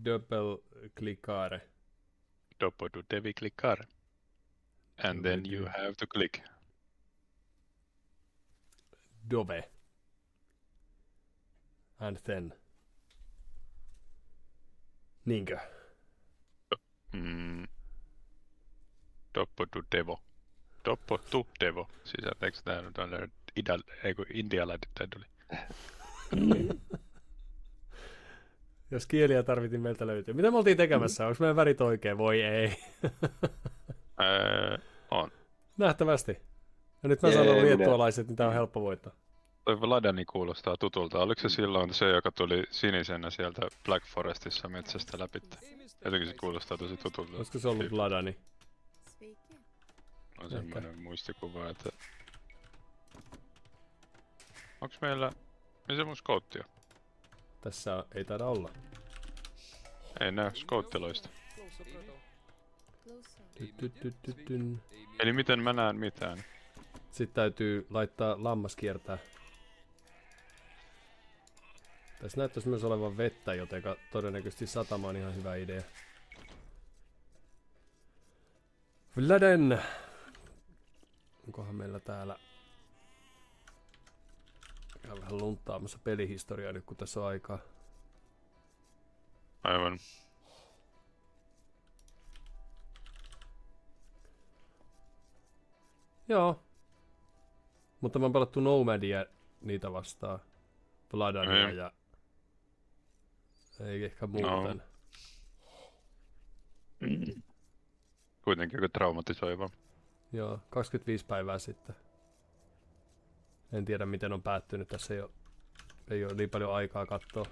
Doppelklickare. Dopo du devi cliccare. And then you have to click. Dove. And then. Niinkö? Dopo du devo. Dopo tu devo. Sisältäekö tää intialainen tuli? Jos kieliä tarvitin, meiltä löytyy. Mitä me oltiin tekemässä? Onko meidän värit oikein? Voi ei. On. Nähtävästi. Ja nyt mä sanon liettualaiset, niin tää on helppo voittaa. Toi Vladani kuulostaa tutulta. Oliko se silloin se, joka tuli sinisenä sieltä Black Forestissa metsästä läpi? Jotenkin se kuulostaa tosi tutulta. Olisiko se ollut Vladani? On semmoinen muistikuva, että... Onks meillä... Missä mun skoutti on? Tässä ei taida olla. Ei näy skouttiloista. Eli miten mä näen mitään? Sitten täytyy laittaa lammas kiertää. Tässä näyttäisi myös olevan vettä, joten todennäköisesti satama on ihan hyvä idea. Vladen! Onkohan meillä täällä... Käyn vähän lunttaamassa pelihistoriaa nyt, kun tässä on aikaa. Aivan. Joo. Mutta mä oon pelattu Nomadia niitä vastaan. Vladania ja... Ei ehkä muuten. No. Kuitenkin aika traumatisoiva. Joo, 25 päivää sitten. En tiedä miten on päättynyt. Tässä ei ole niin paljon aikaa katsoa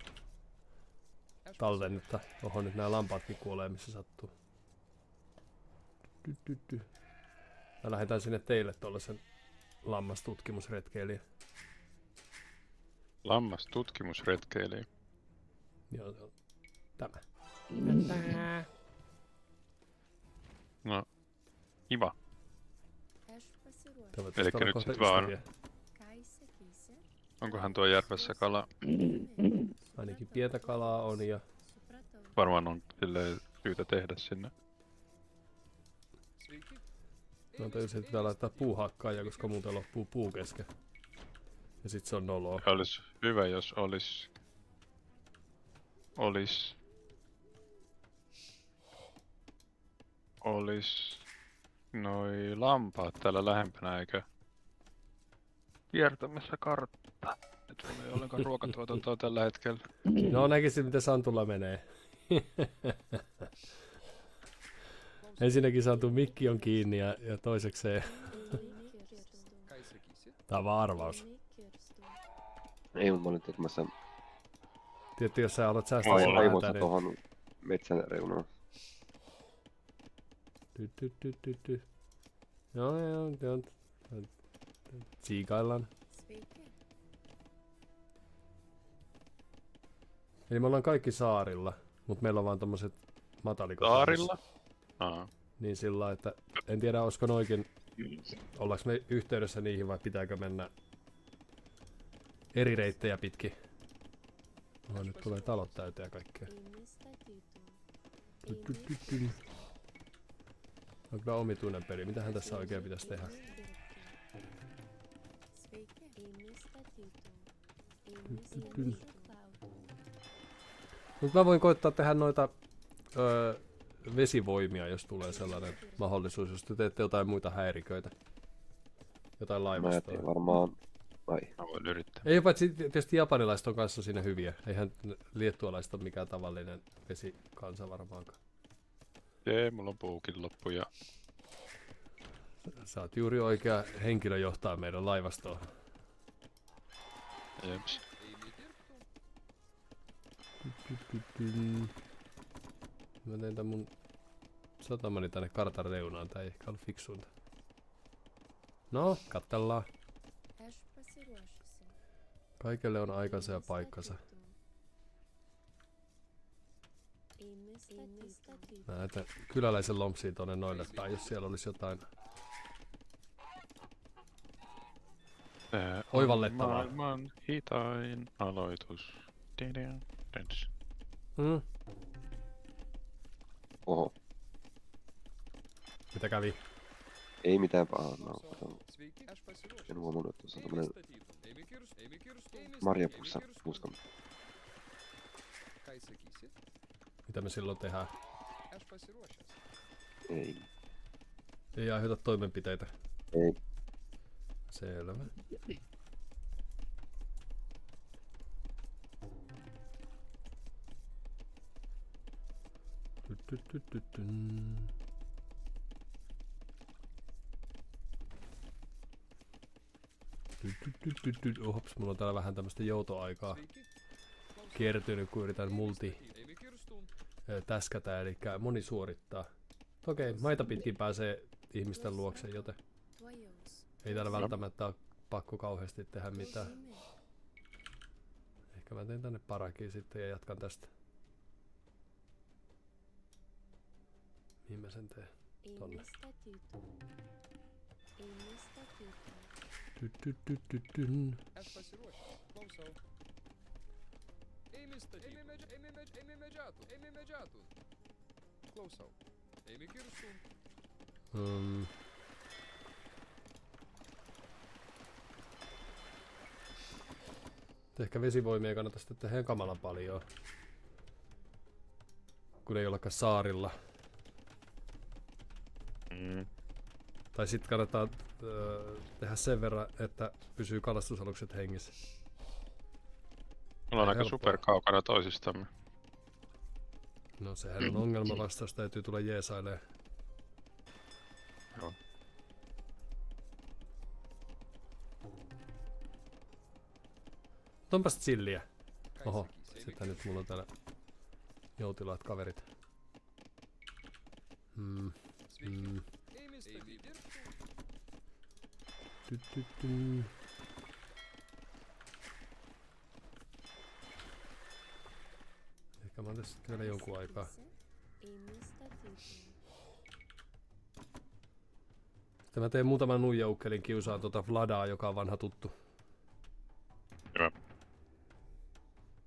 tallennetta. Oho, nyt nämä lampaatkin kuolee missä sattuu. Mä lähetän sinne teille tuollaisen lammastutkimusretkeilijän. Lammastutkimusretkeilijä? Joo, se on tämä. No, kiva. Elikkä nyt sit vaan... Onkohan tuo järvessä kala? Ainakin pientä kalaa on ja... Varmaan on silleen syytä tehdä sinne. No tajusin, että pitää laittaa puuhakkaaja, koska muuten loppuu puu kesken. Ja sit se on noloa. Olisi hyvä, jos olisi noi lampaat täällä lähempänä, eikö? Kiertämässä karttaa. Nyt ei ole ollenkaan ruokatuotantoa tällä hetkellä. No näkisin miten Santulla menee. Ensinnäkin Santu mikki on kiinni ja toisekseen... Tää on vaan arvaus. Ei, mutta mä olin tekemässä... Tietysti jos sä alat säästää aivoissa tohon metsän reunaan. Joo. Siikaillaan. Eli me ollaan kaikki saarilla, mutta meillä on vaan tommoset matalikot. Saarilla? Aha. Niin sillä että en tiedä olisiko ne oikein, ollaanko me yhteydessä niihin vai pitääkö mennä eri reittejä pitkin. No, nyt tulee talot täyteen ja kaikkea. On kyllä omituinen peli. Mitähän tässä oikein pitäisi tehdä? Mutta mä voin koittaa tehdä noita vesivoimia, jos tulee sellainen mahdollisuus, jos te teette jotain muita häiriköitä. Jotain laivastoa. Mä varmaan... Ai. Mä voin yrittää. Ei paitsi tietysti japanilaiset on kanssa siinä hyviä. Eihän liettualaiset ole mikään tavallinen vesikansa varmaankaan. Jee, mulla on puukin loppu ja... Sä oot juuri oikea henkilö johtaa meidän laivastoa. Jeps. Mä teen tän mun satamani tänne kartan reunaan. Tää ei ehkä ollut fiksuinta. No, katsellaan. Kaikelle on aikansa ja paikkansa. Mä näytän kyläläisen lompsiin tonne noille päin, jos siellä olisi jotain oivallettavaa. Maailman hitain aloitus. Mitä kävi? Ei mitään pahaa, mä en huomannut, että tuossa on tämmönen marjapussa puskalla. Mitä me silloin tehdään? Ei. Ei aiheuta toimenpiteitä. Ei. Selvä. Ohops, mulla on täällä vähän tämmöstä joutoaikaa kertynyt, kun yritän täskätä, eli moni suorittaa. Okei, maita pitkin pääsee ihmisten luokse, joten ei täällä välttämättä ole pakko kauheasti tehdä mitään. Ehkä mä teen tänne parakiin sitten ja jatkan tästä. Mihin mä sen teen? Tonne. Ehkä vesivoimia kannata sitten tehdä kamalan paljon, kun ei olekaan saarilla. Tai sitten kannattaa tehdä sen verran, että pysyy kalastusalukset hengissä. Mulla on aika superkaukana toisistamme. No sehän on ongelma vastaus, täytyy tulla jeesailee. Joo. Onpas chilliä. Oho, sitten nyt mulla on täällä joutilaat kaverit. Ehkä mä oon tässä vielä jonkun aikaa. Sitten mä teen muutaman nuijaukkelin kiusaan tota Vladaa, joka on vanha tuttu. Joo.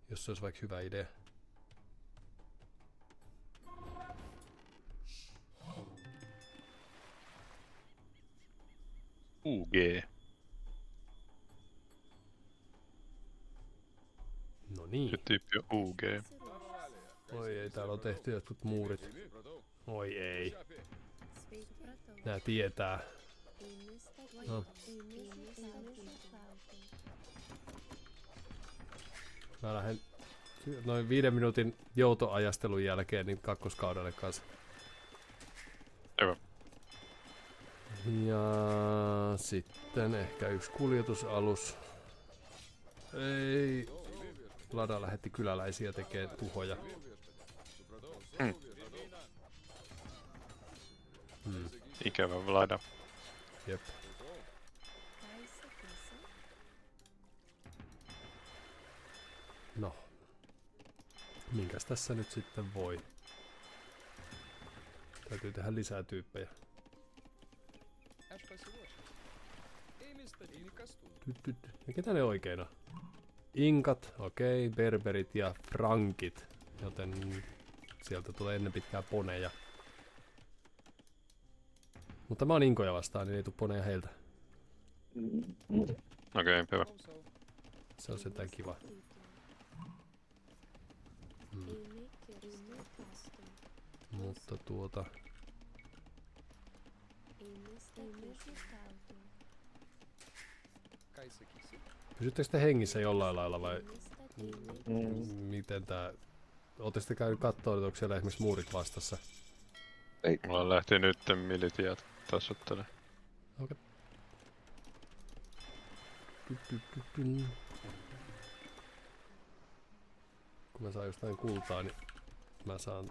Jos se olisi vaikka hyvä idea. UG. No niin. Se tyyppi on UG. Oi ei, täällä on tehty jotkut muurit. Oi ei. Nää tietää. No. Mä lähden noin 5 minuutin joutoajastelun jälkeen niin kakkoskaudelle kanssa. Joo. Ja sitten ehkä yksi kuljetusalus. Ei. Lada lähetti kyläläisiä tekee tuhoja. Ikävä Vlada. Jep. No. Minkäs tässä nyt sitten voi? Täytyy tehdä lisää tyyppejä. Ja ketä ne oikein on? Inkat, okei, berberit ja frankit. Joten sieltä tulee ennen pitkää poneja. Mutta mä oon inkoja vastaan, niin ei tuu poneja heiltä. Okei, hyvä. Se on sentään kiva. Mutta pysyttekö te hengissä jollain lailla vai miten tää... Ootte sitten käynyt kattoo, että onko siellä esimerkiksi muurit vastassa? Ei. Mulla lähti nyt militiat tassuttele. Okei. Kun mä saan jostain kultaa, niin mä saan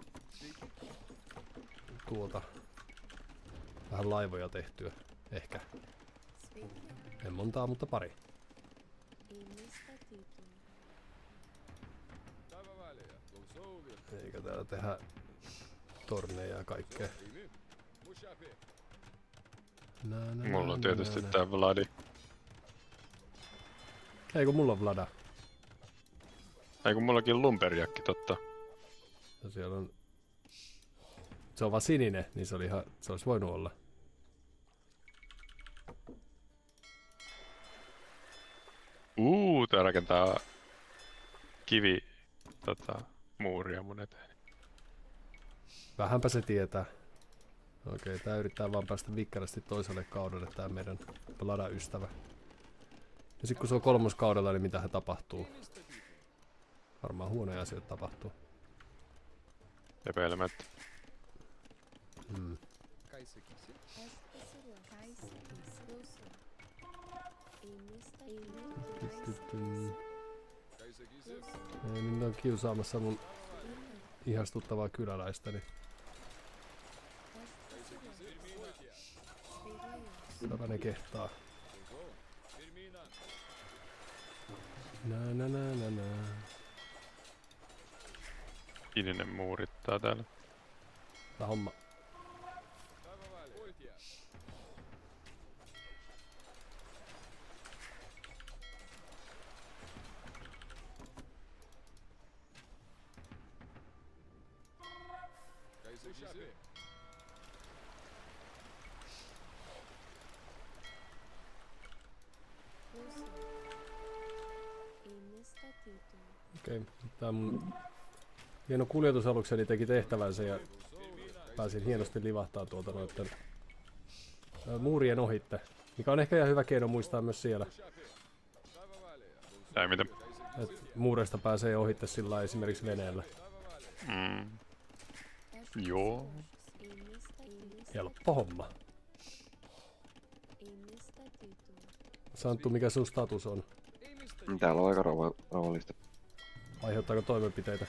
vähän laivoja tehtyä. Ehkä. En montaa, mutta pari. Eikä täällä tehdä torneja ja kaikkea. Mulla on tietysti tää Vladi. Ei kun mulla on Vlada. Ei kun mullakin lumberjakki, totta. Ja siellä on se on vaan sininen, niin se oli ihan, se olisi voinut olla. Tää rakentaa muuria mun eteen. Vähänpä se tietää. Okei, tää yrittää vaan päästä vikkelästi toiselle kaudelle, tää meidän Blada-ystävä. Ja sit kun se on kolmoskaudella, niin mitähän tapahtuu? Varmaan huonoja asioita tapahtuu. Epäilemättä. Nyt on kiusaamassa mun ihastuttavaa kyläläistäni. Mitä ne kehtaa? Na. Sininen muurittaa täällä. Tää homma. Okei, tää mun hieno kuljetusalukseni teki tehtävänsä ja pääsin hienosti livahtaa tuolta noitten muurien ohitte, mikä on ehkä ihan hyvä keino muistaa myös siellä. Tai mitä? Et muureista pääsee ohitte sillä esimerkiksi veneellä. Joo. Helppo homma. Santtu, mikä sun status on? Täällä on aika rauhallista. Aiheuttaako toimenpiteitä?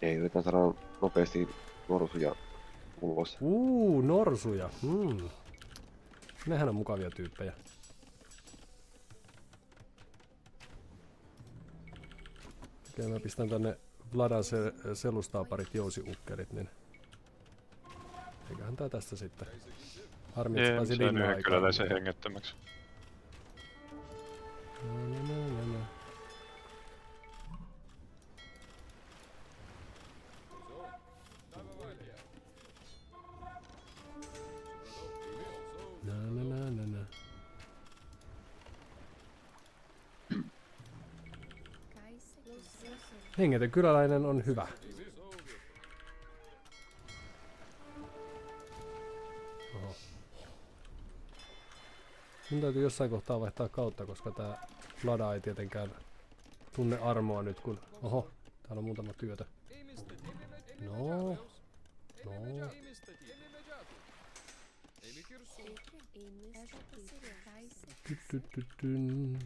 Ei, yritän saada nopeasti norsuja ulos. Norsuja. Nehän on mukavia tyyppejä. Okei, mä pistän tänne Vladan selustaa parit jousiukkelit, niin eiköhän tää tästä sitten. Harmi, että pääsi linnaan aikaan. Kyläläisen hengettömäksi. No. Na. Hengetön kyläläinen on hyvä. Oho. Mun täytyy jossain kohtaa vaihtaa kautta, koska tää Vlada ei tietenkään tunne armoa nyt kun... Oho, täällä on muutama työtä. No. Tyttyttytyn.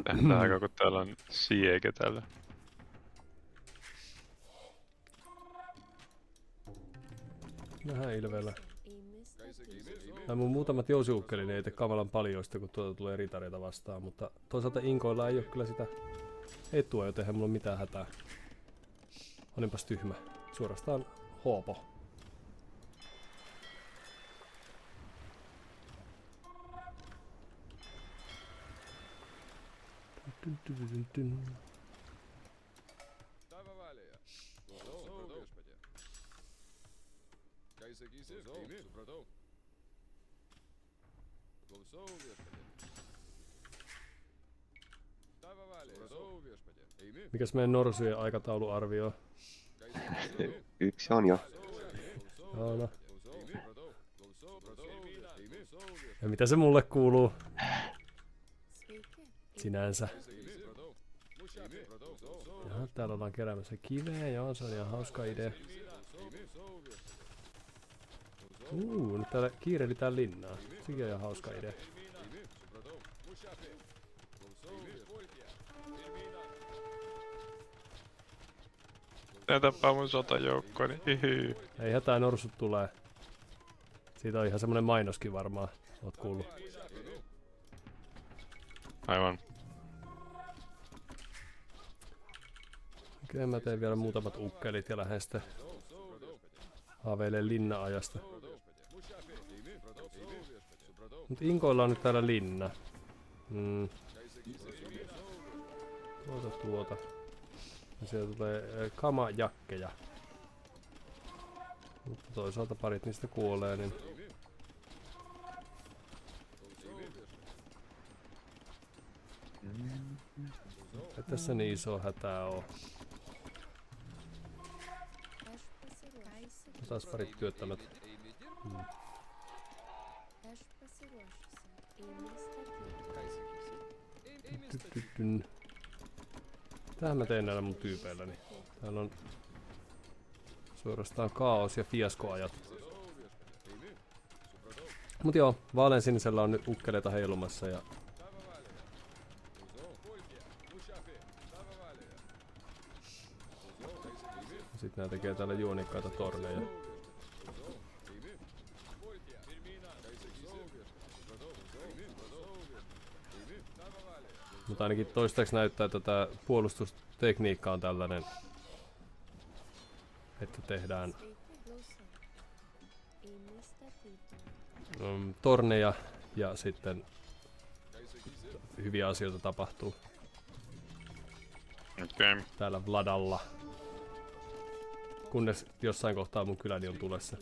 Tähtääkö kun täällä on siege täällä? Nähdään ilveellä. Nämä mun muutamat jousiukkeli, ne ei tee kamalan paljoista, kun tuolta tulee ritareita vastaan, mutta toisaalta inkoilla ei ole kyllä sitä etua, joten eihän mulla ole mitään hätää. Olinpas tyhmä. Suorastaan hoopo. Mikäs meidän norsujen aikatauluarvio? 1 on jo. Joo, no. Ja mitä se mulle kuuluu? Sinänsä. Jaha, täällä ollaan keräämässä kiveä, joo, se on ihan hauska idea. Nyt täällä kiireilitään linnaa. Sekin on ihan hauska idea. Tää tappaa mun sotajoukkoni, hihi. Ei hätää, norsut tulee. Siitä on ihan semmonen mainoskin varmaan, oot kuullut. Aivan. Okei, mä teen vielä muutamat ukkelit ja lähden sitten haaveilee linna-ajasta. Mut Inkoilla on nyt täällä linna. Tuota. Ja sieltä tulee kamajakkeja. Mutta toisaalta parit niistä kuolee, niin... Ei tässä niin iso hätää oo. Taas parit työttömät. Tähän mä teen näillä mun tyypeilläni. Täällä on suorastaan kaos ja fiaskoajat. Mut joo, vaaleansinisellä on nyt ukkeleita heilumassa ja... Sitten nää tekee täällä juonikkaita torneja. Mutta ainakin toistaiseksi näyttää, että tämä puolustustekniikka on tällainen, että tehdään torneja ja sitten hyviä asioita tapahtuu täällä Vladalla. Kunnes jossain kohtaa mun kyläni on tulessa.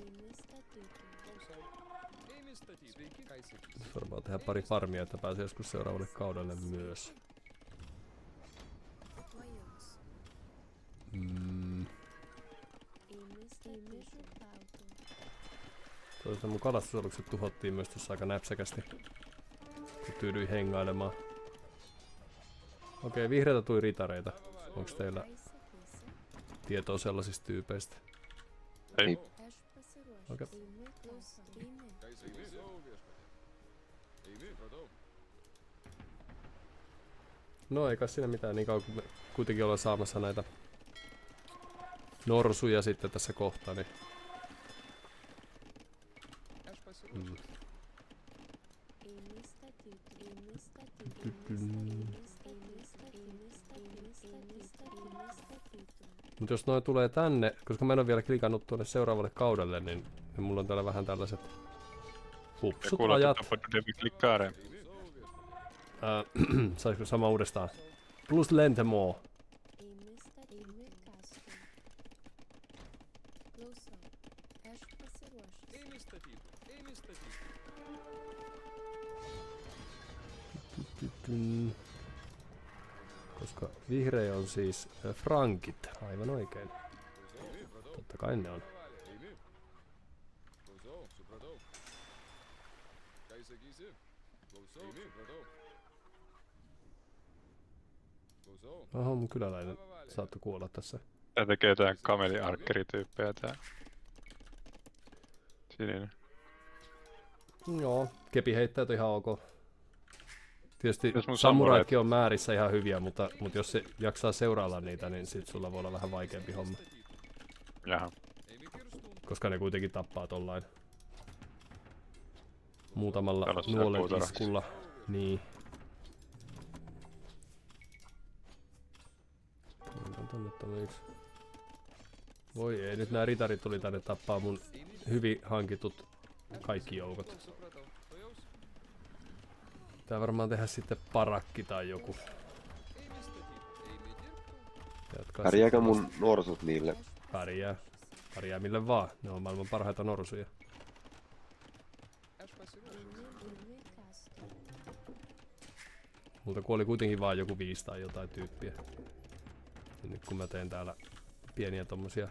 Varmaan tehdä pari farmia, että pääsee joskus seuraavalle kaudelle myös. Toisaalta mun kalastusalukset tuhottiin myös tuossa aika näpsäkästi, kun tyydyin hengailemaan. Okei, vihreitä tuli ritareita. Onks teillä tietoa sellaisista tyypeistä? Ei. Okei. No ei kai siinä mitään, niin kauan kun me kuitenkin ollaan saamassa näitä norsuja sitten tässä kohtaa, niin... Mut jos noin tulee tänne, koska mä en oo vielä klikannut tuonne seuraavalle kaudelle, niin mulla on täällä vähän tällaiset hupsut ajat. Saisiko sama uudestaan? Plus lentemoo. Koska vihreä on siis frankit, aivan oikein. Totta kai ne on. Oho, mun kyläläinen saattoi kuolla tässä. Tää tekee tää kameli-arkkerityyppejä tää. Sininen. Joo, kepiheittäjät on ihan ok. Tietysti samuraitkin on määrissä ihan hyviä, mutta jos se jaksaa seurailla niitä, niin sit sulla voi olla vähän vaikeampi homma. Jaha. Koska ne kuitenkin tappaa tollain muutamalla nuolen iskulla. Niin. Voi ei, nyt nää ritarit tuli tänne tappaa mun hyvin hankitut kaikki joukot. Pitää varmaan tehdä sitten parakki tai joku. Pärjääkö mun norsut niille? Pärjää. Pärjää mille vaan. Ne on maailman parhaita norsuja. Multa kuoli kuitenkin vaan joku 5 tai jotain tyyppiä. Ja nyt kun mä teen täällä pieniä tommosia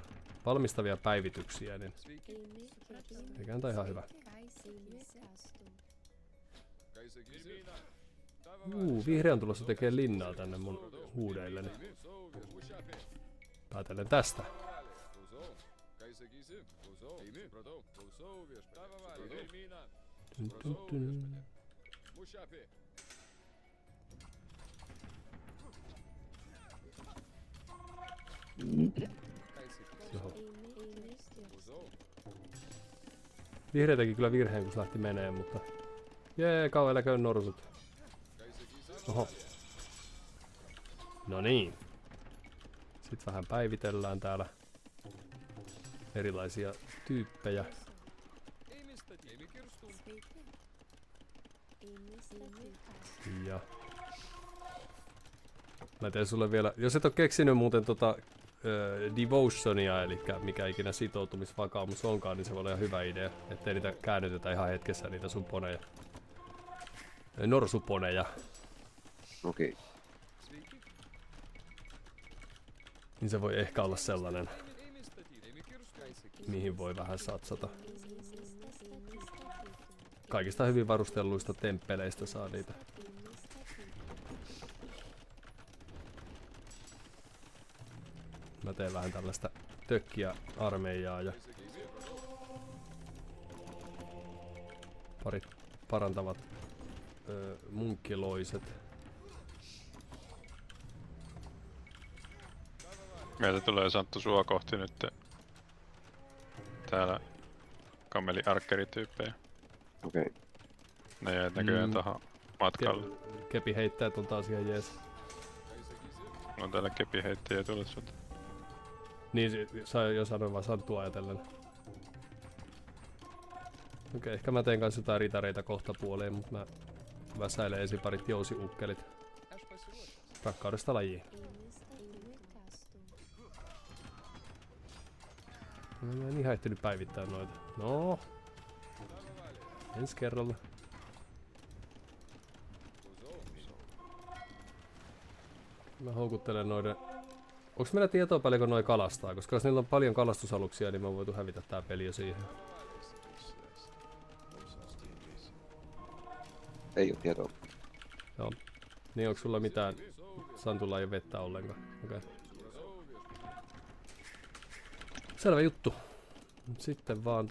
valmistavia päivityksiä, niin eiköhän tää ihan hyvä. Vihreä on tulossa tekee linnaa tänne mun huudeilleni. Päätellen tästä. Vihreä teki kyllä virheen kun se lähti menee, mutta... Jee, kauan eläköön norsut. Oho. No niin. Sitten vähän päivitellään täällä erilaisia tyyppejä. Ja mä teen sulle vielä, jos et oo keksinyt muuten devotionia, eli mikä ikinä sitoutumisvakaumus onkaan, niin se voi olla ihan hyvä idea, ettei niitä käännytetä ihan hetkessä niitä sun poneja. Norsuponeja. Okei. Niin se voi ehkä olla sellainen, mihin voi vähän satsata. Kaikista hyvin varustelluista temppeleistä saa niitä. Mä teen vähän tällaista tökkiä armeijaa ja parit parantavat munkkiloiset. Meiltä tulee Santtu sua kohti nyt täällä kameli-arkkerityyppejä. Okei. Ne jäi näköjään tohon matkalle. Kepi heittää on taas ihan jees. On täällä kepiheittäjiä tullut sut. Niin, saa jo sanoa vaan Santtua ajatellen. Okei, ehkä mä teen kanssa jotain ritareita kohta puoleen, mutta mä väsäilen ensin parit jousiukkelit. Rakkaudesta lajiin. Mä en ihan ehtinyt päivittää noita. No. Ensi kerralla. Mä houkuttelen noiden... Onks meillä tietoa paljonko noi kalastaa? Koska jos niillä on paljon kalastusaluksia, niin me on voitu hävitä tää peli jo siihen. Ei oo tietoa. Joo. Niin onks sulla mitään... Santulla ei oo vettä ollenkaan. Okei. Selvä juttu. Sitten vaan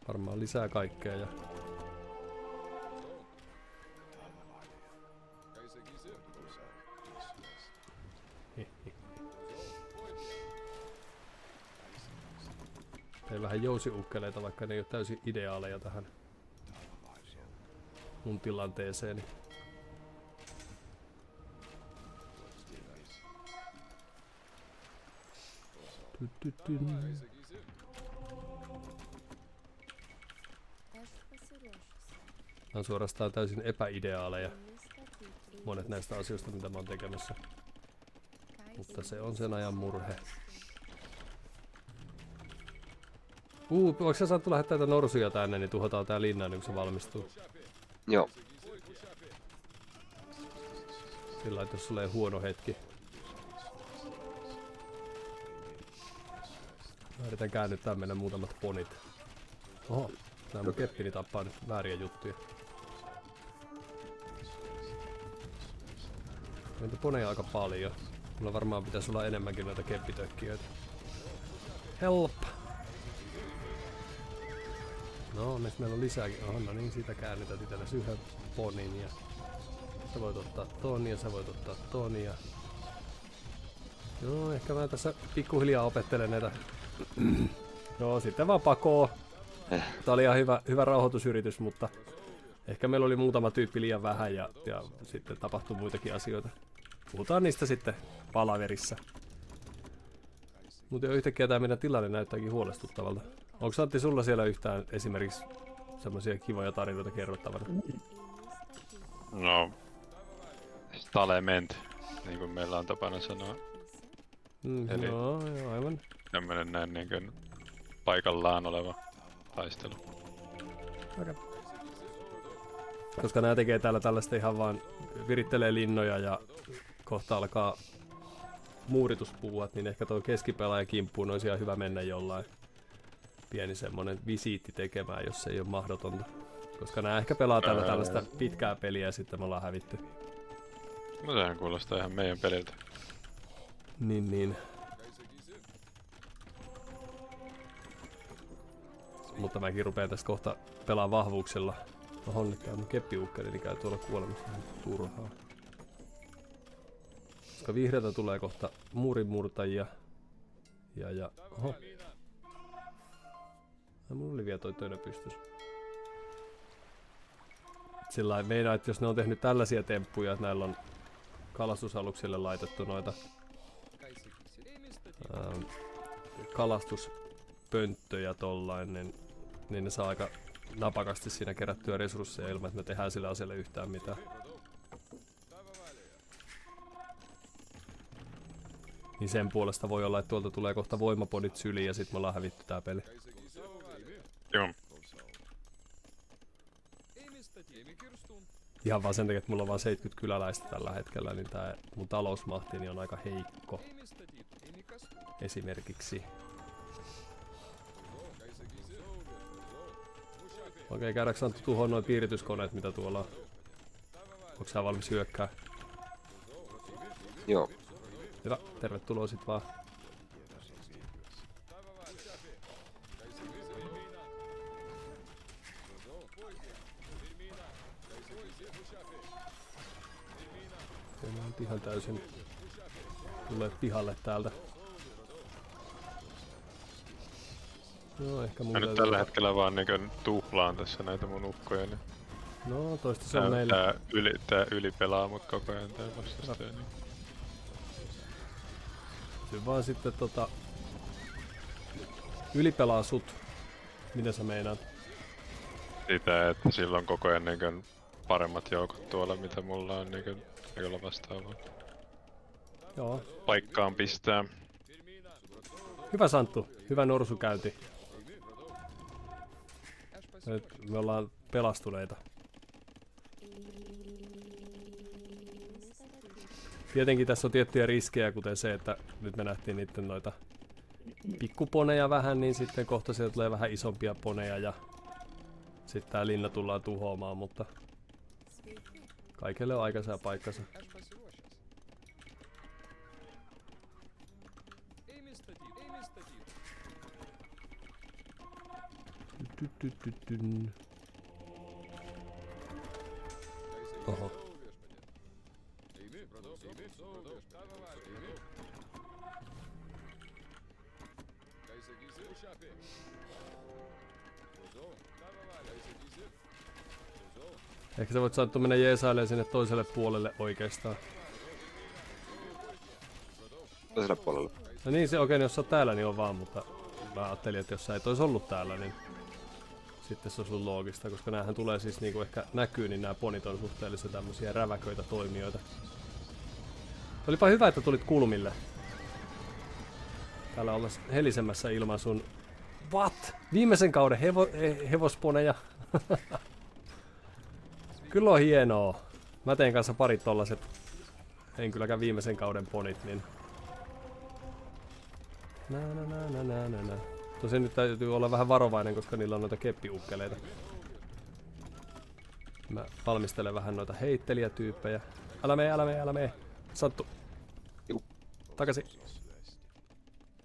varmaan lisää kaikkea ja... Tein vähän jousiukkeleita, vaikka ne ei oo täysin ideaaleja tähän mun tilanteeseeni. Nämä on suorastaan täysin epäideaaleja, monet näistä asioista, mitä mä oon tekemässä. Mutta se on sen ajan murhe. Voiko sä Santtu lähettää tätä norsuja tänne, niin tuhotaan tää linna, niin kun se valmistuu? Joo. Sillä että jos sulla ei huono hetki. Mä yritän käännyttää mennä muutamat ponit. Oho, nää mun keppini tappaa nyt vääriä juttuja. Meitä poneja aika paljon. Mulla varmaan pitäisi olla enemmänkin noita keppitökkiöitä. Help! No, onneksi meillä on lisääkin. Oho, no niin, siitä käännytät itsellesi yhden ponin ja... Sä voit ottaa ton ja sä voit ottaa ton ja... Joo, ehkä mä tässä pikkuhiljaa opettelen näitä. Joo, sitten vaan pakoo. Tää oli ihan hyvä rauhoitusyritys, mutta... Ehkä meillä oli muutama tyyppi liian vähän ja sitten tapahtui muitakin asioita. Puhutaan niistä sitten palaverissa. Mutta jo yhtäkkiä tää meidän tilanne näyttääkin huolestuttavalta. Onko Antti sulla siellä yhtään esimerkiksi semmoisia kivoja tarinoita kerrottavana? No, stalement, niin kuin meillä on tapana sanoa. Eli joo, aivan. tämmönen näin niin kuin paikallaan oleva taistelu. Okay. Koska nämä tekee täällä tällaista ihan vaan virittelee linnoja ja kohta alkaa muurituspuuat, niin ehkä tuo keskipelaaja kimppuun olisi ihan hyvä mennä jollain pieni semmonen visiitti tekemään, jos se ei ole mahdotonta. Koska nämä ehkä pelaa täällä tällaista pitkää peliä ja sitten me ollaan hävitty. No sehän kuulostaa ihan meidän peliltä. Niin. Mutta mäkin rupeen tästä kohta pelaa vahvuuksella. Oho, nyt tää mun keppiukkeli, niin käy tuolla kuolemassa turhaa. Koska vihreältä tulee kohta muurinmurtajia. Ja oho. Ja mulla oli vielä toi toinen pystys. Sillain meinaa, että jos ne on tehnyt tällaisia temppuja, että näillä on kalastusaluksille laitettu noita kalastuspönttöjä tollain, niin ne saa aika napakasti siinä kerättyä resursseja ilman, että me tehdään sillä asialle yhtään mitään. Niin sen puolesta voi olla, että tuolta tulee kohta voimapodit syliin ja sit me ollaan hävitty tää peli. Joo. Ihan vaan sen takia, että mulla on vaan 70 kyläläistä tällä hetkellä, niin tää mun talousmahtini on aika heikko. Esimerkiksi. Okei, käydäänkö Santtu tuhoon noin piirityskoneet, mitä tuolla on? Onko sä valmis hyökkää? Joo. Hyvä, tervetuloa sit vaan. Se on ihan täysin tulee pihalle täältä. No ehkä mun Mä nyt tällä hetkellä vaan niin tuhlaan tässä näitä mun ukkoja. Niin no toista se on meillä. tää ylipelaa mut koko ajan tää vastustaja. Niin. Se vaan sitten ylipelaa sut. Mitä sä meinaat? Sitä, että sillä on koko ajan niin paremmat joukot tuolla, mitä mulla on niin jolla vastaavaa. Joo. Paikkaan pistää. Hyvä Santtu, hyvä norsukäynti. Nyt me ollaan pelastuneita. Tietenkin tässä on tiettyjä riskejä, kuten se, että nyt me nähtiin niitten noita pikkuponeja vähän, niin sitten kohta sieltä tulee vähän isompia poneja ja sitten tää linna tullaan tuhoamaan, mutta kaikelle on aikansa ja paikkansa. Oho. Ehkä sä voit Santtu mennä jeesailemaan sinne toiselle puolelle oikeastaan. Toiselle puolelle. No niin, se okei, jos sä oot täällä, niin on vaan, mutta mä ajattelin, että jos sä et ois ollut täällä, niin sitten se olisi ollut loogista, koska näähän tulee siis niinku ehkä näkyy, niin nämä ponit on suhteellisen tämmösiä räväköitä toimijoita. Olipa hyvä, että tulit kulmille. Täällä ollaan helisemmässä ilman sun... What? Viimeisen kauden hevosponeja? Kyllä on hienoa. Mä tein kanssa parit tollaset, en kylläkään viimeisen kauden ponit, niin... Tosin nyt täytyy olla vähän varovainen, koska niillä on noita keppiukkeleita. Mä valmistelen vähän noita heittelijätyyppejä. Älä mee. Santtu. Takaisin.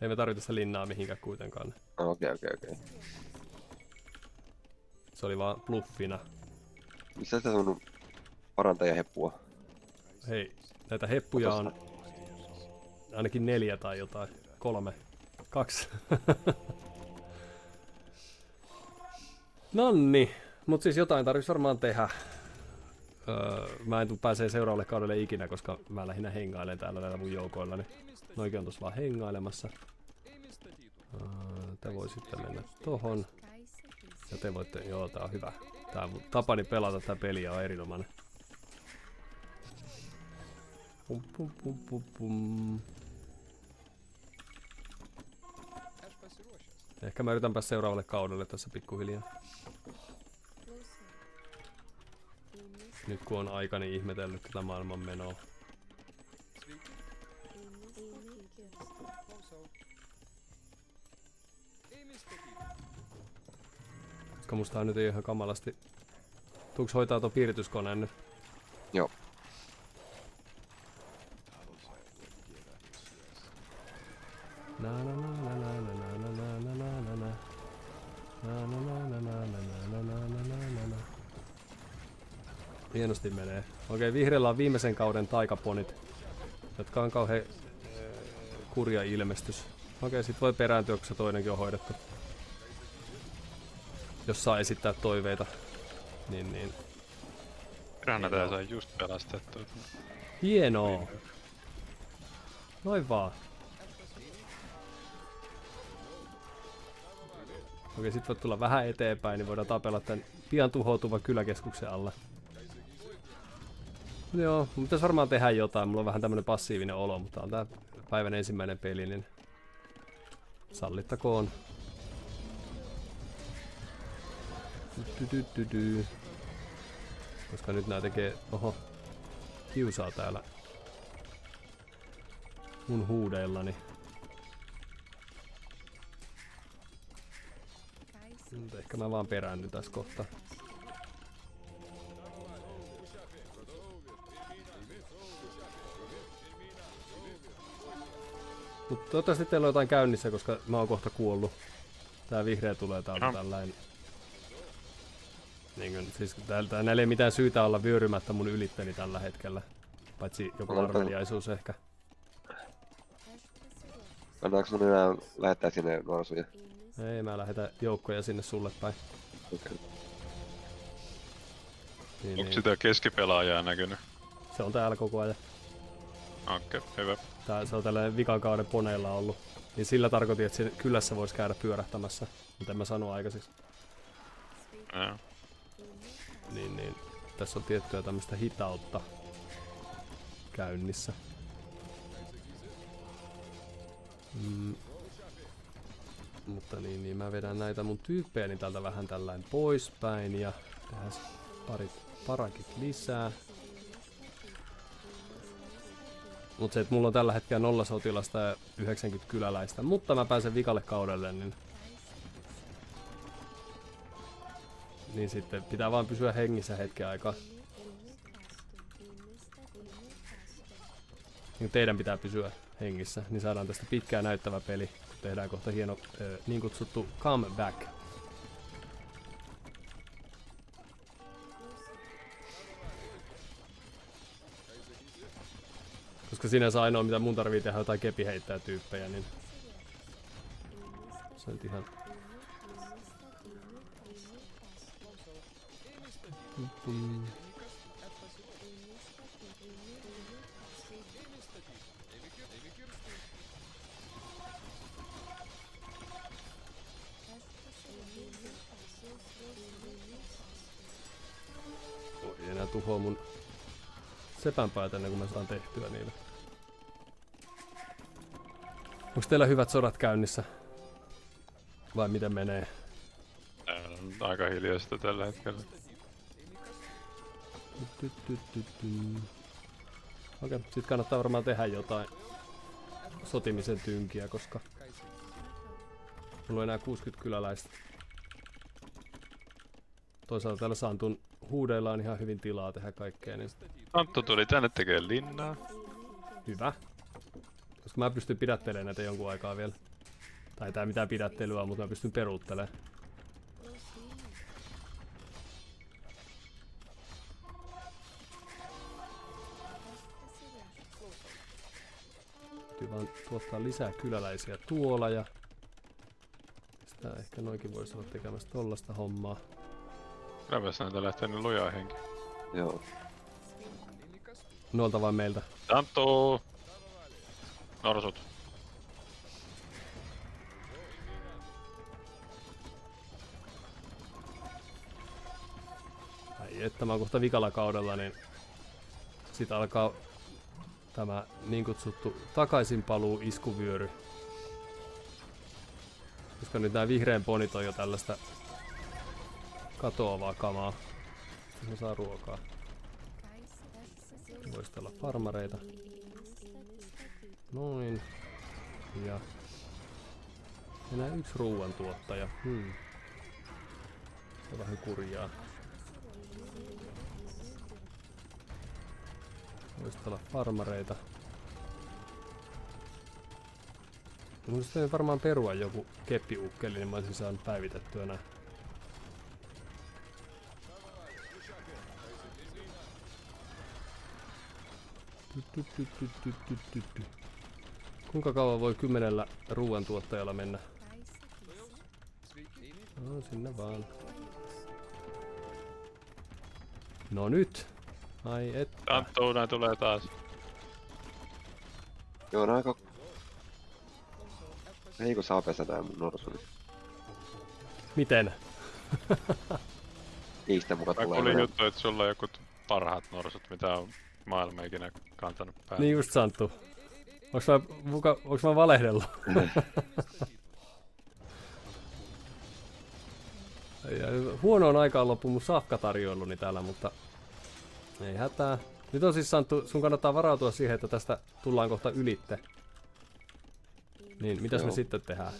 Ei me tarvita sitä linnaa mihinkään kuitenkaan. Okei. Se oli vaan bluffina. Missä sitä sun parantajaheppua? Hei, näitä heppuja on ainakin 4 tai jotain. 3. 2. Nonni, mut siis jotain tarvitsisi varmaan tehdä. Mä en tuu pääsee seuraavalle kaudelle ikinä, koska mä lähinnä hengailen täällä näillä mun joukoillani. Noikin on tossa vaan hengailemassa. Te voi sitten mennä tohon. Ja te voitte, joo tää on hyvä. Tää mun tapani pelata tää peliä on erinomainen. Pum. Ehkä mä yritän päästä seuraavalle kaudelle tässä pikkuhiljaa. Nyt kun on aikani ihmetellyt tätä maailman menoa. Koska musta nyt ei ihan kamalasti. Tuuks hoitaa tuon piirityskoneen nyt? Joo. Hienosti menee. Okei, vihreällä on viimeisen kauden taikaponit, jotka on kauhean kurja ilmestys. Okei, sit voi perääntyä, kun se toinenkin on hoidettu. Jos saa esittää toiveita, niin. Granata saa just pelastettua. Hienoa. Noin vaan. Okei, sit voit tulla vähän eteenpäin, niin voidaan tapella tän pian tuhoutuvan kyläkeskuksen alla. Joo, mun pitäis varmaan tehdä jotain. Mulla on vähän tämmönen passiivinen olo, mutta on tää päivän ensimmäinen peli, niin sallittakoon. Koska nyt nää tekee... Oho. Kiusaa täällä. Mun huudeillani. Mutta ehkä mä vaan peräännyn tässä kohtaa. Mutta toivottavasti teillä on jotain käynnissä, koska mä oon kohta kuollut. Tää vihreä tulee täältä tällainen. Niin siis näillä ei mitään syytä olla vyörymättä mun ylittäni tällä hetkellä. Paitsi joku arveliaisuus ehkä. Kannaanko mun enää lähettää sinne norsuja? Ei, mä lähetä joukkoja sinne sulle päin. Okay. Niin, Onko sitä keskipelaajaa näkynyt? Se on täällä koko ajan. Okei, hyvä. Se on tällainen vikan kauden poneilla ollut. Niin sillä tarkoitin, että siinä kylässä voisi käydä pyörähtämässä. Mitä mä sanoin aikaiseksi. Joo. Niin. Tässä on tiettyä tämmöistä hitautta käynnissä. Mutta niin, mä vedän näitä mun tyyppejäni täältä vähän tällainen poispäin ja tehdään parit parakit lisää. Mut se, että mulla on tällä hetkellä 0 sotilasta ja 90 kyläläistä, mutta mä pääsen vikalle kaudelle, niin sitten pitää vaan pysyä hengissä hetken aikaa. Niin teidän pitää pysyä hengissä, niin saadaan tästä pitkään näyttävä peli. Tehdään kohta hieno niin kutsuttu comeback. Koska sinänsä ainoa mitä mun tarvii tehdä jotain kepiheittää tyyppejä, niin se on ihan... Ei enää tuhoa mun sepänpäät ennen kuin mä saan tehtyä niillä. Onks teillä hyvät sodat käynnissä? Vai miten menee? Aika hiljaista tällä hetkellä. Okei, sit kannattaa varmaan tehdä jotain sotimisen tynkiä, koska mulla on enää 60 kyläläistä. Toisaalta täällä Santun huudeilla on ihan hyvin tilaa tehdä kaikkea, niin Anttu tuli tänne tekemään linnaa. hyvä. Koska mä pystyn pidättelemään näitä jonkun aikaa vielä. Tai tää mitään pidättelyä, mutta mä pystyn peruuttelemaan. Täytyy vaan tuottaa lisää kyläläisiä tuolla ja... Sitä ehkä noikin voisi olla tekemässä tollasta hommaa. Kylläpäs näitä lähtee nyt lujaa henki. Joo. Noilta vai meiltä? Anttu! Norsut. Ai että mä oon kohta vikalla kaudella, niin sit alkaa tämä niin kutsuttu takaisinpaluu iskuvyöry. Koska nyt nää vihreän ponit on jo tällaista katoavaa kamaa. Sitten mä saan ruokaa. Voisi olla farmareita. Noin. Ja enää yksi ruuantuottaja. Se on vähän kurjaa. Voisi olla farmareita. Mun sitten varmaan perua joku keppiukkeli, niin mä olisin saanut päivitettyä nää. Kuinka kauan voi 10 ruuantuottajalla mennä? No sinne vaan. No nyt! Ai et. Anttu, nää tulee taas. Joo, on aika... Eikö saa pesätä tää mun norsu nyt? Miten? Niistä muka Mä tulee kuulin enää. juttu, että sulla on joku parhaat norsut, mitä on maailma ikinä kantanut päälle. Niin just Santtu. Onks mä valehdellut? Ja huonoon aikaan loppu mun safkatarjoiluni täällä, mutta ei hätää. Nyt on siis Santtu, sun kannattaa varautua siihen, että tästä tullaan kohta ylitte. Niin, mitäs me Joo. sitten tehdään?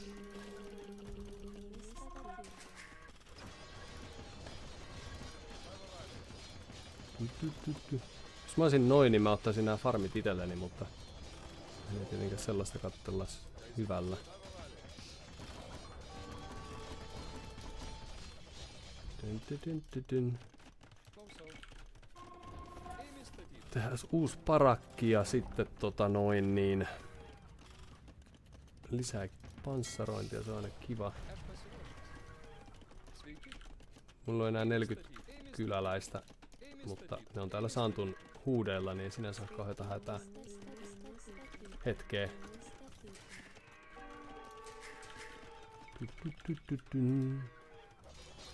Jos mä olisin noin, niin mä ottaisin nämä farmit itselleni, mutta ei tietenkään sellaista kattellas hyvällä. Tehdään uusi parakki ja sitten lisää panssarointia, se on aina kiva. Mulla on enää 40 kyläläistä, mutta ne on täällä Santun huudeilla, niin sinänsä on kauheeta hätää. Hetkeä.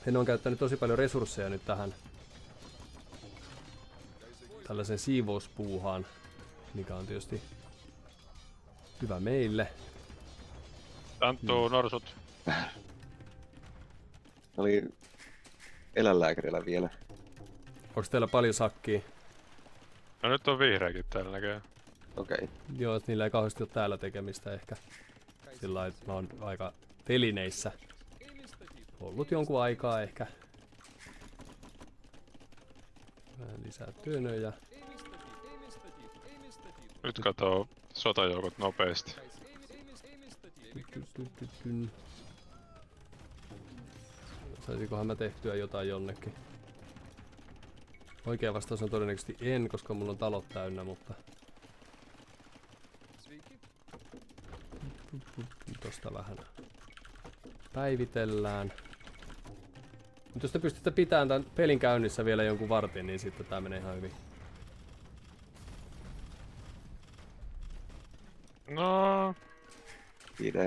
He on käyttänyt tosi paljon resursseja nyt tähän tällaisen siivouspuuhaan, mikä on tietysti hyvä meille. Tanttuu norsut. Oli eläinlääkärillä vielä. Onko teillä paljon sakkia? No nyt on vihreäkin täällä näköjään. Okei. Joo, että niillä ei kauheasti ole täällä tekemistä ehkä. Sillä lailla, että mä oon aika telineissä ollut jonkun aikaa ehkä. Vähän lisää työnöjä. Nyt katoo sotajoukot nopeasti. Saisikohan mä tehtyä jotain jonnekin? Oikea vastaus on todennäköisesti en, koska mulla on talot täynnä, mutta... Tosta vähän päivitellään. Mutta jos te pystytte pitämään tämän pelin käynnissä vielä jonkun vartin, niin sitten tää menee ihan hyvin. No, Hiinä.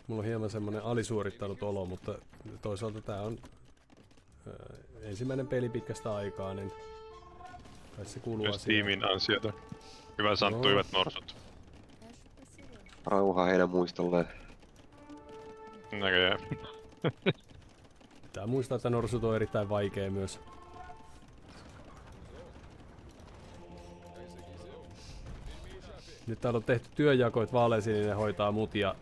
Mulla on hieman semmonen alisuorittanut olo, mutta toisaalta tää on ensimmäinen peli pitkästä aikaa, niin kai se kuuluu myös asiaan. tiimin ansiota. Hyvä Santtu, Joo. hyvät norsut. Rauhaa heidän muistolleen. Näköjään. Pitää muistaa, että norsut on erittäin vaikea myös. Nyt täällä on tehty työnjako, että vaaleansininen hoitaa mut ja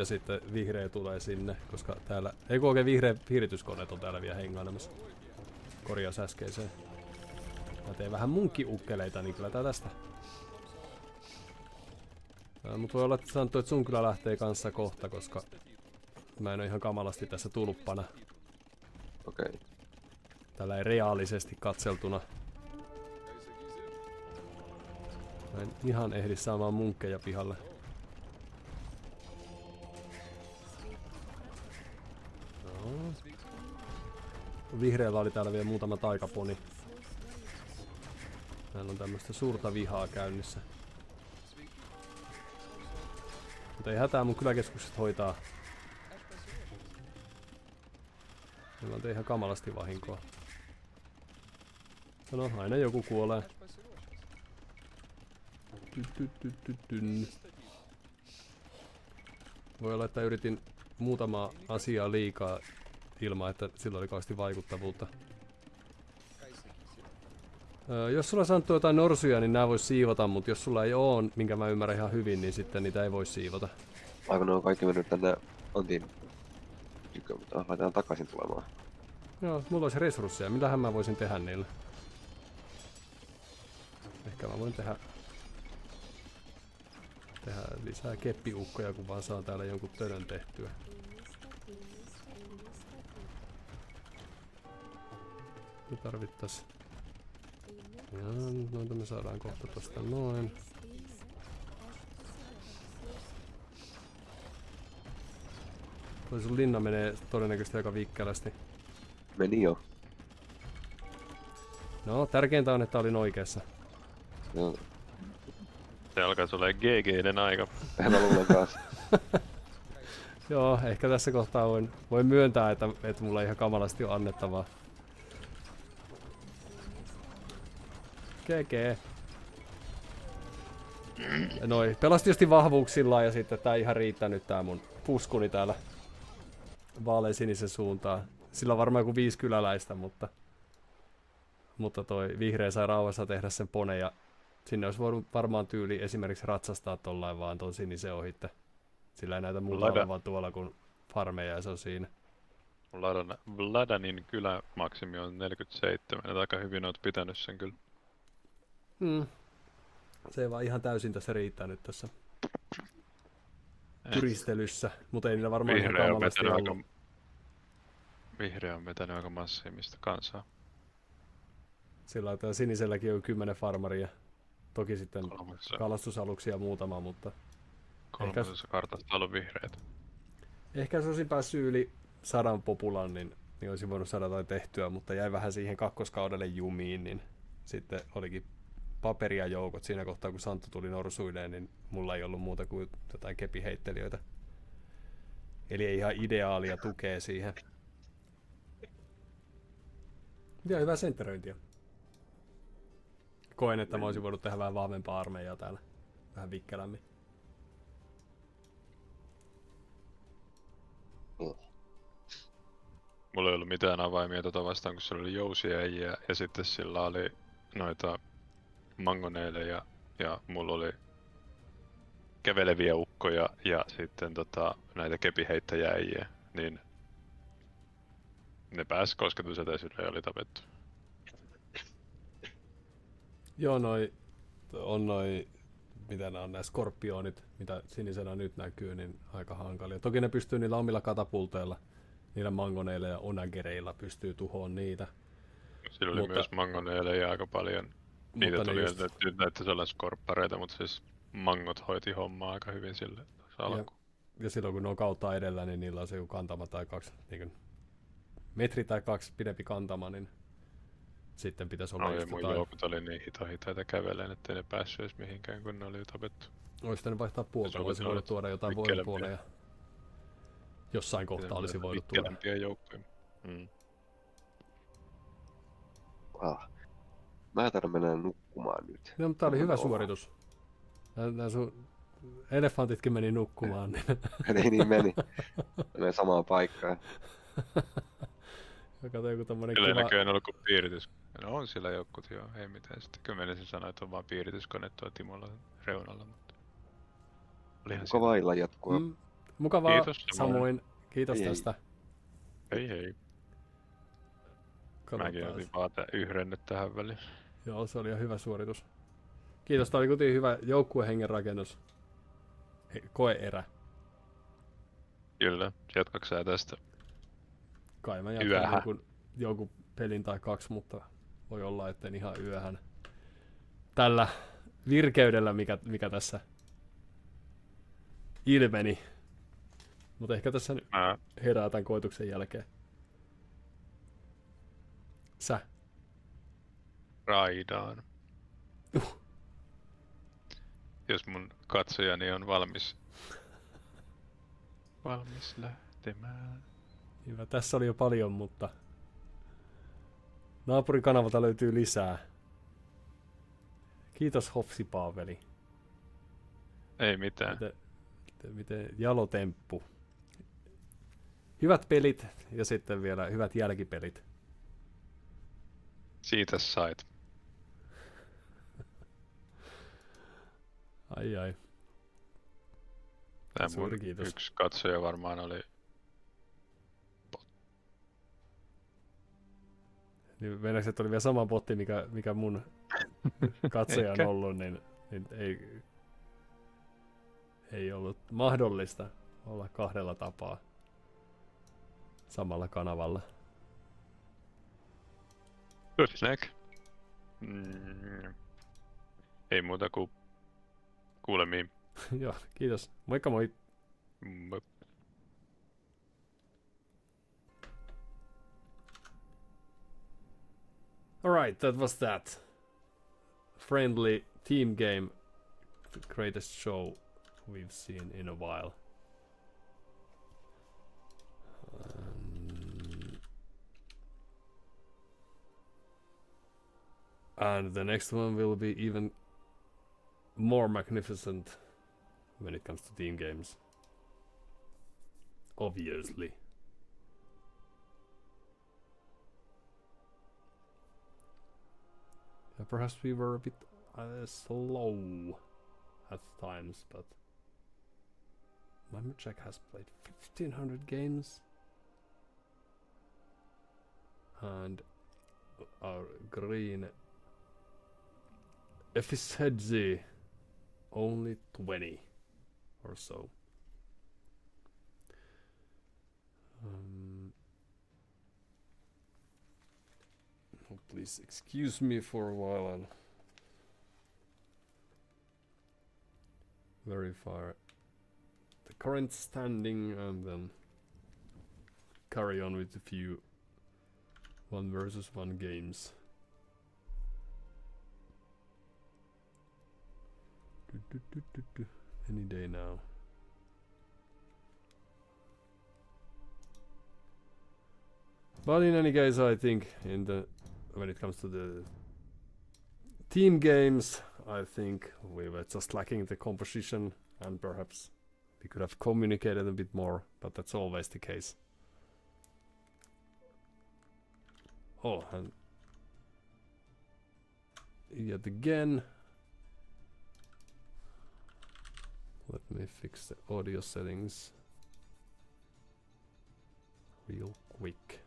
sitten vihreä tulee sinne, koska täällä... Ei kun oikein vihreä piirityskoneet on täällä vielä hengailemassa. Korjaus äskeiseen. Mä teen vähän munkkiukkeleita, niin kyllä tää tästä. Mut voi olla, että Santtu, että sun kyllä lähtee kanssa kohta, koska mä en oo ihan kamalasti tässä tulppana. Okei. Tällä ei reaalisesti katseltuna. Mä en ihan ehdi saamaan munkkeja pihalle. No. Vihreällä oli täällä vielä muutama taikaponi. Täällä on tämmöstä suurta vihaa käynnissä. Mutta ei hätää, mun kyläkeskukset hoitaa. Meillä on ihan kamalasti vahinkoa. No, aina joku kuolee. Voi olla, että yritin muutamaa asiaa liikaa ilman, että sillä oli kauheasti vaikuttavuutta. Jos sulla Santtu jotain norsuja, niin nää vois siivota, mutta jos sulla ei oo, minkä mä ymmärrän ihan hyvin, niin sitten niitä ei voi siivota. Aivan ne on kaikki mennyt tänne Antin tykö, mutta laitetaan takaisin tulemaan. Joo, mulla olisi resursseja. Mitähän mä voisin tehdä niillä? Ehkä mä voin tehdä lisää keppiukkoja, kun vaan saa täällä jonkun tönön tehtyä. Me tarvittais... Joo, noita me saadaan kohta tosta noin. Toi sun linna menee todennäköisesti aika vikkelästi. Meni jo. No, tärkeintä on, että olin oikeassa. Joo. Se alkaa tulee GG:den aika. En mä luulen kanssa. Joo, ehkä tässä kohtaa voin myöntää, että mulla ihan kamalasti on annettavaa. GG. Noi, pelasti tietysti vahvuuksilla ja sitten tää ihan riittänyt tää mun puskuni täällä vaaleansinisen suuntaan. Sillä on varmaan joku 5 kyläläistä, mutta toi vihreä sai rauhassa tehdä sen pone ja sinne olisi voinut varmaan tyyli esimerkiksi ratsastaa tollain vaan ton sinisen ohitte. Sillä ei näytä muuta olevan tuolla kuin farmeja ja se on siinä. Vladanin kylämaksimi on 47, että aika hyvin oot pitänyt sen kyllä. Se ei vaan ihan täysin tässä riittänyt tässä pyristelyssä, mutta ei niillä varmaan ihan kamalasti ollut. Vihreä on vetänyt aika massiivista kansaa. Sillä on siniselläkin on 10 farmaria. Toki sitten kalastusaluksia muutama, mutta... Kolmasessa kartasta ollut vihreät. Ehkä jos olisin päässyt yli 100 populan, niin olisin voinut saada jotain tehtyä, mutta jäi vähän siihen kakkoskaudelle jumiin, niin sitten olikin paperia joukot siinä kohtaa, kun Santtu tuli norsuilleen, niin mulla ei ollut muuta kuin jotain kepiheittelijöitä. Eli ei ihan ideaalia tukea siihen. Ja hyvää sentteröintiä. Koen, että mä olisin voinut tehdä vähän vahvempaa armeijaa täällä. Vähän vikkelämmin. Mulla ei ollut mitään avaimia tota vastaan, kun sillä oli jousiäjiä ja sitten sillä oli noita mangoneeleja ja mulla oli käveleviä ukkoja ja sitten näitä kepiheittäjäjiä, niin ne pääsi kosketusetäisyydelle ja oli tapettu. Joo, mitä nämä on nämä skorpionit, mitä sinisenä nyt näkyy, niin aika hankalia. Toki ne pystyy niillä omilla katapulteilla, niillä mangoneilla ja onagereilla pystyy tuhoon niitä. Sillä oli myös mangoneeleja aika paljon. Niitä tuli just... nyt näytti sellaisia skorppareita, mutta siis mangot hoiti hommaa aika hyvin sille alkuun. Ja silloin kun ne on kautta edellä, niin niillä on se kantama tai 2, niin metri tai 2 pidempi kantama, niin sitten pitäisi olla just mun joukot oli niin hitaita käveleen, ettei ne päässyt edes mihinkään, kun ne oli jo tapettu. Olisi ne vaihtaa puolta, olisi voinut tuoda jotain voimapuoleja. Jossain kohtaa olisi voinut tuoda. Vikkelämpiä joukkoja. Mä taidan mennä nukkumaan nyt. No, mutta tää oli hyvä suoritus. Nää sun elefantitkin meni nukkumaan. niin meni. Menen samaan paikkaan. Kato joku tommonen Kyllä kiva... ei näköjään ollut kuin piiritys. No on siellä jotkut joo, ei mitään. Sitten kyllä menisin sanoa, että on vaan piirityskone tuo Timolla reunalla, mutta... Mukavaa illan jatkoa. Mukavaa, Kiitos, samoin. Kiitos Hei. tästä. Hei. Katsotaan. Mäkin otin vaan yhden nyt tähän väliin. Joo, se oli ihan hyvä suoritus. Kiitos, tää oli kuitenkin hyvä joukkuehengen rakennus. Koe-erä. Kyllä, jatkaks sä tästä? Kai mä jatkan jonkun pelin tai 2, mutta voi olla, etten ihan yöhän. Tällä virkeydellä, mikä tässä ilmeni. Mutta ehkä tässä herää tämän koituksen jälkeen. Sä? Raidaan. Jos mun katsojani on valmis lähtemään. Hyvä, tässä oli jo paljon, mutta naapurikanavalta löytyy lisää. Kiitos Hopsi Paaveli. Ei mitään. Miten jalotemppu. Hyvät pelit ja sitten vielä hyvät jälkipelit. Siitä sait. Ai. Tää Suuri mun kiitos. yksi katsoja varmaan oli... Niin venäjäksi, että oli vielä sama botti, mikä mun katsoja on ollut, niin ei ollut mahdollista olla 2 tapaa samalla kanavalla. Good snack. Ei muuta kuin kuulemiin. Joo, kiitos. Moikka moi! Moi. Alright, that was that. Friendly team game. The greatest show we've seen in a while. And the next one will be even more magnificent when it comes to team games. Obviously. Perhaps we were a bit slow at times, but Jack has played 1500 games, and our green FSZ only 20 or so. Oh, please excuse me for a while and verify the current standing and then carry on with a few 1 versus 1 games. Any day now. But in any case, I think when it comes to the team games, I think we were just lacking the composition, and perhaps we could have communicated a bit more, but that's always the case. Oh, and yet again, let me fix the audio settings real quick.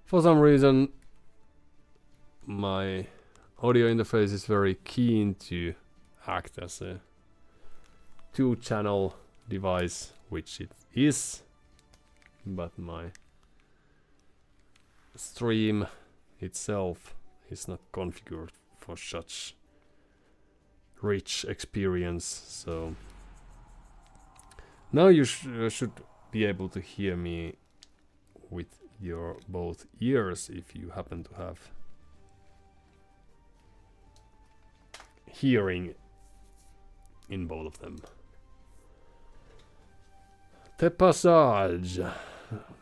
For some reason, my audio interface is very keen to act as a 2-channel device, which it is, but my stream itself is not configured for such rich experience. So now you should be able to hear me with your both ears if you happen to have hearing in both of them. The Passage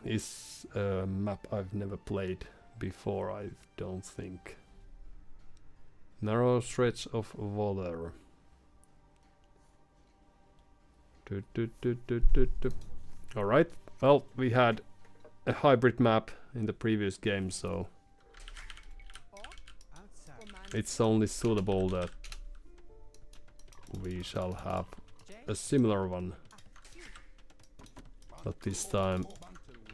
is a map I've never played before, I don't think. Narrow stretch of water. Alright, well, we had a hybrid map in the previous game, so it's only suitable that we shall have a similar one, but this time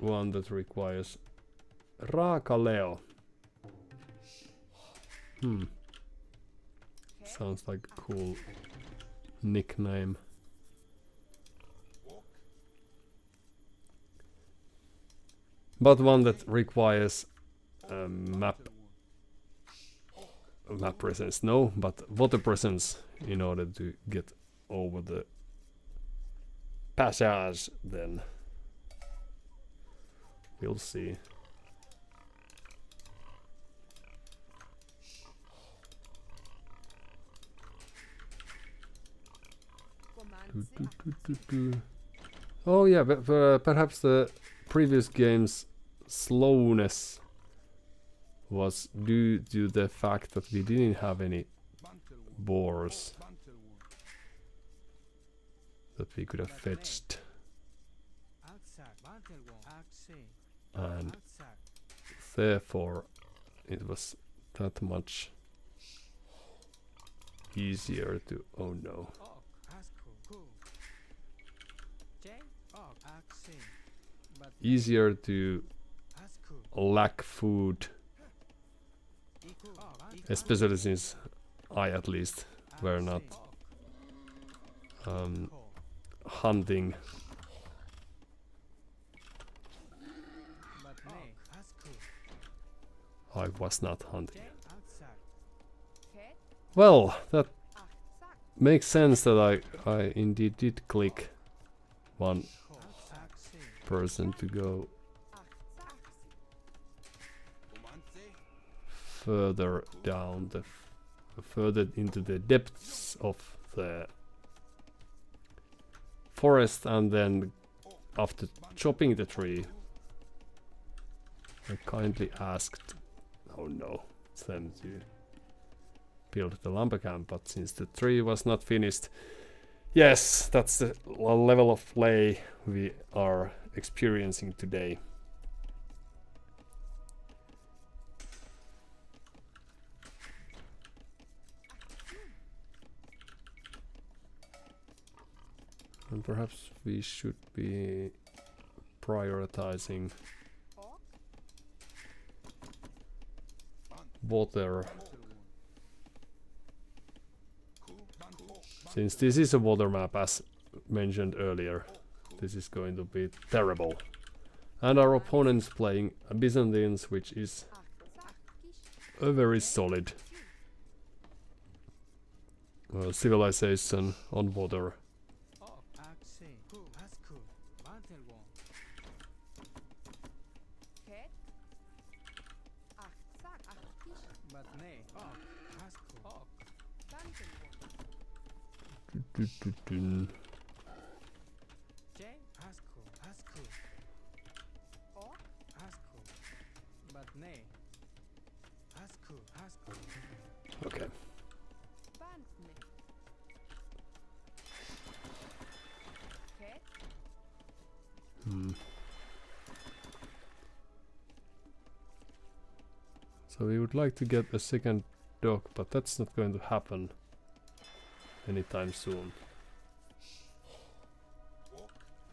one that requires Raakaleo. Sounds like a cool nickname. But one that requires map presence, no, but water presence in order to get over the passage. Then we'll see. Oh yeah, but perhaps the previous game's slowness was due to the fact that we didn't have any boars that we could have fetched, and therefore it was that much easier to, oh no, easier to lack food, especially since I at least were not hunting. I was not hunting. Well, that makes sense that I indeed did click one person to go further down the further into the depths of the forest, and then after chopping the tree I kindly asked, oh no, them to build the lumber camp, but since the tree was not finished, yes, that's the level of play we are experiencing today. And perhaps we should be prioritizing water. Since this is a water map, as mentioned earlier, this is going to be terrible. And our opponent's playing a Byzantines, which is a very solid civilization on water. Okay. So we would like to get a second dock, but that's not going to happen anytime soon.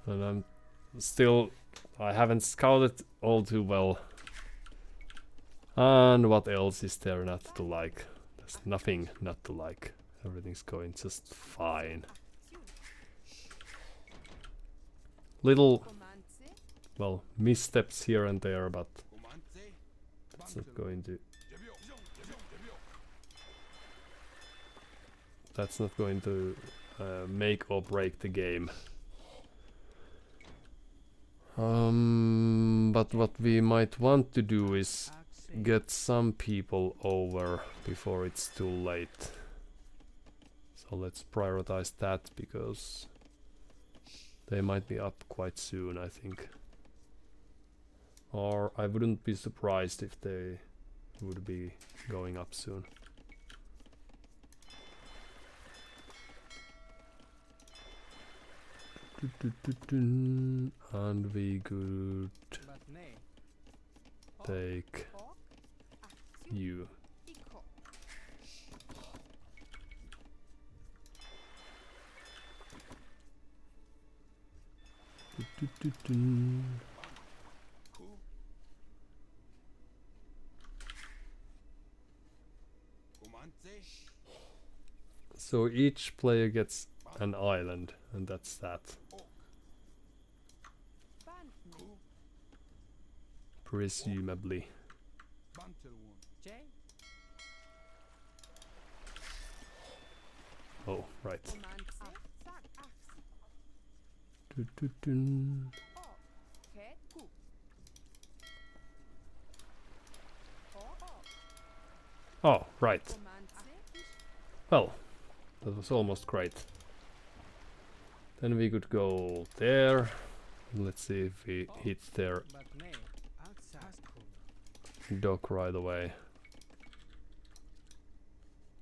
And I haven't scouted all too well. And what else is there not to like? There's nothing not to like. Everything's going just fine. Little, well, missteps here and there, but that's not going to... That's not going to make or break the game. But what we might want to do is get some people over before it's too late. So let's prioritize that, because they might be up quite soon, I think. Or I wouldn't be surprised if they would be going up soon. And we could take you. So each player gets an island, and that's that. Presumably. Oh, right. Oh, right. Well, that was almost great. Then we could go there. Let's see if we hit their dock right away.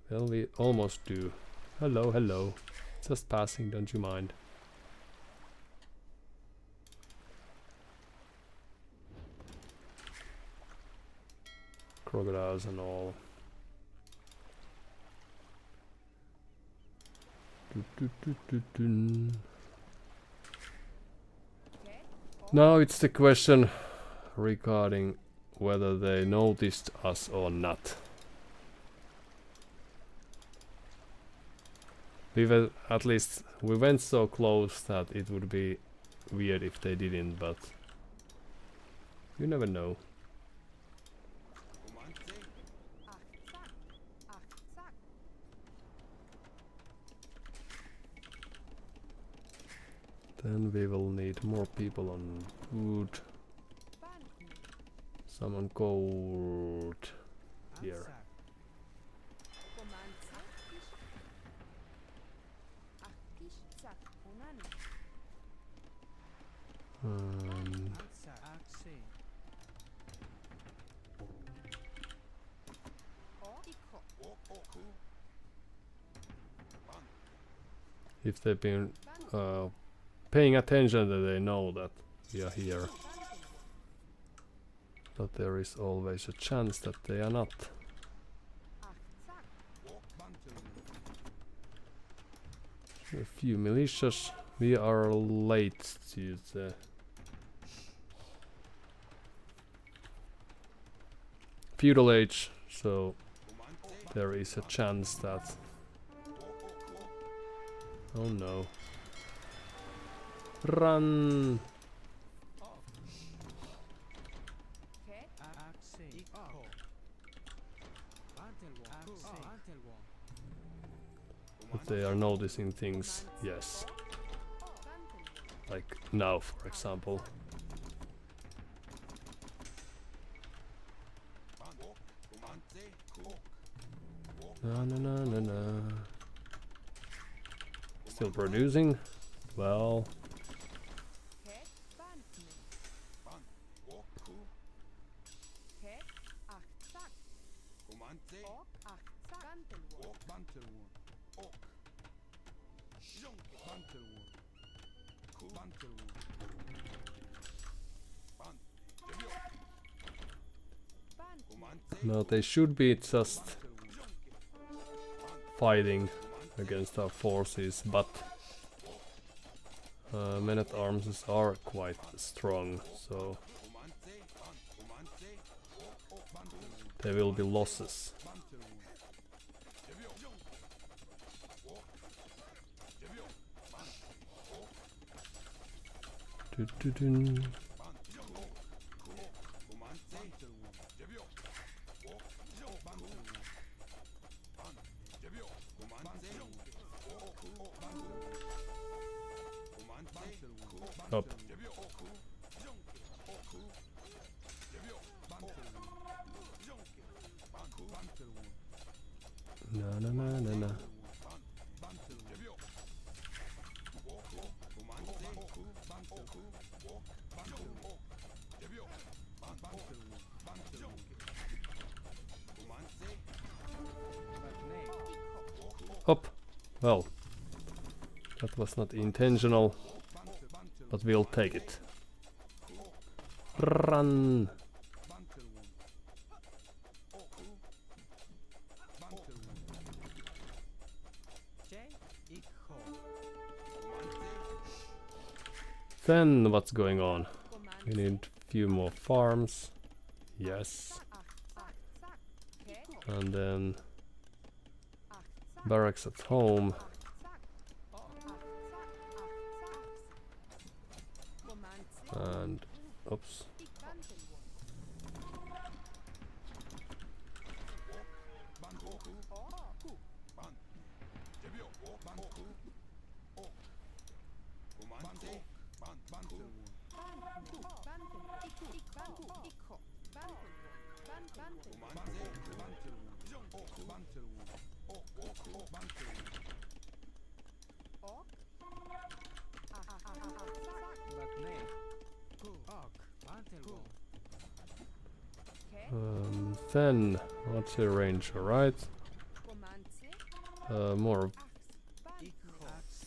Well, we almost do. Hello, hello. Just passing, don't you mind. Crocodiles and all. Now it's the question regarding whether they noticed us or not. At least we went so close that it would be weird if they didn't, but you never know. Then we will need more people on wood. Some on gold here. If they've been paying attention, then they know that we are here. But there is always a chance that they are not. A few militias. We are late to the feudal age, so there is a chance that... Oh no. Run! But they are noticing things, yes. Like now, for example. Na na na na na. Still producing? Well... No, they should be just fighting against our forces, but men-at-arms are quite strong, so there will be losses. Dun. Up. Na na na na na. Up. Well, that was not intentional, but we'll take it. Run! Then what's going on? We need a few more farms. Yes. And then barracks at home. And oops. Then what's the range? Alright. More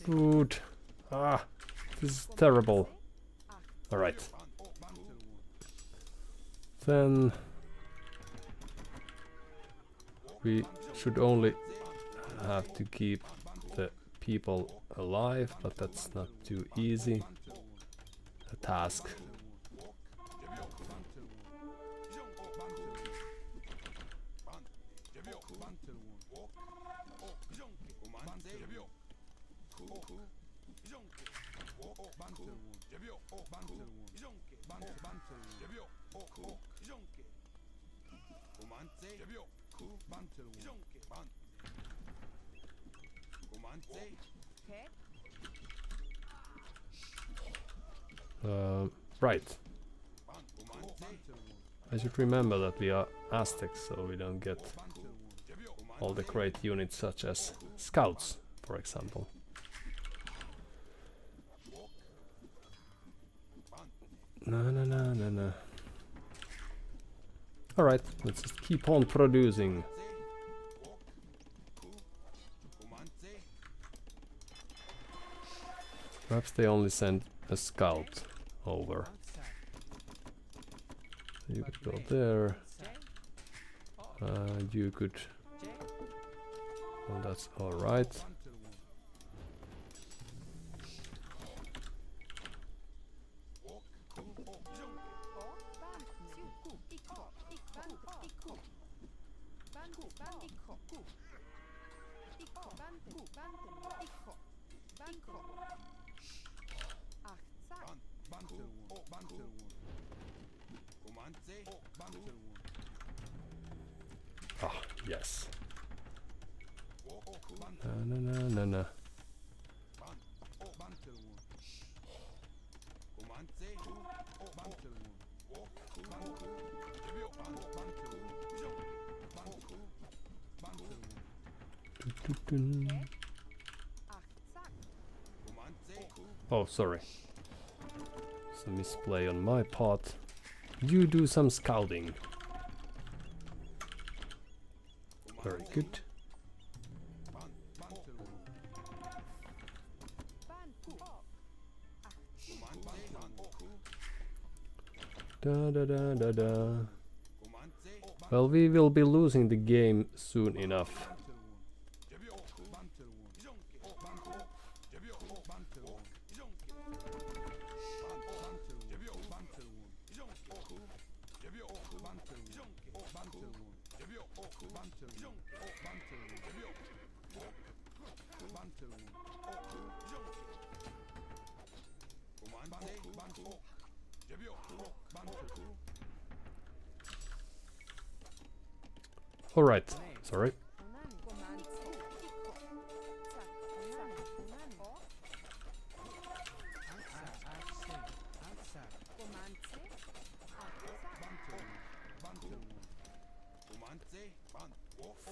food. Ah, this is terrible. Alright. Then we should only have to keep the people alive, but that's not too easy a task. Right. I should remember that we are Aztecs, so we don't get all the great units such as scouts, for example. No. Alright, let's just keep on producing. Perhaps they only send a scout over. You could go there. You could... Well, that's alright. Ah, yes. No. Oh, sorry. It's a misplay on my part. You do some scouting. Very good. Da. Well, we will be losing the game soon enough. All right, sorry.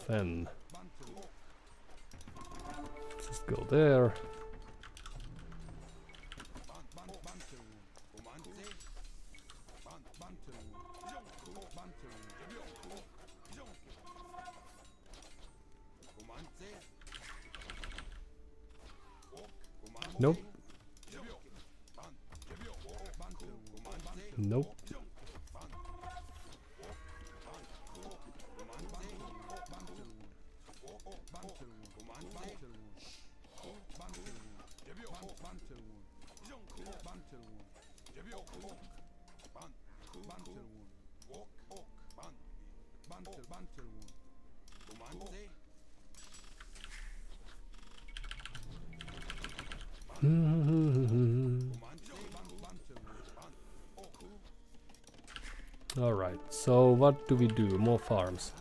Then just go there. Nope. Nope. All right, so what do we do? More farms.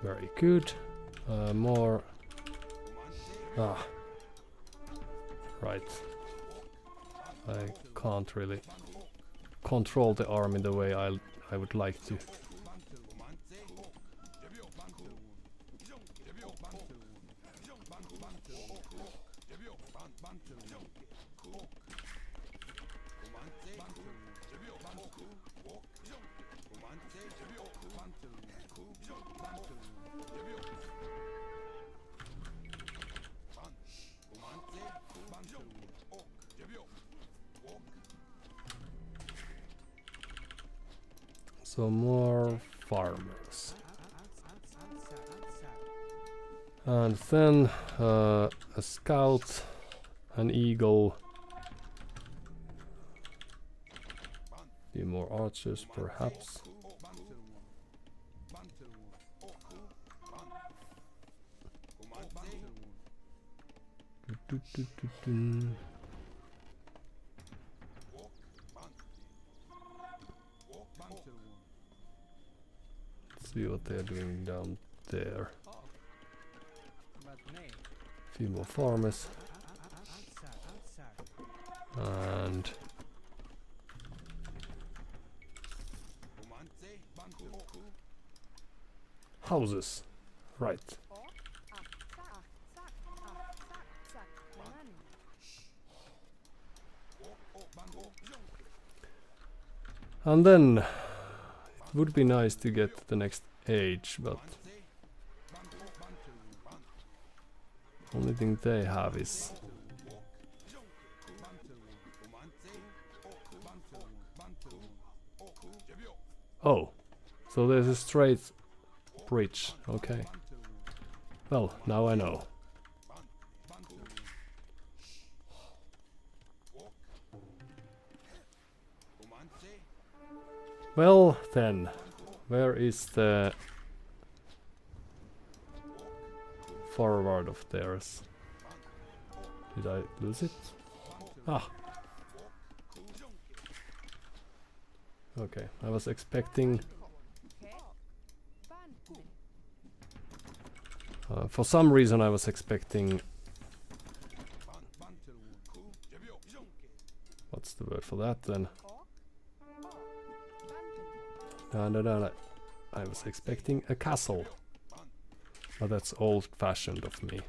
Very good. More... Right. I can't really control the army the way I would like to. So more farmers. And then a scout, an eagle, few more archers perhaps. See what they're doing down there. Few more farmers. And houses, right. And then it would be nice to get the next age, but only thing they have is oh, so there's a straight bridge, okay. Well, now I know. Well then, where is the forward of theirs? Did I lose it? Ah. Okay, I was expecting... for some reason I was expecting... What's the word for that then? No. I was expecting a castle. But that's old-fashioned of me.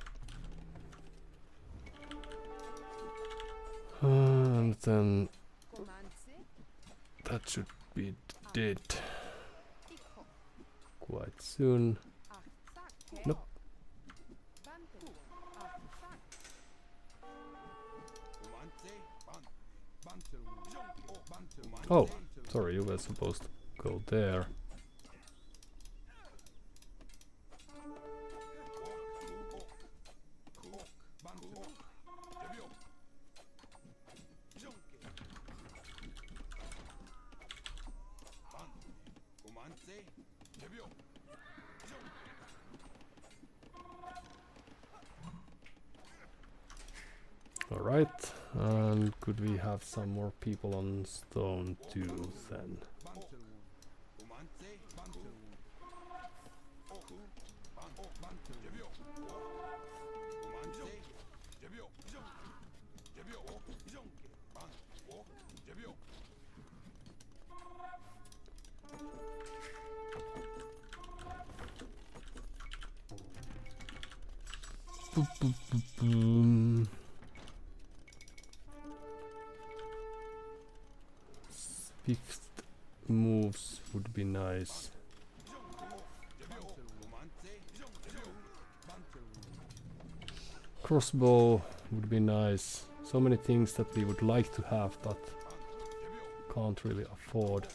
And then... that should be dead. Quite soon. Nope. Oh, sorry, you were supposed to go there. Alright, and could we have some more people on stone too then? Fixed moves would be nice. Crossbow would be nice. So many things that we would like to have but can't really afford.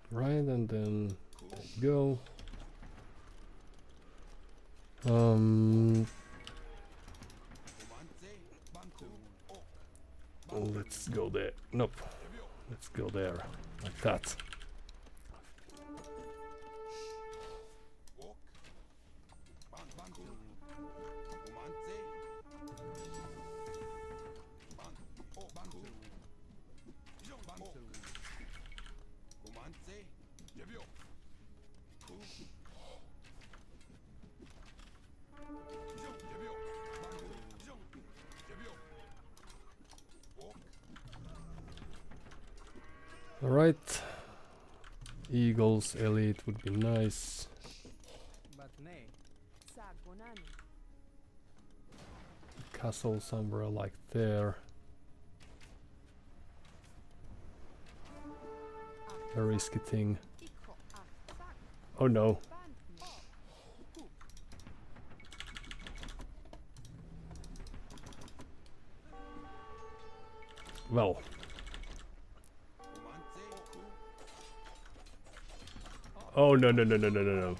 Right, and then there you go. Let's go there. Nope. Let's go there. Like that. Alright. Eagles elite would be nice. Castle somewhere like there. A risky thing. Oh no. Well. Oh no.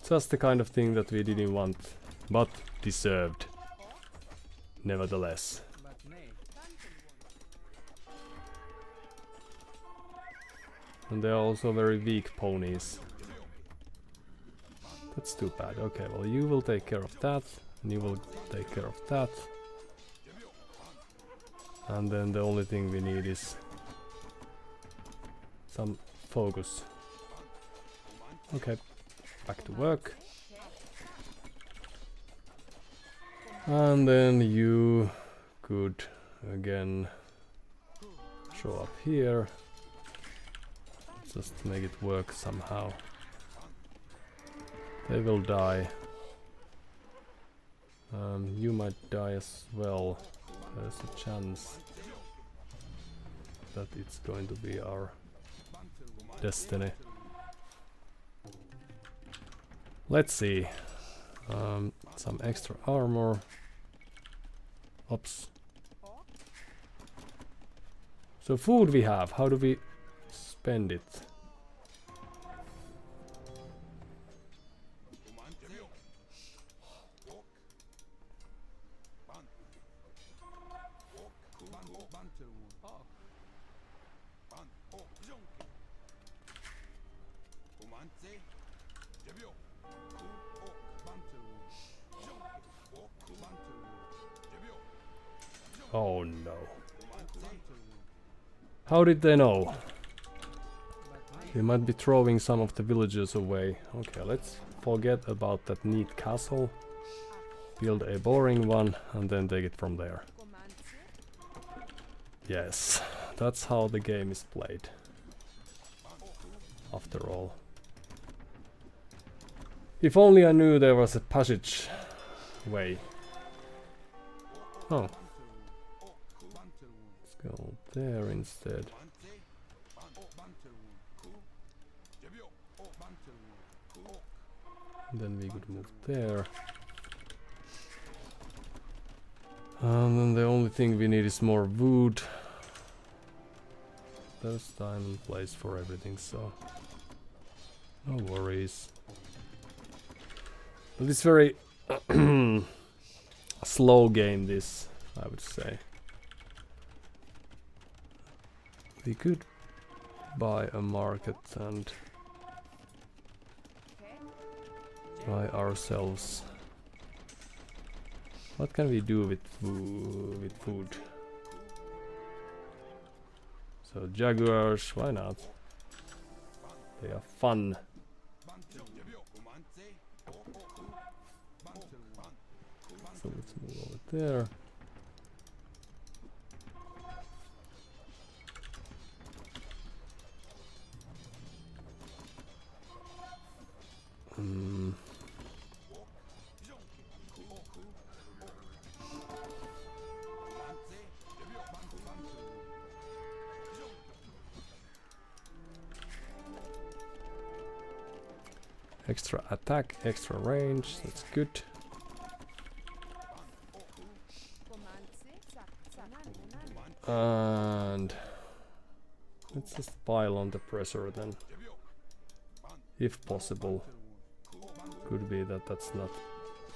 Just the kind of thing that we didn't want, but deserved. Nevertheless. And they are also very weak ponies. That's too bad. Okay, well you will take care of that, and you will take care of that. And then the only thing we need is some focus. Okay, back to work. And then you could again show up here. Just make it work somehow. They will die. You might die as well. There's a chance that it's going to be our destiny. Let's see. Some extra armor. Oops. So food we have. How do we spend it? Oh no. How did they know? They might be throwing some of the villagers away. Okay, let's forget about that neat castle. Build a boring one and then take it from there. Yes, that's how the game is played. After all. If only I knew there was a passage way. Oh. Let's go there instead. And then we could move there. And then the only thing we need is more wood. There's time and place for everything, so no worries. But it's very slow game, this, I would say. We could buy a market and buy ourselves. What can we do with food? So jaguars, why not? They are fun. So let's move over there. Extra attack, extra range, that's good. And let's just pile on the pressure then, if possible. Could be that that's not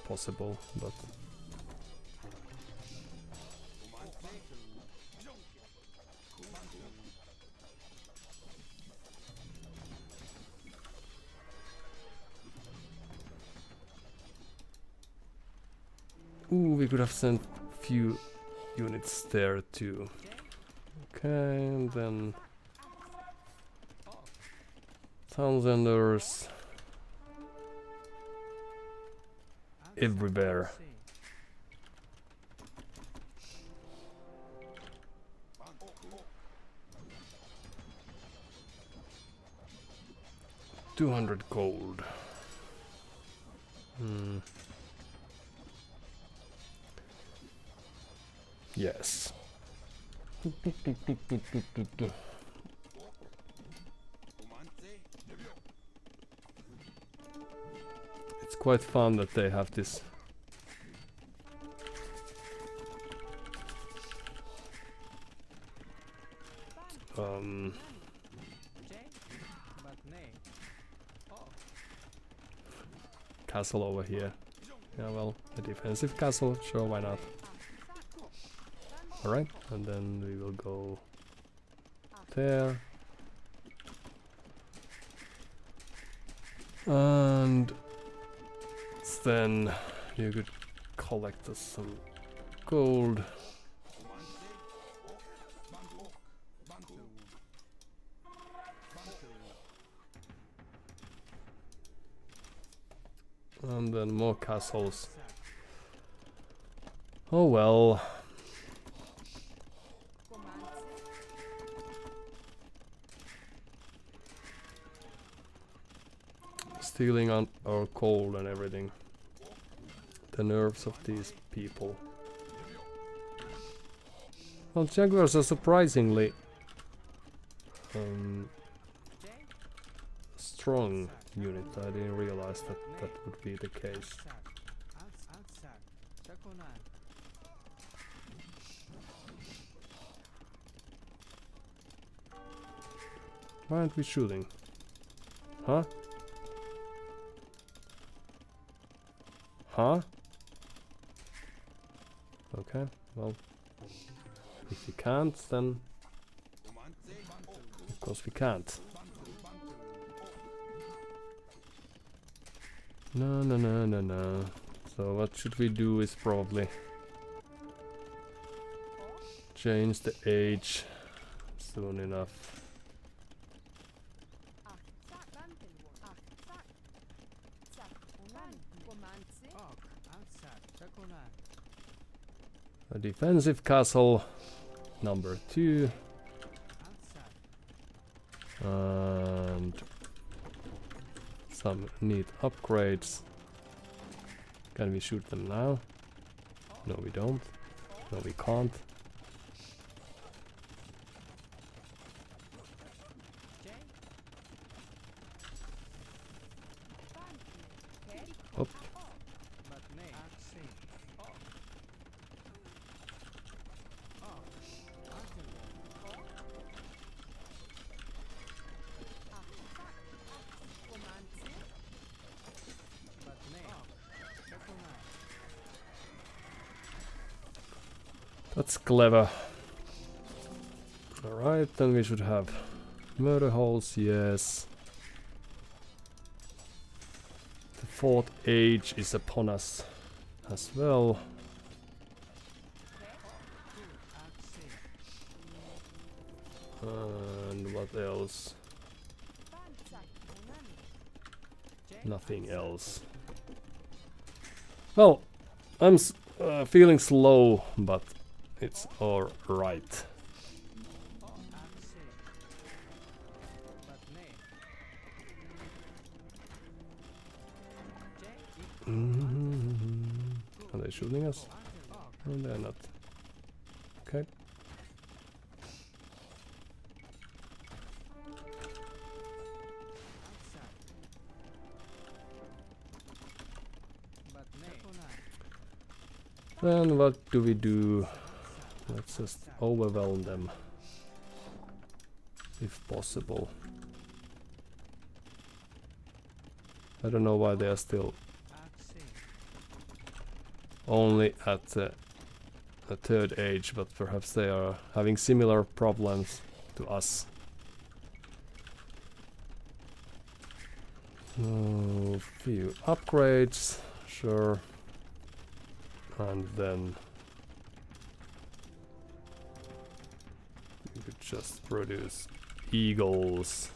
possible, but ooh, we could have sent few units there too. Okay, and then Townsenders everywhere. $200 gold. Yes. It's quite fun that they have this castle over here. Yeah, well, a defensive castle, sure, why not? Alright, and then we will go there. And then you could collect us some gold. And then more castles. Oh well. Stealing on our coal and everything. The nerves of these people. Well, Jaguars are surprisingly strong unit. I didn't realize that that would be the case. Why aren't we shooting? Huh? Huh? Okay, well, if we can't, then of course we can't. No, no, no, no, no. So what should we do is probably change the age soon enough. A defensive castle number 2 and some neat upgrades. Can we shoot them now? No, we don't. No, we can't. Up. That's clever. Alright, then we should have murder holes, yes. The 4th age is upon us as well. And what else? Nothing else. Well, I'm feeling slow, but it's alright. Are they shooting us? No, they're not. Okay. Then what do we do? Let's just overwhelm them, if possible. I don't know why they are still only at the 3rd age, but perhaps they are having similar problems to us. So, few upgrades, sure. And then we could just produce eagles.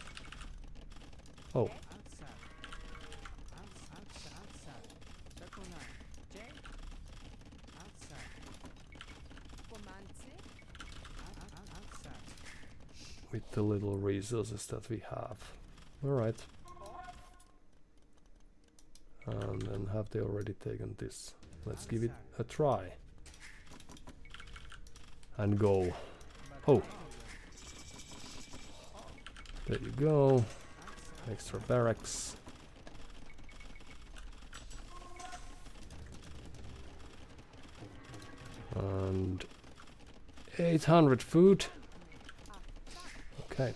Oh. With the little resources that we have. Alright. And then have they already taken this? Let's give it a try. And go. Oh. There you go. Extra barracks. And 800 food. Okay.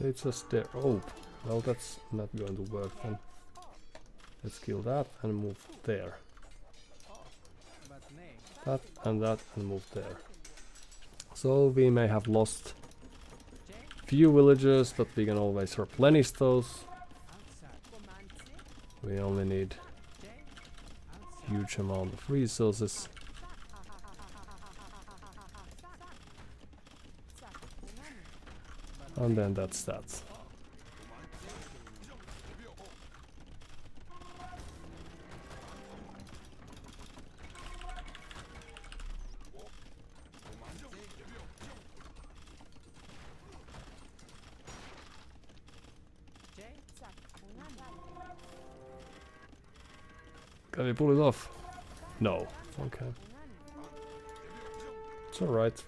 It's just there. Oh, well, that's not going to work then. Let's kill that and move there. That and move there. So we may have lost few villagers, but we can always replenish those. We only need huge amount of resources. And then that's that. Can we pull it off? No. Okay. It's alright.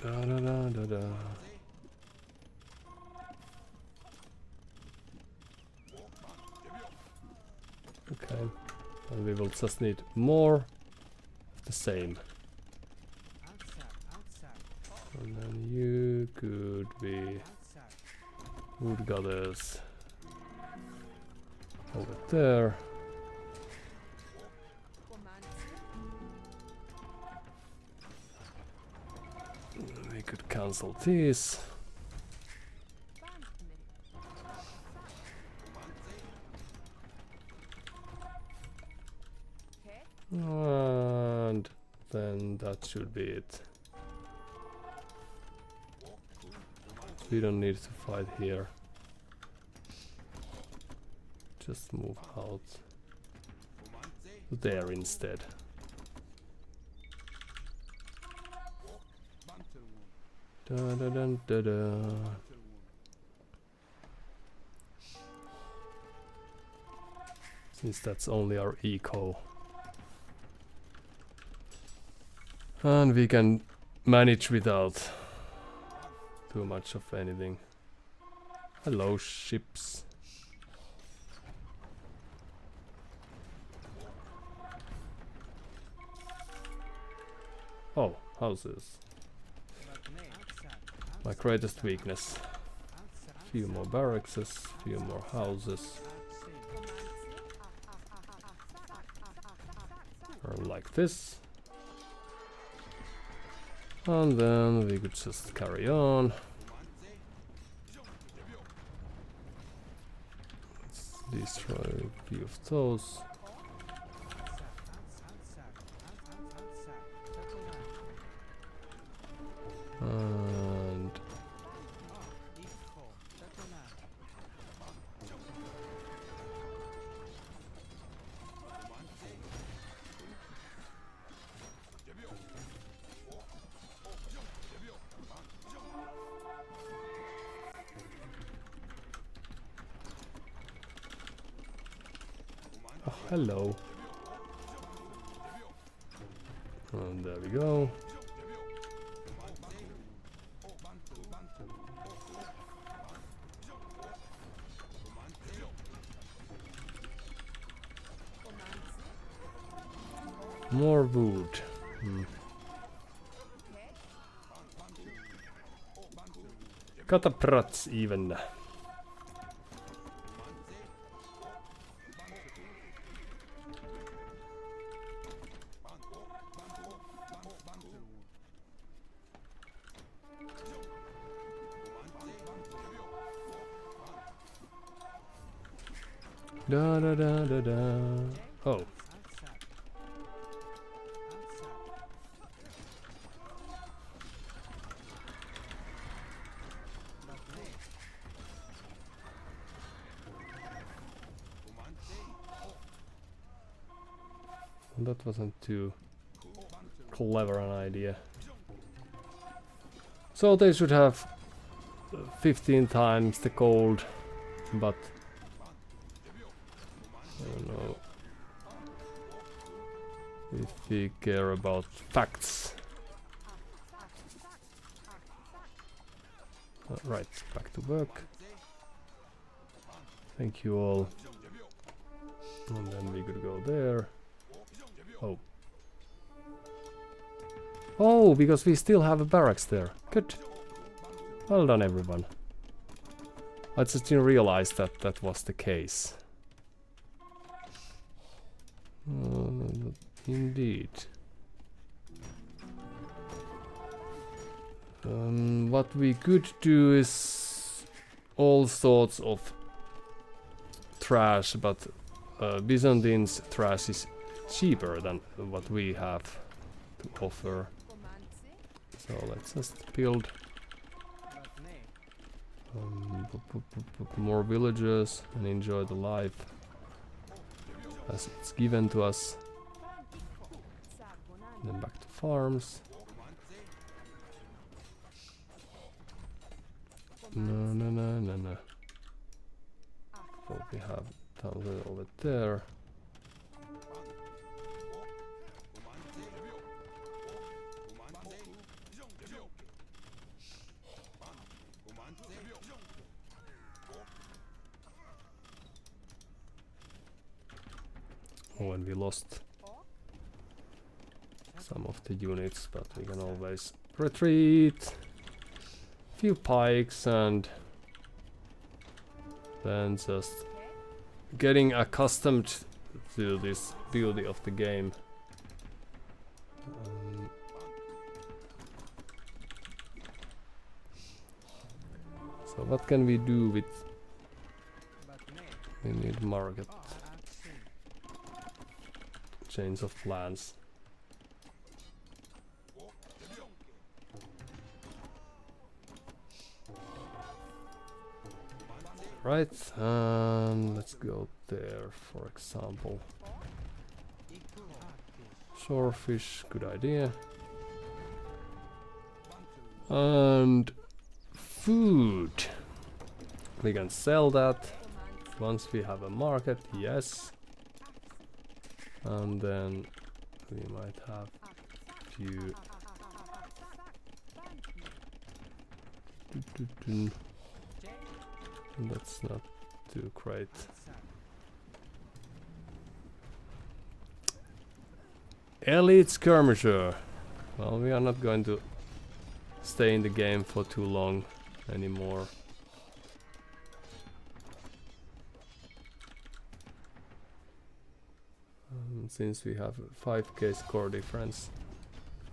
Da da da da da. Okay. And we will just need more of the same. And then you could be wood goddess over there. We could cancel these. And then that should be it. We don't need to fight here. Just move out there instead. Da da da da da. Since that's only our eco. And we can manage without too much of anything. Hello, ships. Oh, houses. My greatest weakness. Few more barracks, few more houses. Or like this. And then we could just carry on. Let's destroy a few of those. And oh, hello. And there we go. More wood. Kataprats even. Da da da da da. Oh. That wasn't too clever an idea. So they should have 15 times the gold, but I don't know if we care about facts. Right, back to work. Thank you all. And then we could go there. Oh. Oh, because we still have a barracks there. Good. Well done, everyone. I just didn't realize that that was the case. Indeed. What we could do is all sorts of trash, but Byzantine's trash is cheaper than what we have to offer. So let's just build more villagers and enjoy the life as it's given to us. Then back to farms. No. So we have done a little bit there. Oh, and we lost some of the units, but we can always retreat. Few pikes and then just getting accustomed to this beauty of the game. So what can we do with? We need market. Change of plans. Right, let's go there, for example. Shorefish, good idea. And food. We can sell that once we have a market, yes. And then we might have few. That's not too great. Elite skirmisher. Well, we are not going to stay in the game for too long anymore. Since we have 5k score difference.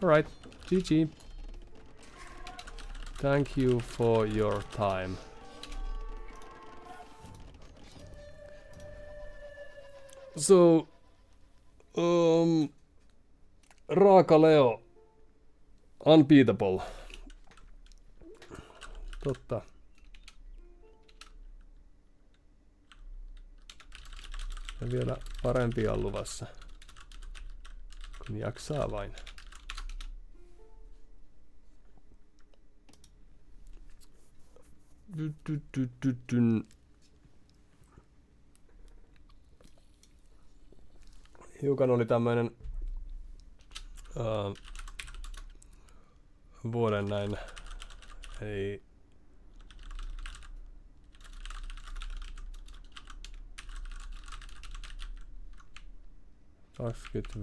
Alright, GG. Thank you for your time. So, Raaka Leo, unbeatable. Totta. Ja vielä parempia on luvassa. Kun jaksaa vain. Hiukan oli tämmöinen vuoden näin, ei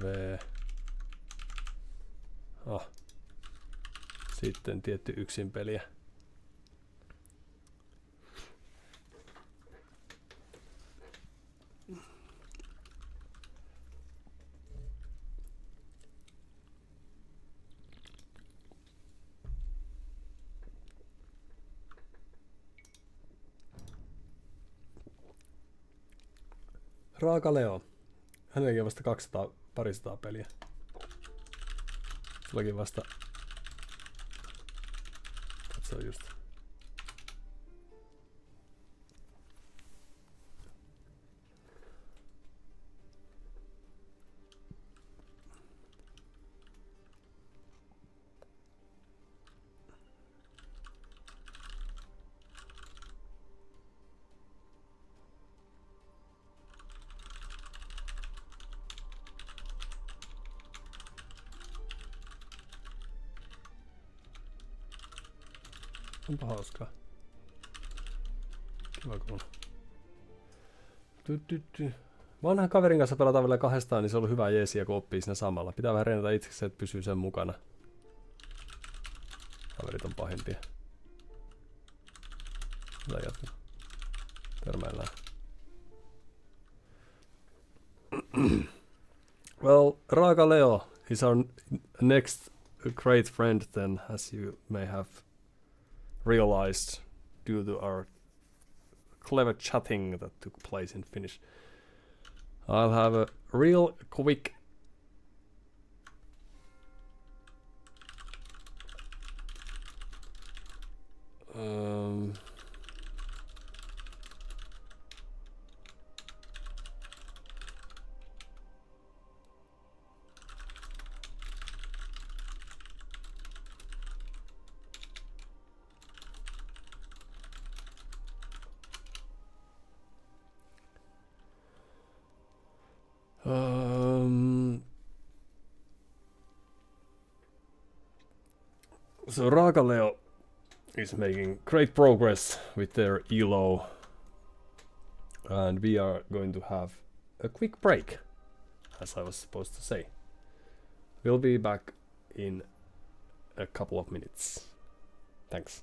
V. Sitten tietty yksin peliä. Raaka Leo. Hänelläkin on vasta 200 peliä. Sullakin vasta. Katso just. Onpa hauskaa. Kiva kuulla. Vanhan kaverin kanssa pelataan vielä kahdestaan, niin se on ollut hyvä jeesiä, kun oppii siinä samalla. Pitää vähän reenata itsekseen, että pysyy sen mukana. Kaverit on pahimpia. Hyvä jatka. Törmäillään. Well, Raaka Leo is our next a great friend then, as you may have realized due to our clever chatting that took place in Finnish. I'll have a real quick so Raakaleo is making great progress with their ELO, and we are going to have a quick break, as I was supposed to say. We'll be back in a couple of minutes. Thanks.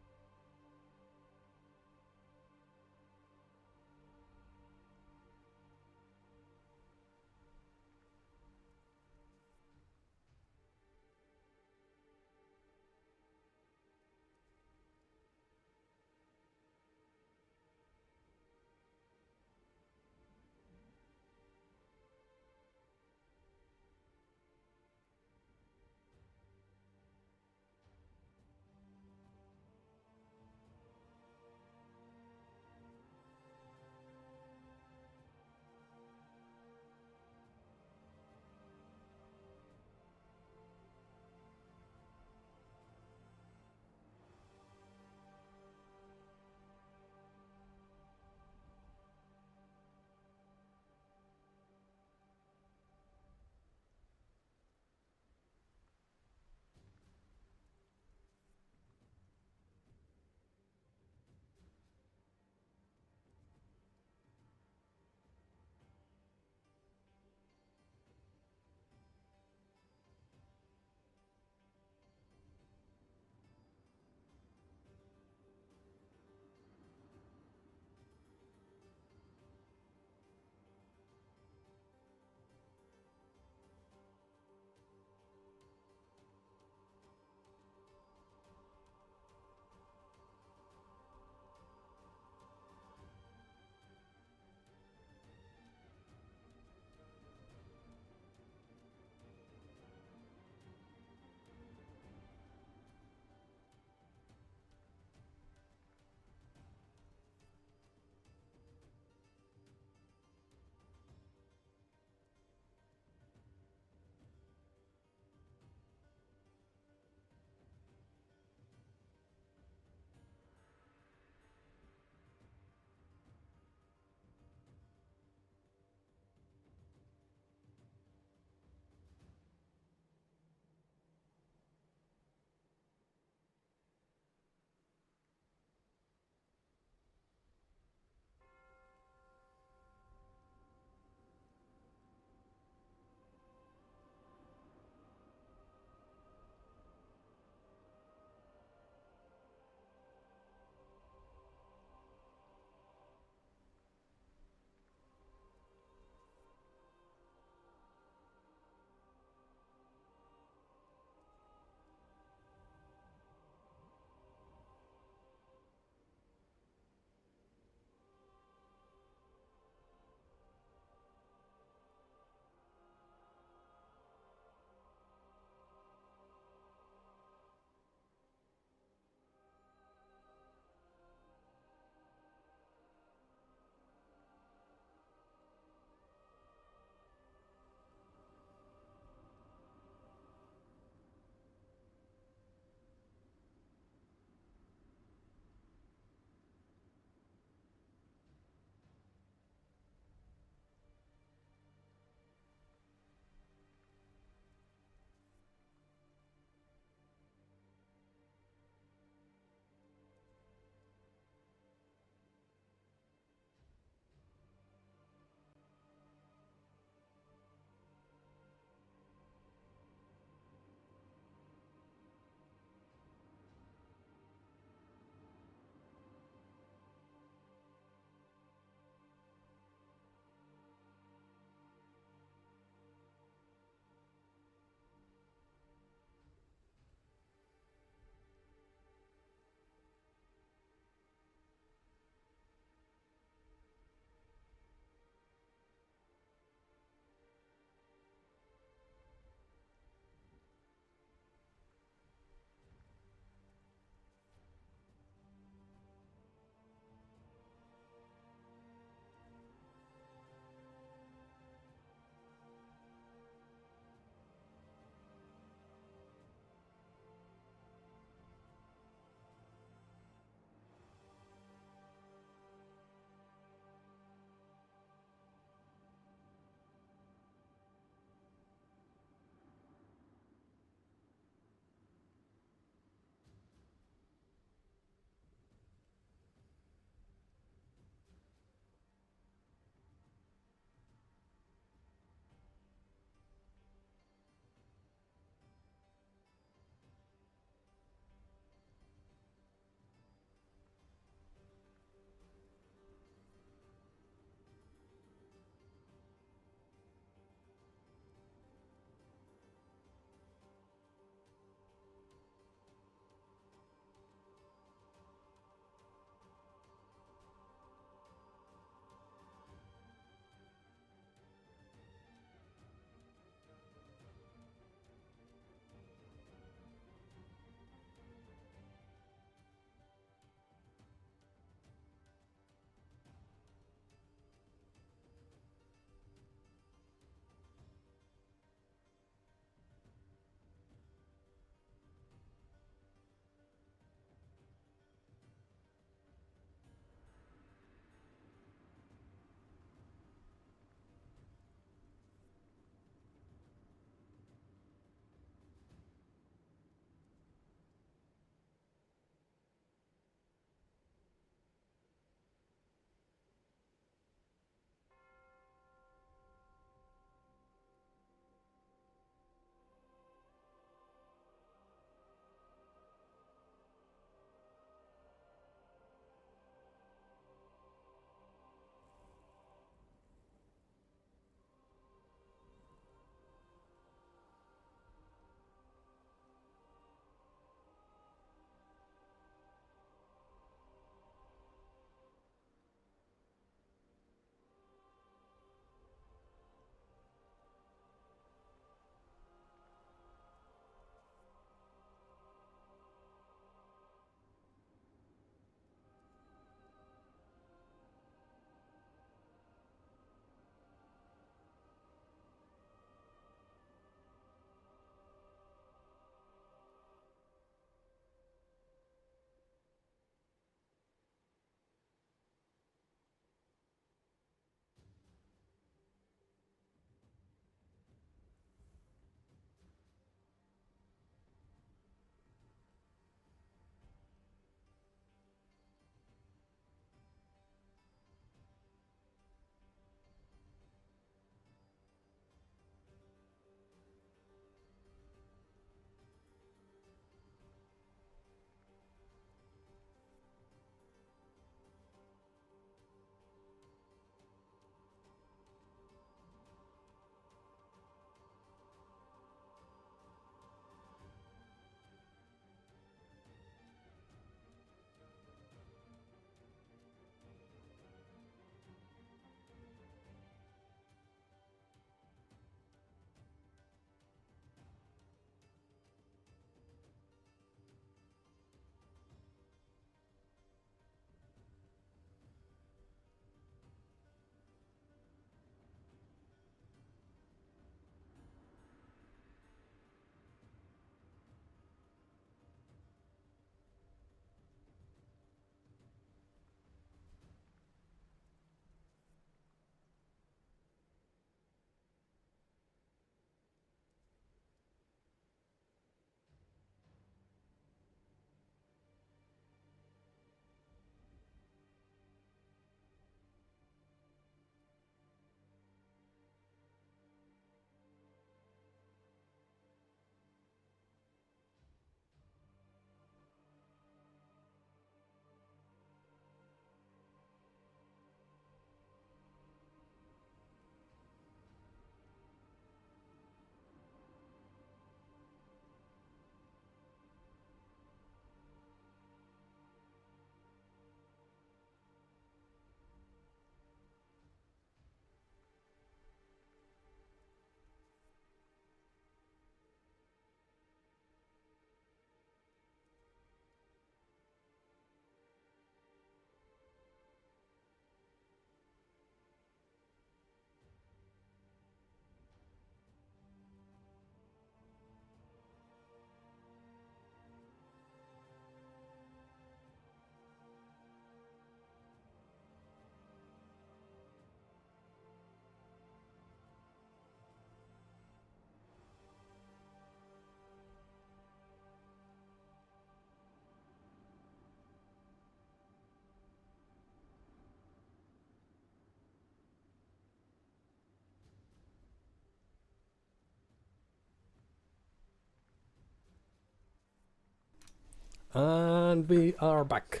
And we are back.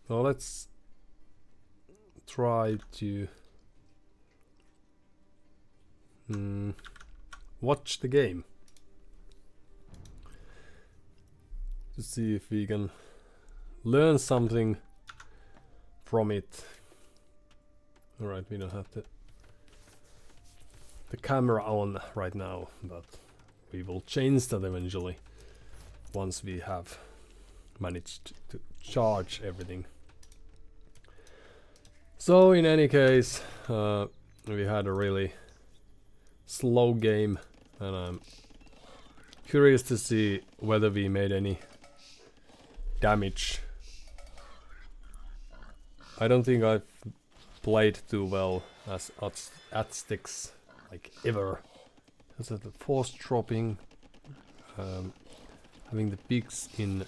So let's try to watch the game to see if we can learn something from it. Alright, we don't have the camera on right now, but we will change that eventually once we have managed to charge everything. So in any case, we had a really slow game, and I'm curious to see whether we made any damage. I don't think I've played too well as Aztecs, like ever. So the force dropping, having the pigs in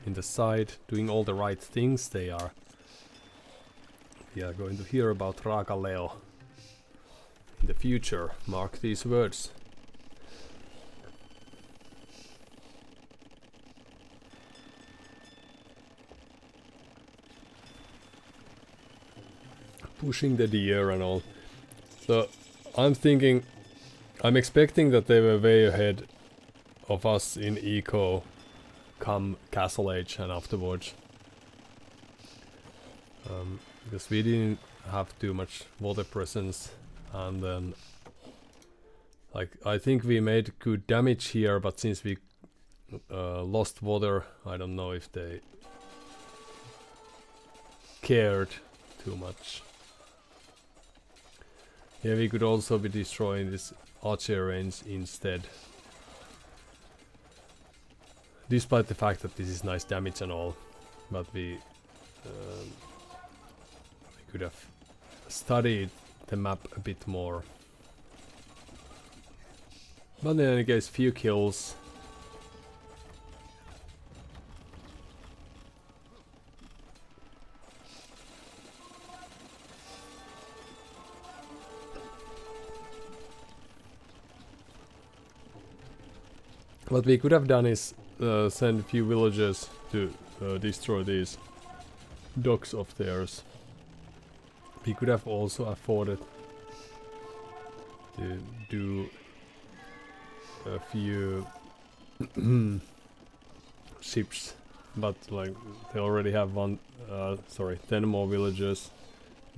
the side, doing all the right things. They are. We are going to hear about Raaka Leo in the future. Mark these words. Pushing the deer and all. So I'm expecting that they were way ahead of us in eco come Castle Age and afterwards. Because we didn't have too much water presence, and then like I think we made good damage here, but since we lost water, I don't know if they cared too much. Yeah, we could also be destroying this archer range instead. Despite the fact that this is nice damage and all, but we could have studied the map a bit more. But in any case, few kills. What we could have done is send a few villagers to destroy these docks of theirs. We could have also afforded to do a few ships, but like they already have 10 more villagers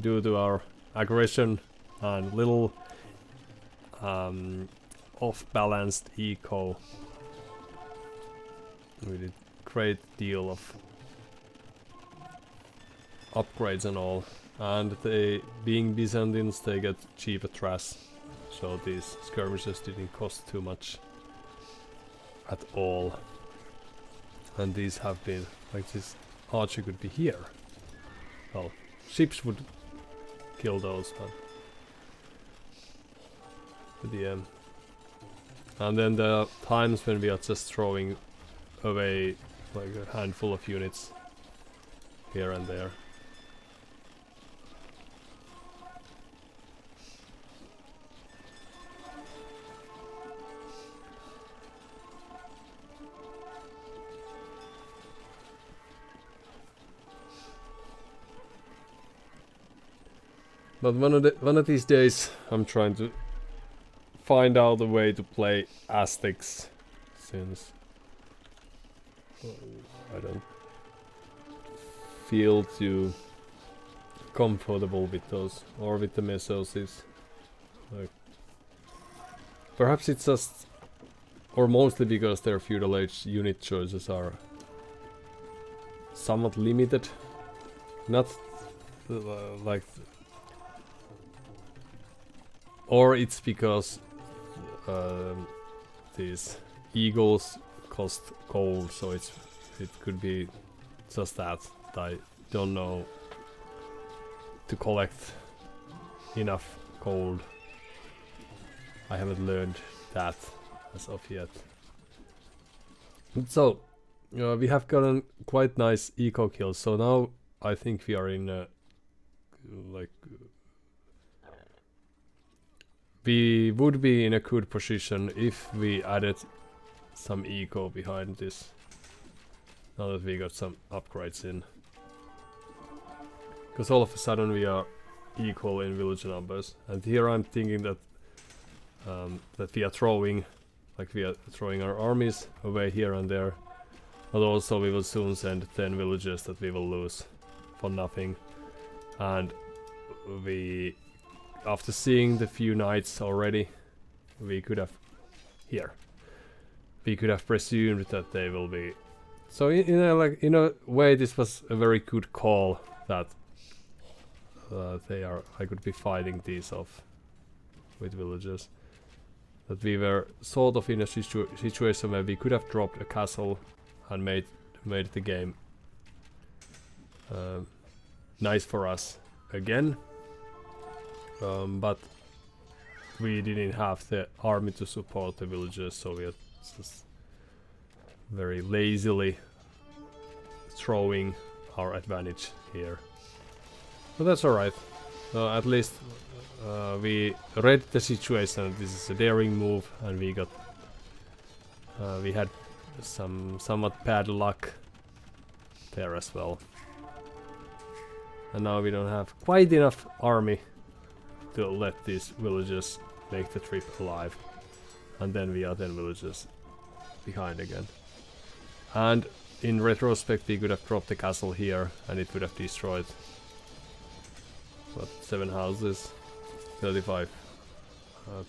due to our aggression and little off-balanced eco. We did great deal of upgrades and all, and they, being Byzantines, they get cheaper trash, so these skirmishes didn't cost too much at all. And these have been, like this archer could be here. Well, ships would kill those, but yeah. And then there are times when we are just throwing away like a handful of units here and there. But one of these days I'm trying to find out a way to play Aztecs, since I don't feel too comfortable with those, or with the Mesos. Like, perhaps it's just, or mostly because their feudal age unit choices are somewhat limited. Not like, or it's because these eagles cost gold, so it could be just that I don't know to collect enough gold. I haven't learned that as of yet. So we have gotten quite nice eco kills, so now I think we are in a, like, we would be in a good position if we added some eco behind this. Now that we got some upgrades in. Because all of a sudden we are equal in village numbers. And here I'm thinking that that we are throwing our armies away here and there. But also we will soon send 10 villages that we will lose for nothing. And we, after seeing the few knights already, we could have presumed that they will be. So in a way this was a very good call that I could be fighting these off with villagers. That we were sort of in a situation where we could have dropped a castle and made the game nice for us again. But we didn't have the army to support the villagers, so we are just very lazily throwing our advantage here. But that's alright. At least we read the situation. This is a daring move, and we had somewhat bad luck there as well. And now we don't have quite enough army to let these villagers make the trip alive. And then we are 10 villages behind again. And in retrospect we could have dropped the castle here and it would have destroyed what, 7 houses, 35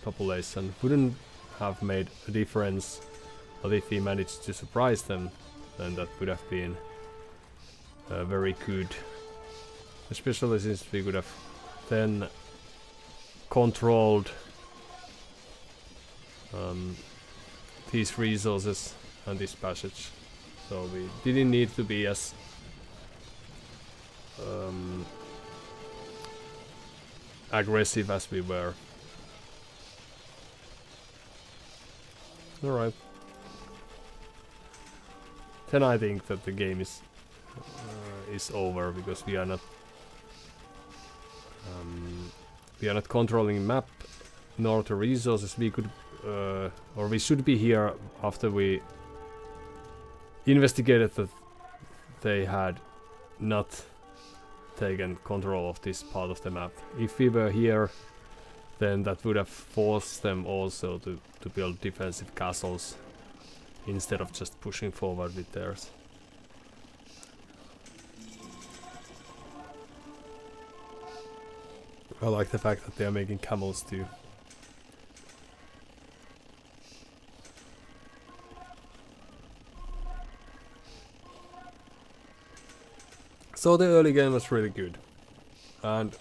population. Wouldn't have made a difference, but if we managed to surprise them, then that would have been very good. Especially since we could have then controlled these resources and this passage. So we didn't need to be as aggressive as we were. Alright. Then I think that the game is over because we are not controlling map nor the resources. We could or we should be here after we investigated that they had not taken control of this part of the map. If we were here, then that would have forced them also to build defensive castles instead of just pushing forward with theirs. I like the fact that they are making camels too. So the early game was really good, and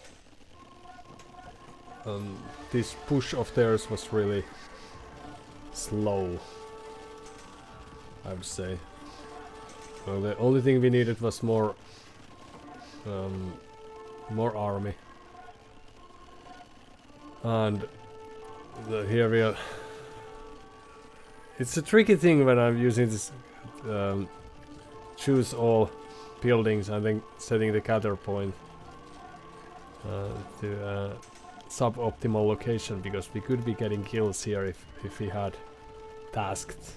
this push of theirs was really slow, I would say. Well, the only thing we needed was more army, and here we are. It's a tricky thing when I'm using this choose all buildings and then setting the gather point to suboptimal location, because we could be getting kills here if we had tasked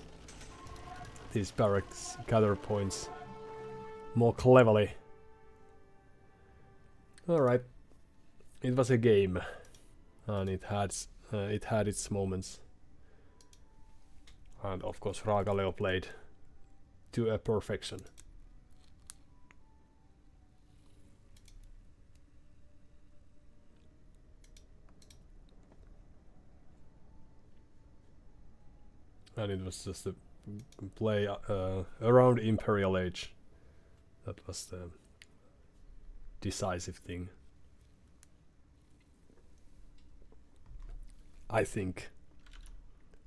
these barracks gather points more cleverly. Alright, it was a game and it had its moments, and of course Ragaleo played to a perfection. And it was just a play around Imperial Age. That was the decisive thing, I think.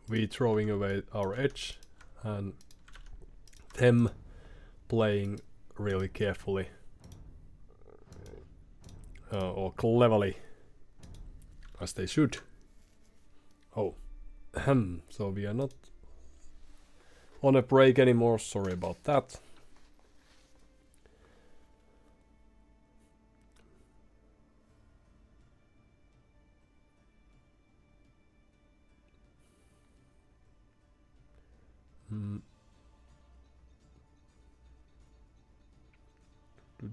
We throwing away our edge and them playing really carefully or cleverly, as they should. Oh, so we are not on a break anymore, sorry about that. Hmm. Du.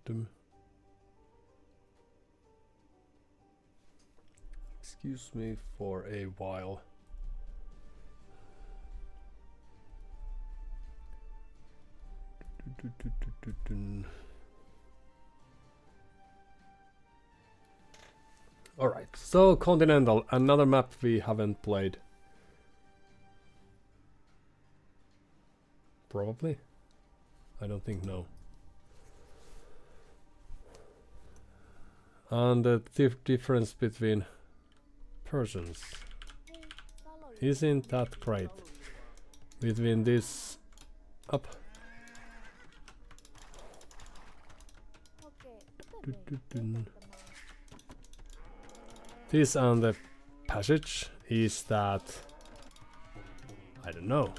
Dum. Excuse me for a while. Dun. Alright, so Continental, another map we haven't played. Probably? I don't think no. And the difference between persons isn't that great. Between this up. Dun. This and the passage is that I don't know.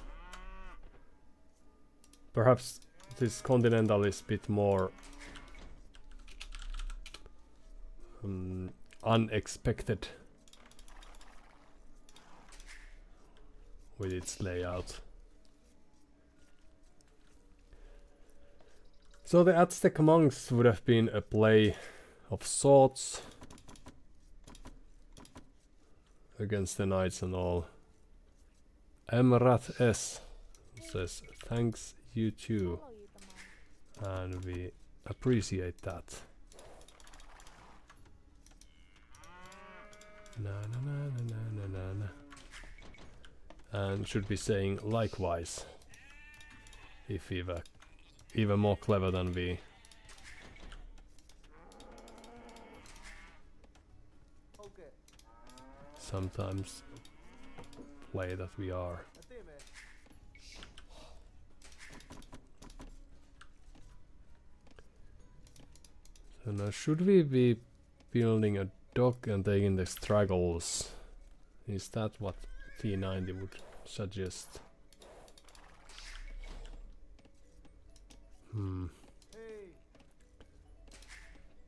Perhaps this Continental is a bit more unexpected with its layout. So the Aztec monks would have been a play of swords against the knights and all. Emrat S says thanks you too, and we appreciate that. Na na na na na na na. And should be saying likewise if we were even more clever than we. Sometimes play that we are. So now should we be building a dock and taking the straggles? Is that what T90 would suggest?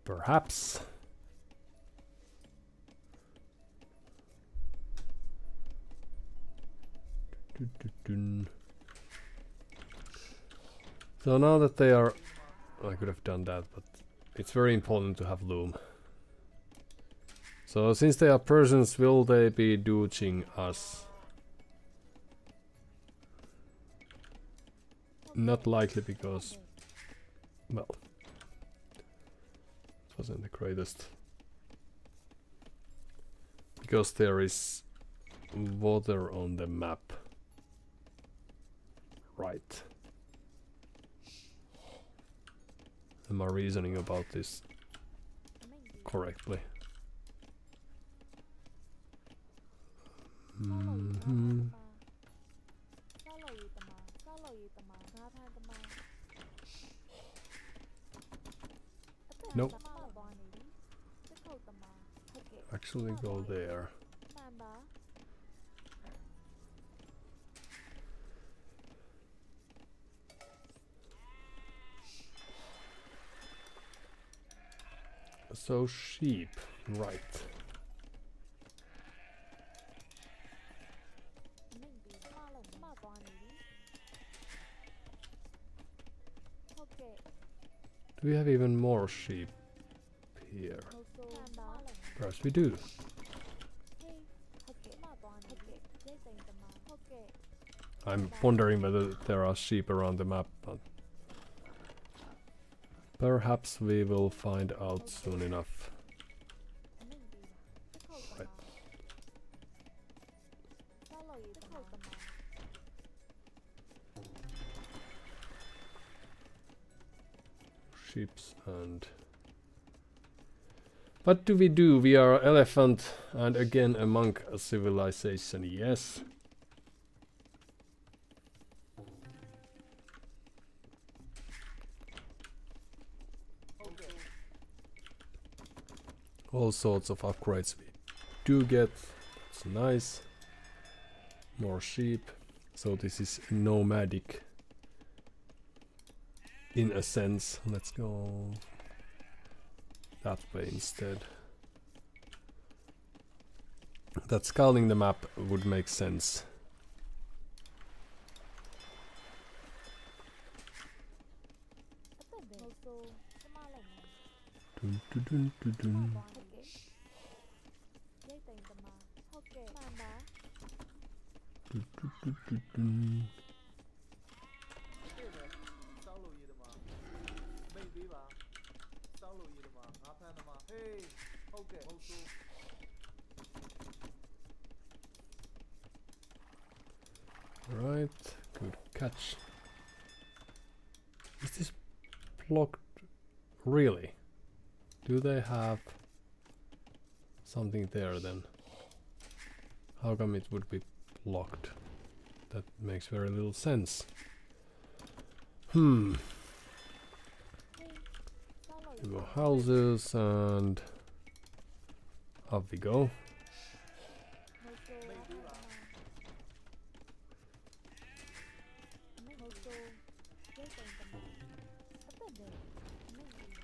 Perhaps. So now that they are, I could have done that, but it's very important to have loom. So since they are persons, will they be dooging us? Not likely, because, well, it wasn't the greatest. Because there is water on the map. Right. Am I reasoning about this correctly? Nope. Actually go there. So sheep, right. Do we have even more sheep here? Perhaps we do. I'm wondering whether there are sheep around the map, but perhaps we will find out soon enough. Right. Ships and... What do we do? We are elephant and again a monk civilization, yes. All sorts of upgrades we do get. It's nice. More sheep. So this is nomadic in a sense. Let's go that way instead. That scouting the map would make sense. Dun, dun, dun, dun, dun. Dun, dun, dun, dun, dun. Right, good catch. Is this blocked? Really? Do they have something there then? How come it would be blocked? That makes very little sense. Two more houses and up we go.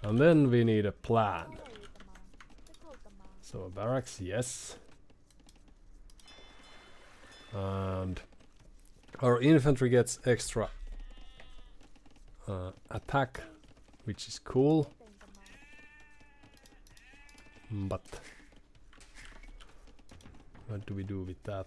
And then we need a plan. So a barracks, yes. And our infantry gets extra attack, which is cool. But what do we do with that?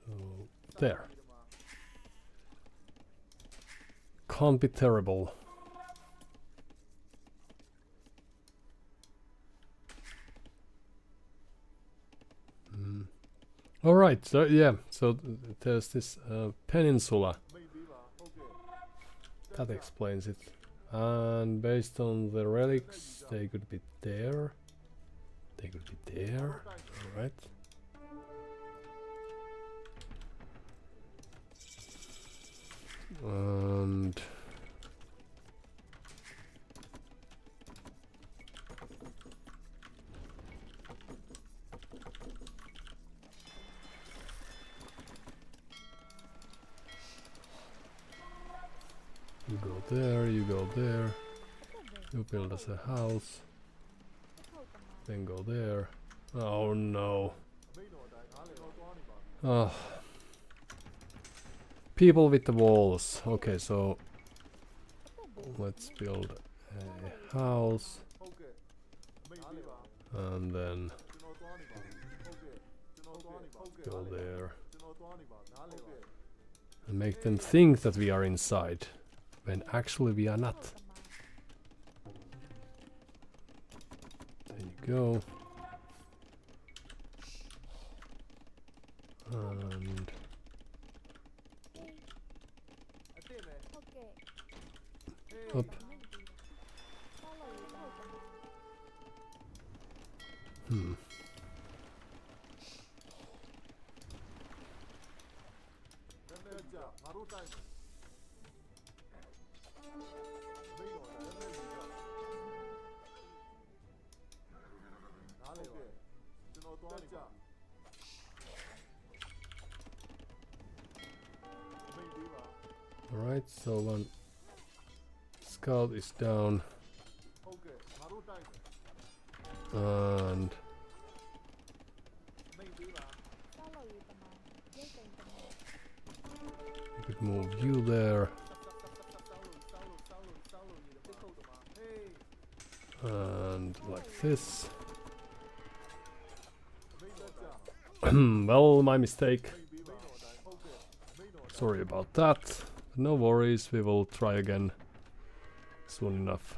So there. Can't be terrible. All right. So yeah. So there's this peninsula. That explains it. And based on the relics, they could be there. They could be there. All right. And you go there, you go there. You build us a house. Then go there. Oh no. Oh. People with the walls. Okay, so let's build a house. And then go there. And make them think that we are inside, when actually we are not. There you go. And up. Alright, so one scout is down. And we could move you there. And like this. Well, my mistake. Sorry about that. No worries, we will try again soon enough.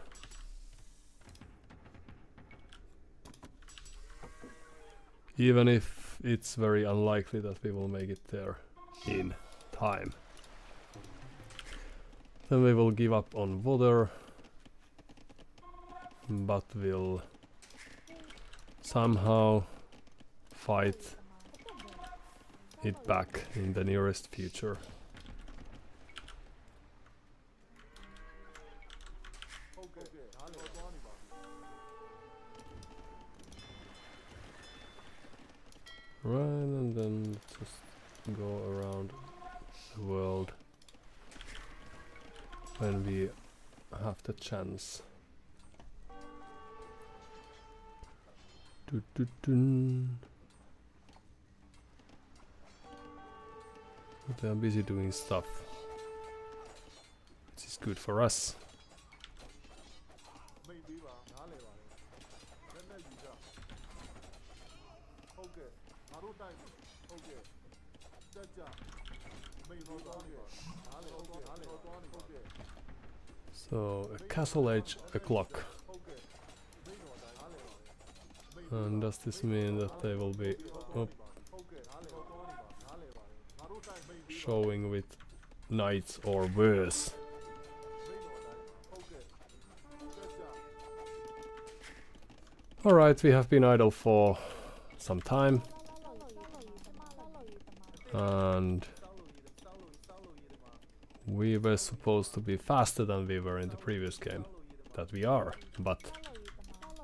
Even if it's very unlikely that we will make it there in time. Then we will give up on water, but we'll somehow fight it back in the nearest future. Right, and then just go around the world when we have the chance. They are busy doing stuff, which is good for us. So, a castle age o'clock. And does this mean that they will be showing with knights or worse? Alright, we have been idle for some time. And we were supposed to be faster than we were in the previous game. That we are, but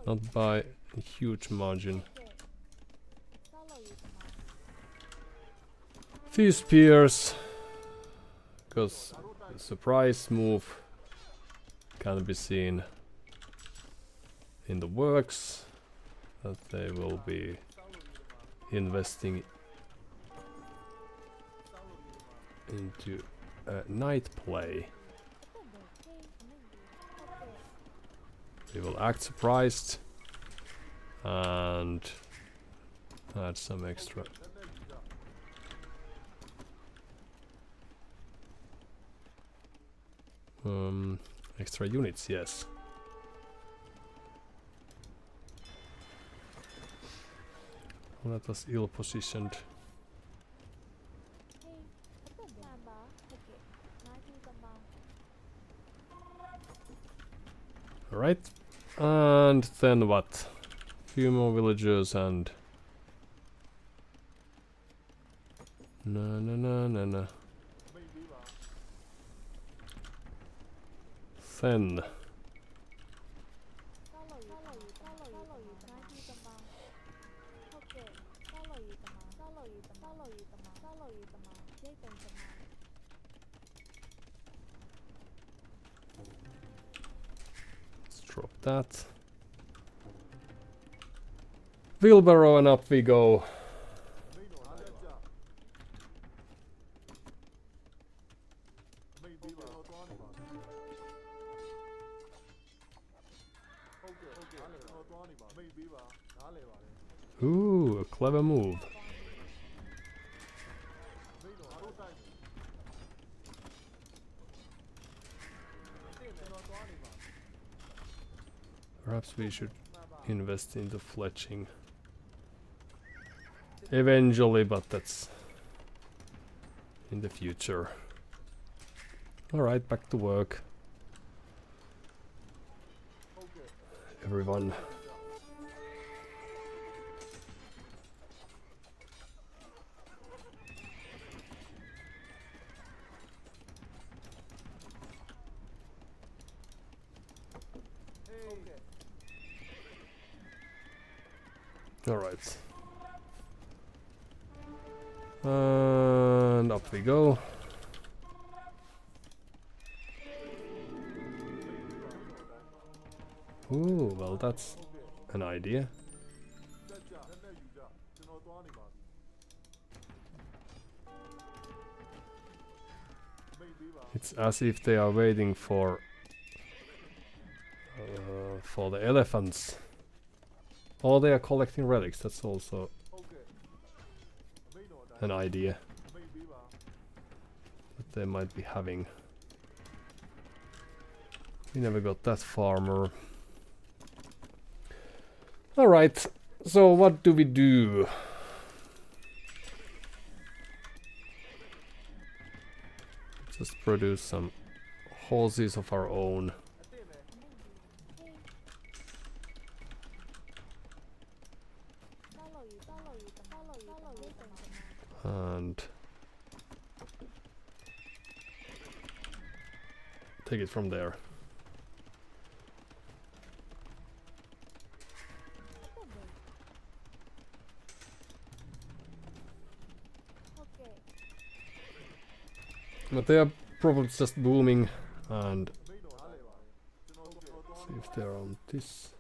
not by a huge margin. Few spears, because the surprise move can be seen in the works that they will be investing into night play. We will act surprised and add some extra extra units, yes. That was ill positioned. Alright, and then what? Few more villagers and... No. Then... Let's drop that. Wheelbarrow and up we go. Ooh, a clever move. Perhaps we should invest in the fletching eventually, but that's in the future. Alright, back to work. Everyone. Alright. And up we go. Ooh, well that's an idea. It's as if they are waiting for the elephants. Or they are collecting relics, that's also an idea. they might be having. We never got that farmer. Alright, so what do we do? Just produce some horses of our own. And take it from there. But they are probably just booming, and see if they're on this.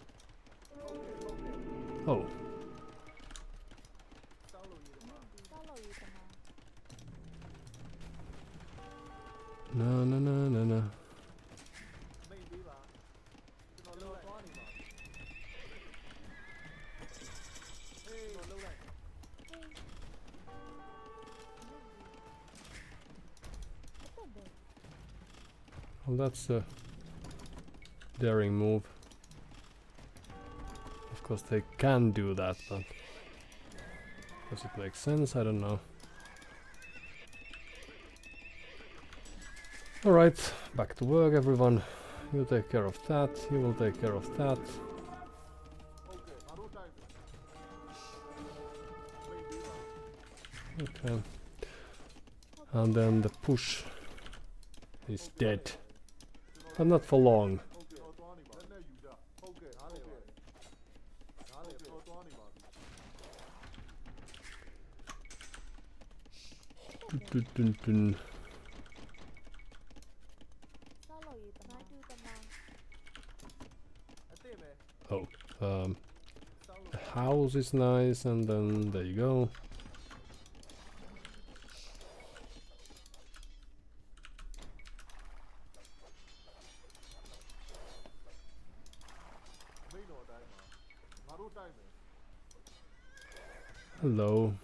Oh. No, no, no, no, no. Well, that's a daring move. Of course they can do that, but does it make sense? I don't know. Alright, back to work everyone. You take care of that, you will take care of that. Okay. And then the push is dead. But not for long. Dun, dun, dun. Oh, the house is nice, and then there you go. Hello.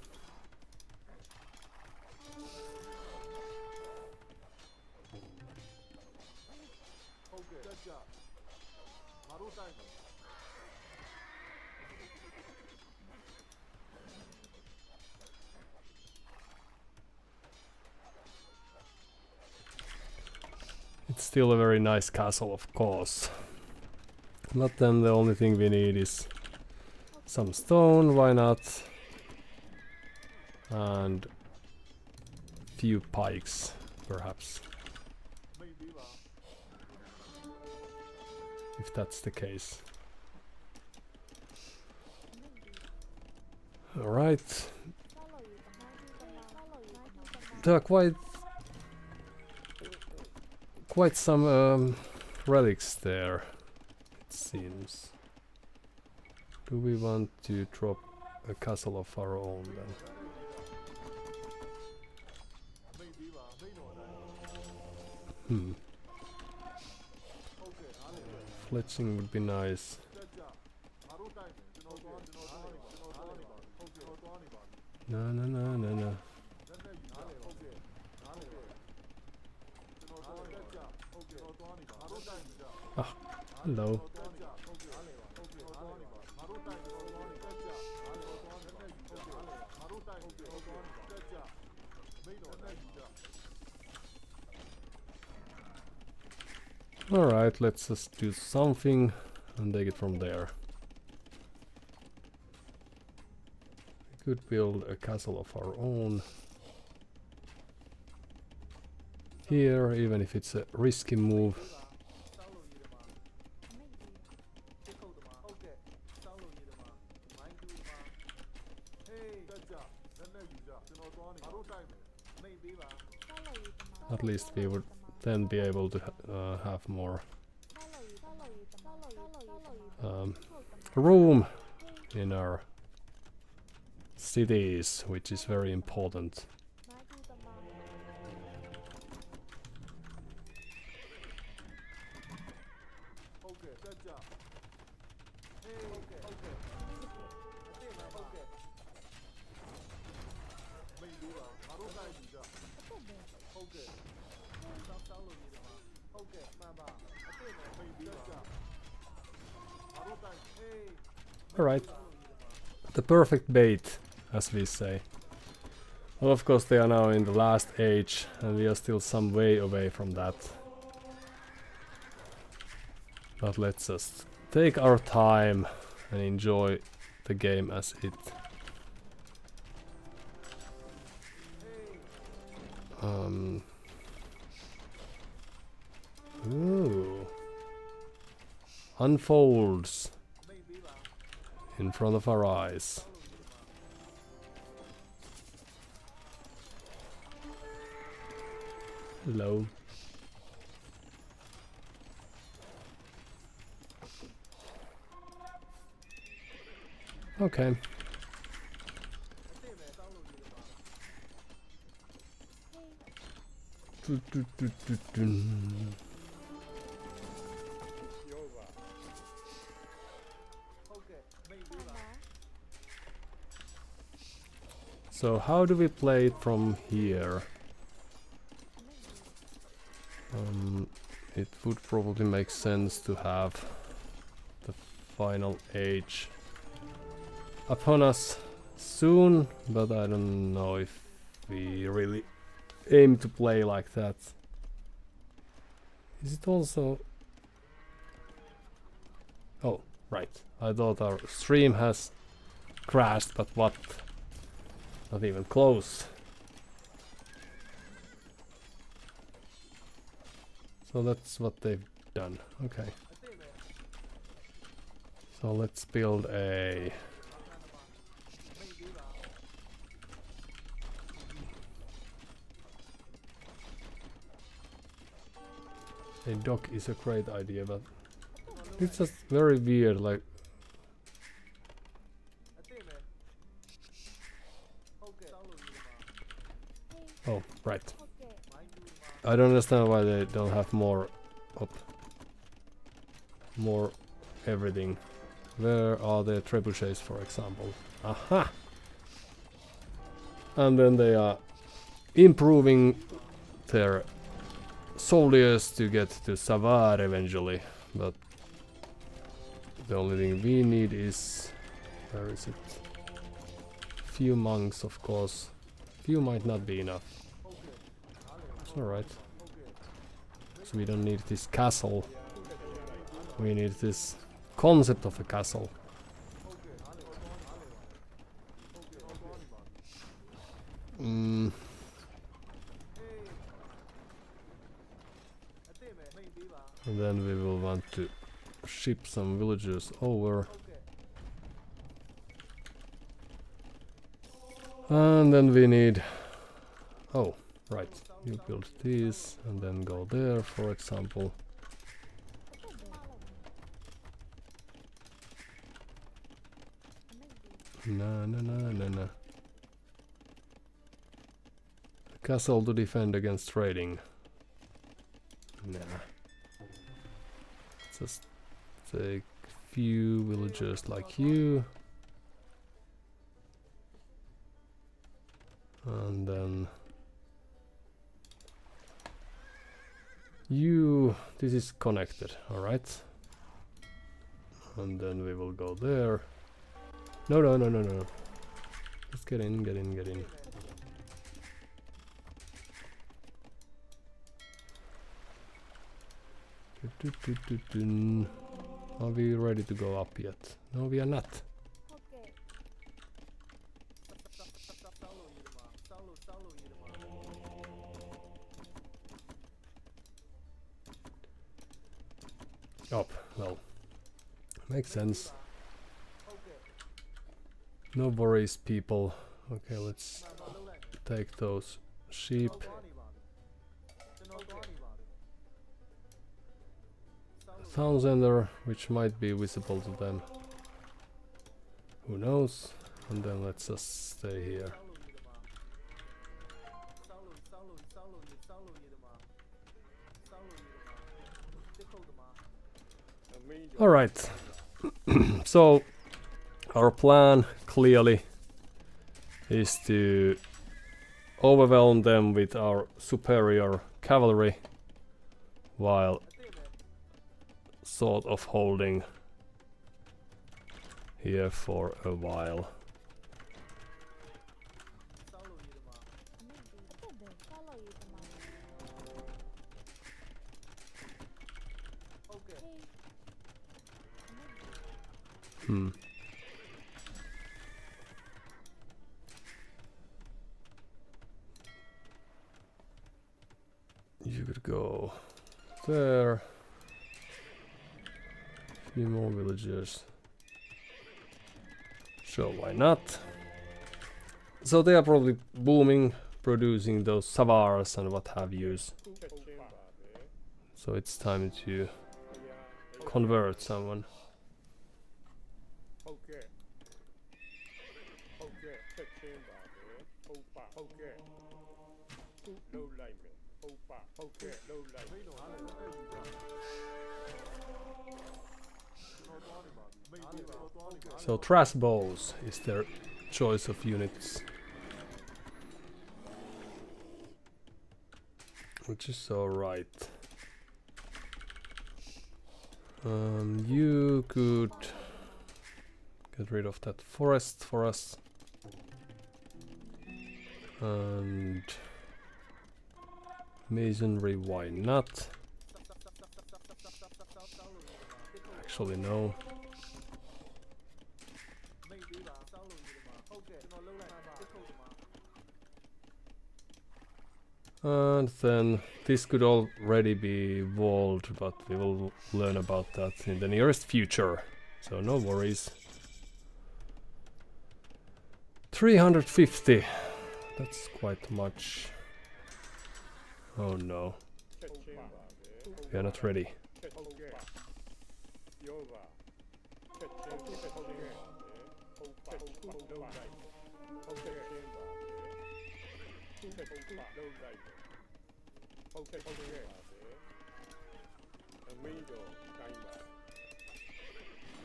It's still a very nice castle, of course. But then the only thing we need is some stone, why not? And few pikes, perhaps. If that's the case. Alright. There are quite some relics there, it seems. Do we want to drop a castle of our own then? Fletching would be nice. No, no, no, no, no. Ah, hello. Alright, let's just do something and take it from there. We could build a castle of our own here, even if it's a risky move. At least we would then be able to have more room in our cities, which is very important. Alright. The perfect bait, as we say. Well, of course they are now in the last age, and we are still some way away from that. But let's just take our time and enjoy the game as it. Ooh. Unfolds in front of our eyes. Hello. Okay. So how do we play it from here? It would probably make sense to have the final age upon us soon, but I don't know if we really aim to play like that. Is it also... Oh, right. I thought our stream has crashed, but what? Not even close. So that's what they've done. Okay. So let's build a... A dock is a great idea, but it's just very weird, like... Oh, right. I don't understand why they don't have more up. More everything. Where are the trebuchets, for example? Aha! And then they are improving their soldiers to get to Savar eventually, but the only thing we need is... Where is it? Few monks, of course. Few might not be enough. It's alright. So we don't need this castle. We need this concept of a castle. And then we will want to ship some villagers over. And then we need... Oh, right. You build these and then go there, for example. No. Castle to defend against trading. Nah. Just take few villagers like you. And then you, this is connected, alright? And then we will go there. No. Let's get in. Are we ready to go up yet? No, we are not. Up, well, makes sense. No worries, people. Okay, let's take those sheep. Town center, which might be visible to them. Who knows? And then let's just stay here. Alright. So our plan clearly is to overwhelm them with our superior cavalry while sort of holding here for a while. Hmm. You could go there. Few more villagers. Sure, why not? So they are probably booming, producing those savars and what have yous. So it's time to convert someone. So trash bows is their choice of units, which is alright. You could get rid of that forest for us, and masonry, why not? Actually no. And then this could already be walled, but we will learn about that in the nearest future, so no worries. 350, that's quite much. Oh no, we are not ready.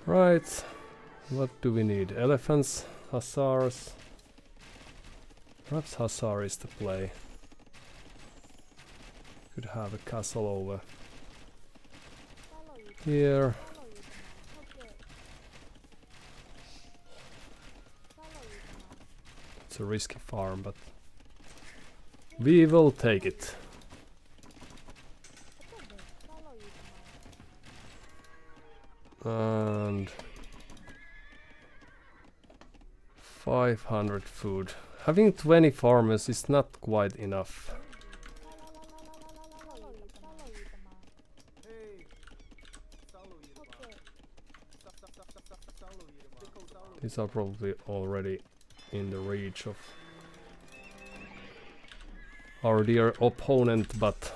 Right, what do we need? Elephants, hussars. Perhaps hussar is the play. Could have a castle over here. It's a risky farm, but we will take it. And 500 food. Having 20 farmers is not quite enough. These are probably already in the reach of our dear opponent, but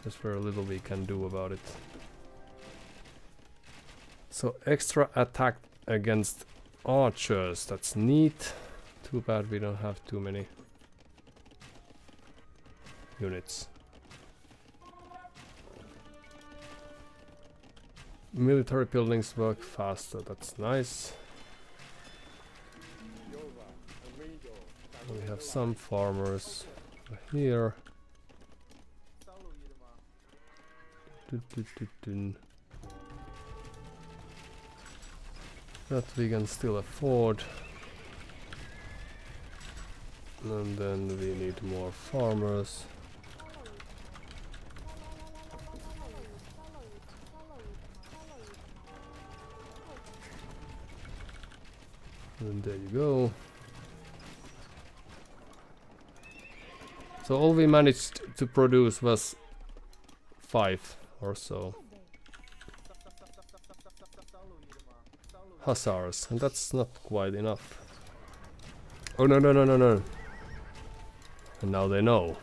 there's very little we can do about it. So extra attack against archers, that's neat. Too bad we don't have too many units. Military buildings work faster, that's nice. We have some farmers here. That we can still afford. And then we need more farmers. And there you go. So all we managed to produce was 5 or so hussars, and that's not quite enough. Oh no no no no no! And now they know.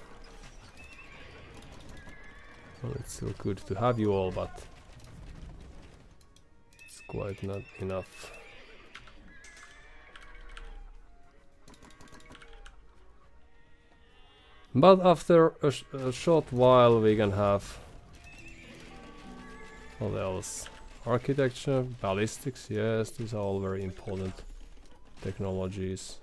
Well, it's still good to have you all, but it's quite not enough. But after a short while we can have... What else? Architecture, ballistics, yes, these are all very important technologies.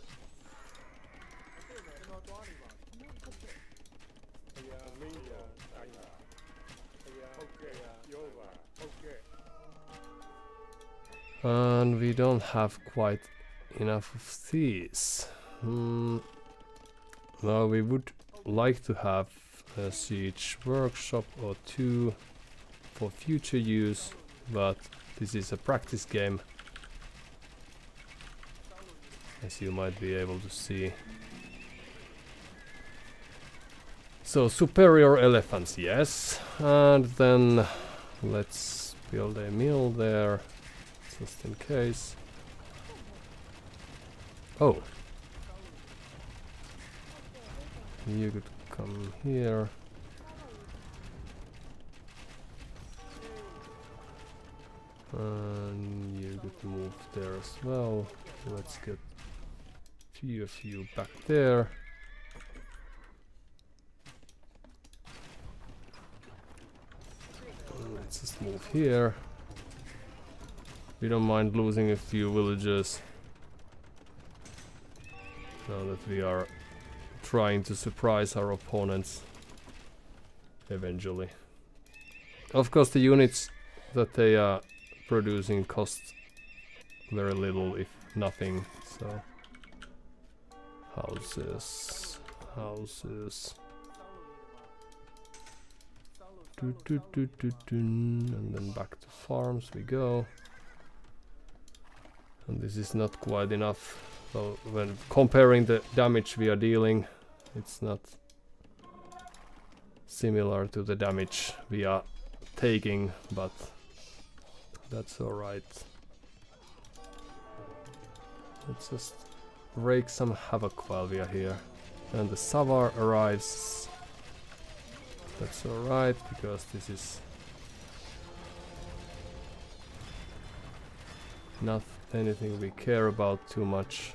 And we don't have quite enough of these. Now we would like to have a siege workshop or two for future use, but this is a practice game, as you might be able to see. So superior elephants, yes, and then let's build a mill there, just in case. Oh, you could come here. And you could move there as well. Let's get few of you back there. Let's just move here. We don't mind losing a few villagers now that we are trying to surprise our opponents eventually. Of course, the units that they are producing cost very little, if nothing. So houses. And then back to farms we go. And this is not quite enough. So when comparing the damage we are dealing, it's not similar to the damage we are taking, but that's alright. Let's just rake some havoc while we are here. And the Savar arrives. That's alright, because this is not anything we care about too much.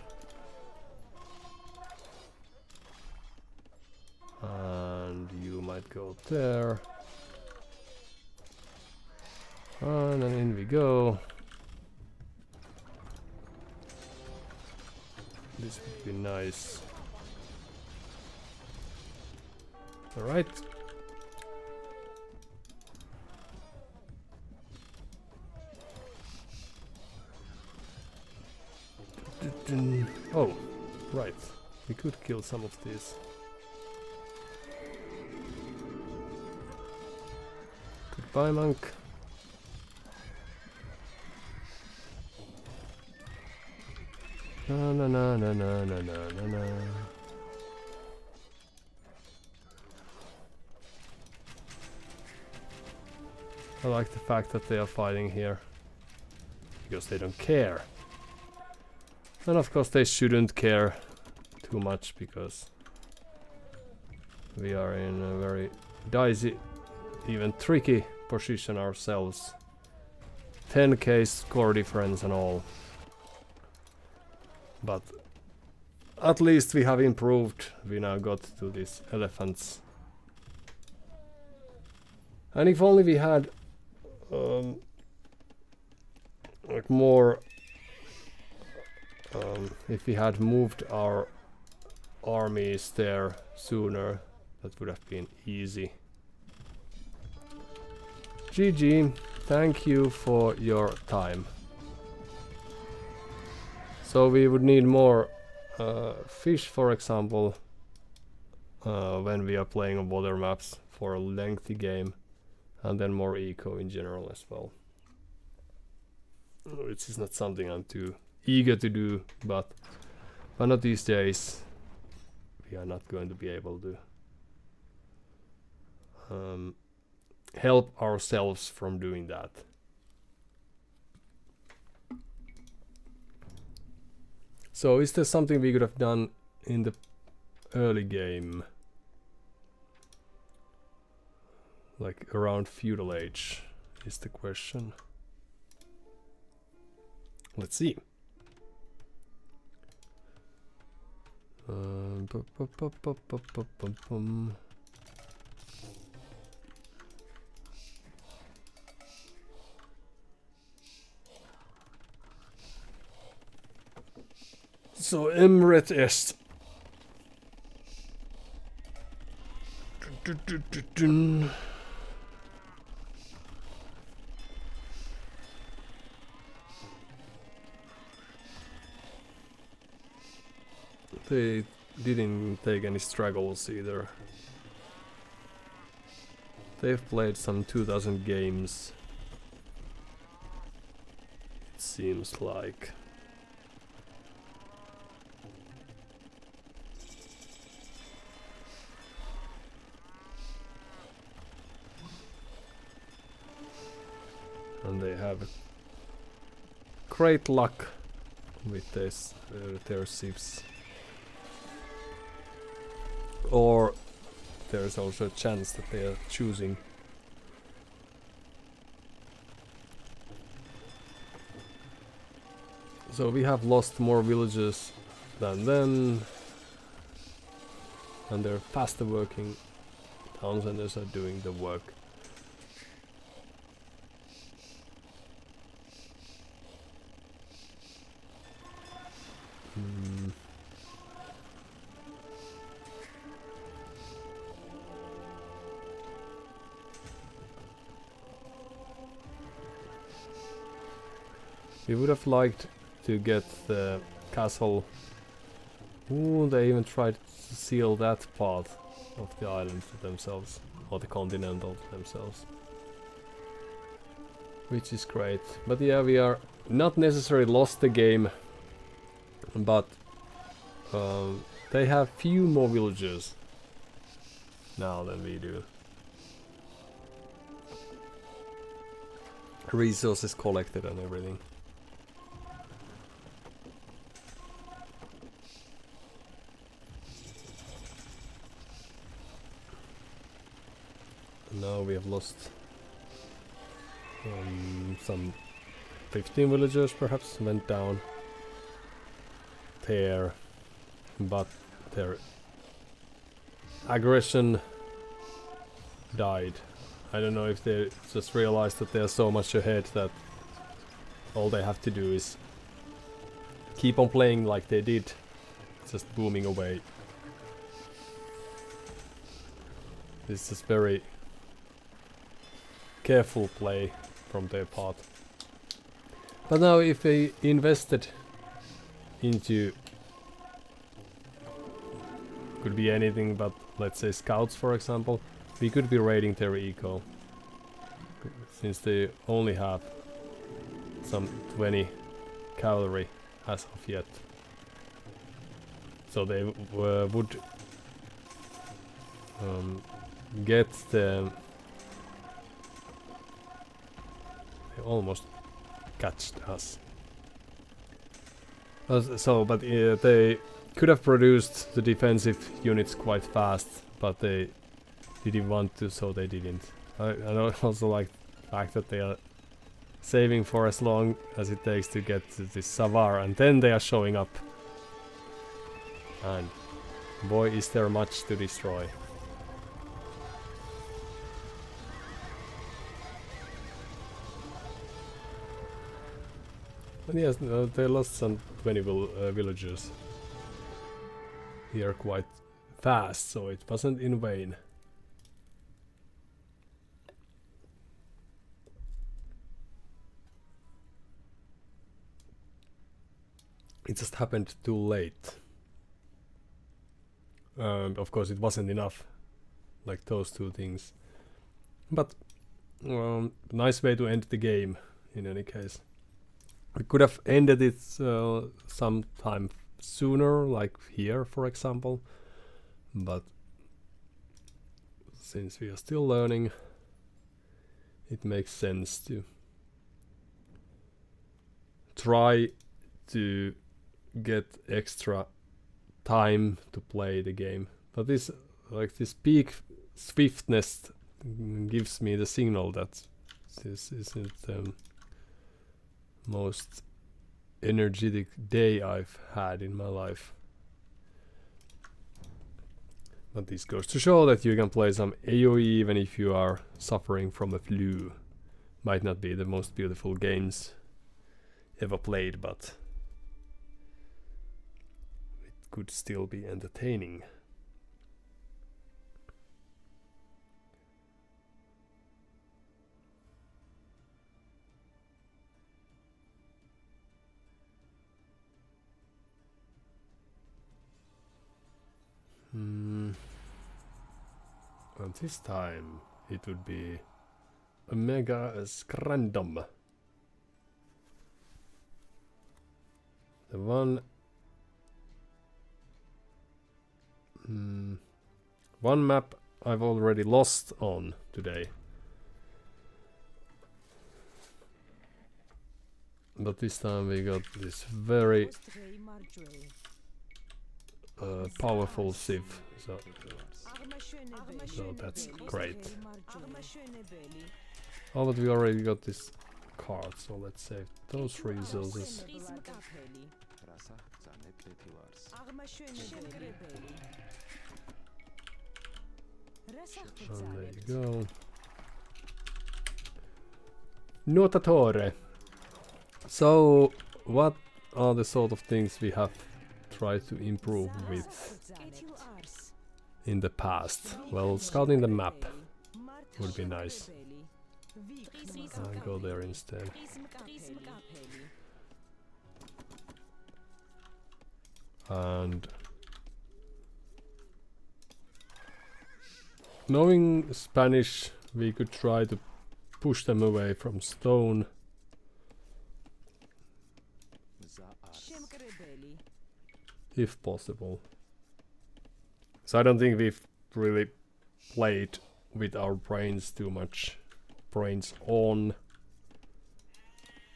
And you might go there. And then in we go. This would be nice. Alright. Oh, right. We could kill some of these. Goodbye, monk. Na na na na na na na na. I like the fact that they are fighting here, because they don't care. And of course they shouldn't care too much, because we are in a very dicey, even tricky position ourselves. 10k score difference and all. But at least we have improved. We now got to these elephants. And if only we had like more, if we had moved our armies there sooner, that would have been easy. GG, thank you for your time. So we would need more fish, for example, when we are playing on water maps for a lengthy game, and then more eco in general as well. Which is not something I'm too eager to do, but not these days. We are not going to be able to help ourselves from doing that. So is there something we could have done in the early game? Like around feudal age is the question. Let's see. So Emret est. they didn't take any struggles either. They've played some 2000 games. It seems like. And they have great luck with this, their ships. Or there's also a chance that they are choosing. So we have lost more villages than them, and their faster working town centers are doing the work. We would have liked to get the castle. Ooh, they even tried to seal that part of the island to themselves, or the continental to themselves. Which is great. But yeah, we are not necessarily lost the game, but they have few more villagers now than we do. Resources collected and everything. Now we have lost some 15 villagers perhaps went down there, but their aggression died. I don't know if they just realized that they're so much ahead that all they have to do is keep on playing like they did, just booming away. This is very careful play from their part. But now if they invested into, could be anything but let's say scouts for example, we could be raiding their eco, since they only have some 20 cavalry as of yet. So they would get the... They almost catched us. But they could have produced the defensive units quite fast, but they didn't want to, so they didn't. I also like the fact that they are saving for as long as it takes to get to this Savar, and then they are showing up. And boy, is there much to destroy. But yes, they lost some 20 villagers here quite fast, so it wasn't in vain. It just happened too late. Of course, it wasn't enough, like those two things. But nice way to end the game, in any case. We could have ended it sometime sooner, like here, for example. But since we are still learning, it makes sense to try to get extra time to play the game. But this, like this peak swiftness, gives me the signal that this isn't the most energetic day I've had in my life. But this goes to show that you can play some AoE even if you are suffering from a flu. Might not be the most beautiful games ever played, but it could still be entertaining. But this time it would be a mega scrandom. The one map I've already lost on today. But this time we got this very powerful sieve, so that's great. Oh, but we already got this card, so let's save those resources. So there you go. Nuotatore. So, what are the sort of things we have tried to improve with in the past? Well, scouting the map would be nice. I'll go there instead. And knowing Spanish, we could try to push them away from stone. If possible. So I don't think we've really played with our brains too much. Brains on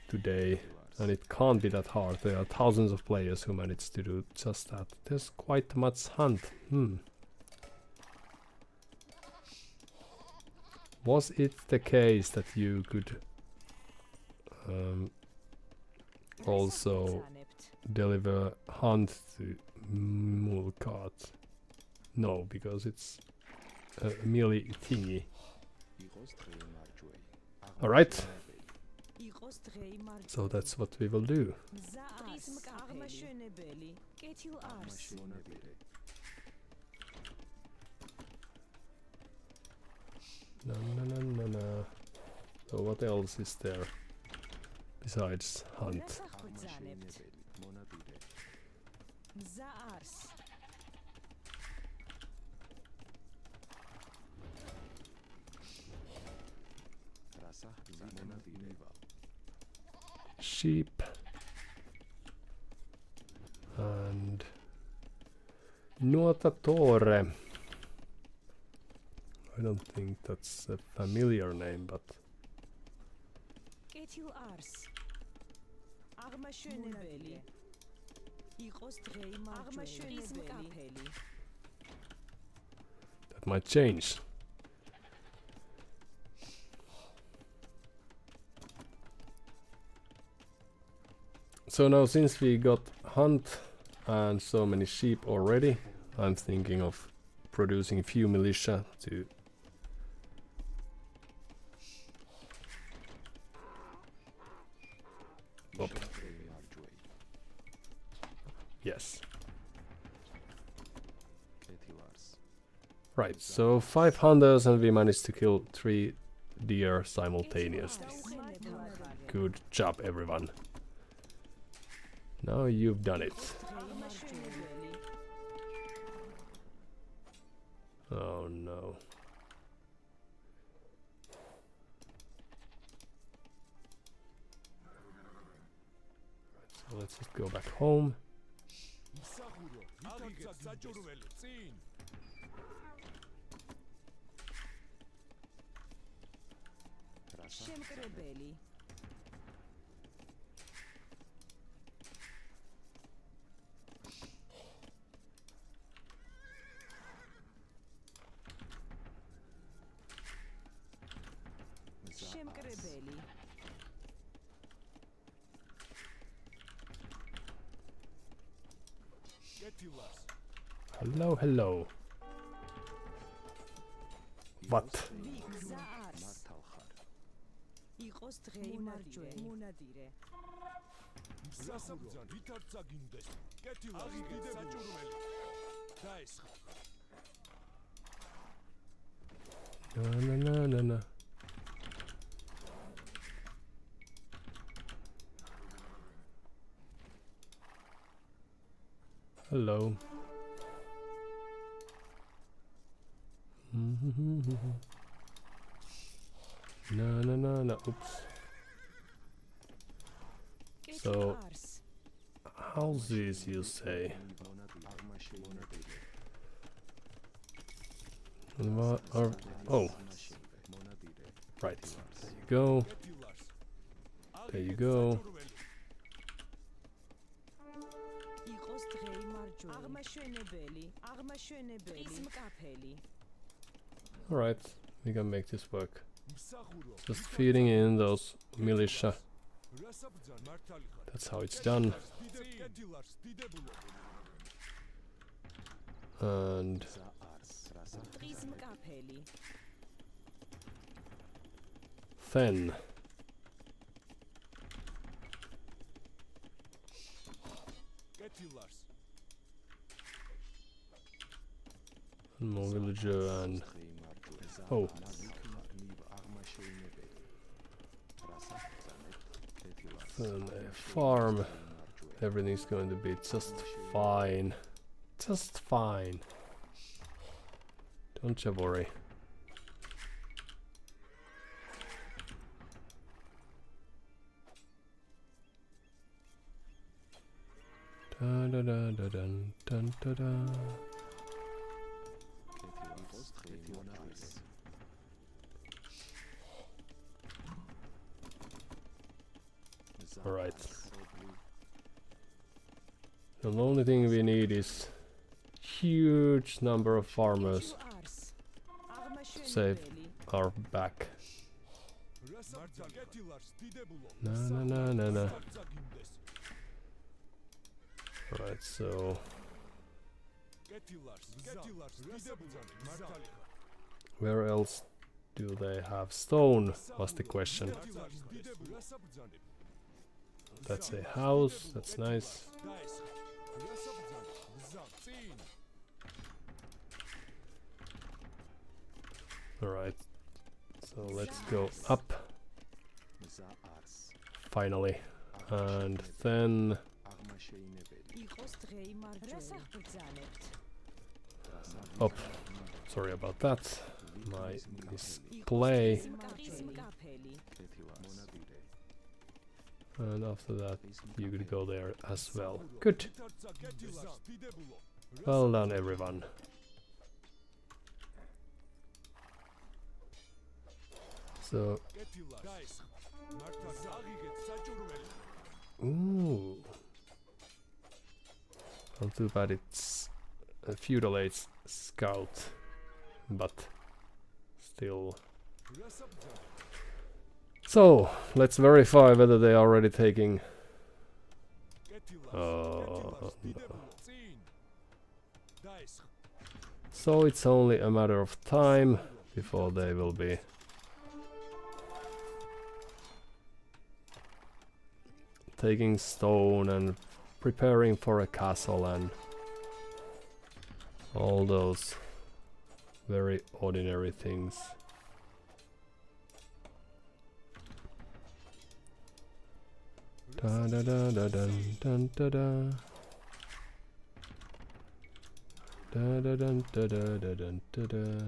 today. And it can't be that hard. There are thousands of players who manage to do just that. There's quite much hunt. Was it the case that you could also deliver hunt to Mulkat? No, because it's a melee thingy. Alright. So that's what we will do. No. So what else is there besides hunt? Sheep and Nuotatore. I don't think that's a familiar name, but that might change. So now, since we got hunt and so many sheep already, I'm thinking of producing a few militia to yes. Right, so 5 hunters and we managed to kill 3 deer simultaneously. Good job, everyone. Now you've done it. Oh no. So let's just go back home. Hello, hello. What? No. Hello. No. Oops. So, houses, you say? And what are... Oh. Right. There you go. There you go. Alright, we can make this work. Just feeding in those militia. That's how it's done. And then one more villager and oh, then a farm. Everything's going to be just fine. Just fine. Don't you worry. Da da da da dun dun da da. All right. The only thing we need is huge number of farmers to save our back. No. Right, so where else do they have stone was the question. That's a house, that's nice. Alright, so let's go up finally, and then up. Sorry about that, my display. And after that you could go there as well. Good. Well done everyone. So ooh, not too bad, it's a feudal age scout, but still. So let's verify whether they are already taking. No. So it's only a matter of time before they will be taking stone and preparing for a castle and all those very ordinary things. Da da da da dun dun da da. Da da dun da da da dun da da.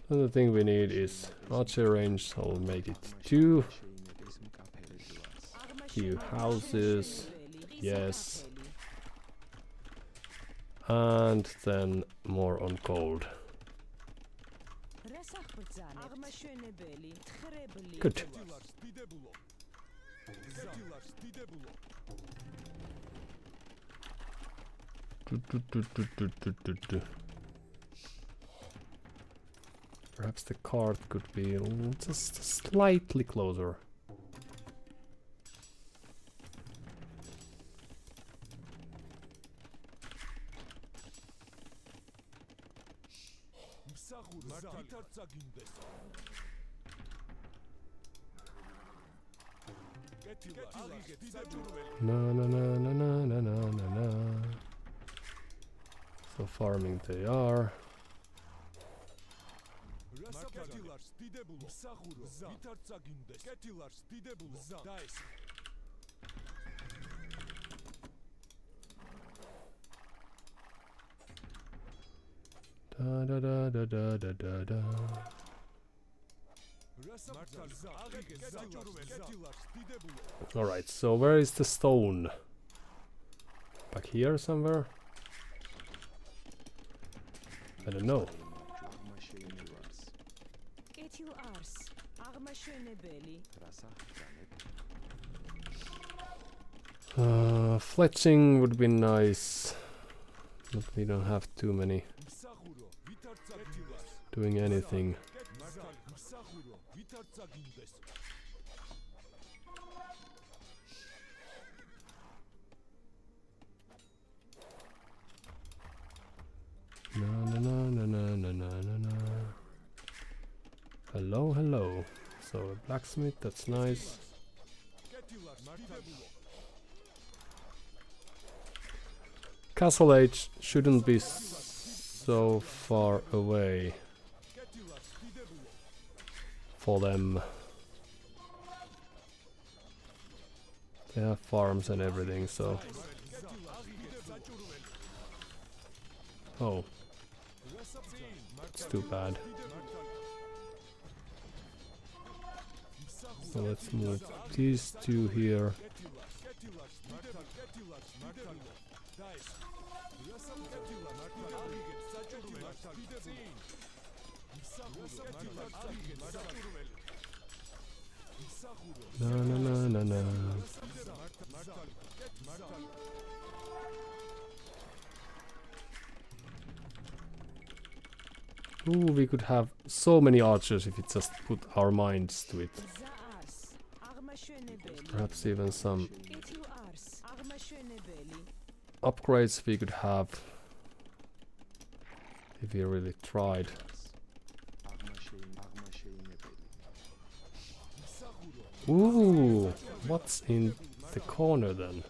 Another thing we need is archer range, so I'll make it 2. Few houses, yes. And then more on gold. Good. Perhaps the cart could be just slightly closer. No. So farming they are. Da da da da da da da da. Alright, so where is the stone? Back here somewhere? I don't know. Fletching would be nice, but we don't have too many doing anything. Na na na na na na na na. Hello, hello. So a blacksmith, that's nice. Castle Age shouldn't be so far away for them. They have farms and everything, so... Oh. It's too bad. So let's move these two here. No, no, no, no, no. Ooh, we could have so many archers if we just put our minds to it. Perhaps even some upgrades we could have if we really tried. Ooh, what's in the corner then?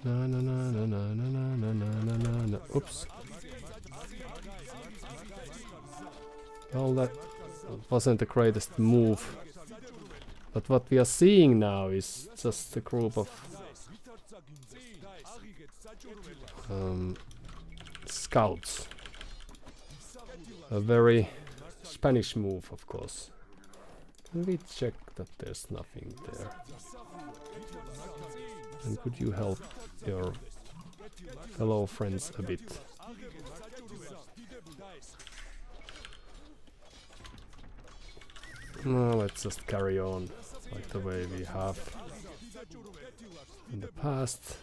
No, no, no, no, no, no, no, no, no, no, no. Oops. Well, that wasn't the greatest move. But what we are seeing now is just a group of scouts. A very Spanish move, of course. Can we check that there's nothing there? And could you help your fellow friends a bit? No, let's just carry on like the way we have in the past.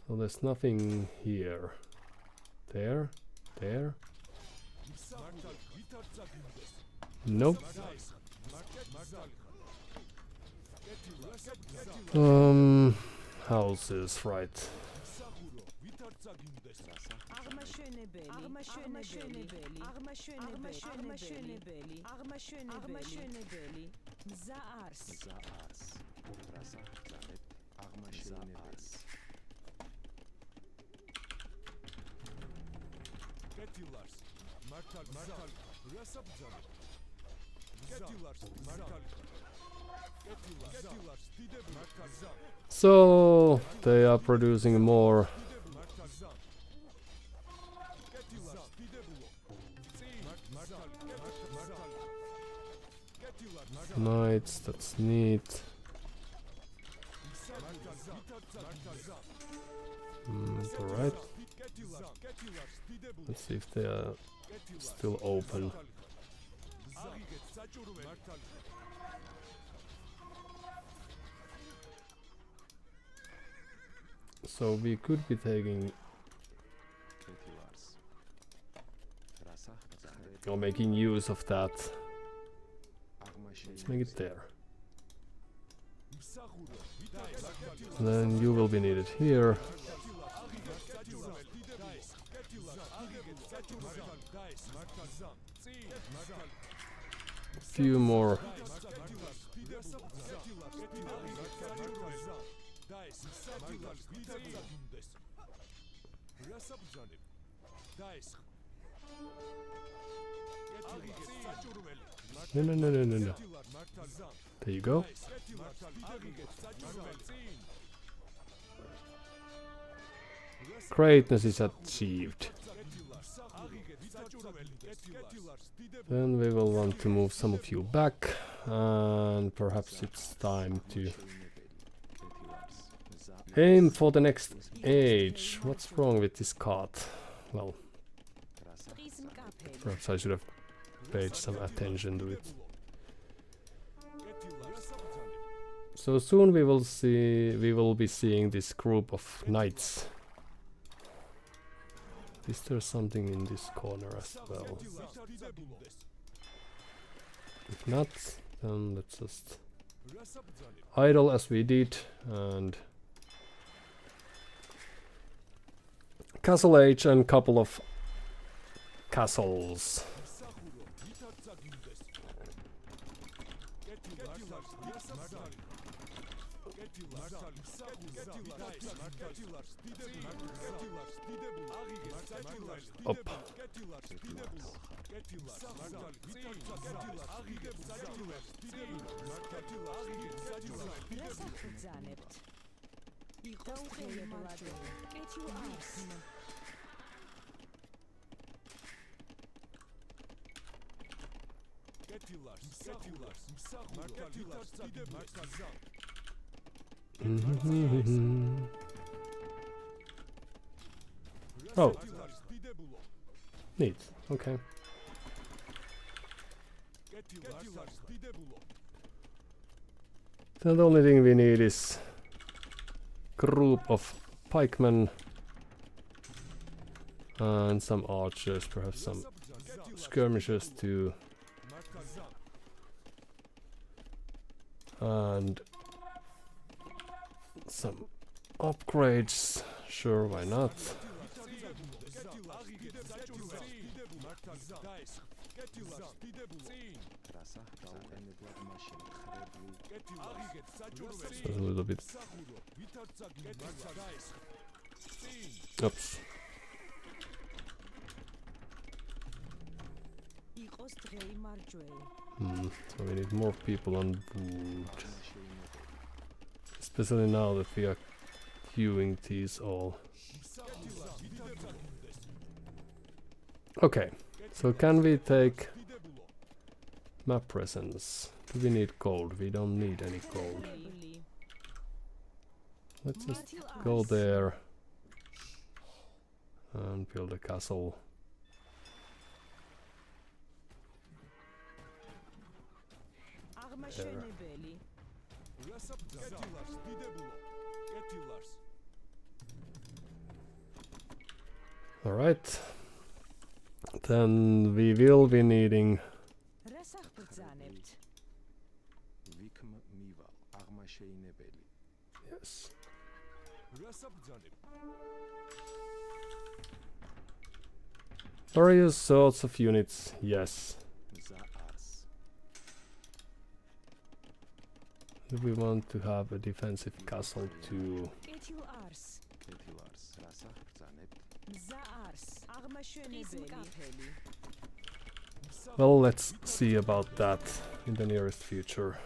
So there's nothing here. There? There? Nope. Houses, right. So they are producing more knights, that's neat. Alright. Let's see if they are still open. So we could be taking or making use of that. Let's make it there. And then you will be needed here. A few more No, no, no, no, no, no. There you go. Greatness is achieved. Then we will want to move some of you back, and perhaps it's time to aim for the next age. What's wrong with this card? Well, perhaps I should have paid some attention to it. So soon we will be seeing this group of knights. Is there something in this corner as well? If not, then let's just idle as we did and castle age and couple of castles. Up. Oh. Neat. Okay. So the only thing we need is group of pikemen and some archers, perhaps some skirmishers too. And some upgrades, sure, why not? So a little bit. Oops. So we need more people on board. Especially now that we are queuing these all. Okay, so can we take map presence? Do we need gold? We don't need any gold. Let's just go there and build a castle. There. All right. Then we will be needing yes. Various sorts of units, yes. Do we want to have a defensive castle too? Well, let's see about that in the nearest future.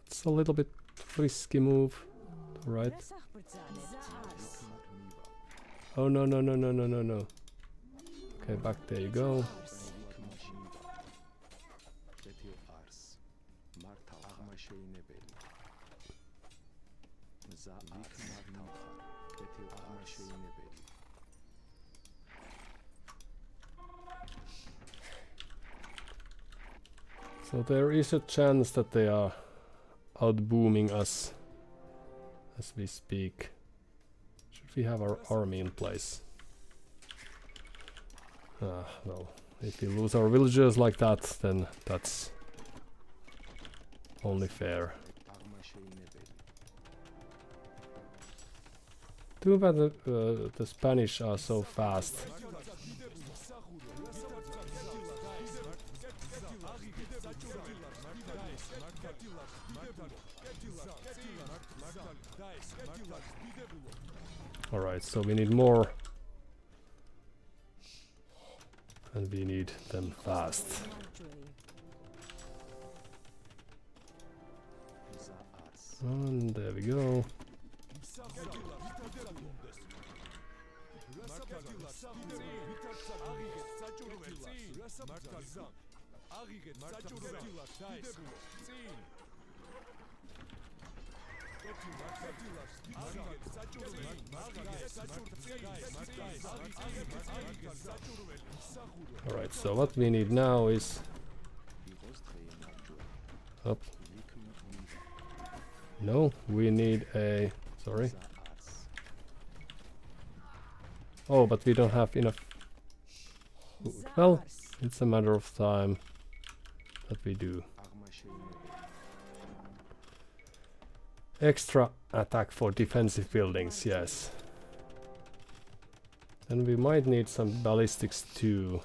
That's a little bit risky move, right? Oh no no no no no no no. Okay, back there you go. So there is a chance that they are out-booming us as we speak. Should we have our army in place? Well, if we lose our villagers like that, then that's only fair. Too bad the Spanish are so fast. Alright, so we need more. And we need them fast. And there we go. Alright, so what we need now is... Up. No, we need a... Sorry. Oh, but we don't have enough... Well, it's a matter of time that we do. Extra attack for defensive buildings, yes. And we might need some ballistics too.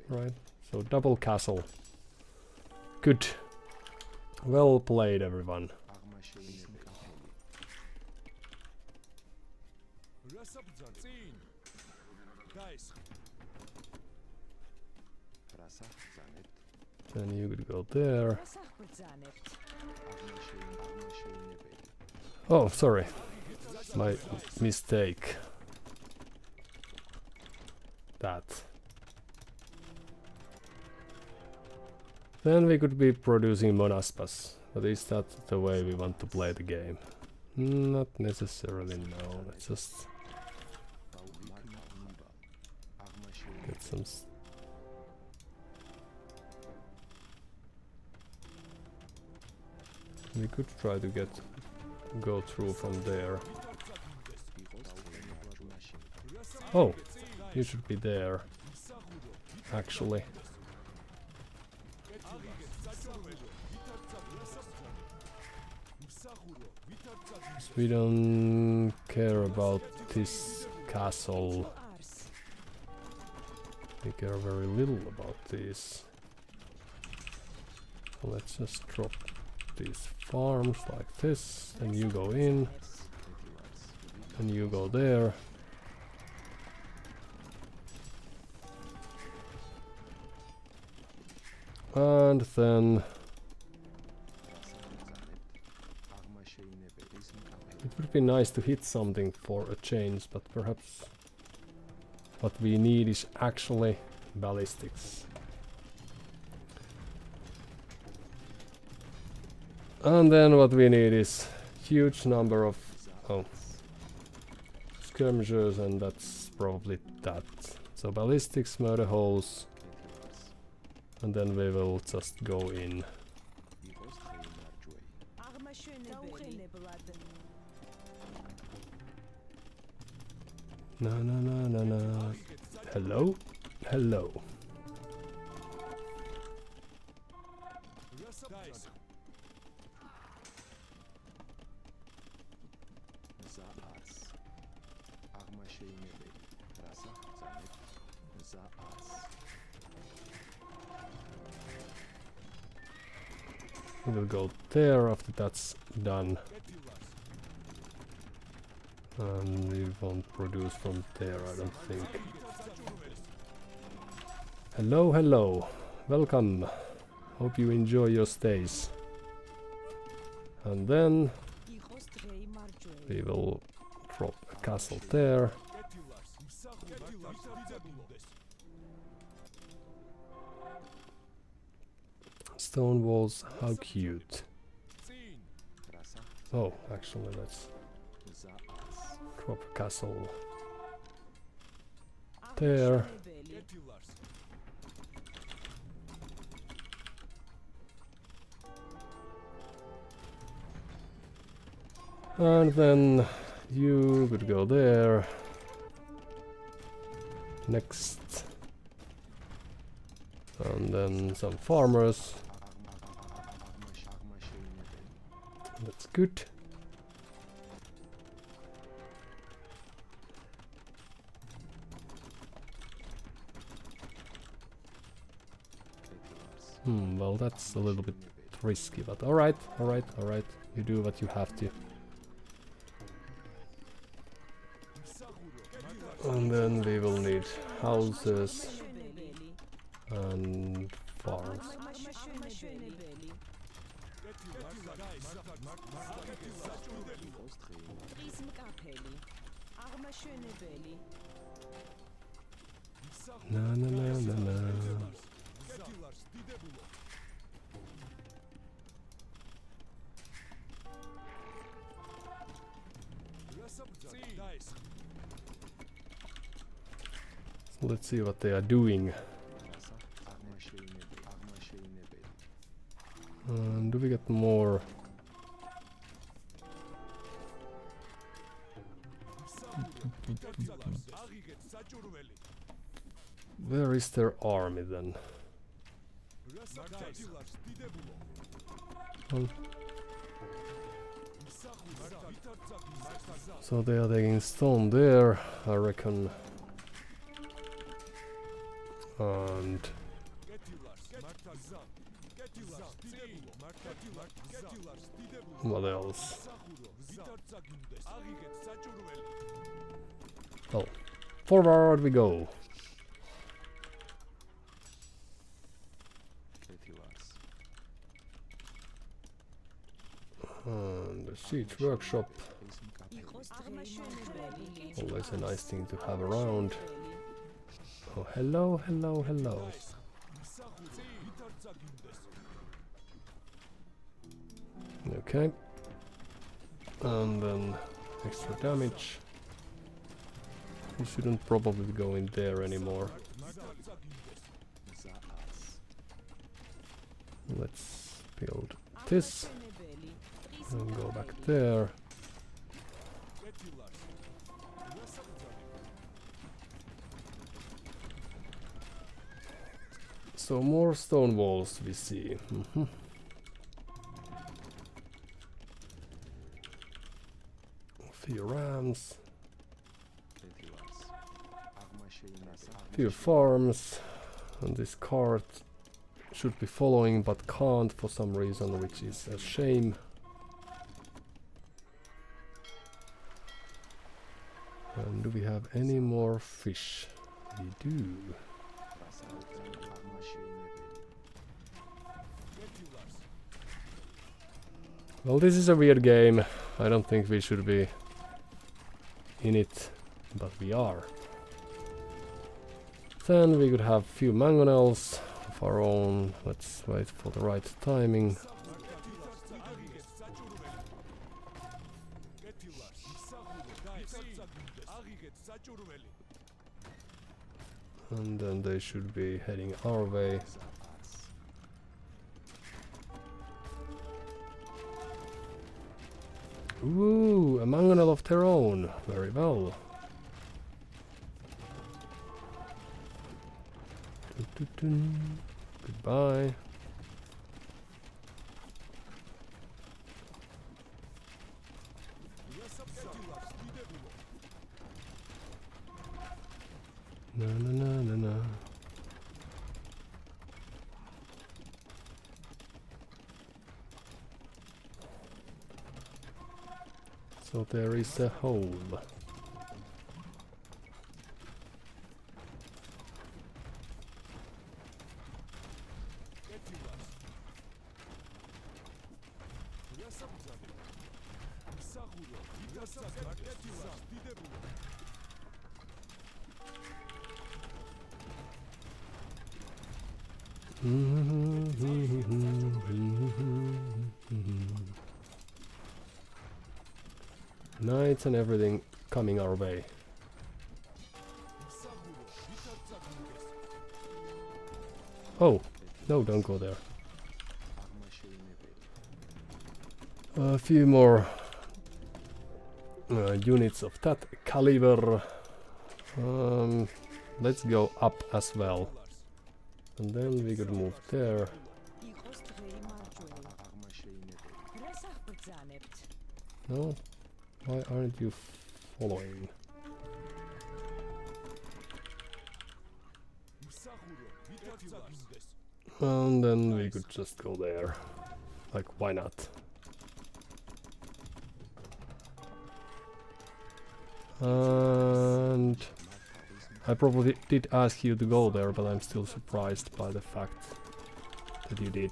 Right, so double castle. Good. Well played, everyone. Then you could go there. Oh, sorry. My mistake. That. Then we could be producing Monaspas. But is that the way we want to play the game? Not necessarily, no. Let's just get some... We could try to go through from there. Oh, you should be there, actually. We don't care about this castle. We care very little about this. So let's just drop these farms like this, and you go in, and you go there. And then it would be nice to hit something for a change, but perhaps what we need is actually ballistics. And then what we need is huge number of skirmishers, and that's probably that. So ballistics, murder holes, and then we will just go in. No. Hello? Hello. We will go there after that's done. And we won't produce from there, I don't think. Hello. Welcome. Hope you enjoy your stays. And then we will drop a castle there. Stone walls, how cute. Oh, actually let's drop a castle there. And then you could go there. Next. And then some farmers. That's good. Well, that's a little bit risky, but alright, alright, alright. You do what you have to. And then we will need houses and farms. Na na na na na. So let's see what they are doing. Do we get more? Where is their army then? Well, so they are taking stone there, I reckon. And what else? Oh, forward we go. And the siege workshop. Always a nice thing to have around. Oh, hello, hello, hello. Okay. And then extra damage. We shouldn't probably go in there anymore. Let's build this. And go back there. So more stone walls we see. Few rams. Few farms. And this cart should be following but can't for some reason, which is a shame. And do we have any more fish? We do. Well, this is a weird game. I don't think we should be in it, but we are. Then we could have few mangonels of our own. Let's wait for the right timing. And then they should be heading our way. Ooh, a mangonel of their own. Very well. Goodbye. Na na na na na. So there is a hole. Knights and everything coming our way. Oh, no, don't go there. A few more units of that caliber. Let's go up as well. And then we could move there. No? Why aren't you following? And then we could just go there. Like, why not? And I probably did ask you to go there, but I'm still surprised by the fact that you did.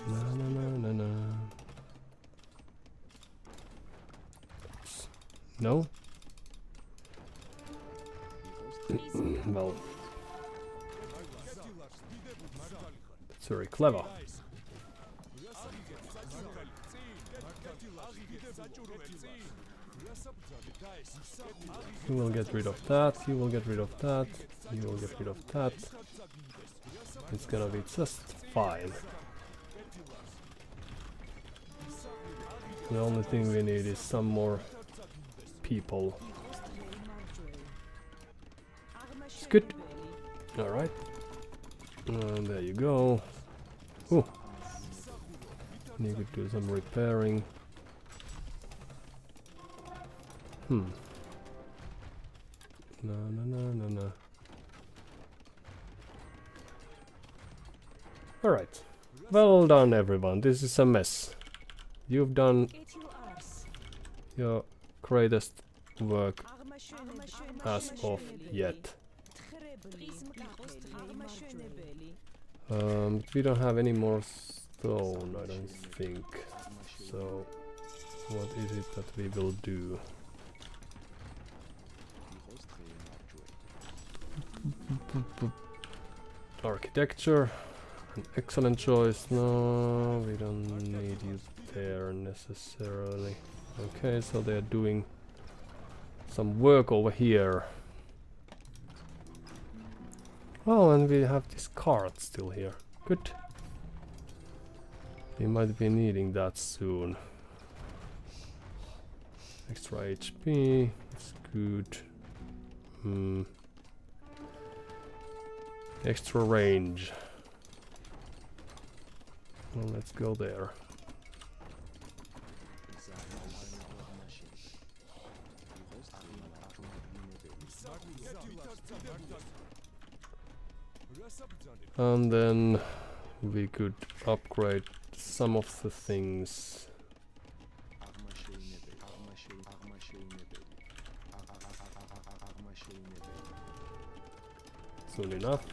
Na na na na na. No? Well, that's very clever. You will get rid of that, you will get rid of that, you will get rid of that. It's gonna be just fine. The only thing we need is some more people. It's good. Alright. And there you go. Ooh. You could do some repairing. No, no, no, no, no. Alright. Well done, everyone. This is a mess. You've done your greatest work as of yet. We don't have any more stone, I don't think. So, what is it that we will do? Architecture, an excellent choice. No, we don't need you there necessarily. Okay, so they're doing some work over here. Oh, and we have this cart still here. Good. We might be needing that soon. Extra HP, it's good. Extra range. Well, let's go there. And then we could upgrade some of the things. Soon enough.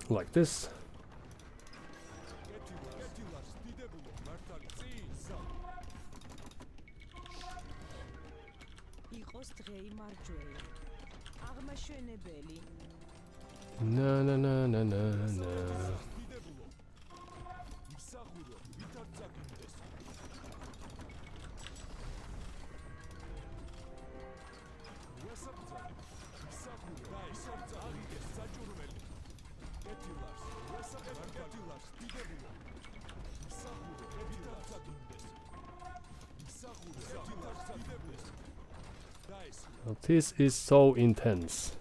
Like this. No, no, no, no, no, no. Well, this is so intense.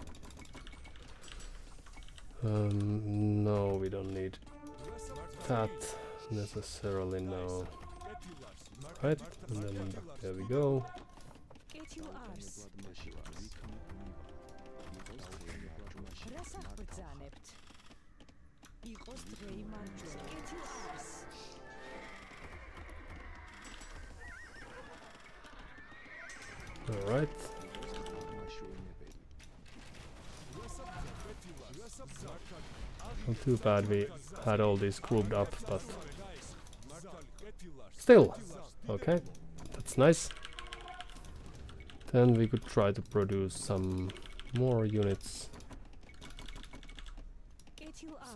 No, we don't need that necessarily, no. Right, and then there we go. Alright. Not too bad we had all these grouped up, but still, okay, that's nice. Then we could try to produce some more units,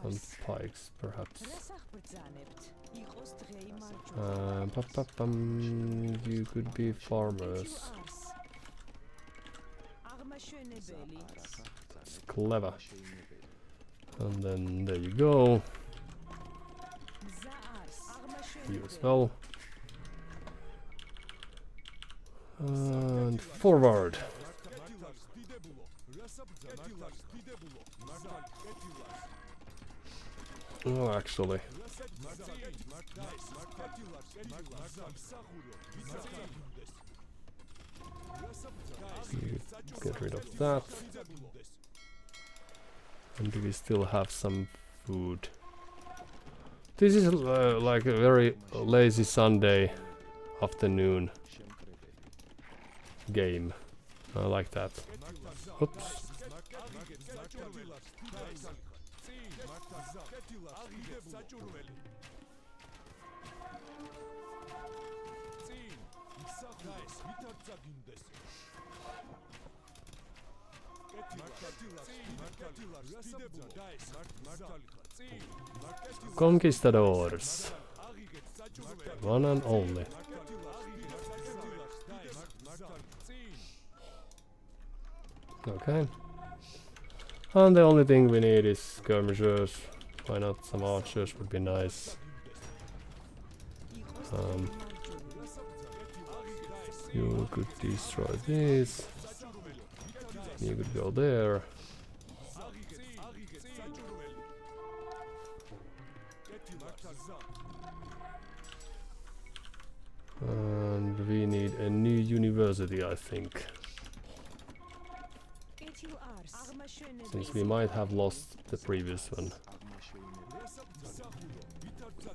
some spikes perhaps. You could be farmers. That's clever. And then there you go. You as well. And forward. Oh, actually. You get rid of that. And do we still have some food? This is like a very lazy Sunday afternoon game. I like that. Oops. Conquistadors. One and only. Okay. And the only thing we need is skirmishers. Why not? Some archers would be nice. You could destroy this. You could go there. And we need a new university, I think. Since we might have lost the previous one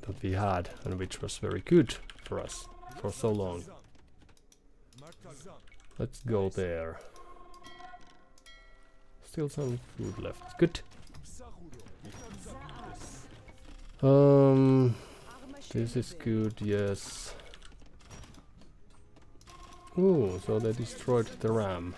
that we had, and which was very good for us for so long. Let's go there. Still some food left. Good. This is good, yes. Ooh, so they destroyed the ram.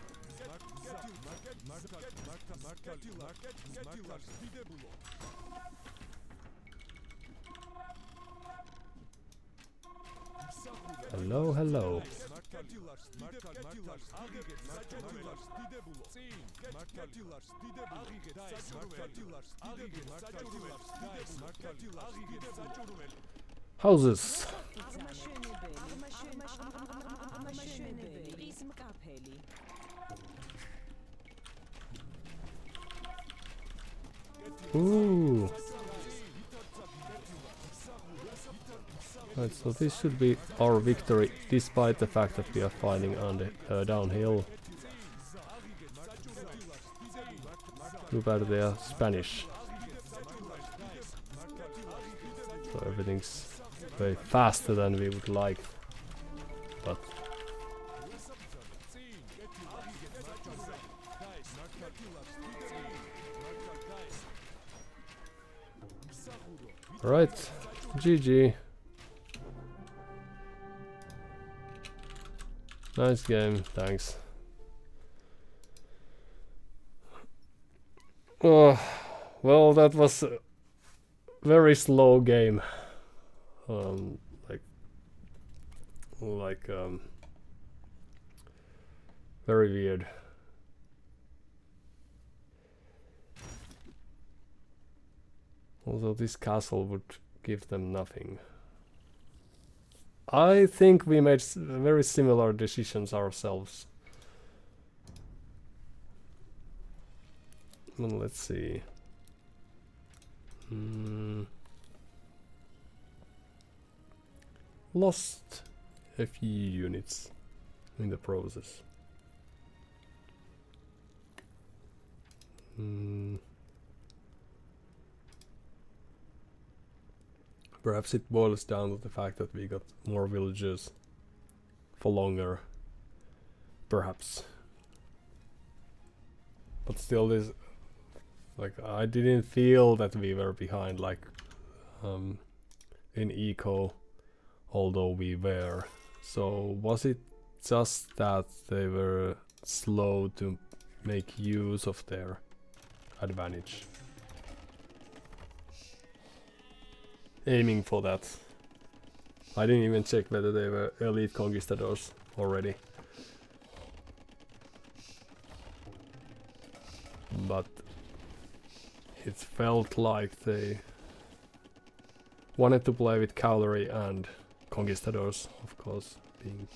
Hello, hello. Houses. Ooh. Right, so this should be our victory, despite the fact that we are fighting on the downhill. Too bad they are Spanish. So everything's way faster than we would like. But alright, GG. Nice game, thanks. Oh, well, that was a very slow game. Very weird. Although this castle would give them nothing. I think we made very similar decisions ourselves. Well, let's see. Lost a few units in the process. Perhaps it boils down to the fact that we got more villagers for longer. Perhaps. But still, this, like, I didn't feel that we were behind, like, in eco, although we were. So was it just that they were slow to make use of their advantage? Aiming for that. I didn't even check whether they were elite conquistadors already. But it felt like they wanted to play with cavalry and conquistadors, of course, being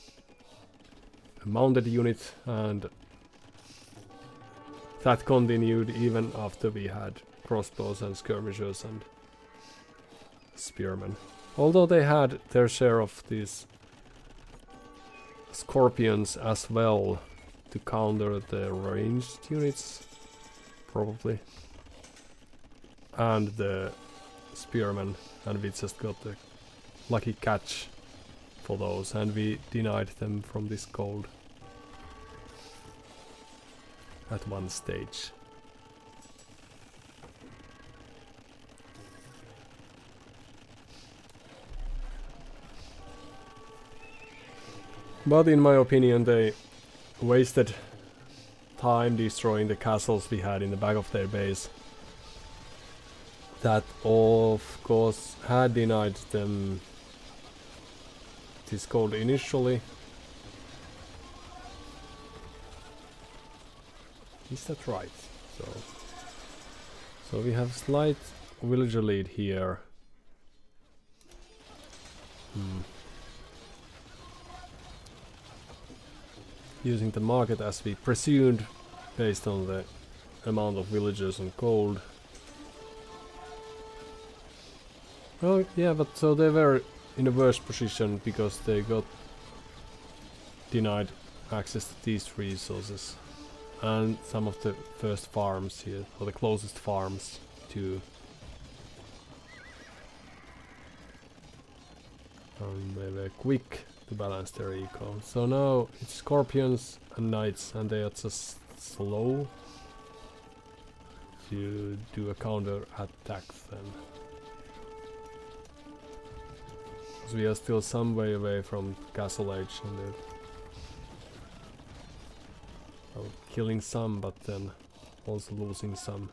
a mounted unit, and that continued even after we had crossbows and skirmishers and spearmen. Although they had their share of these scorpions as well to counter the ranged units, probably. And the spearmen, and we just got the lucky catch for those, and we denied them from this gold at one stage. But in my opinion they wasted time destroying the castles we had in the back of their base. That of course had denied them this gold initially. Is that right? So we have slight villager lead here. Using the market as we presumed based on the amount of villagers and gold. Oh yeah, but so they were in a worse position because they got denied access to these resources and some of the first farms here, or the closest farms to. They were quick to balance their eco. So now it's scorpions and knights, and they are just slow to do a counter attack then. Because we are still some way away from Castle Age, and they're well, killing some, but then also losing some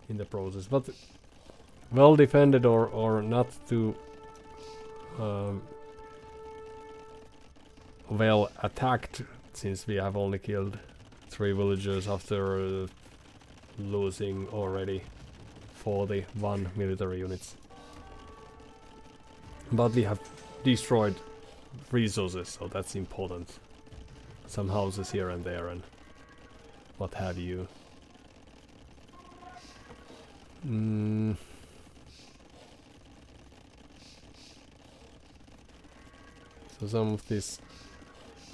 in the process. But well defended or not too well attacked, since we have only killed 3 villagers after losing already 41 military units. But we have destroyed resources, so that's important. Some houses here and there and what have you. So some of these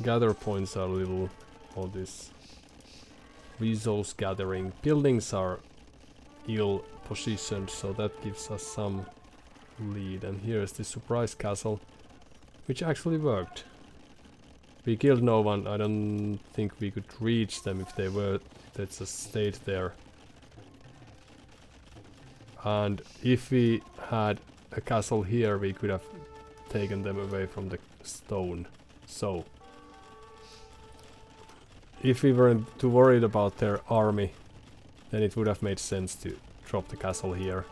gather points are little, all this resource gathering. Buildings are ill positioned, so that gives us some lead. And here is the surprise castle, which actually worked. We killed no one. I don't think we could reach them if they just stayed there. And if we had a castle here, we could have taken them away from the stone. So if we weren't too worried about their army, then it would have made sense to drop the castle here,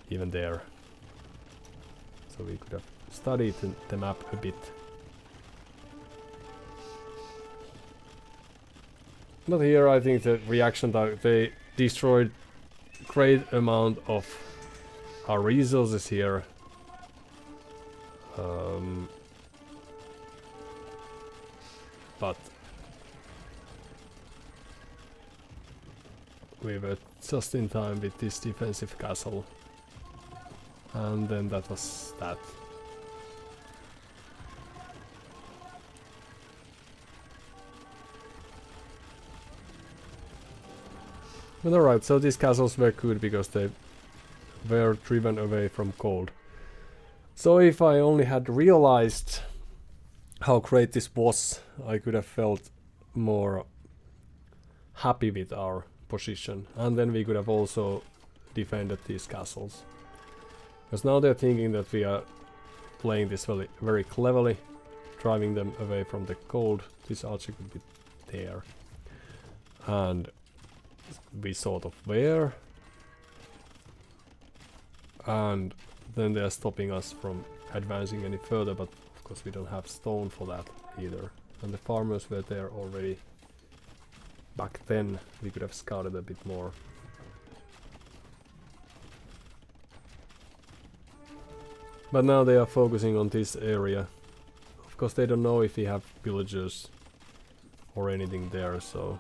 even there. So we could have studied the map a bit. But here I think the reaction that they destroyed great amount of our resources here. But we were just in time with this defensive castle, and then that was that. But alright, so these castles were good because they were driven away from cold. So if I only had realized how great this was, I could have felt more happy with our position, and then we could have also defended these castles. Because now they're thinking that we are playing this very, very cleverly, driving them away from the cold. This archer could be there. And we sort of were. And then they're stopping us from advancing any further, but of course we don't have stone for that either. And the farmers were there already. Back then we could have scouted a bit more. But now they are focusing on this area. Of course they don't know if we have villagers or anything there, so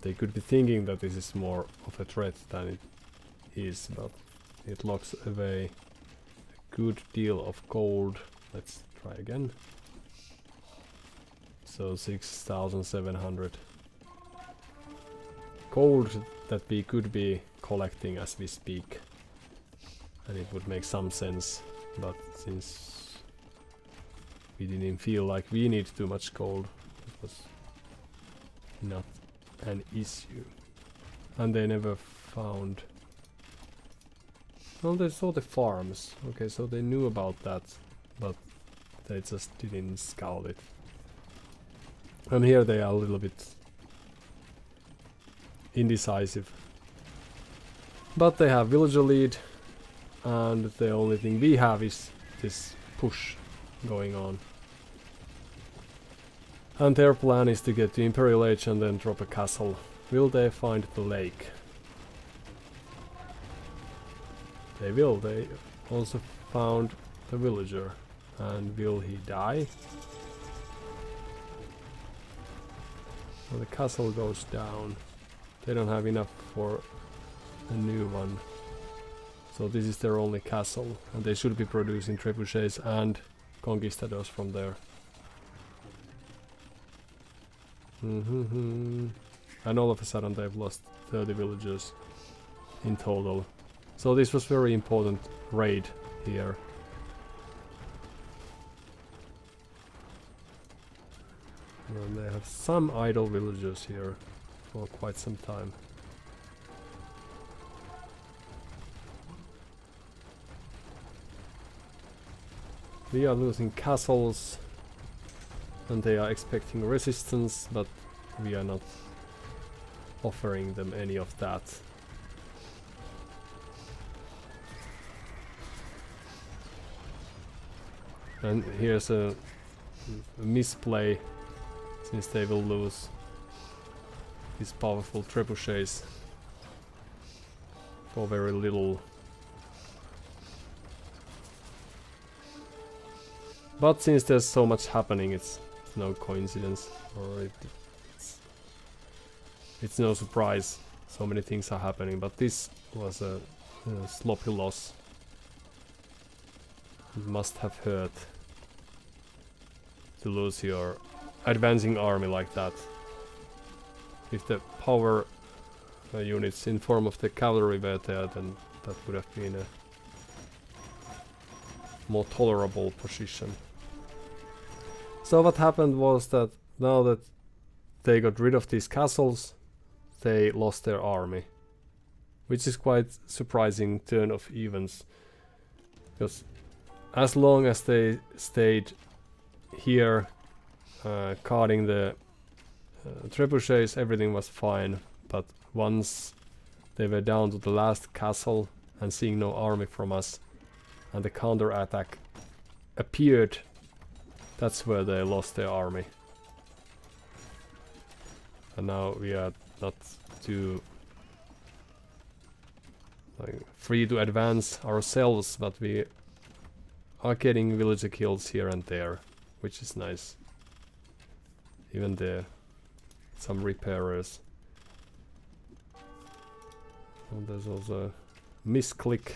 they could be thinking that this is more of a threat than it is, but it locks away a good deal of gold. Let's try again. So 6,700 gold that we could be collecting as we speak, and it would make some sense, but since we didn't feel like we need too much gold, it was not an issue. And they never found... Well, they saw the farms. Okay, so they knew about that, but they just didn't scout it. And here they are a little bit indecisive. But they have villager lead, and the only thing we have is this push going on. And their plan is to get to Imperial Age and then drop a castle. Will they find the lake? They will. They also found the villager. And will he die? Well, the castle goes down. They don't have enough for a new one. So this is their only castle. And they should be producing trebuchets and conquistadors from there. And all of a sudden they've lost 30 villagers in total. So this was very important raid here. And they have some idle villagers here for quite some time. We are losing castles, and they are expecting resistance, but we are not offering them any of that. And here's a misplay, since they will lose these powerful trebuchets for very little. But since there's so much happening, it's no coincidence, or it's no surprise. So many things are happening, but this was a sloppy loss. It must have hurt to lose your advancing army like that. If the power units in form of the cavalry were there, then that would have been a more tolerable position. So what happened was that now that they got rid of these castles, they lost their army, which is quite surprising turn of events, because as long as they stayed here guarding the trebuchets, everything was fine, but once they were down to the last castle and seeing no army from us, and the counter-attack appeared, that's where they lost their army. And now we are not too free to advance ourselves, but we are getting villager kills here and there, which is nice. Even there, some repairers. And there's also a misclick.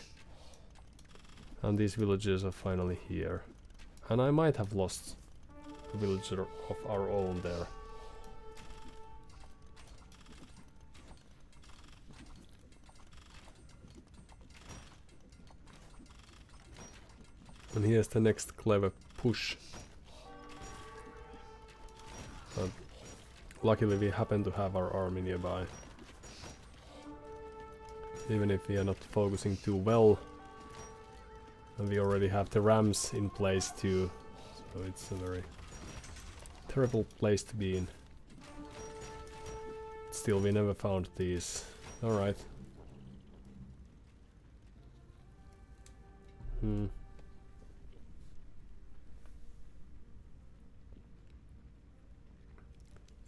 And these villagers are finally here. And I might have lost a villager of our own there. And here's the next clever push. But luckily we happen to have our army nearby. Even if we are not focusing too well. And we already have the rams in place too. So it's a very terrible place to be in. Still, we never found these. Alright.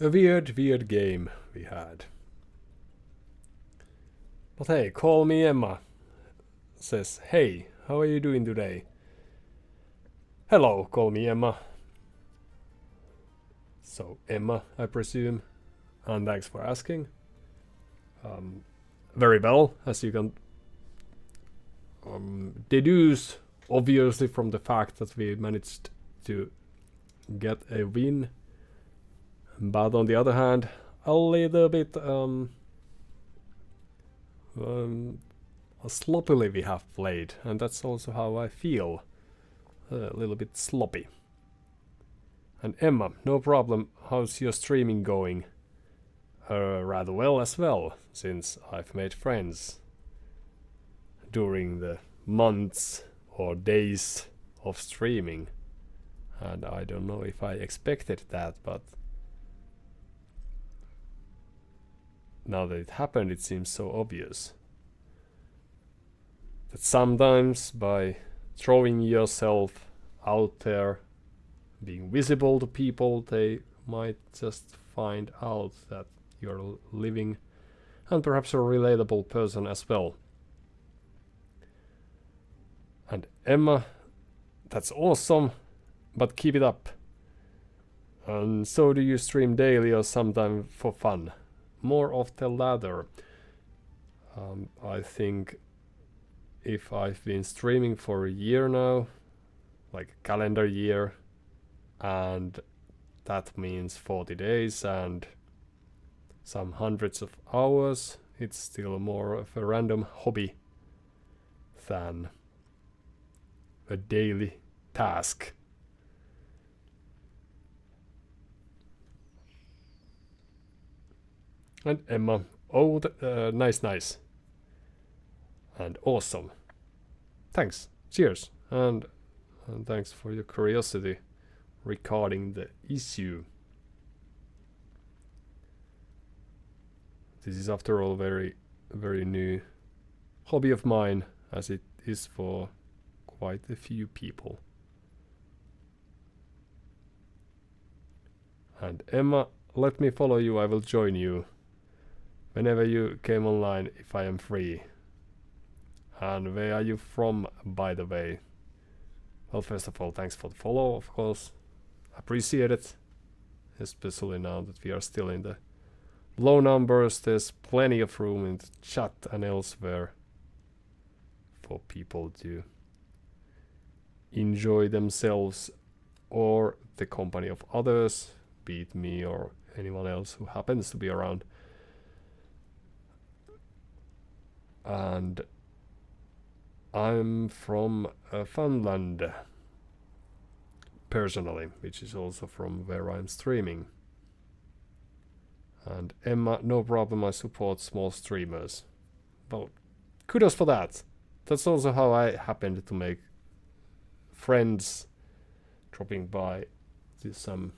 A weird game we had. But hey, call me Emma. Says, hey, how are you doing today? Hello, call me Emma. So, Emma, I presume. And thanks for asking. Very well, as you can deduce obviously from the fact that we managed to get a win, but on the other hand, a little bit sloppily we have played, and that's also how I feel. A little bit sloppy. And Emma, no problem, how's your streaming going? Rather well as well, since I've made friends during the months or days of streaming. And I don't know if I expected that, but now that it happened, it seems so obvious. That sometimes by throwing yourself out there, being visible to people, they might just find out that you're living and perhaps a relatable person as well. And Emma, that's awesome, but keep it up. And so do you stream daily or sometime for fun? More of the latter. I think if I've been streaming for a year now, like a calendar year, and that means 40 days and some hundreds of hours, it's still more of a random hobby than a daily task. And Emma, oh, nice. And awesome. Thanks. Cheers. And thanks for your curiosity regarding the issue. This is after all very new hobby of mine, as it is for quite a few people. And Emma, let me follow you, I will join you whenever you came online if I am free. And where are you from, by the way? Well, first of all, thanks for the follow, of course. Appreciate it. Especially now that we are still in the low numbers, there's plenty of room in the chat and elsewhere for people to enjoy themselves or the company of others, be it me or anyone else who happens to be around. And I'm from Finland, personally, which is also from where I'm streaming. And Emma, no problem, I support small streamers. Well, kudos for that. That's also how I happened to make friends, dropping by to some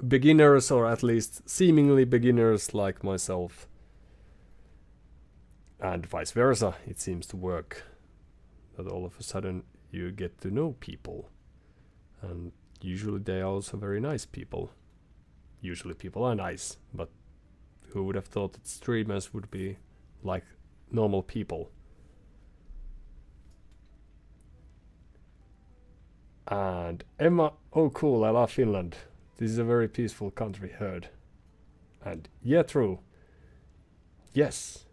beginners, or at least seemingly beginners like myself. And vice versa, it seems to work. That all of a sudden you get to know people. And usually they are also very nice people. Usually people are nice, but who would have thought that streamers would be like normal people? And Emma, oh cool, I love Finland. This is a very peaceful country, heard. And yeah, true. Yes,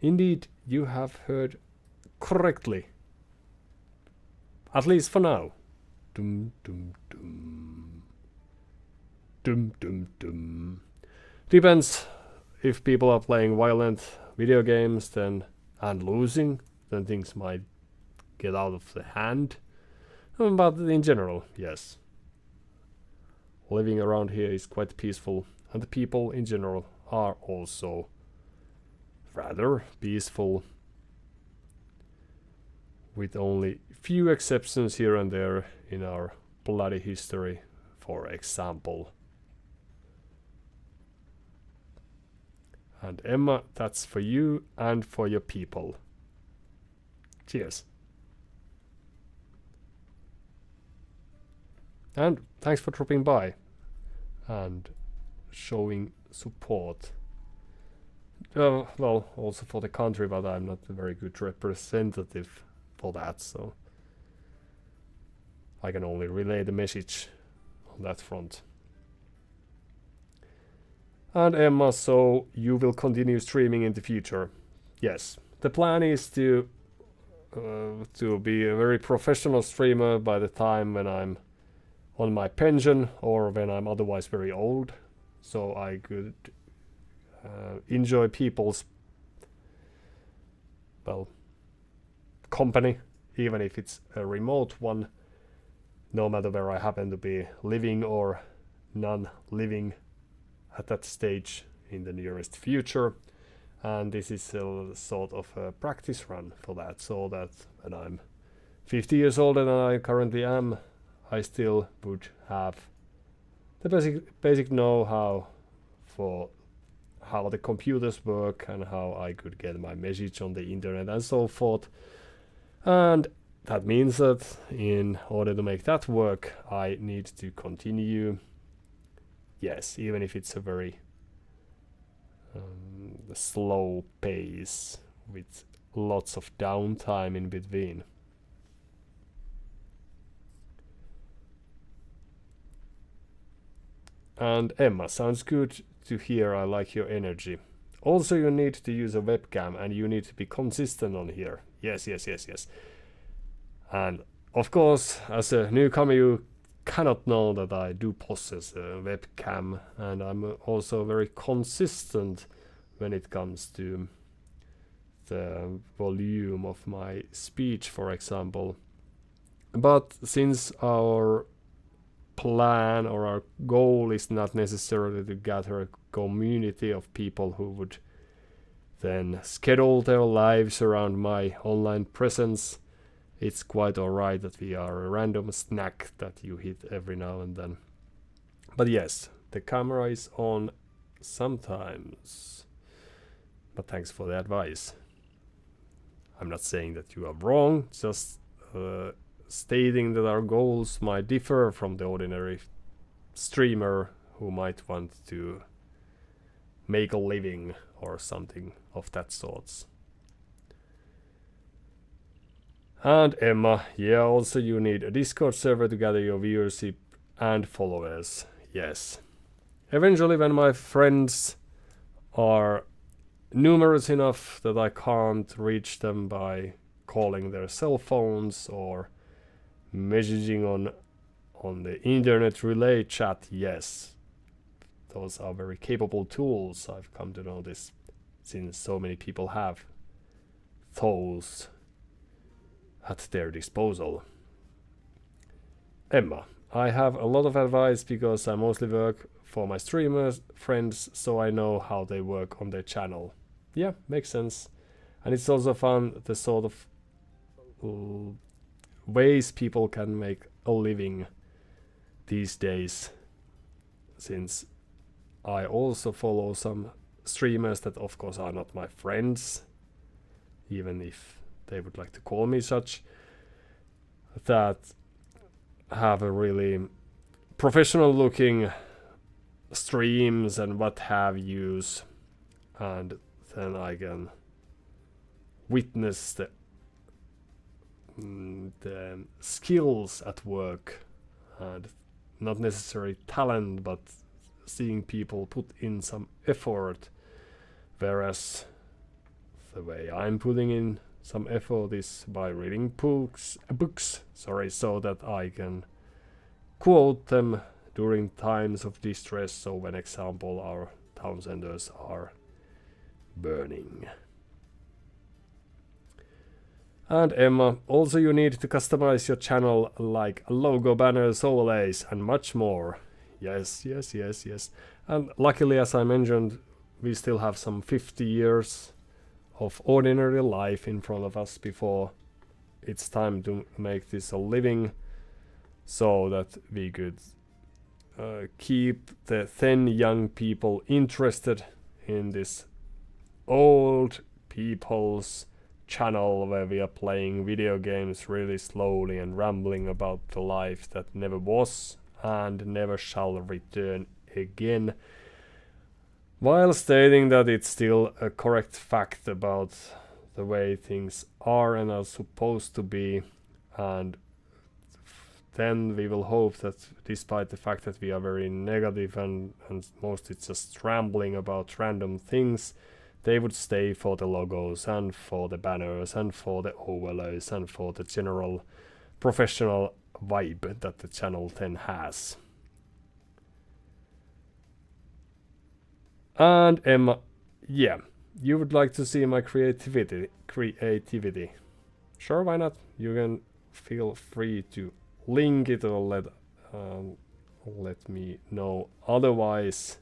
indeed, you have heard correctly. At least for now. Dum dum dum. Dum dum dum. Depends. If people are playing violent video games then and losing, then things might get out of the hand. But in general, yes. Living around here is quite peaceful, and the people in general are also rather peaceful, with only few exceptions here and there in our bloody history, for example. And Emma, that's for you and for your people. Cheers. And thanks for dropping by and showing support. Well, also for the country, but I'm not a very good representative for that, so I can only relay the message on that front. And Emma, so you will continue streaming in the future? Yes, the plan is to to be a very professional streamer by the time when I'm on my pension or when I'm otherwise very old, so I could enjoy people's, well, company, even if it's a remote one, no matter where I happen to be living or non-living at that stage in the nearest future. And this is a sort of a practice run for that, so that when I'm 50 years older than I currently am, I still would have the basic know-how for how the computers work and how I could get my message on the internet and so forth. And that means that in order to make that work, I need to continue, yes, even if it's a very slow pace with lots of downtime in between. And Emma, sounds good to hear. I like your energy. Also, you need to use a webcam and you need to be consistent on here. Yes. And of course, as a newcomer, you cannot know that I do possess a webcam, and I'm also very consistent when it comes to the volume of my speech, for example. But since our plan or our goal is not necessarily to gather a community of people who would then schedule their lives around my online presence, it's quite alright that we are a random snack that you hit every now and then. But yes, the camera is on sometimes. But thanks for the advice. I'm not saying that you are wrong, just stating that our goals might differ from the ordinary streamer who might want to make a living or something of that sort. And Emma, yeah, also you need a Discord server to gather your viewership and followers. Yes. Eventually, when my friends are numerous enough that I can't reach them by calling their cell phones or messaging on the internet relay chat, yes, those are very capable tools. I've come to know this since so many people have those at their disposal. Emma, I have a lot of advice because I mostly work for my streamers friends, so I know how they work on their channel. Yeah, makes sense. And it's also fun, the sort of ways people can make a living these days, since I also follow some streamers that of course are not my friends, even if they would like to call me such, that have a really professional looking streams and what have yous, and then I can witness the skills at work and not necessarily talent, but seeing people put in some effort, whereas the way I'm putting in some effort is by reading books, so that I can quote them during times of distress, so when example our town centers are burning. And Emma, also you need to customize your channel like logo, banners, overlays and much more. Yes. And luckily, as I mentioned, we still have some 50 years of ordinary life in front of us before it's time to make this a living, so that we could keep the then young people interested in this old people's channel where we are playing video games really slowly and rambling about the life that never was and never shall return again, while stating that it's still a correct fact about the way things are and are supposed to be. And then we will hope that despite the fact that we are very negative and mostly just rambling about random things, they would stay for the logos and for the banners and for the overlays and for the general professional vibe that the channel 10 has. And Emma, yeah, you would like to see my creativity. Sure, why not? You can feel free to link it or let me know otherwise.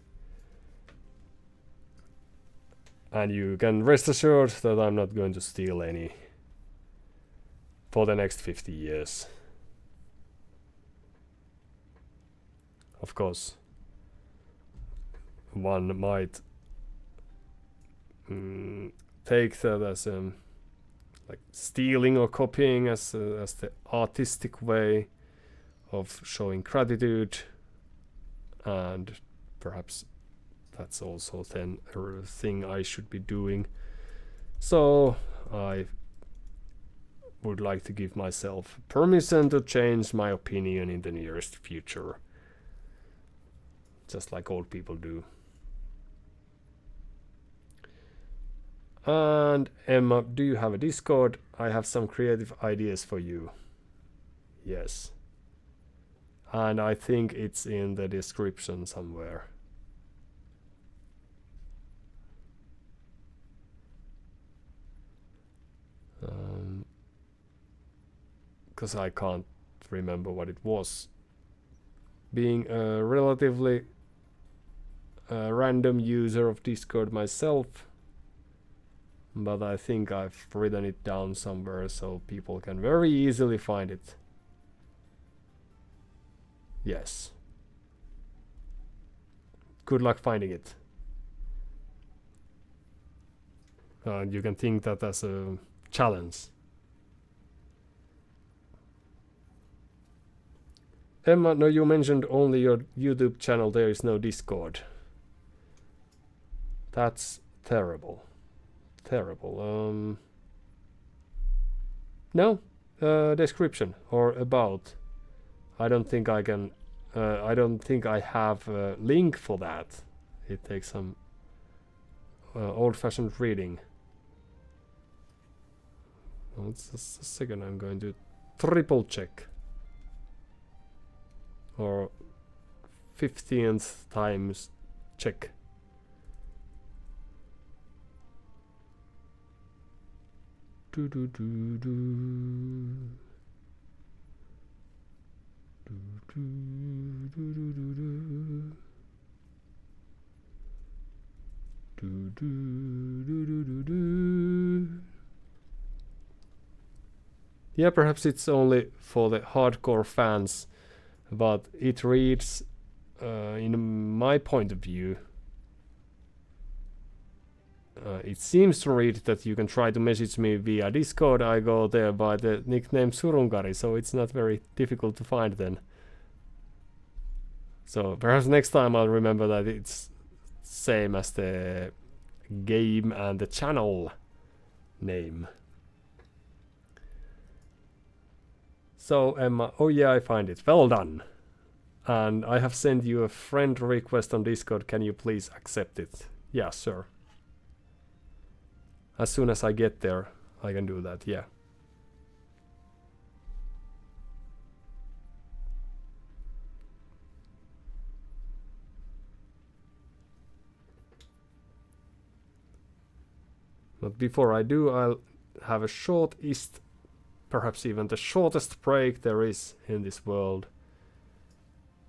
And you can rest assured that I'm not going to steal any for the next 50 years. Of course, one might take that as like stealing or copying as the artistic way of showing gratitude, and perhaps that's also then a thing I should be doing. So I would like to give myself permission to change my opinion in the nearest future, just like old people do. And Emma, do you have a Discord? I have some creative ideas for you. Yes. And I think it's in the description somewhere. Because I can't remember what it was. Being a relatively random user of Discord myself, but I think I've written it down somewhere so people can very easily find it. Yes. Good luck finding it. You can think that as a challenge. Emma, no, you mentioned only your YouTube channel, there is no Discord. That's terrible. Terrible. No, description or about. I don't think I can. I don't think I have a link for that. It takes some old-fashioned reading. Well, just a second. I'm going to triple check, or 15th times check. Do do do do. Do do do do do do. Do do do do do do. Yeah, perhaps it's only for the hardcore fans, but it reads, in my point of view, it seems to read that you can try to message me via Discord. I go there by the nickname Surungari, so it's not very difficult to find then. So perhaps next time I'll remember that it's same as the game and the channel name. So Emma, oh yeah, I find it. Well done. And I have sent you a friend request on Discord. Can you please accept it? Yeah, sure. As soon as I get there, I can do that, yeah. But before I do, I'll have a shortest, perhaps even the shortest break there is in this world.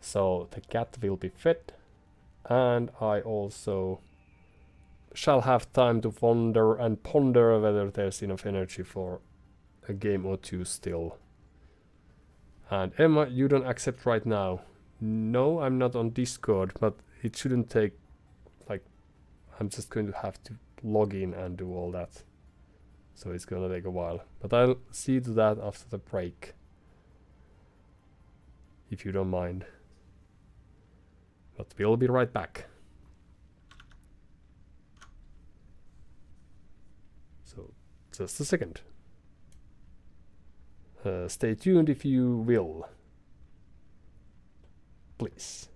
So the cat will be fed, and I also shall have time to wander and ponder whether there's enough energy for a game or two still. And Emma, you don't accept right now. No, I'm not on Discord, but it shouldn't take, like, I'm just going to have to log in and do all that. So it's gonna take a while. But I'll see to that after the break, if you don't mind. But we'll be right back. So, just a second. Stay tuned if you will. Please.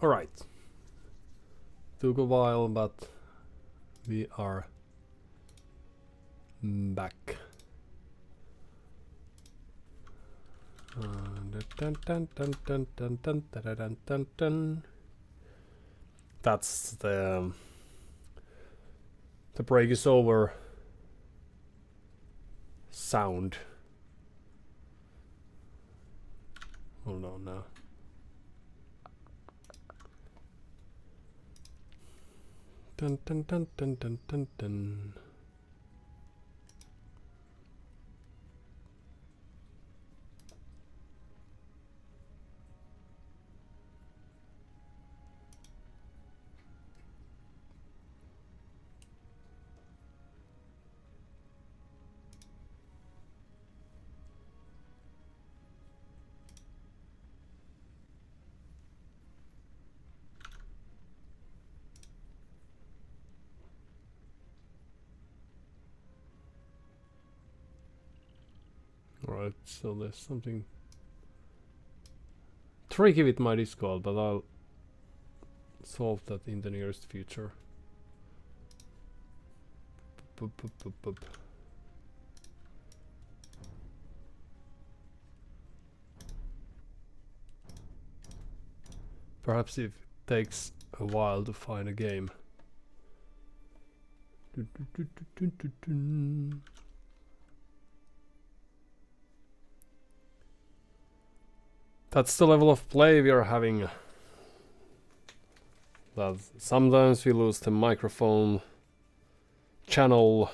Alright. Took a while, but we are back. Dun, dun, dun, dun, dun, dun, dun, dun, dun, dun. That's the break is over sound. Hold on now. Dun dun dun dun dun dun dun. Alright, so there's something tricky with my Discord, but I'll solve that in the nearest future. Boop, boop, boop, boop. Perhaps if it takes a while to find a game. That's the level of play we are having. That sometimes we lose the microphone channel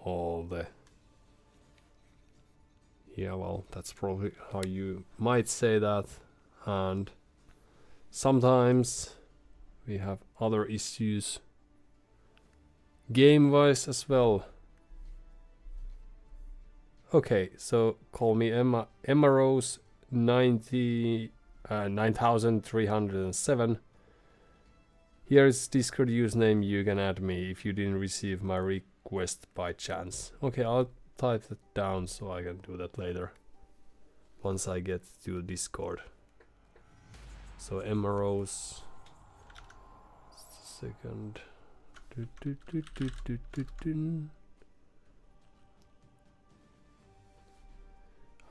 or the... Yeah, well, that's probably how you might say that. And sometimes we have other issues game-wise as well. Okay, so call me Emma Rose 9307. Here's Discord username. You can add me if you didn't receive my request by chance. Okay, I'll type that down so I can do that later once I get to Discord. So Emma Rose. Second.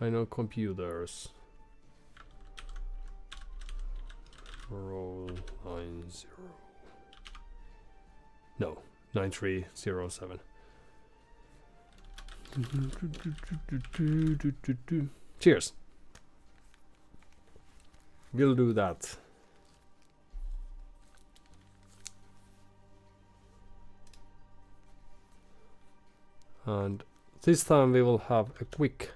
I know computers. Roll 90. No, 9307. Cheers. We'll do that. And this time we will have a quick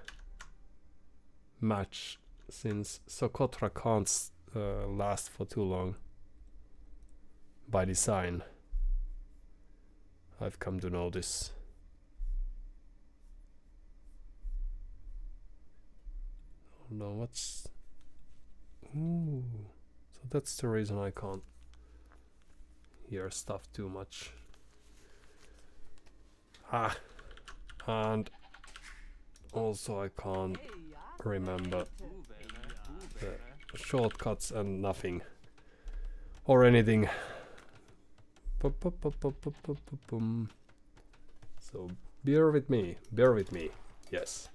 match since Socotra can't last for too long by design. I've come to know this. Oh no, what's... Ooh, so that's the reason I can't hear stuff too much. Ah, and also I can't remember the shortcuts and nothing or anything. So bear with me, yes.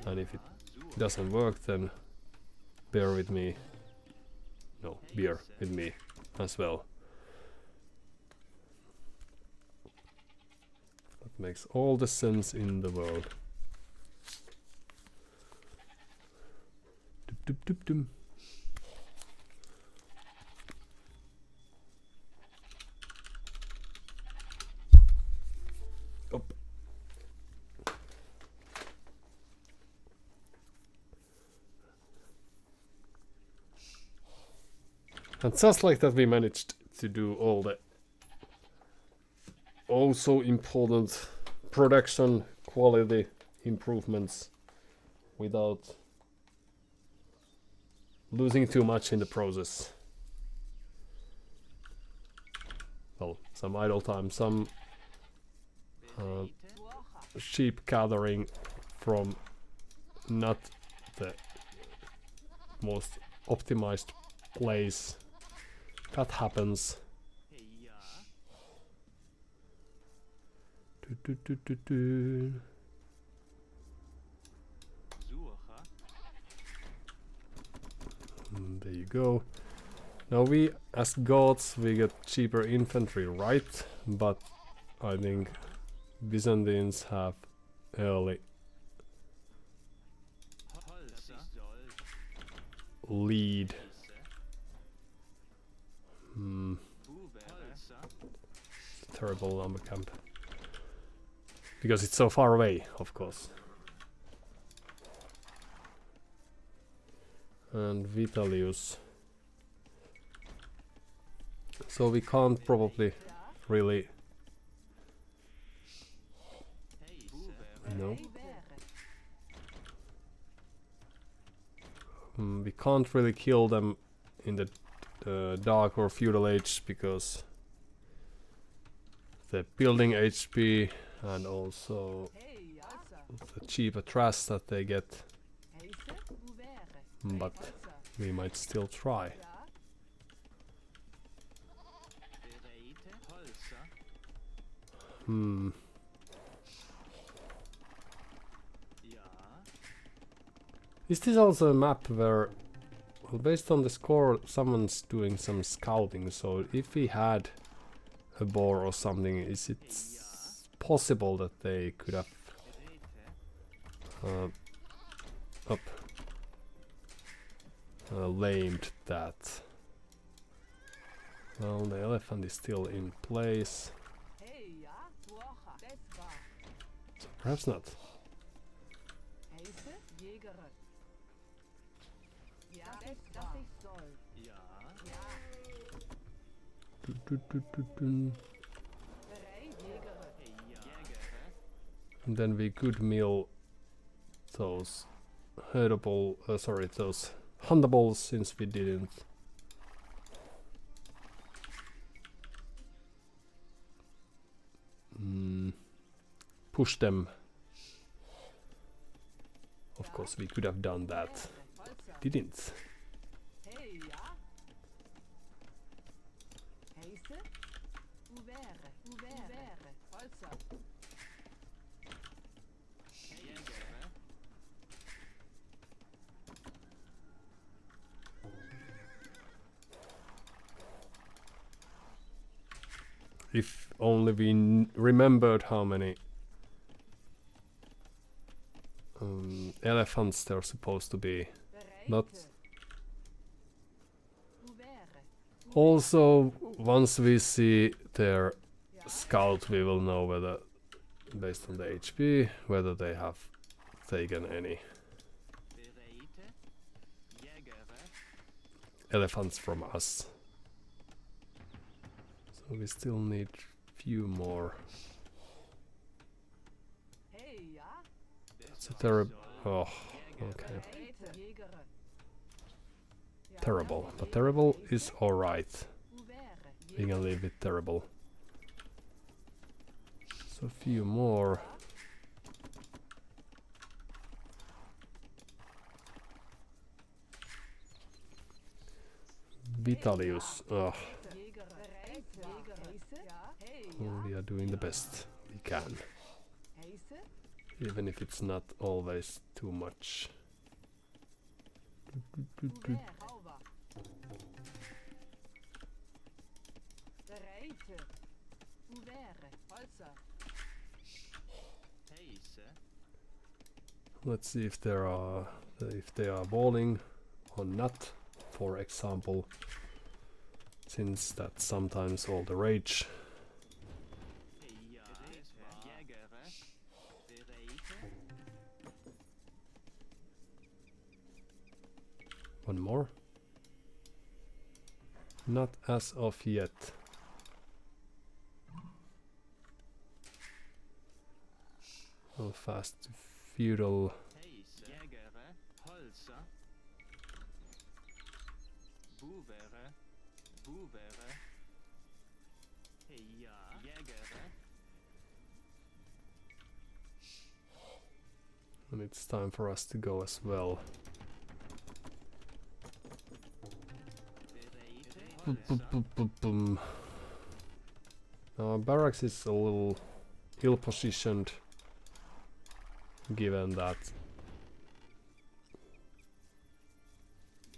And if it doesn't work, then bear with me. No, bear with me as well. That makes all the sense in the world. Doop, doop, doop, doop. Up. And just like that we managed to do all the also important production quality improvements without losing too much in the process. Well, some idle time, some sheep gathering from not the most optimized place That happens. Do, do, do, do. There you go. Now we, as gods, we get cheaper infantry, right? But I think Byzantines have early lead. Terrible lumber camp. Because it's so far away, of course. And Vitalius. So we can't probably really... No. We can't really kill them in the Dark or Feudal Age because the building HP and also the cheaper trash that they get. But we might still try. Is this also a map where, well, based on the score, someone's doing some scouting, so if we had a boar or something, is it possible that they could have lamed that? Well, the elephant is still in place. So perhaps not. And then we could mill those herdable, those huntables, since we didn't. Push them. Of course, we could have done that, but we didn't. If only we remembered how many elephants there are supposed to be. But also, once we see their scout, we will know whether, based on the HP, whether they have taken any elephants from us. So we still need few more. It's a terrible... Oh, okay. Terrible. But terrible is alright. We can live with terrible. So a few more. Vitalius. Ugh. Well, we are doing the best we can. Even if it's not always too much. Let's see if they are balling or not, for example, since that's sometimes all the rage. One more. Not as of yet. How fast feudal. And it's time for us to go as well. Barracks is a little ill-positioned, given that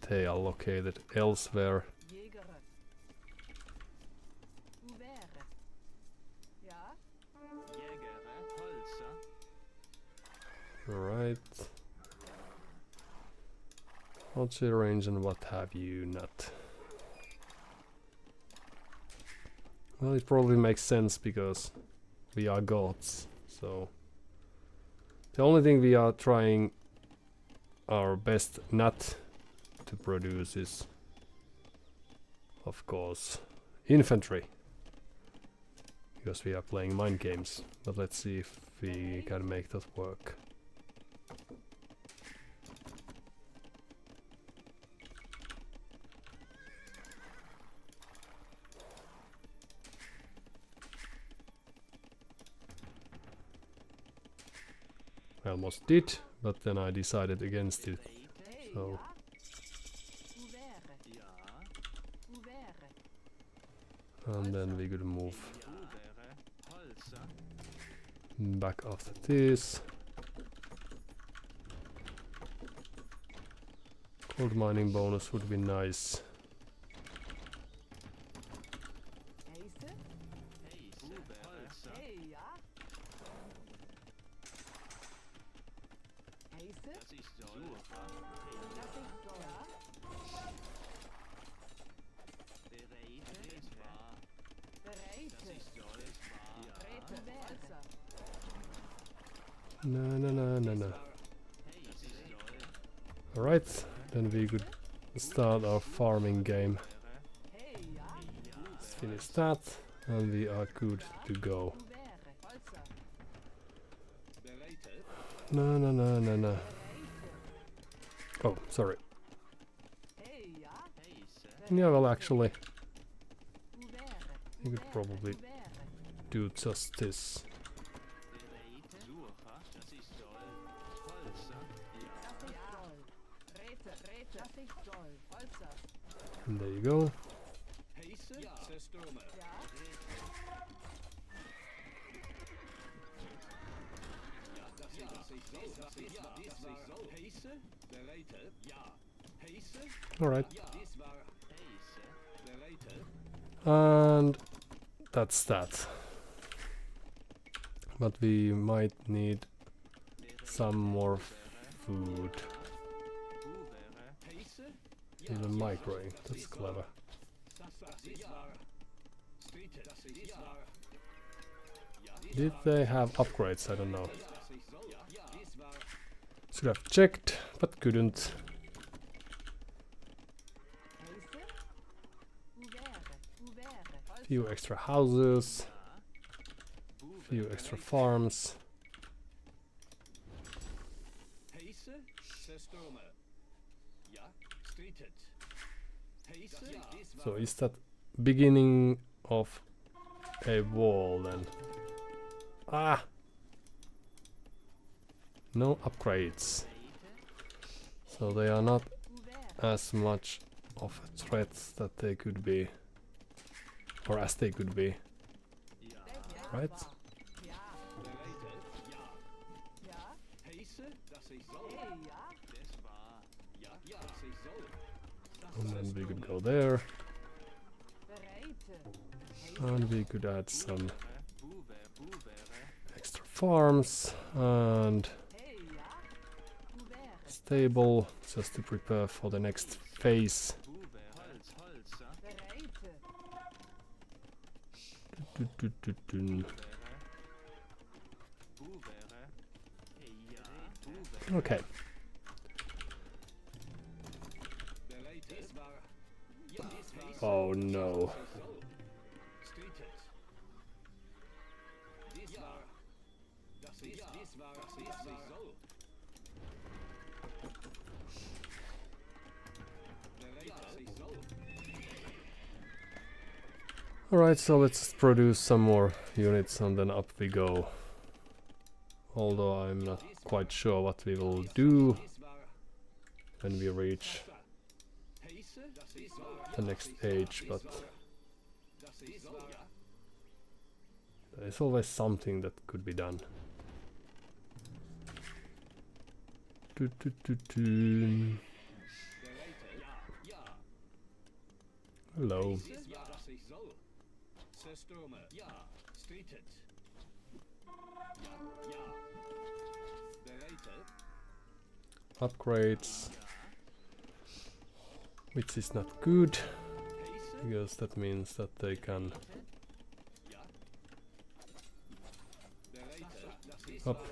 they are located elsewhere. Alright. What's your range and what have you not? Well, it probably makes sense because we are gods, so the only thing we are trying our best not to produce is, of course, infantry, because we are playing mind games. But let's see if we can make that work. I almost did, but then I decided against it. So and then we could move back after this. Gold mining bonus would be nice. No. Alright, then we could start our farming game. Let's finish that, and we are good to go. No. Oh, sorry. Yeah, well, actually, you could probably do just this. And there you go. Alright. And that's that. But we might need some more food. Even microing, that's clever. Did they have upgrades? I don't know. Should have checked, but couldn't. Few extra houses, few extra farms. So is that beginning of a wall then? Ah! No upgrades. So they are not as much of a threat that they could be. Or as they could be. Right? And then we could go there. And we could add some extra farms and stable just to prepare for the next phase. Okay. Oh no. Alright, so let's produce some more units and then up we go. Although I'm not quite sure what we will do when we reach the next age, but there's always something that could be done. Hello. Upgrades, which is not good, because that means that they can up.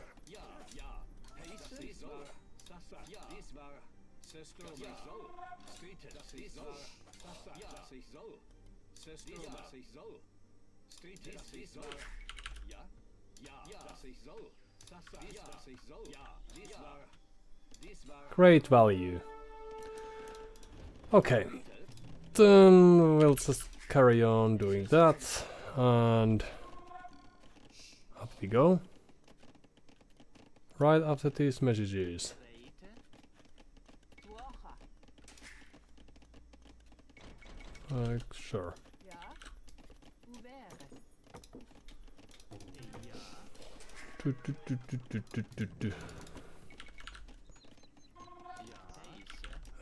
Great value. Okay, then we'll just carry on doing that, and up we go. Right after these messages. Sure.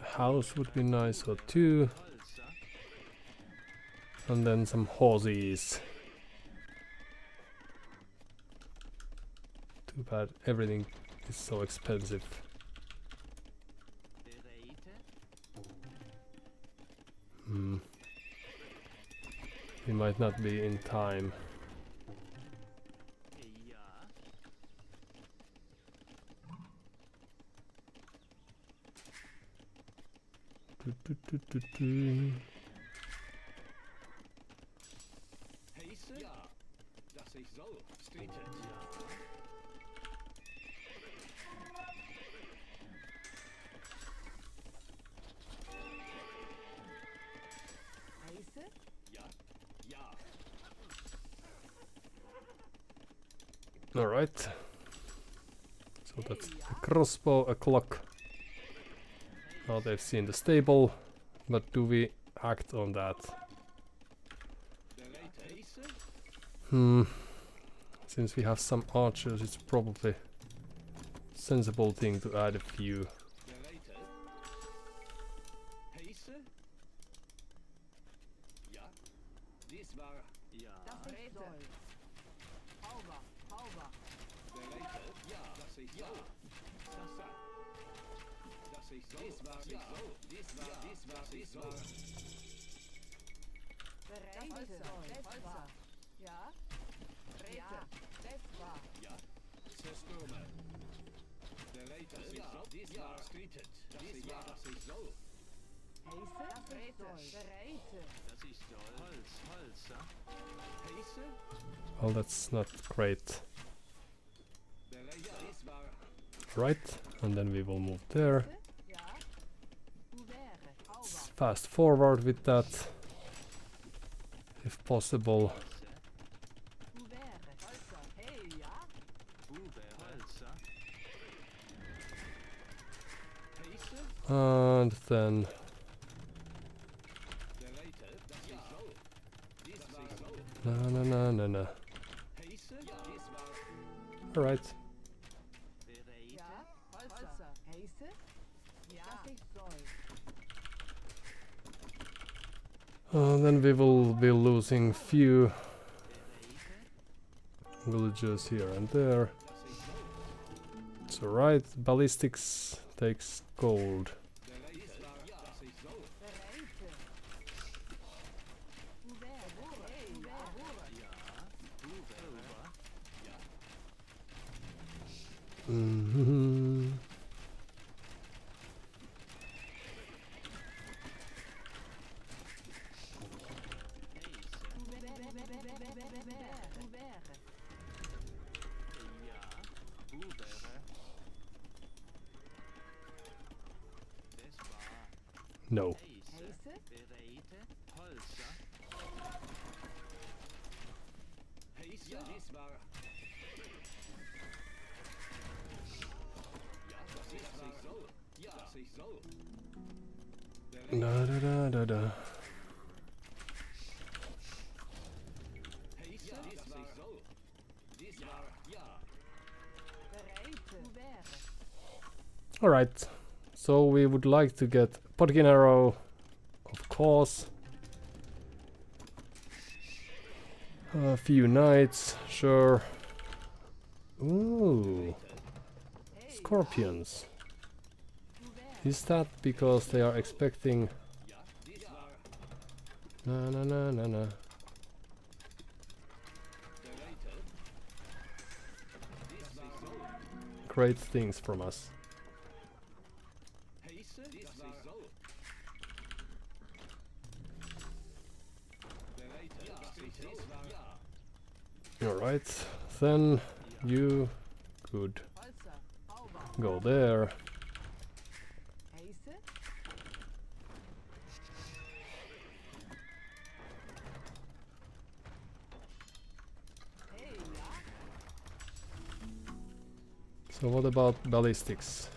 A house would be nice, or two. And then some horses. Too bad everything is so expensive. We might not be in time. Alright. So that's a crossbow, a clock. Now they've seen the stable, but do we act on that? Since we have some archers, it's probably sensible thing to add a few. Well, that's not great. Right, and then we will move there. Let's fast forward with that, if possible. And then no. Alright. Then we will be losing few villagers here and there. It's alright, ballistics takes gold. No. Da da da da da. Alright, so we would like to get Podkin Arrow, of course. A few knights, sure. Ooh, scorpions. Is that because they are expecting... Na na na na na. Great things from us. Alright, then you could go there. So what about ballistics?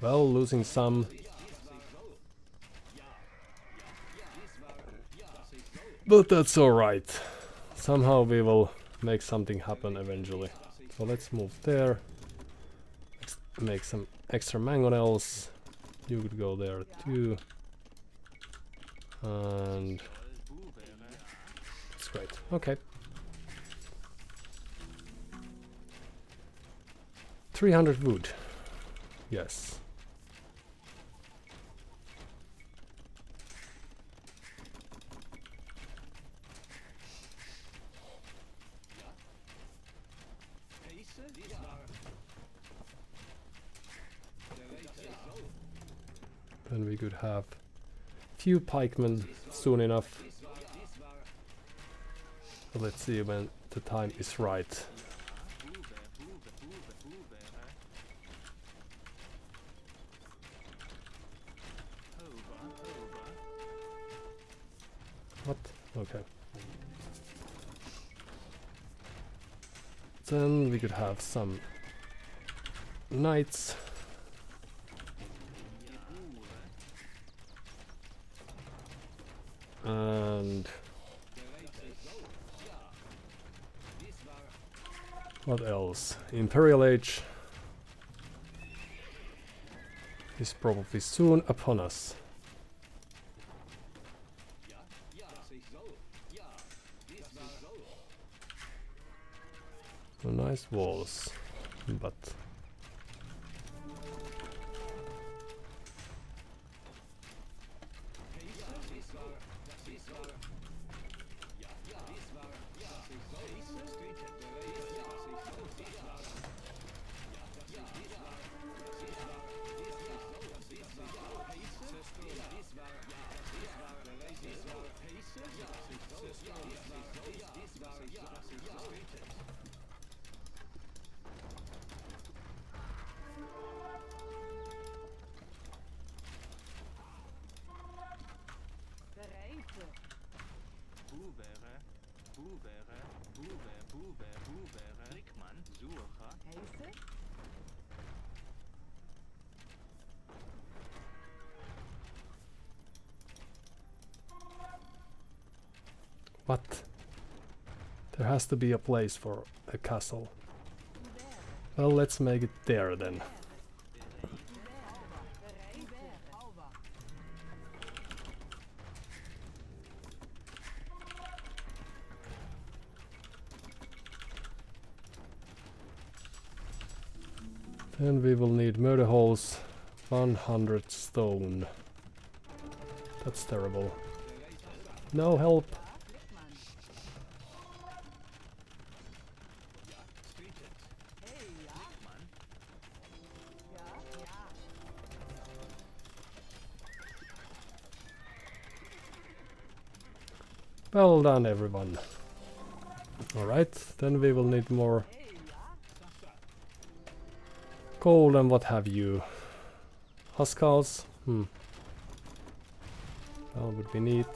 Well, losing some. But that's alright. Somehow we will make something happen eventually. So let's move there. Make some extra mangonels. You could go there too. And that's great. Okay. 300 wood. Yes. Then we could have few pikemen soon enough. But let's see when the time is right. What? Okay. Then we could have some knights. And what else? Imperial Age is probably soon upon us. Oh, nice walls, but what? There has to be a place for a castle. Well, let's make it there then. Then we will need murder holes, 100 stone. That's terrible. No help. Well done, everyone. Alright, then we will need more coal and what have you. Huskarls? That would be neat.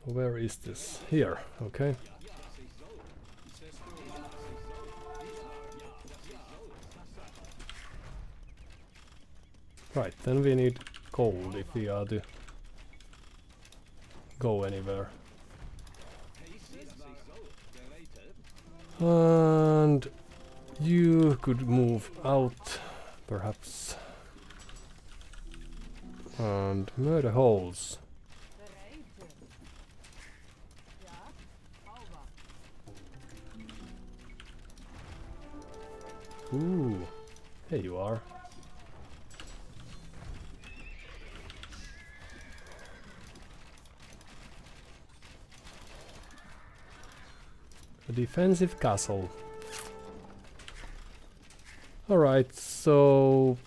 Where is this? Here, okay. Right, then we need coal if we are to go anywhere. And you could move out, perhaps. And murder holes. Ooh, here you are. A defensive castle. Alright, so...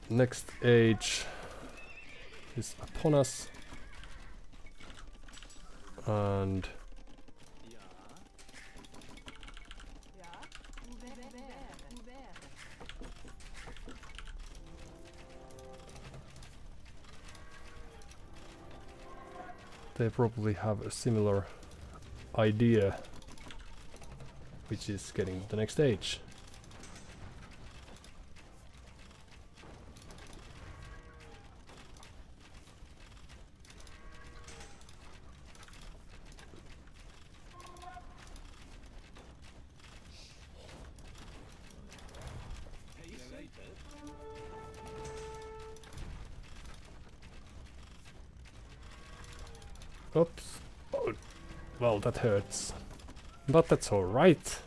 next age is upon us. And... they probably have a similar idea, which is getting to the next stage. Oops. Oh, well, that hurts. But that's alright.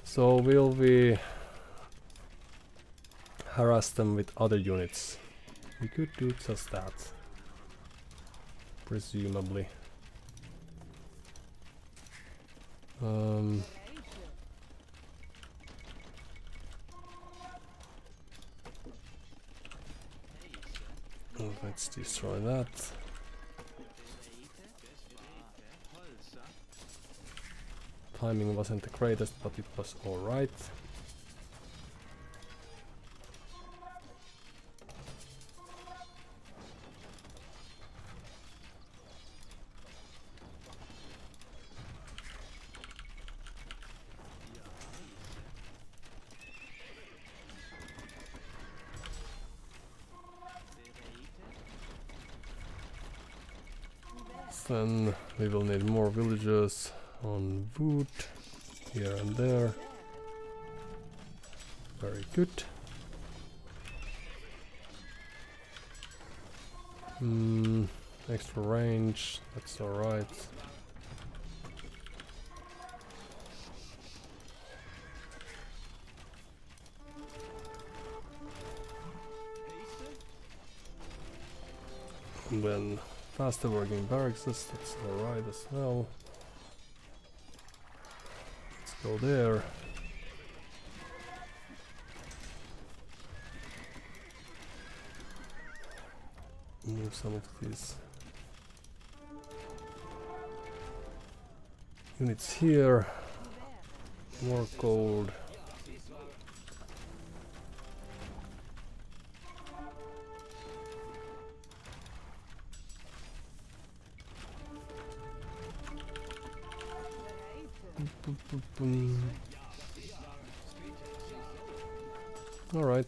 So will we harass them with other units? We could do just that. Presumably. Let's destroy that. Timing wasn't the greatest, but it was alright. Then we will need more villagers on wood here and there. Very good. Extra range, that's alright. Then faster working barracks, that's alright as well. Let's go there. Move some of these units here. More gold. Alright.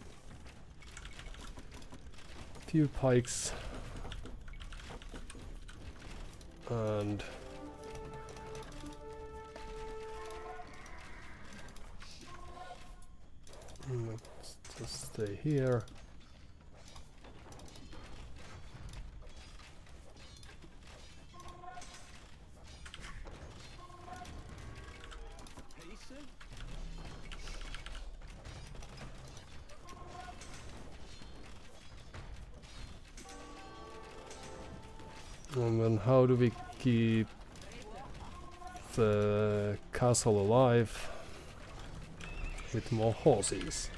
Few pikes. And Let's just stay here. And then how do we keep the castle alive with more horses?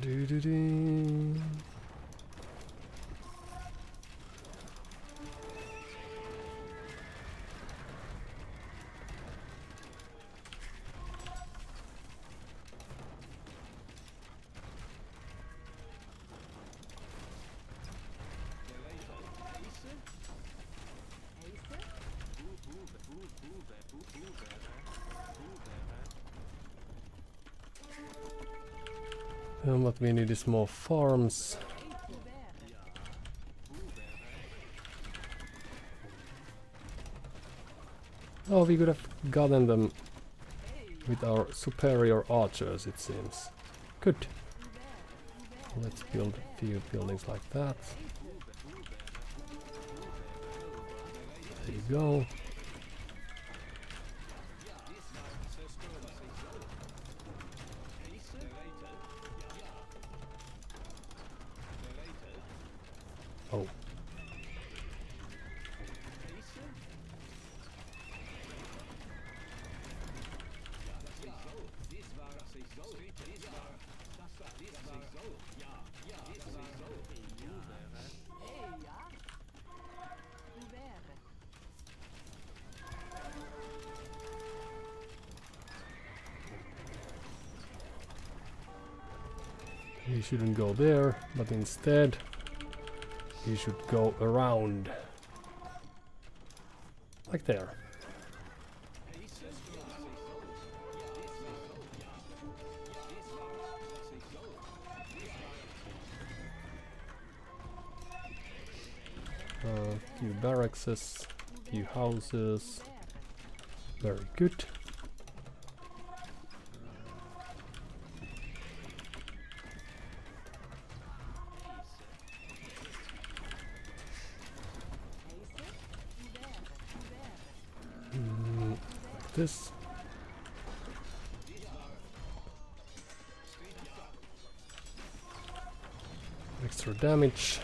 Do do do. And what we need is more farms. Oh, we could have gotten them with our superior archers, it seems. Good. Let's build a few buildings like that. There you go. Oh. We shouldn't go there, but instead we should go around. Like there. Few barracks, few houses. Very good. Like this. Extra damage.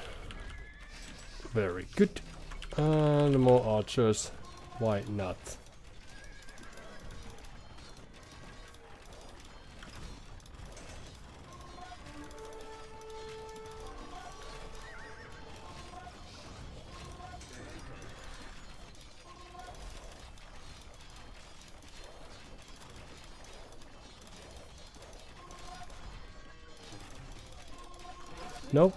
Very good. And more archers. Why not? No?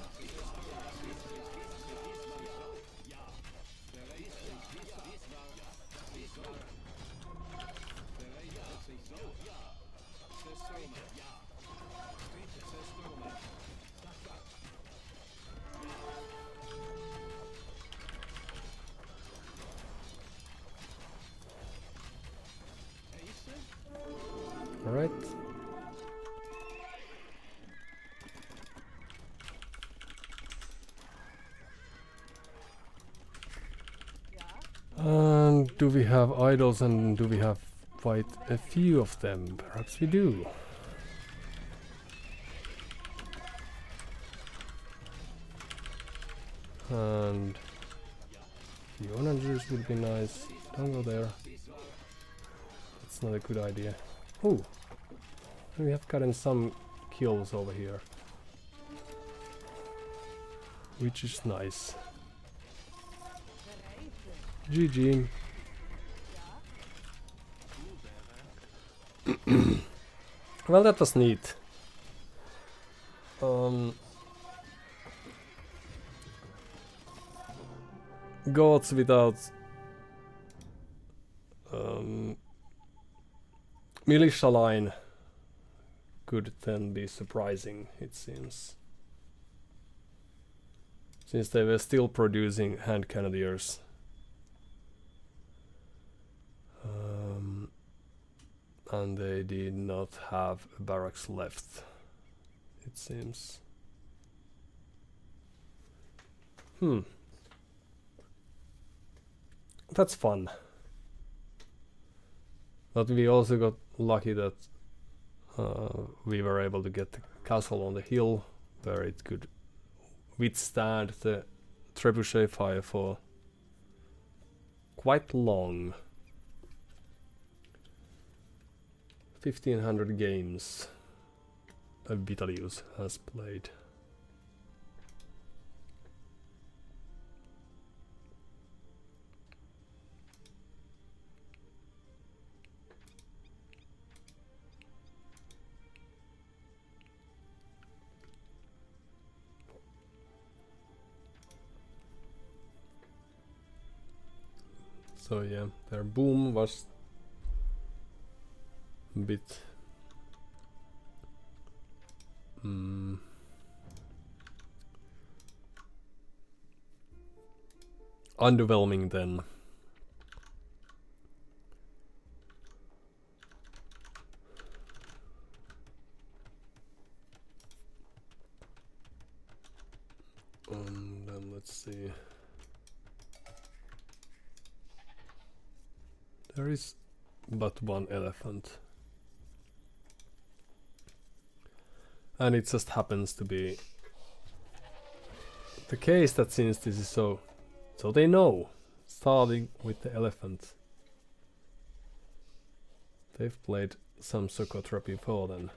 All right. And do we have idols and do we have quite a few of them? Perhaps we do. And a few onagers would be nice. Don't go there. That's not a good idea. Oh, we have gotten some kills over here, which is nice. GG. Well, that was neat. Goats without militia line could then be surprising, it seems. Since they were still producing hand cannoneers. And they did not have barracks left, it seems. That's fun. But we also got lucky that we were able to get the castle on the hill where it could withstand the trebuchet fire for quite long. 1500 games Vitalius has played. So yeah, their boom was a bit underwhelming then. And then let's see. There is but one elephant. And it just happens to be the case that since this is so they know, starting with the elephant. They've played some Socotra before then.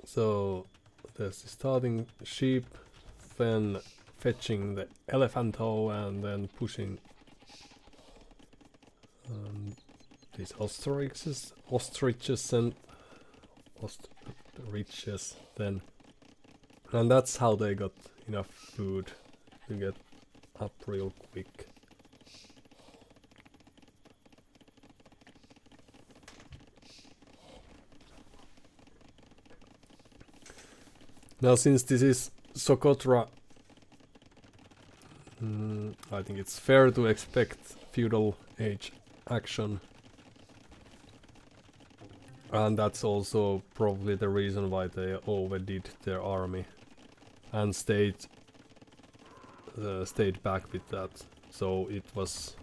So there's the starting sheep, then fetching the elephanto and then pushing these ostriches and ostriches then. And that's how they got enough food to get up real quick. Now since this is Socotra, I think it's fair to expect feudal age action. And that's also probably the reason why they overdid their army and stayed back with that. So it was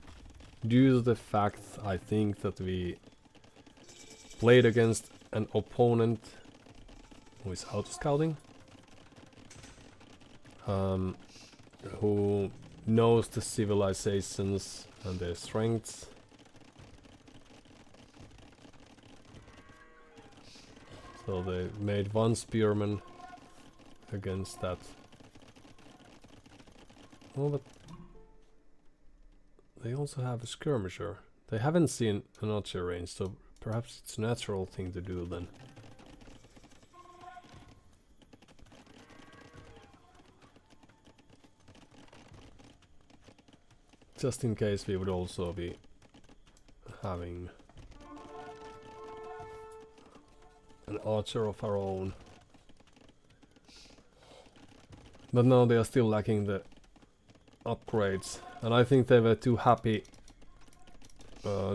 due to the fact, I think, that we played against an opponent who is auto-scouting, who knows the civilizations and their strengths. So they made one spearman against that. Oh, but they also have a skirmisher. They haven't seen an archer range, so perhaps it's a natural thing to do then. Just in case we would also be having an archer of our own. But now they are still lacking the upgrades, and I think they were too happy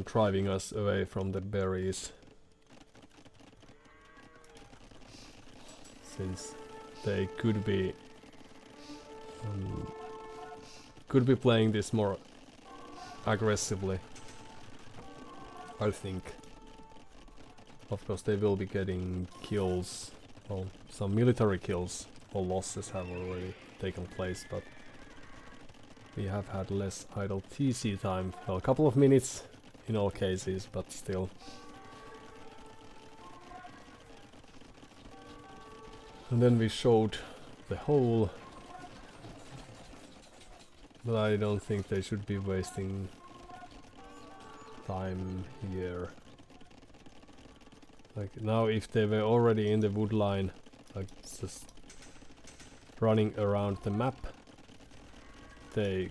driving us away from the berries, since they could be playing this more aggressively, I think. Of course they will be getting kills, well, some military kills or losses have already taken place, but we have had less idle TC time, well, a couple of minutes in all cases, but still. And then we showed the hole. But I don't think they should be wasting time here. Like now if they were already in the wood line, like just running around the map, they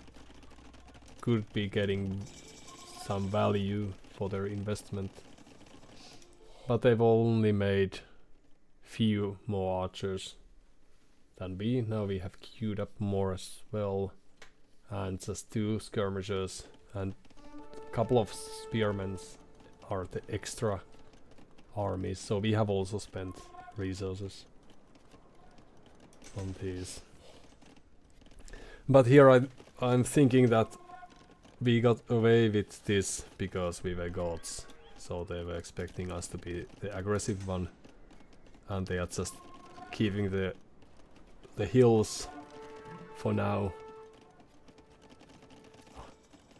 could be getting some value for their investment. But they've only made few more archers than we. Now we have queued up more as well. And just 2 skirmishers and a couple of spearmen are the extra armies. So we have also spent resources on these. But here I'm thinking that we got away with this because we were gods. So they were expecting us to be the aggressive one. And they are just keeping the hills for now.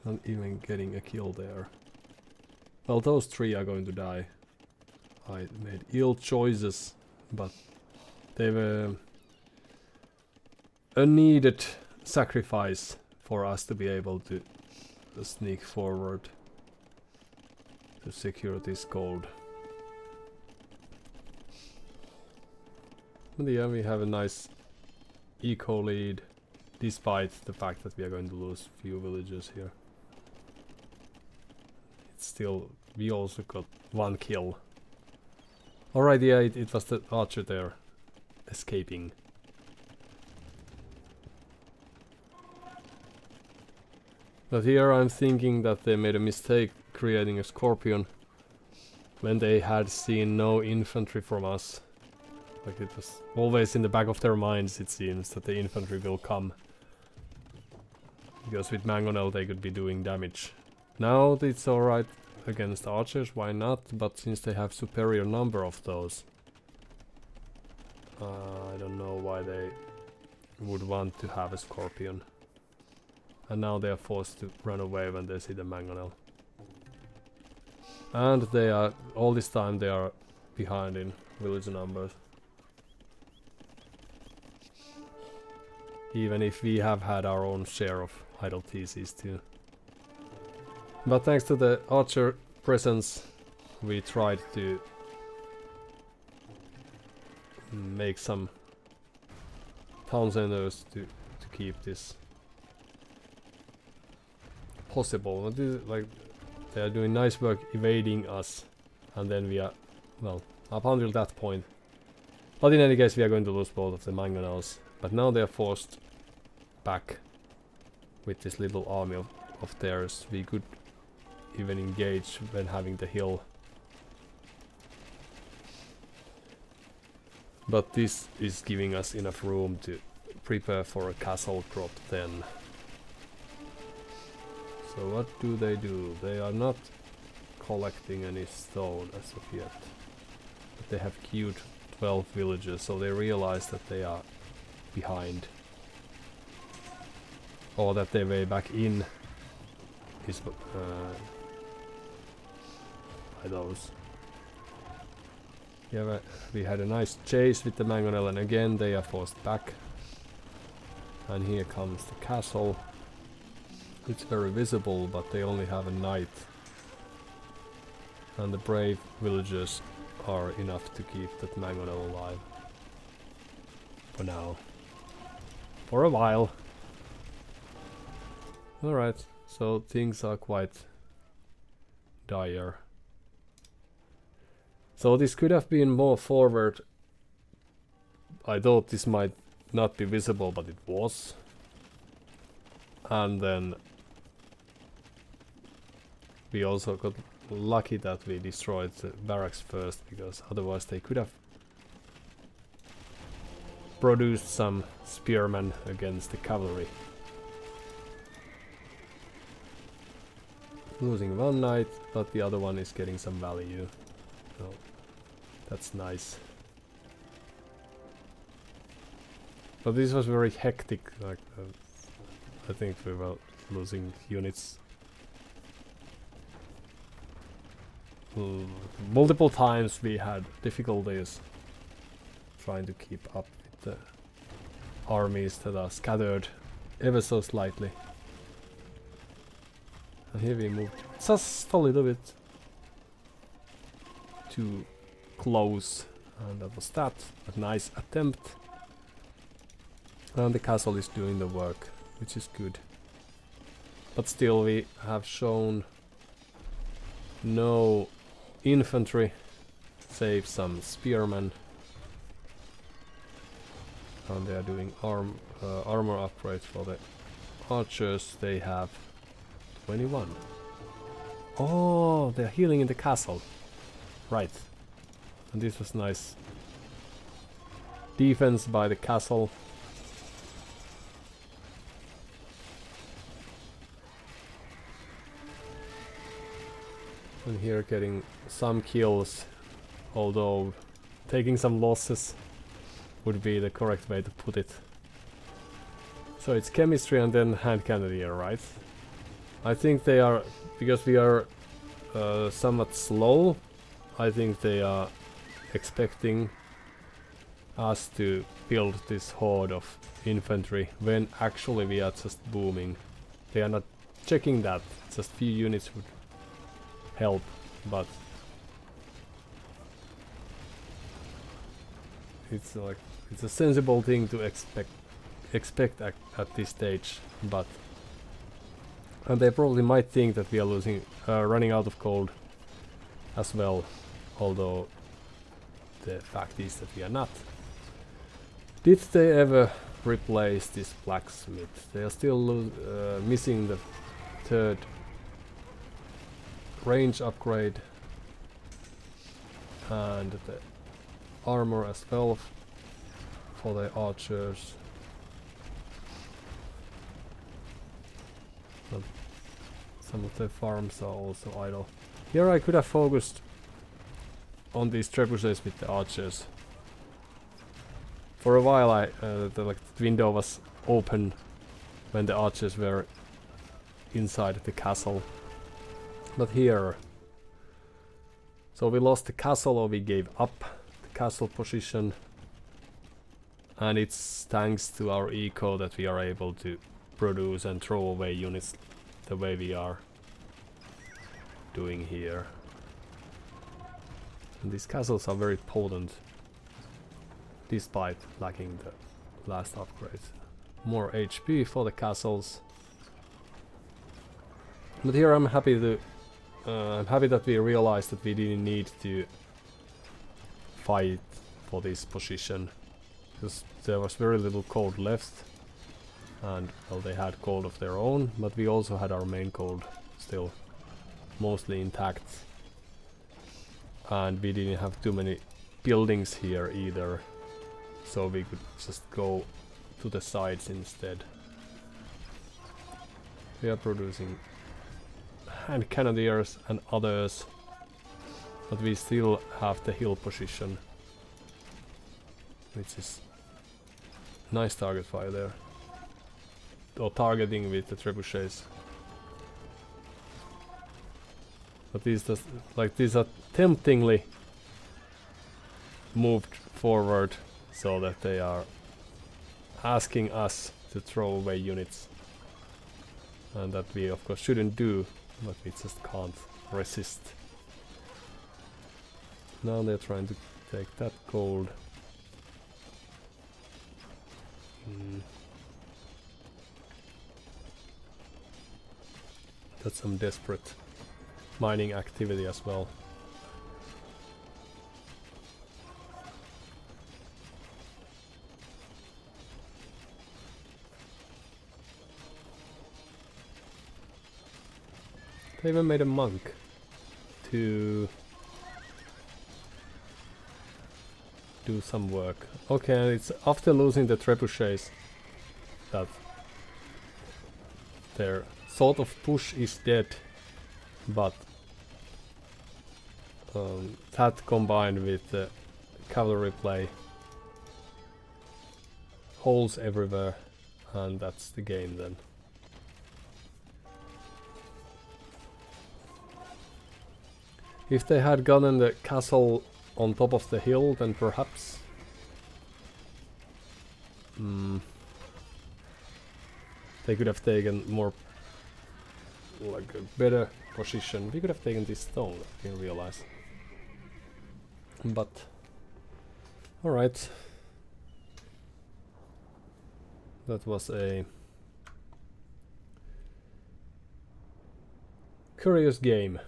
Not even getting a kill there. Well, those 3 are going to die. I made ill choices, but they were a needed sacrifice for us to be able to sneak forward to secure this gold. But yeah, we have a nice eco lead, despite the fact that we are going to lose few villages here. It's still, we also got 1 kill. Alright, yeah, it was the archer there escaping. But here I'm thinking that they made a mistake creating a scorpion when they had seen no infantry from us. Like it was always in the back of their minds, it seems, that the infantry will come. Because with Mangonel they could be doing damage. Now it's alright against archers, why not? But since they have superior number of those, I don't know why they would want to have a scorpion. And now they are forced to run away when they see the Mangonel. And they are, all this time they are behind in village numbers. Even if we have had our own share of idle TCs too. But thanks to the archer presence, we tried to make some town centers to keep this possible. This is like they are doing nice work evading us, and then we are, well, up until that point. But in any case, we are going to lose both of the Mangonels. But now they are forced back with this little army of theirs. We could even engage when having the hill. But this is giving us enough room to prepare for a castle drop then. So what do? They are not collecting any stone as of yet. But they have queued 12 villages, so they realize that they are behind. Or that their way back in is by those. Yeah, we had a nice chase with the Mangonel, and again they are forced back. And here comes the castle. It's very visible, but they only have a knight. And the brave villagers are enough to keep that Mangonel alive. For now. For a while. Alright, so things are quite dire. So this could have been more forward. I thought this might not be visible, but it was. And then we also got lucky that we destroyed the barracks first, because otherwise they could have produced some spearmen against the cavalry. Losing one knight, but the other one is getting some value. So that's nice. But this was very hectic, like I think we were losing units multiple times. We had difficulties trying to keep up with the armies that are scattered ever so slightly. And here we moved just a little bit too close, and that was that. A nice attempt. And the castle is doing the work, which is good. But still we have shown no infantry, save some spearmen. And they are doing armor upgrades for the archers. They have 21. Oh, they're healing in the castle. Right. And this was nice defense by the castle. And here getting some kills, although taking some losses would be the correct way to put it. So it's chemistry and then hand cannoneer, right? I think they are, because we are somewhat slow, I think they are expecting us to build this horde of infantry when actually we are just booming. They are not checking that, just few units would help, but it's like it's a sensible thing to expect at this stage, but and they probably might think that we are losing running out of gold as well, although the fact is that we are not. Did they ever replace this blacksmith? They are still missing the third range upgrade and the armor as well for the archers. But some of the farms are also idle. Here I could have focused on these trebuchets with the archers. For a while the window was open when the archers were inside the castle. But here, so we lost the castle, or we gave up the castle position, and it's thanks to our eco that we are able to produce and throw away units the way we are doing here. And these castles are very potent, despite lacking the last upgrades. More HP for the castles. But here I'm happy that we realized that we didn't need to fight for this position, because there was very little gold left, and well, they had gold of their own, but we also had our main gold still mostly intact, and we didn't have too many buildings here either, so we could just go to the sides instead. We are producing hand cannoneers and others, but we still have the hill position, which is nice target fire there, or targeting with the trebuchets. But these just like these are temptingly moved forward so that they are asking us to throw away units, and that we of course shouldn't do, but we just can't resist. Now they're trying to take that gold. That's some desperate mining activity as well. They even made a monk to do some work. Okay, and it's after losing the trebuchets that their sort of push is dead, but that combined with the cavalry play, holes everywhere, and that's the game then. If they had gotten the castle on top of the hill, then perhaps They could have taken more, like a better position. We could have taken this stone, I didn't realize. But alright. That was a curious game.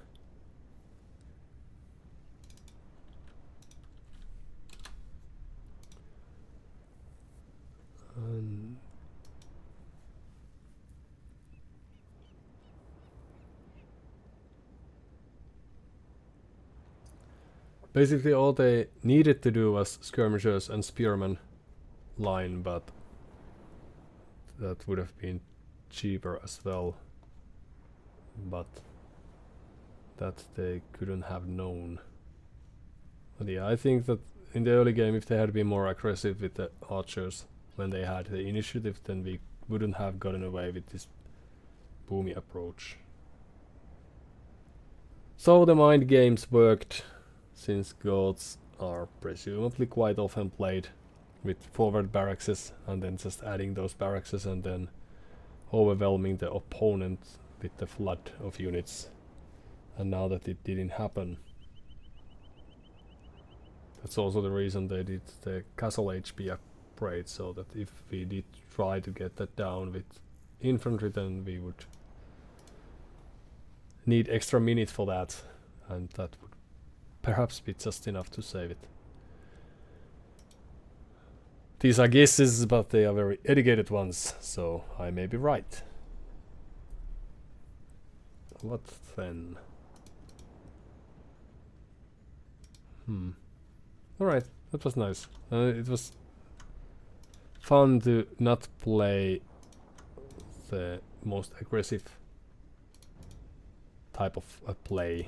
Basically all they needed to do was skirmishers and spearmen line, but that would have been cheaper as well. But that they couldn't have known. But yeah, I think that in the early game, if they had been more aggressive with the archers when they had the initiative, then we wouldn't have gotten away with this boomy approach. So the mind games worked, since gods are presumably quite often played with forward barracks and then just adding those barracks and then overwhelming the opponent with the flood of units. And now that it didn't happen, that's also the reason they did the castle HP upgrade, so that if we did try to get that down with infantry, then we would need extra minute for that, and that would perhaps be just enough to save it. These are guesses, but they are very educated ones, so I may be right. What then? Alright, that was nice. It was fun to not play the most aggressive type of play.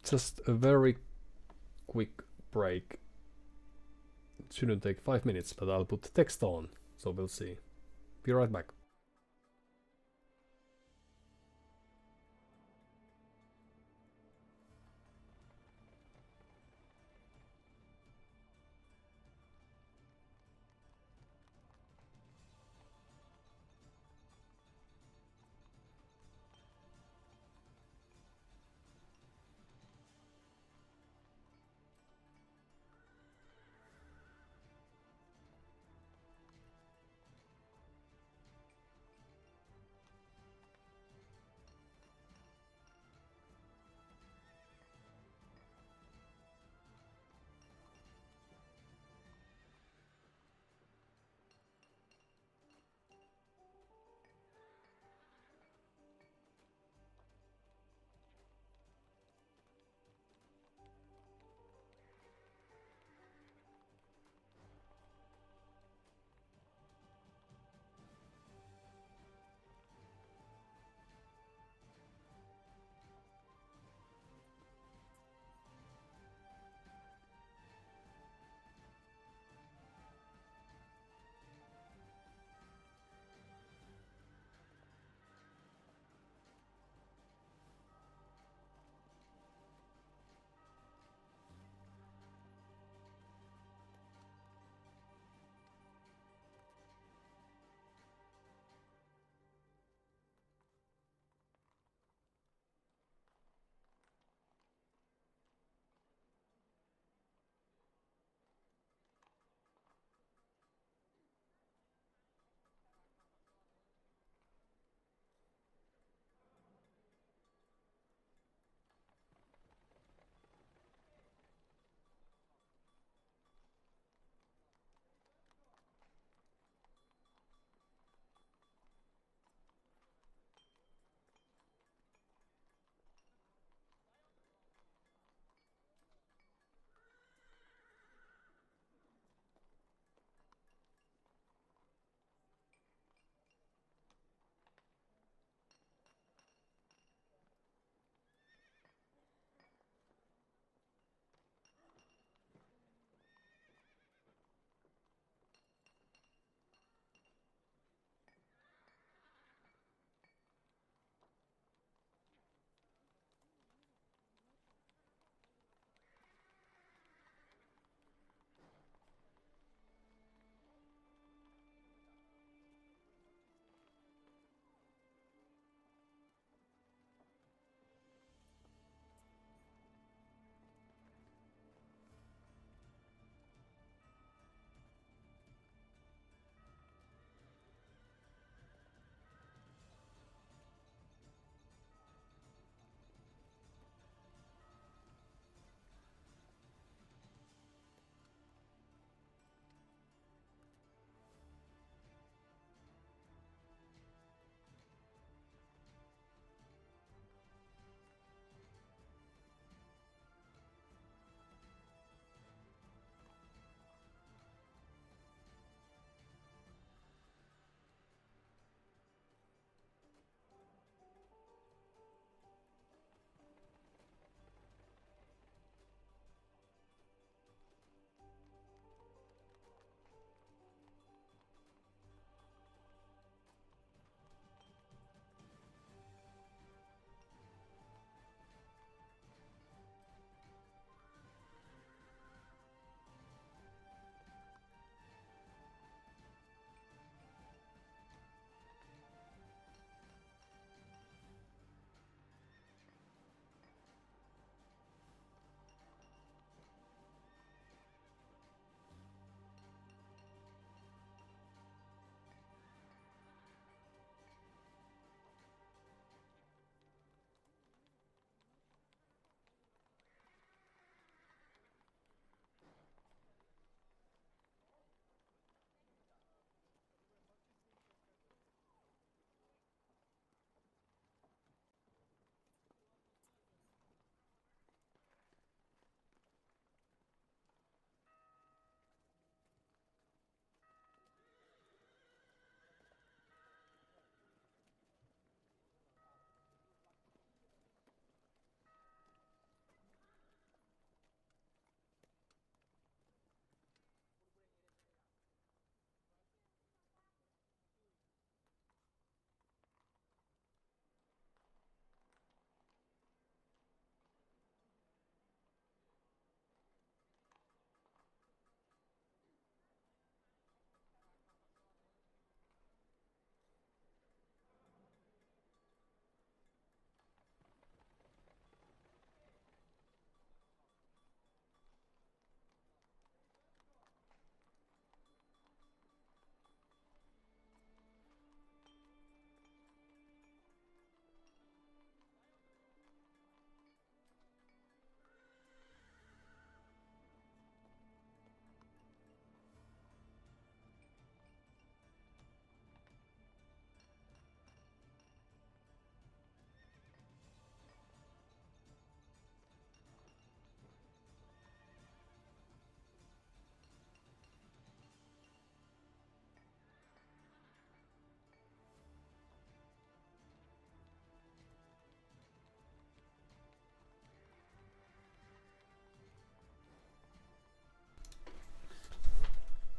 Just a very quick break. It shouldn't take 5 minutes, but I'll put the text on, so we'll see. Be right back.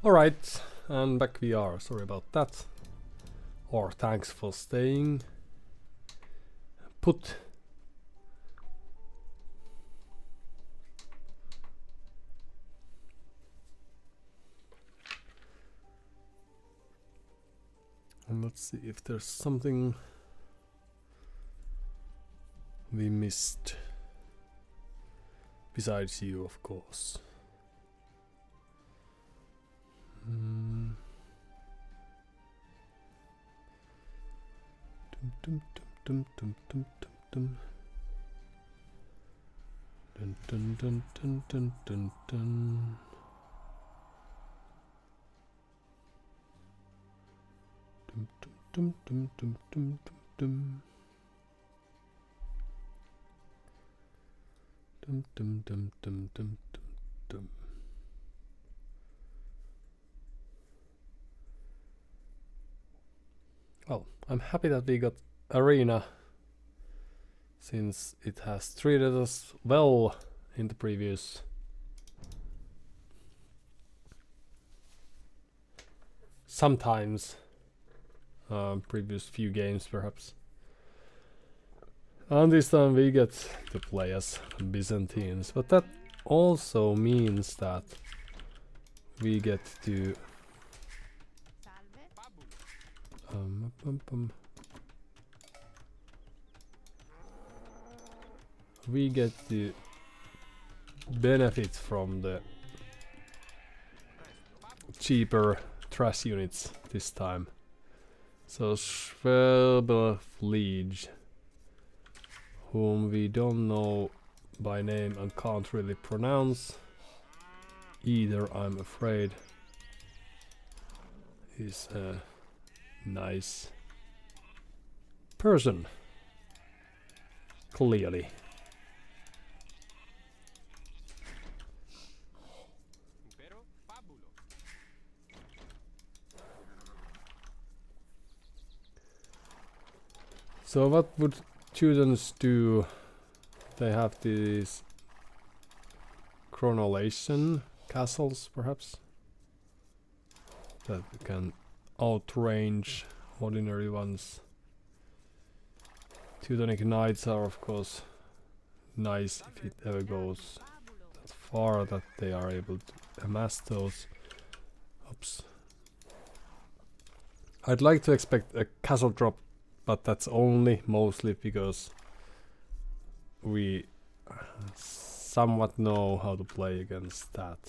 Alright, and back we are. Sorry about that. Or thanks for staying put. And let's see if there's something we missed. Besides you, of course. Dum, dum, dum, dum, dum, dum, dum. Dun, dun, dun, dun, dun, dun, dun. Dum, dum, dum, dum, dum, dum, dum. Dum, dum, dum, dum, dum, dum, dum. Well, I'm happy that we got Arena, since it has treated us well in the previous previous few games perhaps. And this time we get to play as Byzantines, but that also means that we get to we get to benefit from the cheaper trash units this time. So Schwebel Liege, whom we don't know by name and can't really pronounce either, I'm afraid, is a nice person, clearly. So what would students do? They have these chronolation castles, perhaps, that can outrange ordinary ones. Teutonic Knights are of course nice if it ever goes that far that they are able to amass those. Oops. I'd like to expect a castle drop, but that's only mostly because we somewhat know how to play against that.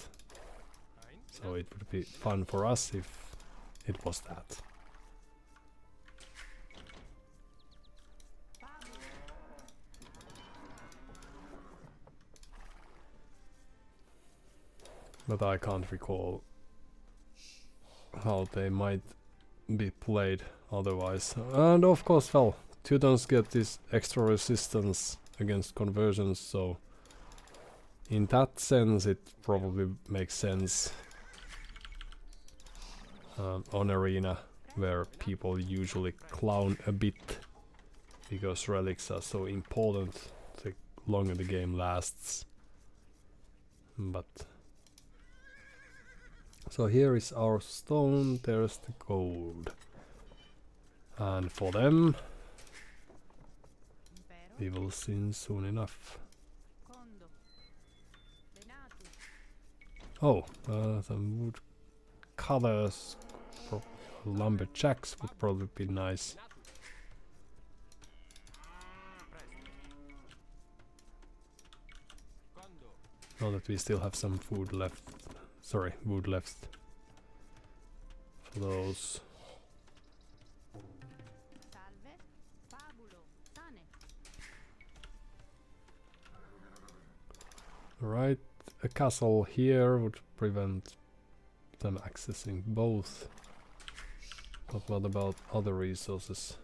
So it would be fun for us if it was that. But I can't recall how they might be played otherwise. And of course, well, Teutons get this extra resistance against conversions, so in that sense it probably makes sense on Arena, where people usually clown a bit because relics are so important the longer the game lasts. But so here is our stone, there's the gold. And for them, we will see soon enough. Oh, some wood colors, lumberjacks would probably be nice. Now that we still have some food left. Sorry, wood left for those. Right, a castle here would prevent them accessing both. But what about other resources?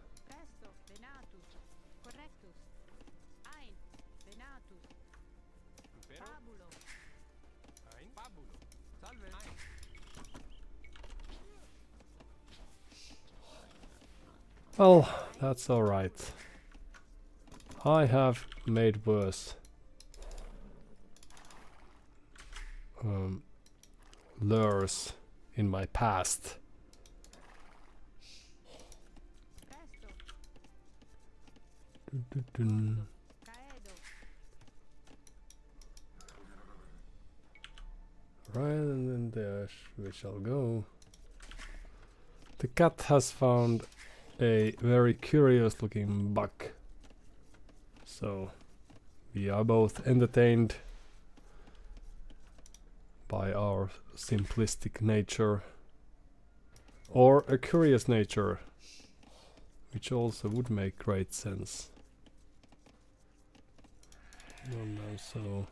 Well, that's alright. I have made worse. Lures in my past. Dun. Right, and then there we shall go. The cat has found a very curious looking bug. So we are both entertained by our simplistic nature, or a curious nature, which also would make great sense. No, no, so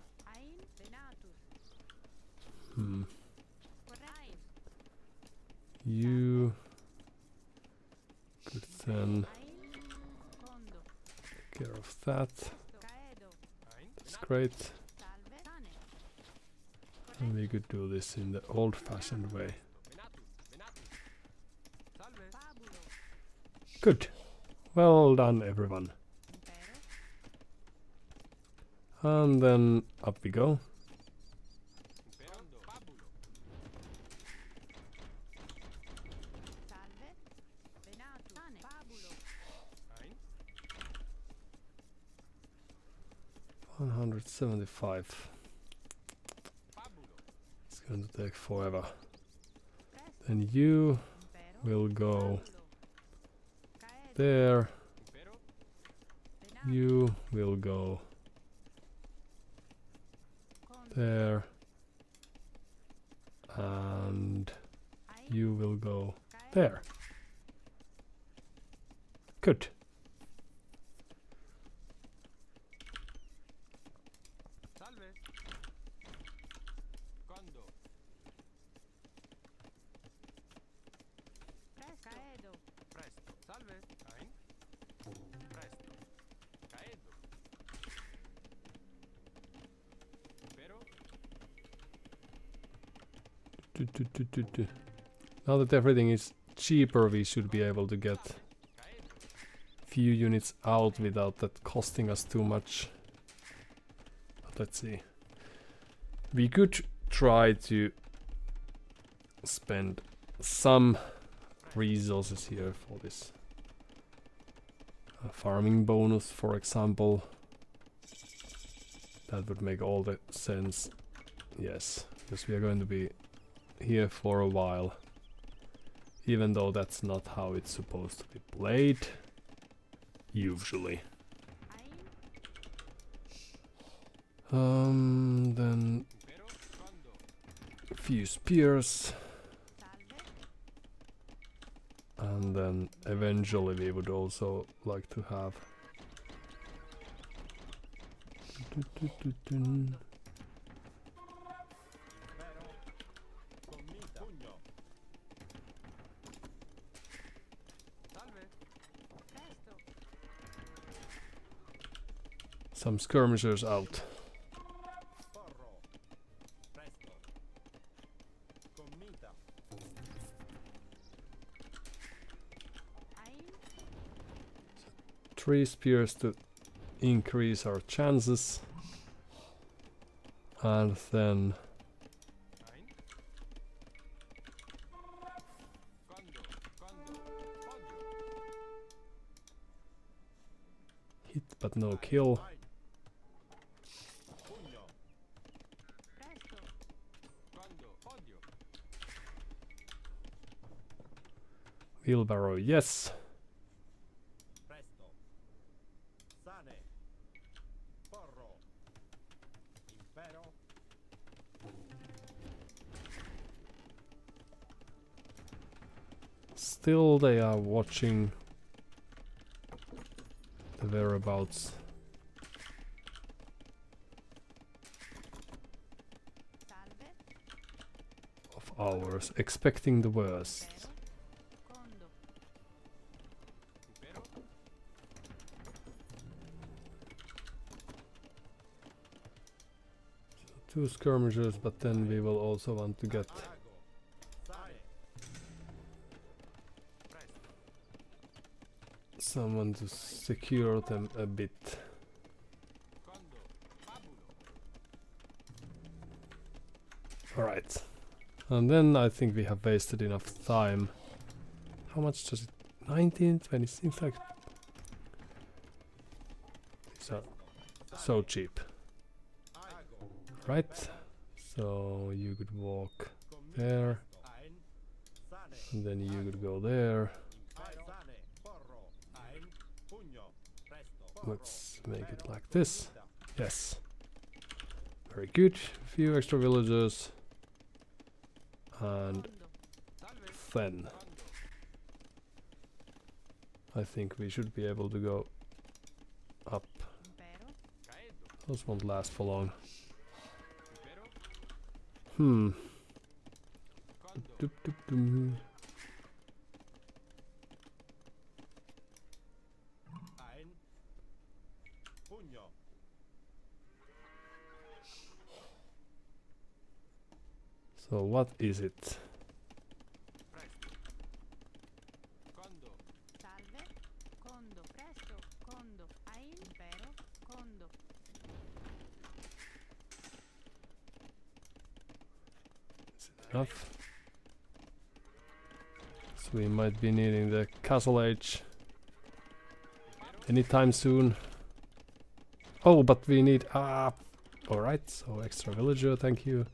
you could then take care of that. That's great. And we could do this in the old-fashioned way. Good. Well done, everyone. And then up we go. $175. It's going to take forever. Then you will go there. You will go there. And you will go there. Good. Now that everything is cheaper, we should be able to get few units out without that costing us too much. But let's see. We could try to spend some resources here for this farming bonus, for example. That would make all the sense. Yes, because we are going to be here for a while, even though that's not how it's supposed to be played usually. Then a few spears, and then eventually we would also like to have some skirmishers out. Three spears to increase our chances, and then hit but no kill. Wheelbarrow, yes. Still they are watching the whereabouts of ours, expecting the worst. Two skirmishers, but then we will also want to get someone to secure them a bit. Alright, And then I think we have wasted enough time. How much does it? 19, 20, seems like... These are so cheap. Right. So you could walk there. And then you could go there. Let's make it like this. Yes. Very good. Few extra villagers. And then I think we should be able to go up. Those won't last for long. Doop, doop, doop. So what is it? Is it enough? So we might be needing the castle age anytime soon. Oh, but we need alright, so extra villager, thank you.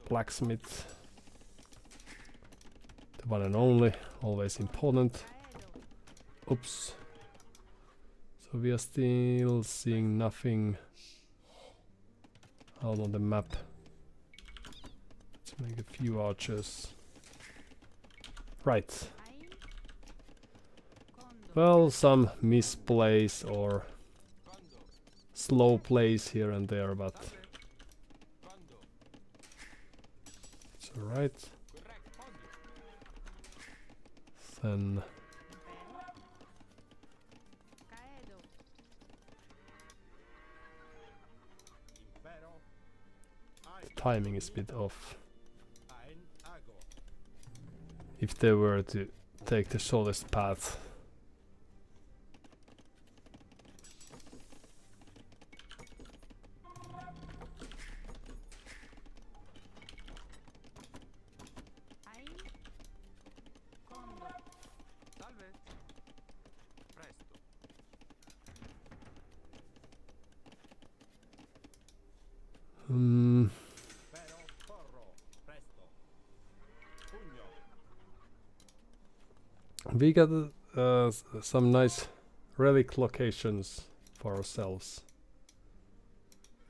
Blacksmith. The one and only, always important. Oops. So we are still seeing nothing out on the map. Let's make a few archers. Right. Well, some misplays or slow plays here and there, but it's alright. Then the timing is a bit off. If they were to take the shortest path. We got some nice relic locations for ourselves.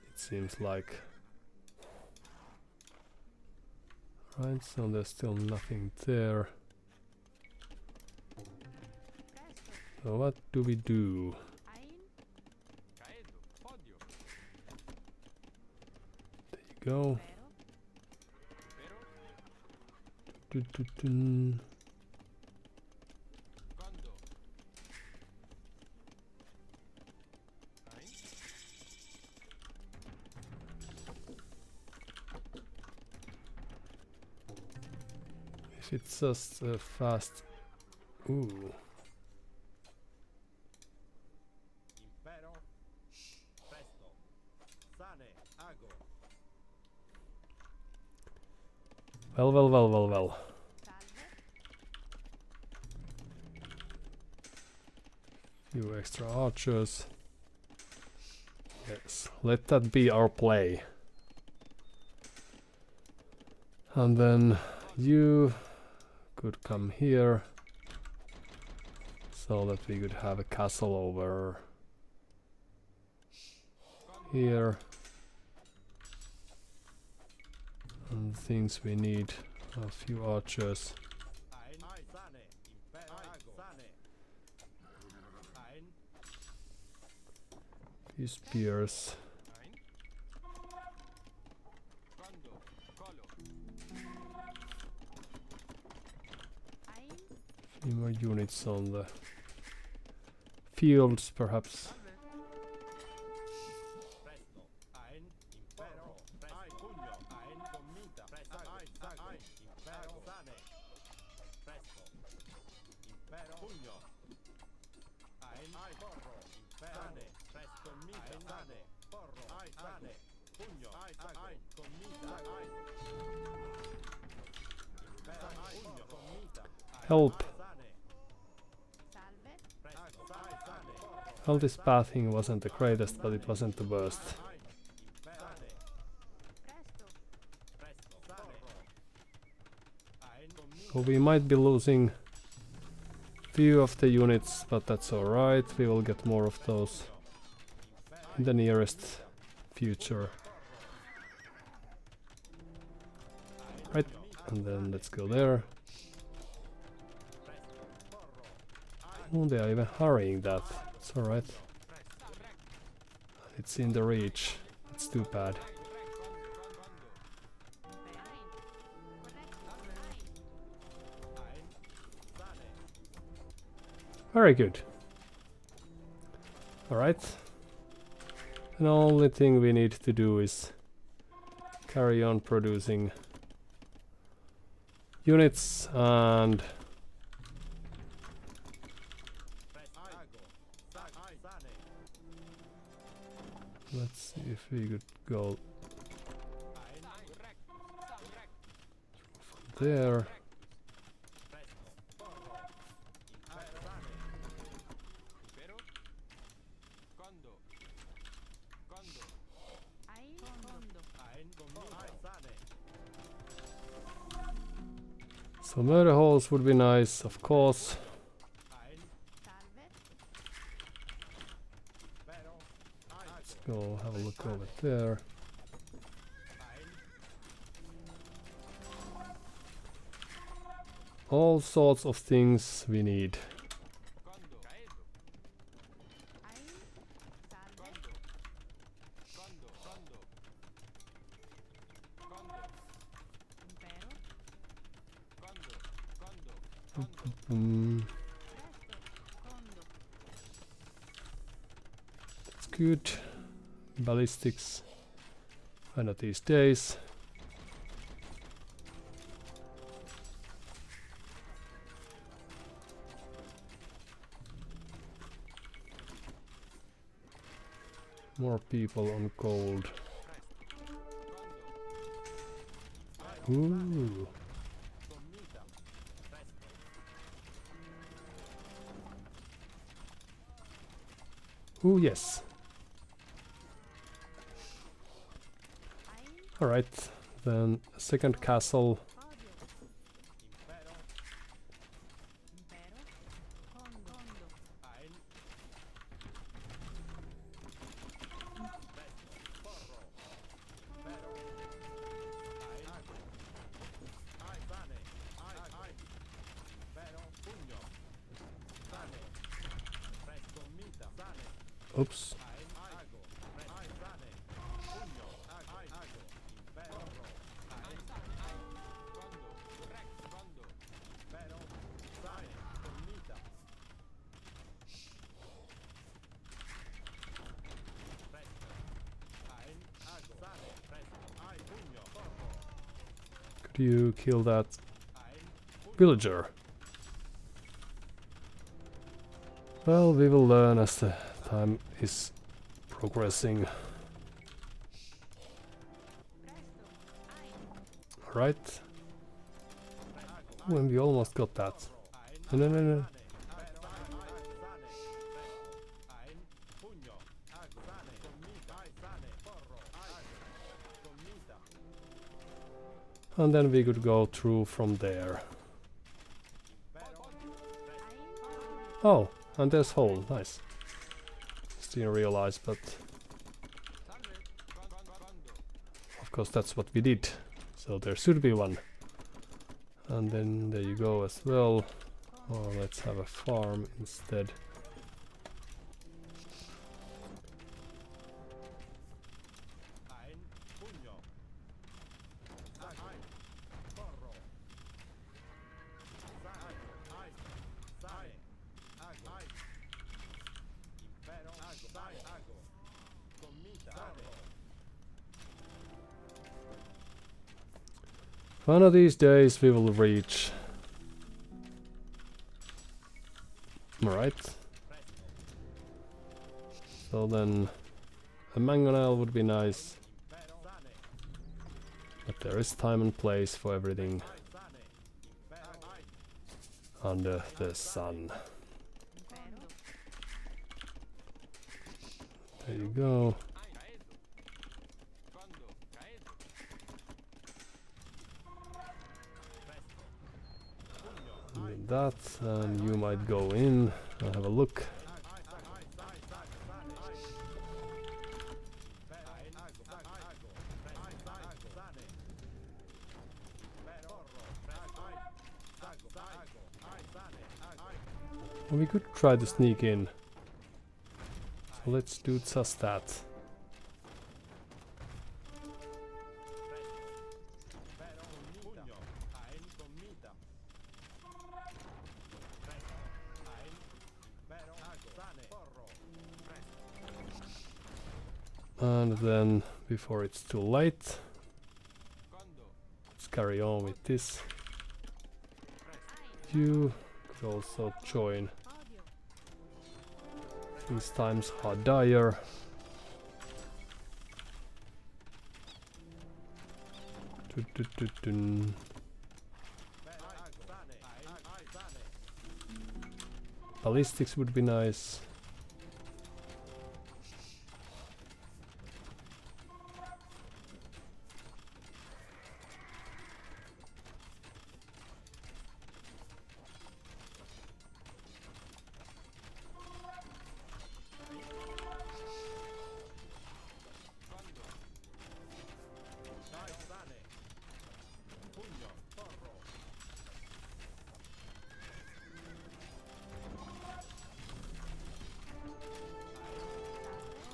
It seems like. Right, so there's still nothing there. So what do we do? There you go. If it's just fast. Ooh. Well. Few extra archers. Yes, let that be our play. And then you could come here so that we could have a castle over here. And things we need a few archers. Few spears. Few more units on the fields, perhaps. Help. Well, this pathing wasn't the greatest, but it wasn't the worst. So we might be losing few of the units, but that's alright. We will get more of those in the nearest future. Right, and then let's go there. Oh, they are even hurrying that. It's alright. It's in the reach. It's too bad. Very good. Alright. And the only thing we need to do is carry on producing units and let's see if we could go from there. So murder holes would be nice, of course. Let's go have a look over there. All sorts of things we need. That's good. Ballistics. One of these days. More people on gold. Ooh. Ooh, yes. Alright, then second castle. Oops. Could you kill that villager? Well, we will learn as the time is progressing. Right. When we almost got that. No, no, no, no. And then we could go through from there. Oh, and there's hole. Nice. Didn't realize, but of course that's what we did. So there should be one. And then there you go as well. Or let's have a farm instead. One of these days we will reach. Alright. So then a mangonel would be nice. But there is time and place for everything under the sun. There you go. With that, and you might go in and have a look. Well, we could try to sneak in. So let's do just that. And then, before it's too late, let's carry on with this. You could also join. These times are dire. Dun. Ballistics would be nice.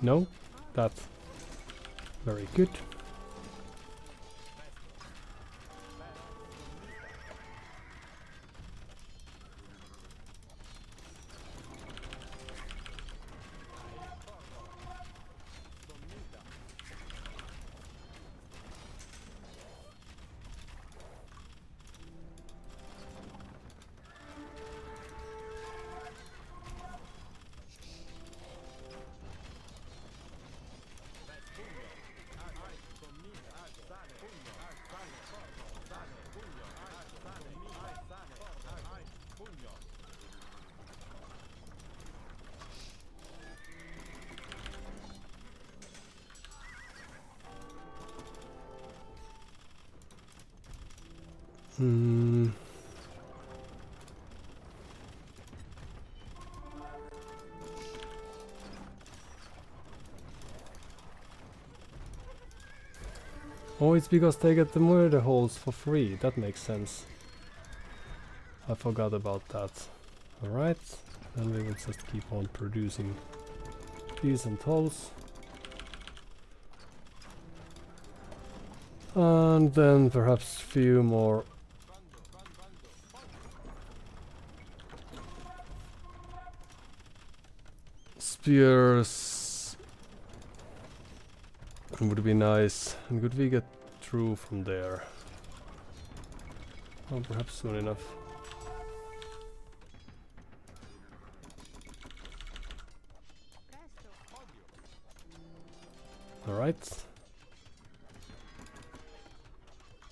No, that's very good. Oh, it's because they get the murder holes for free. That makes sense. I forgot about that. Alright, then we will just keep on producing decent holes. And then perhaps few more spears would be nice. And could we get through from there? Well, perhaps soon enough. Alright.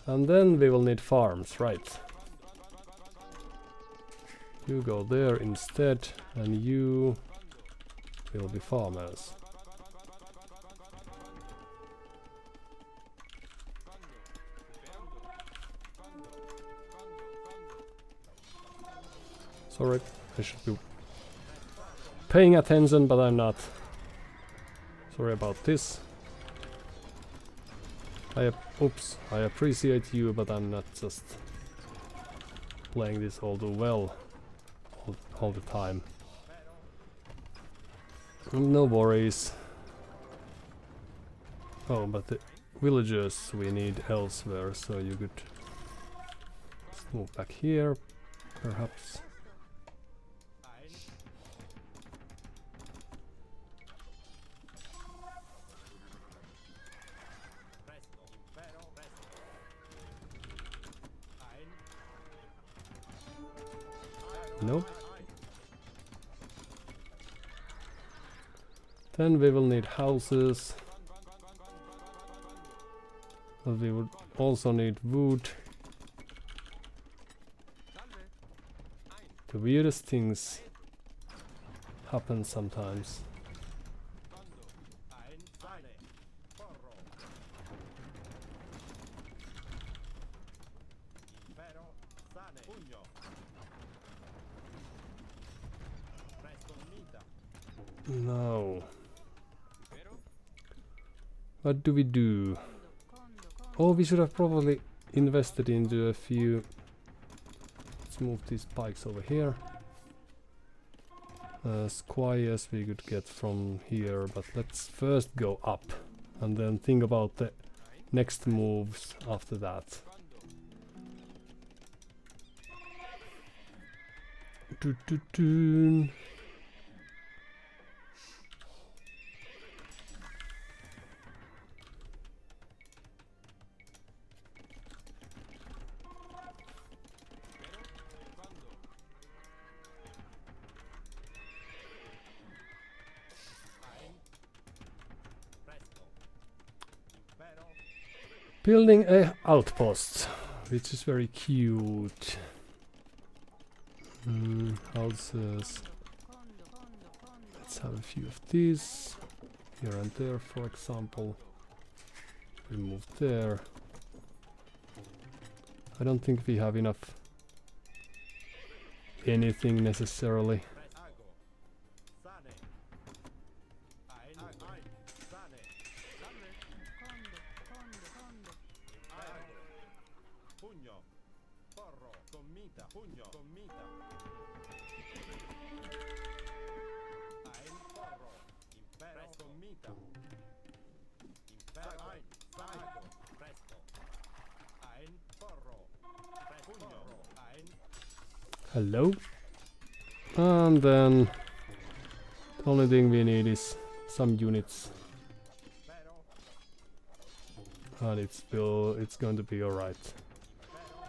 And then we will need farms, right? You go there instead, and you will be farmers. Sorry, I should be paying attention, but I'm not. Sorry about this. Oops, I appreciate you, but I'm not just playing this all too well all the time. No worries. Oh, but the villagers we need elsewhere, so you could just move back here, perhaps. Nope. Then we will need houses. But we would also need wood. The weirdest things happen sometimes. No. What do we do? Oh, we should have probably invested into a few. Let's move these bikes over here. Squires we could get from here, but let's first go up and then think about the next moves after that. Doo-doo-doo. Building a outpost, which is very cute. Houses. Let's have a few of these here and there, for example. We move there. I don't think we have enough anything necessarily. Hello. And then the only thing we need is some units. And it's going to be alright.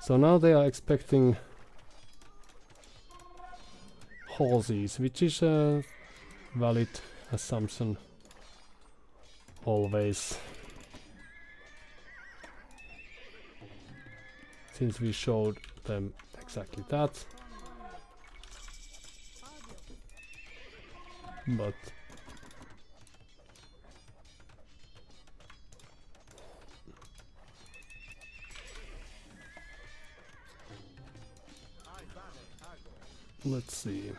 So now they are expecting horses, which is a valid assumption always. Since we showed them exactly that. But let's see.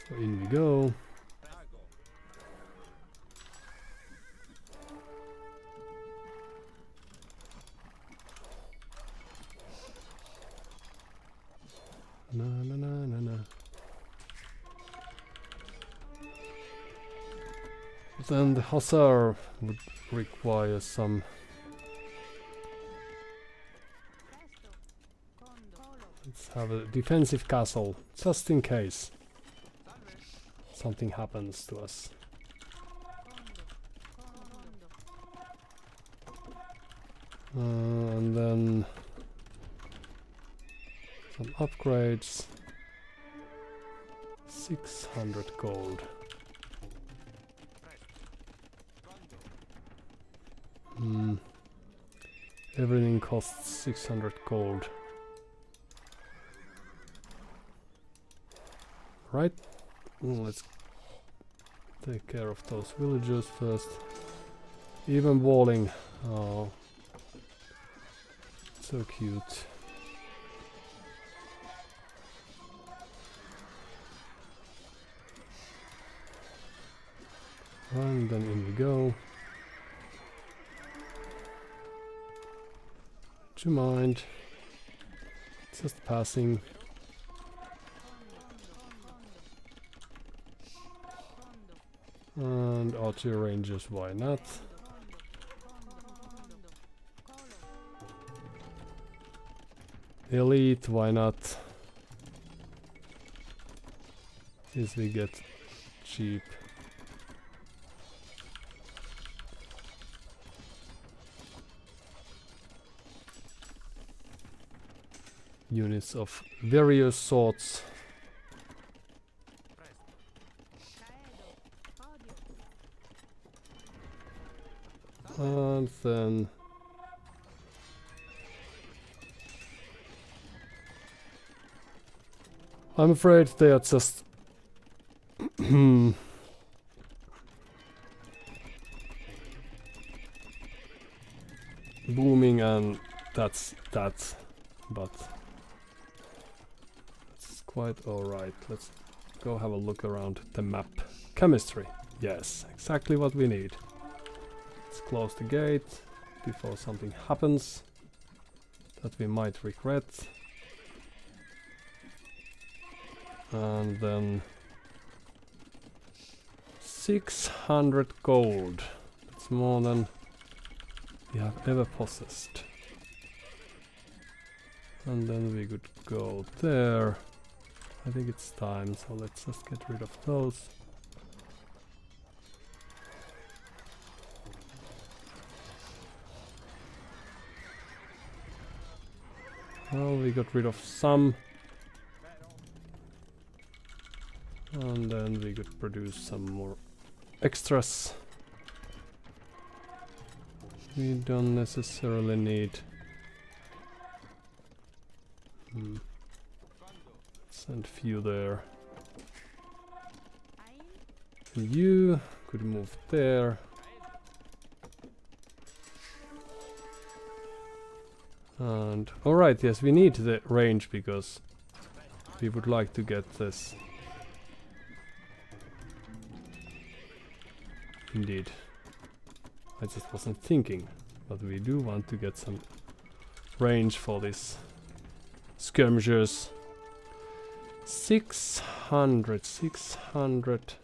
So in we go. Na na na na na. Then the hussar would require some. Let's have a defensive castle, just in case something happens to us. And then some upgrades. 600 gold. Everything costs 600 gold. Right? Let's take care of those villagers first. Even walling. Oh, so cute. And then in we go. Do you mind? Just passing. And archer rangers, why not? Elite, why not? Since we get cheap. Units of various sorts. And then I'm afraid they are just booming, and that's that. But it's quite alright. Let's go have a look around the map. Chemistry. Yes, exactly what we need. Let's close the gate before something happens that we might regret. And then 600 gold. That's more than we have ever possessed. And then we could go there. I think it's time, so let's just get rid of those. Well, we got rid of some. And then we could produce some more extras. We don't necessarily need. Send few there. And you could move there. And alright, yes, we need the range because we would like to get this. Indeed. I just wasn't thinking, but we do want to get some range for this skirmishers. 600.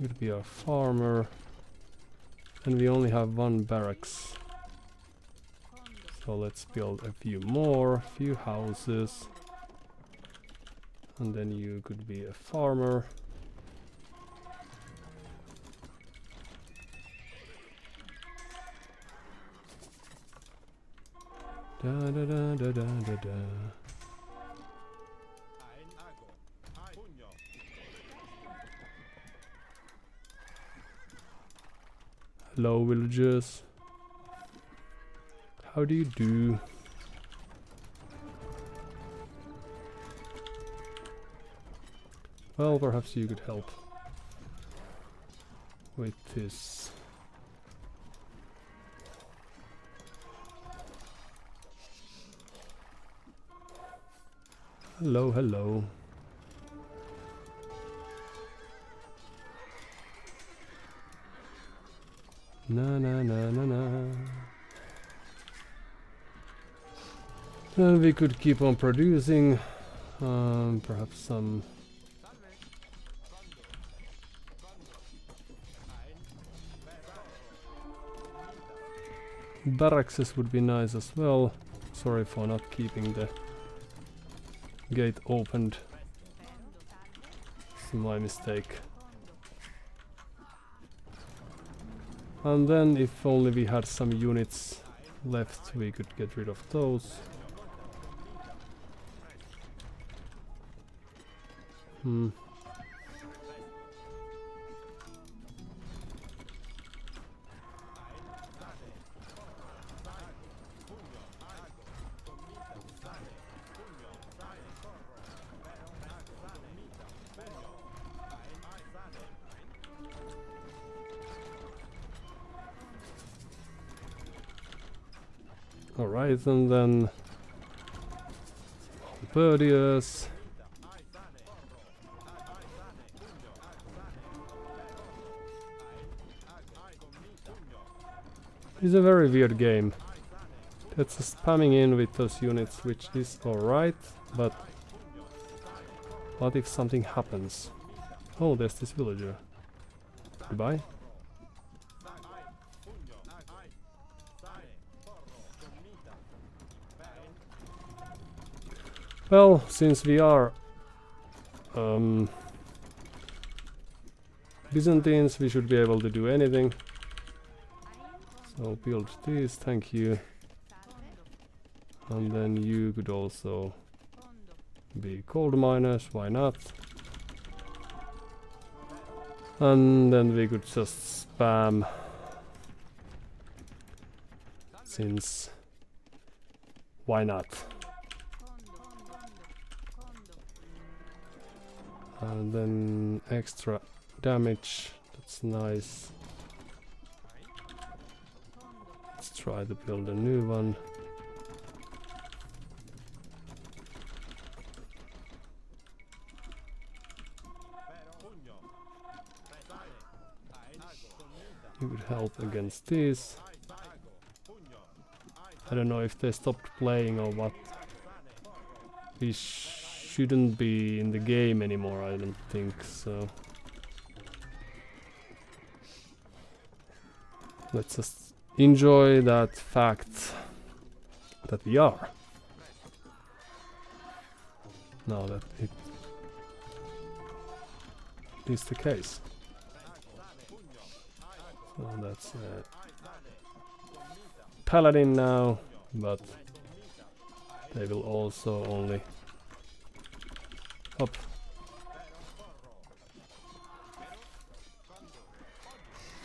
Would be our farmer. And we only have one barracks. So let's build a few more, few houses. And then you could be a farmer. Da da da da da da da. Hello villagers. How do you do? Well, perhaps you could help with this. Hello, hello. Na na na na na. Then we could keep on producing, perhaps some barracks would be nice as well. Sorry for not keeping the gate opened. It's my mistake. And then if only we had some units left, we could get rid of those. Alright, and then birdiers. It's a very weird game. That's spamming in with those units, which is alright, but what if something happens? Oh, there's this villager. Goodbye. Well, since we are Byzantines, we should be able to do anything. So build this, thank you. And then you could also be gold miners, why not? And then we could just spam, since why not? And then extra damage, that's nice. Let's try to build a new one. You could help against these. I don't know if they stopped playing or what. We shouldn't be in the game anymore, I don't think so. Let's just enjoy that fact that we are. Now that it is the case. So that's Paladin now, but they will also only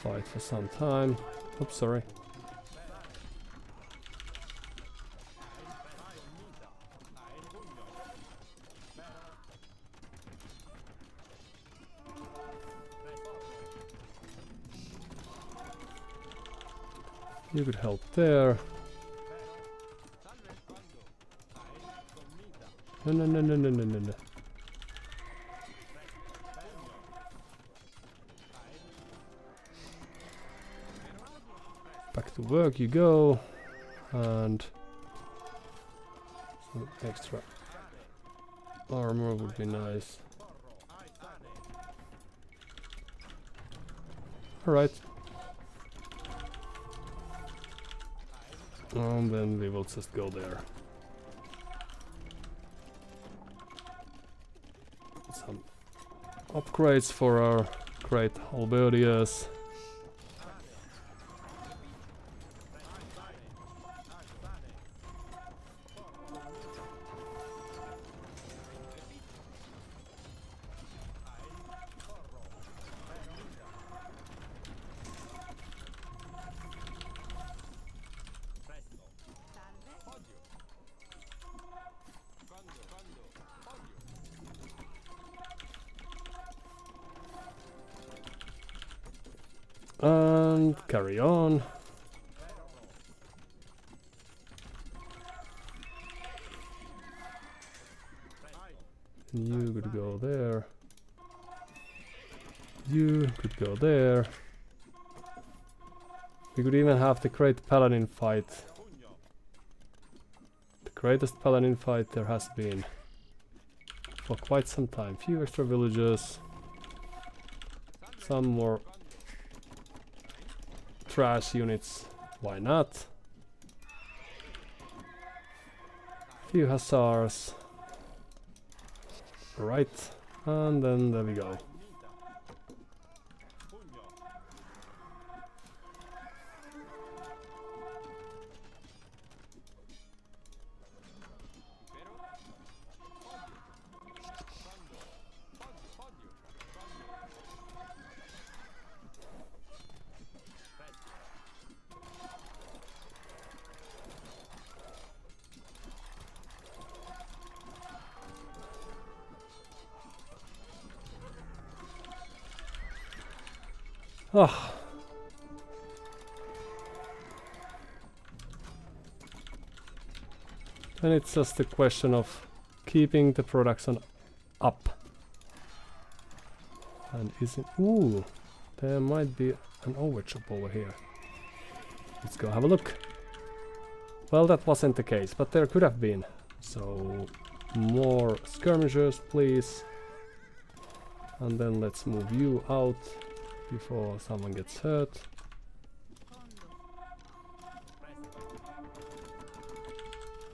fight for some time. Oops, sorry. You could help there. No. Back to work you go. And some extra armor would be nice. Alright. And then we will just go there. Some upgrades for our great halberdiers. And carry on. You could go there. You could go there. We could even have the great paladin fight. The greatest paladin fight there has been for quite some time. Few extra villagers. Some more trash units, why not? Few hussars. Right, and then there we go. Ah. And it's just a question of keeping the production up. And isn't... Ooh, there might be an overchop over here. Let's go have a look. Well, that wasn't the case, but there could have been. So, more skirmishers, please. And then let's move you out before someone gets hurt.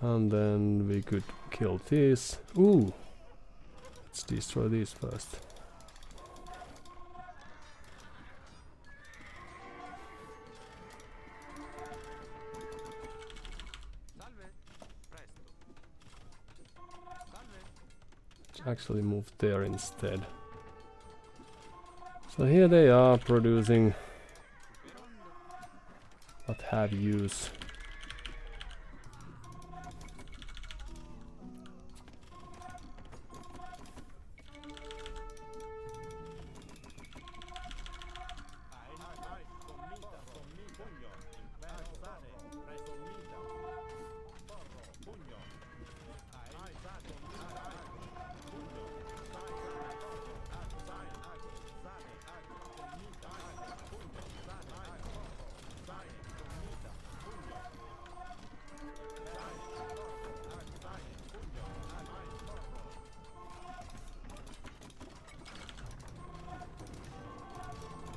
And then we could kill these. Ooh! Let's destroy these first. Let's actually move there instead. So here they are producing what have yous.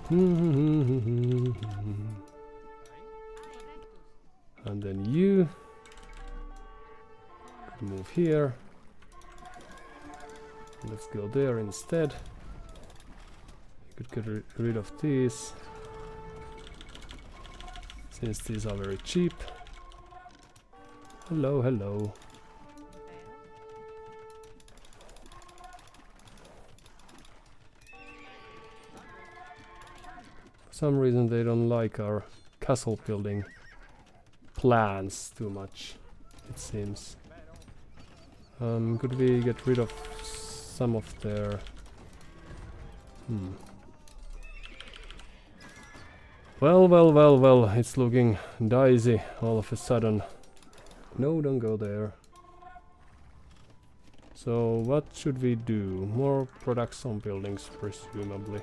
And then you move here. Let's go there instead. You could get rid of these, since these are very cheap. Hello, hello. For some reason they don't like our castle building plans too much, it seems. Could we get rid of some of their... Well, it's looking dicey all of a sudden. No, don't go there. So what should we do? More production buildings, presumably.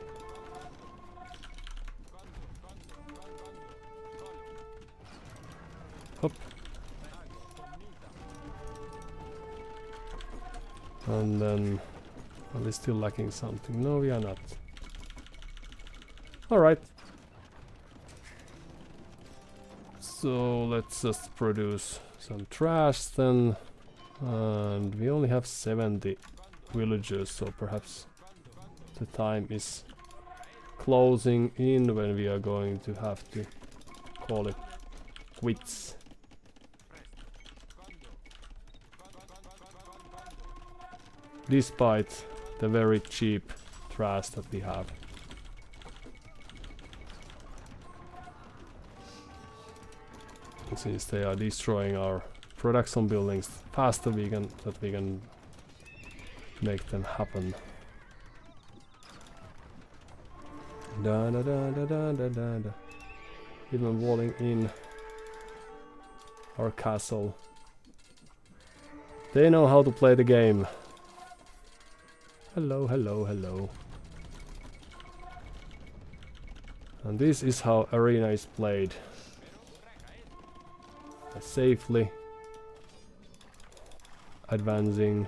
Hop. And then... Are we still lacking something? No, we are not. Alright. So let's just produce some trash then. And we only have 70 villagers, so perhaps the time is closing in when we are going to have to call it quits. Despite the very cheap trash that we have. Since they are destroying our production buildings faster we can make them happen. Da da da da da da da da. Even walling in our castle. They know how to play the game. Hello, hello, hello. And this is how arena is played. Safely advancing,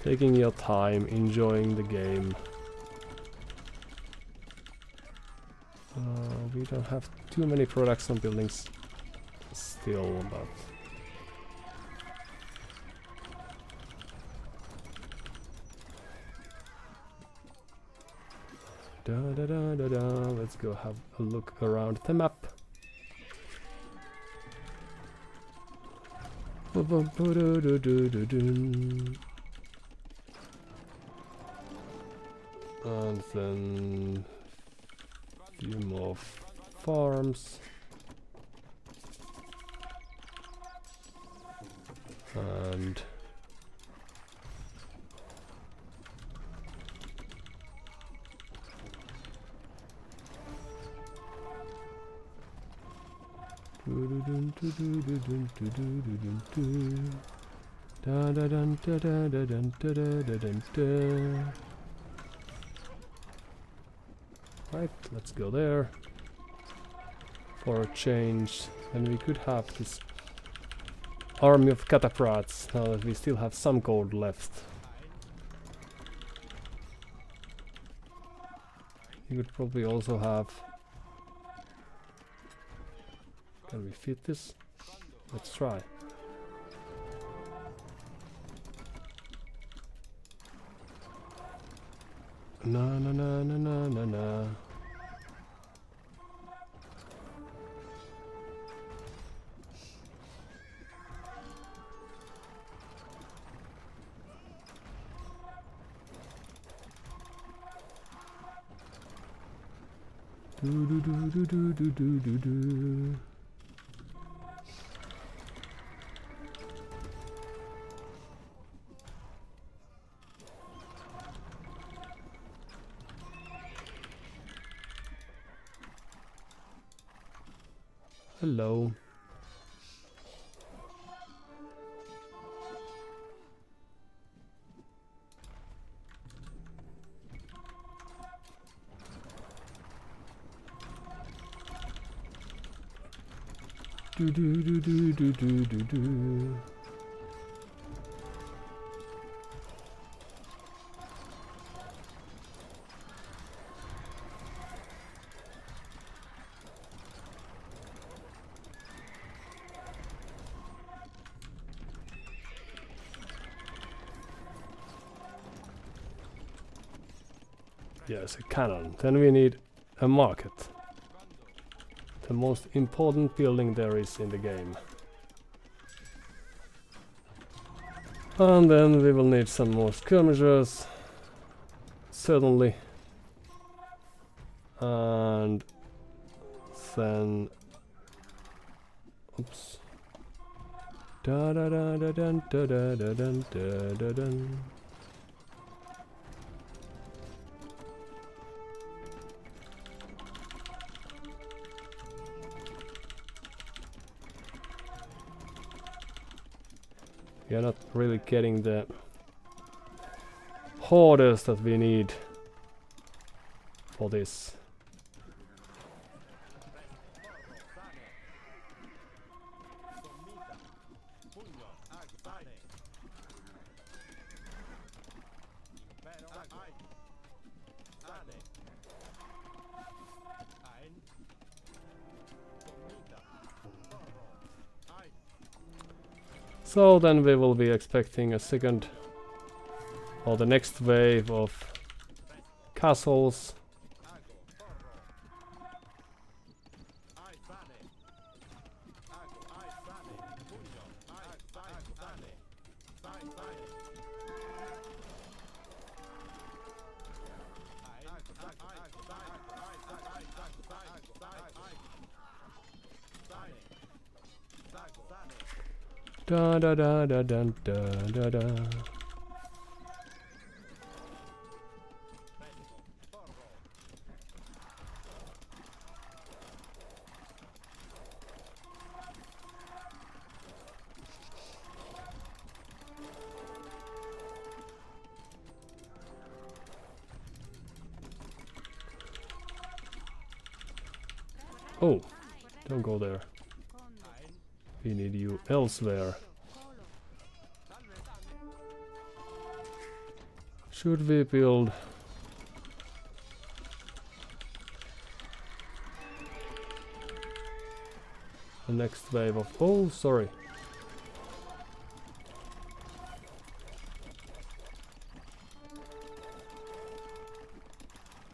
taking your time, enjoying the game. We don't have too many production buildings still, but da da da da da. Let's go have a look around the map. And then a few more farms. And right, let's go there for a change. And we could have this army of cataphracts now that we still have some gold left. You could probably also have... Can we fit this? Let's try. Na na na na na na na. Do do do do do do do do do. Hello. Do do do do do do do do. Yes, a cannon. Then we need a market. The most important building there is in the game. And then we will need some more skirmishers. Certainly. And then... Oops. Da da da da dun da da da dun da da dun. We are not really getting the hoarders that we need for this. So then we will be expecting a second or the next wave of castles. Da da da da da da da. Oh, don't go there. We need you elsewhere. Should we build the next wave of... Oh, sorry.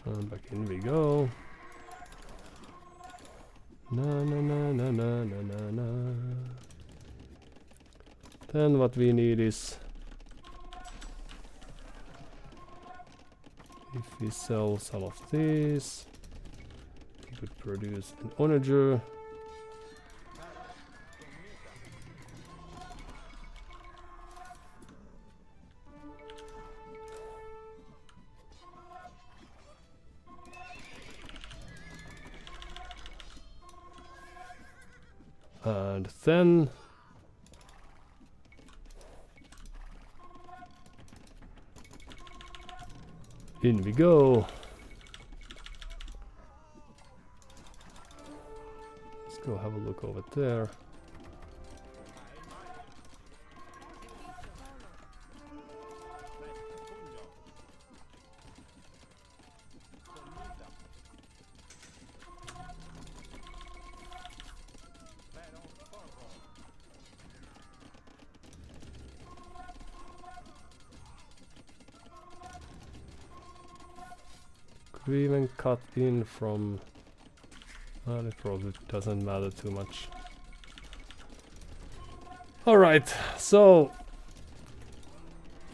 And back in we go. Na na na na na na na na. Then what we need is, if we sell some of these, we could produce an onager. And then in we go. Let's go have a look over there. We even cut in from... Well, it probably doesn't matter too much. Alright, so...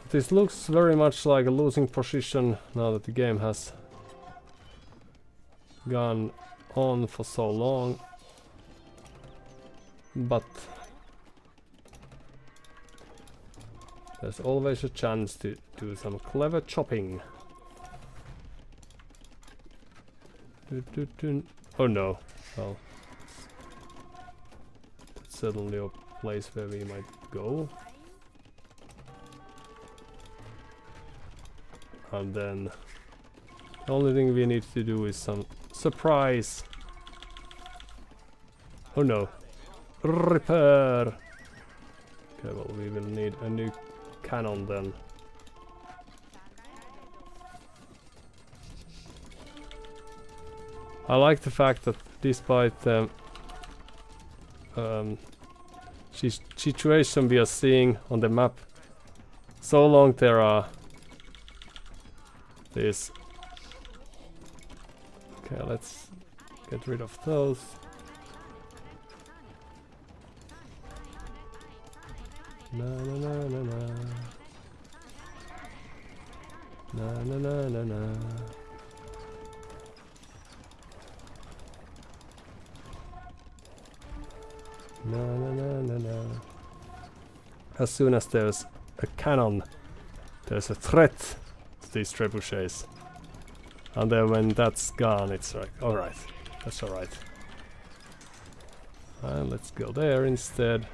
This looks very much like a losing position now that the game has gone on for so long, but there's always a chance to do some clever chopping. Oh no, well, it's certainly a place where we might go. And then the only thing we need to do is some surprise. Oh no. Repair. Okay, well, we will need a new cannon then. I like the fact that despite the situation we are seeing on the map, so long there are these. Okay, let's get rid of those. Na na na na na. Na na na na na. Na na na na na. As soon as there's a cannon, there's a threat to these trebuchets. And then when that's gone, it's like, alright, that's alright. And let's go there instead.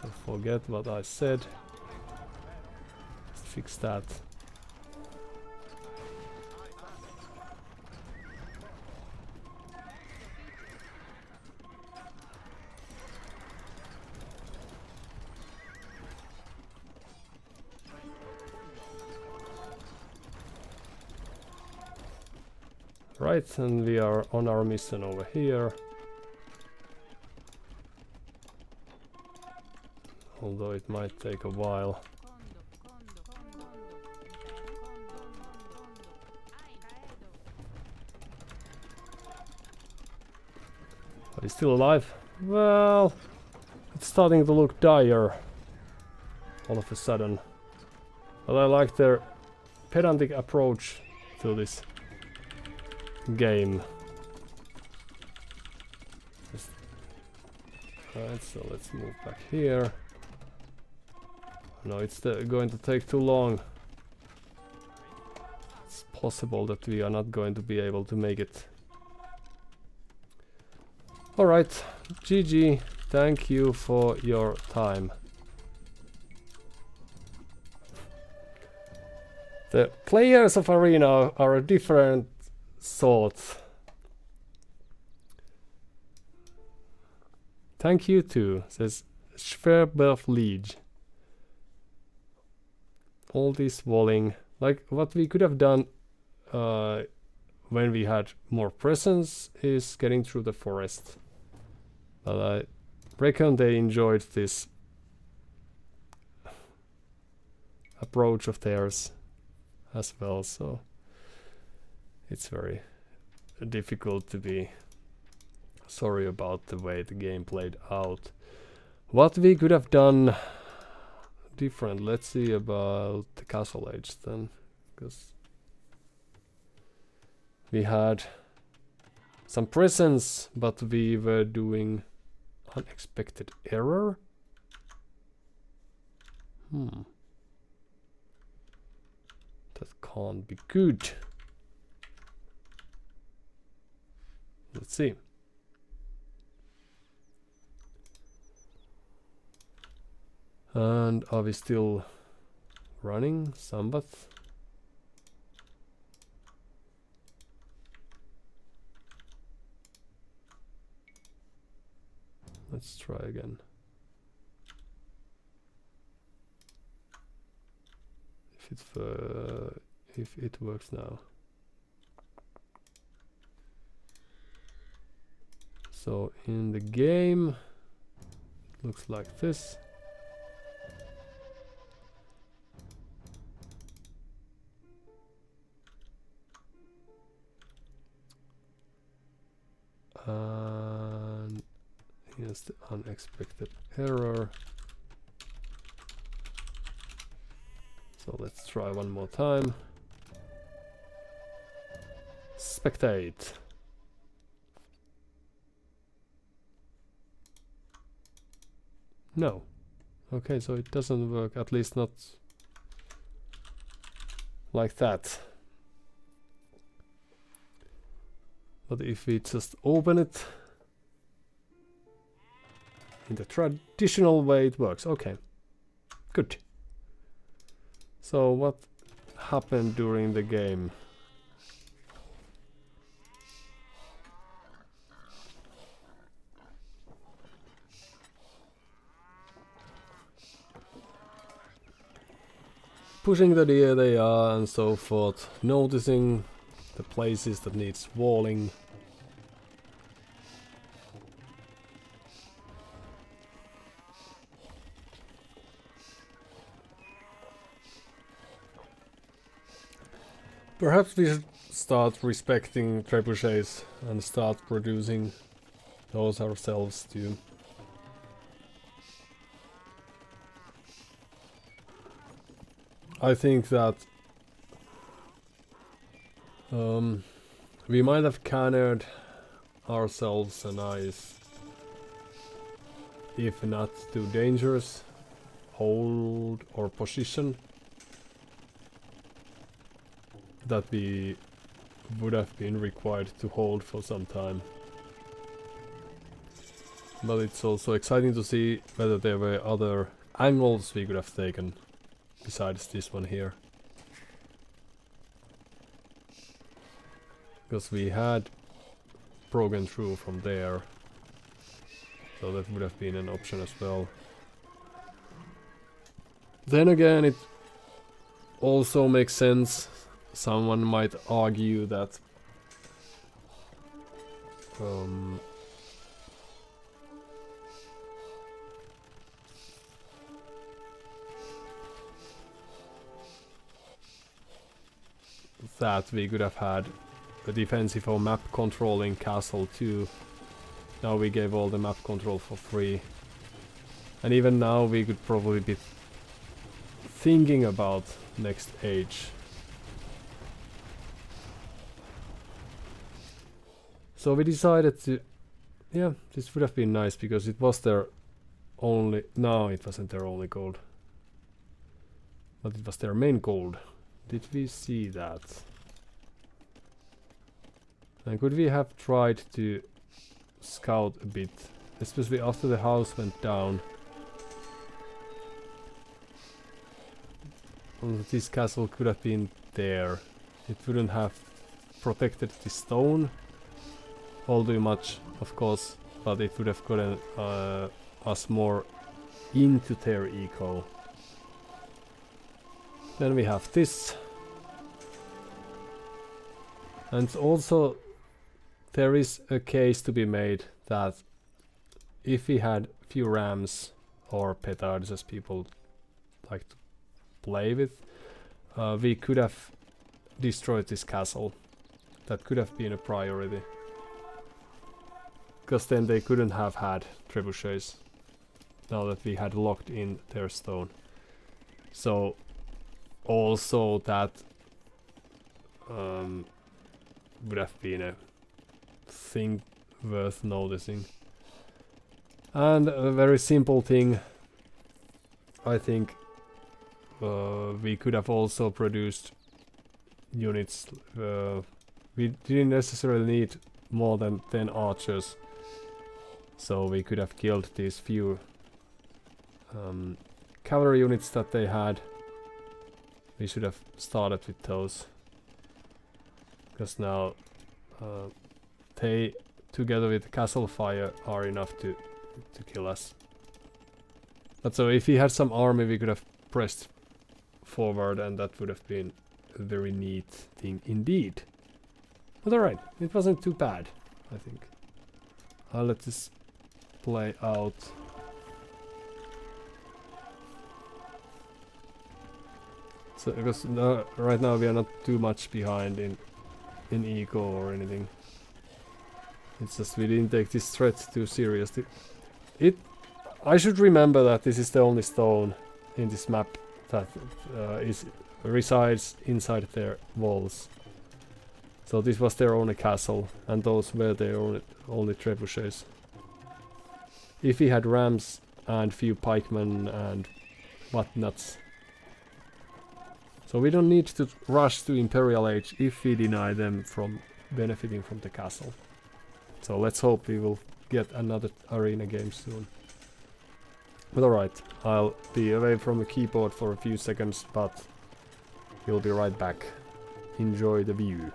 So forget what I said. Let's fix that. Right, and we are on our mission over here. Although it might take a while. Are you still alive? Well, it's starting to look dire all of a sudden. But I like their pedantic approach to this game. Alright, so let's move back here. No, it's going to take too long. It's possible that we are not going to be able to make it. Alright, GG, thank you for your time. The players of Arena are a different sort. Thank you too, says Schwerberf Liege. All this walling, like what we could have done when we had more presence is getting through the forest. But I reckon they enjoyed this approach of theirs as well, so it's very difficult to be sorry about the way the game played out. What we could have done different, let's see about the Castle Age then, because we had some presence, but we were doing unexpected error. That can't be good. Let's see. And are we still running Sambat? Let's try again. If it works now. So in the game, it looks like this. And here's the unexpected error. So let's try one more time. Spectate. No. Okay, so it doesn't work, at least not like that. But if we just open it in the traditional way, it works. Okay, good. So what happened during the game? Pushing the data and so forth, noticing the places that needs walling. Perhaps we should start respecting trebuchets and start producing those ourselves too. I think that we might have cornered ourselves a nice, if not too dangerous, hold or position that we would have been required to hold for some time. But it's also exciting to see whether there were other angles we could have taken besides this one here. Because we had broken through from there, so that would have been an option as well. Then again, it also makes sense. Someone might argue that that we could have had a defensive or map controlling castle too. Now we gave all the map control for free. And even now we could probably be thinking about next age. So we decided to... Yeah, this would have been nice because it was their only... No, it wasn't their only gold. But it was their main gold. Did we see that? And could we have tried to scout a bit, especially after the house went down? This castle could have been there. It wouldn't have protected the stone all too much, of course, but it would have gotten us more into their eco. Then we have this. And also there is a case to be made that if we had few rams or petards, as people like to play with, we could have destroyed this castle. That could have been a priority. Because then they couldn't have had trebuchets, now that we had locked in their stone. So also that would have been a thing worth noticing. And a very simple thing, I think we could have also produced units. We didn't necessarily need more than 10 archers, so we could have killed these few cavalry units that they had. We should have started with those, because now they, together with castle fire, are enough to kill us. But so if we had some army, we could have pressed forward, and that would have been a very neat thing indeed. But alright, it wasn't too bad, I think. I'll let this play out. So, because right now we are not too much behind in eco or anything. It's just we didn't take this threat too seriously. I should remember that this is the only stone in this map that resides inside their walls. So this was their only castle, and those were their only trebuchets. If we had rams and few pikemen and whatnots. So we don't need to rush to Imperial Age if we deny them from benefiting from the castle. So let's hope we will get another arena game soon. But alright, I'll be away from the keyboard for a few seconds, but we'll be right back. Enjoy the view.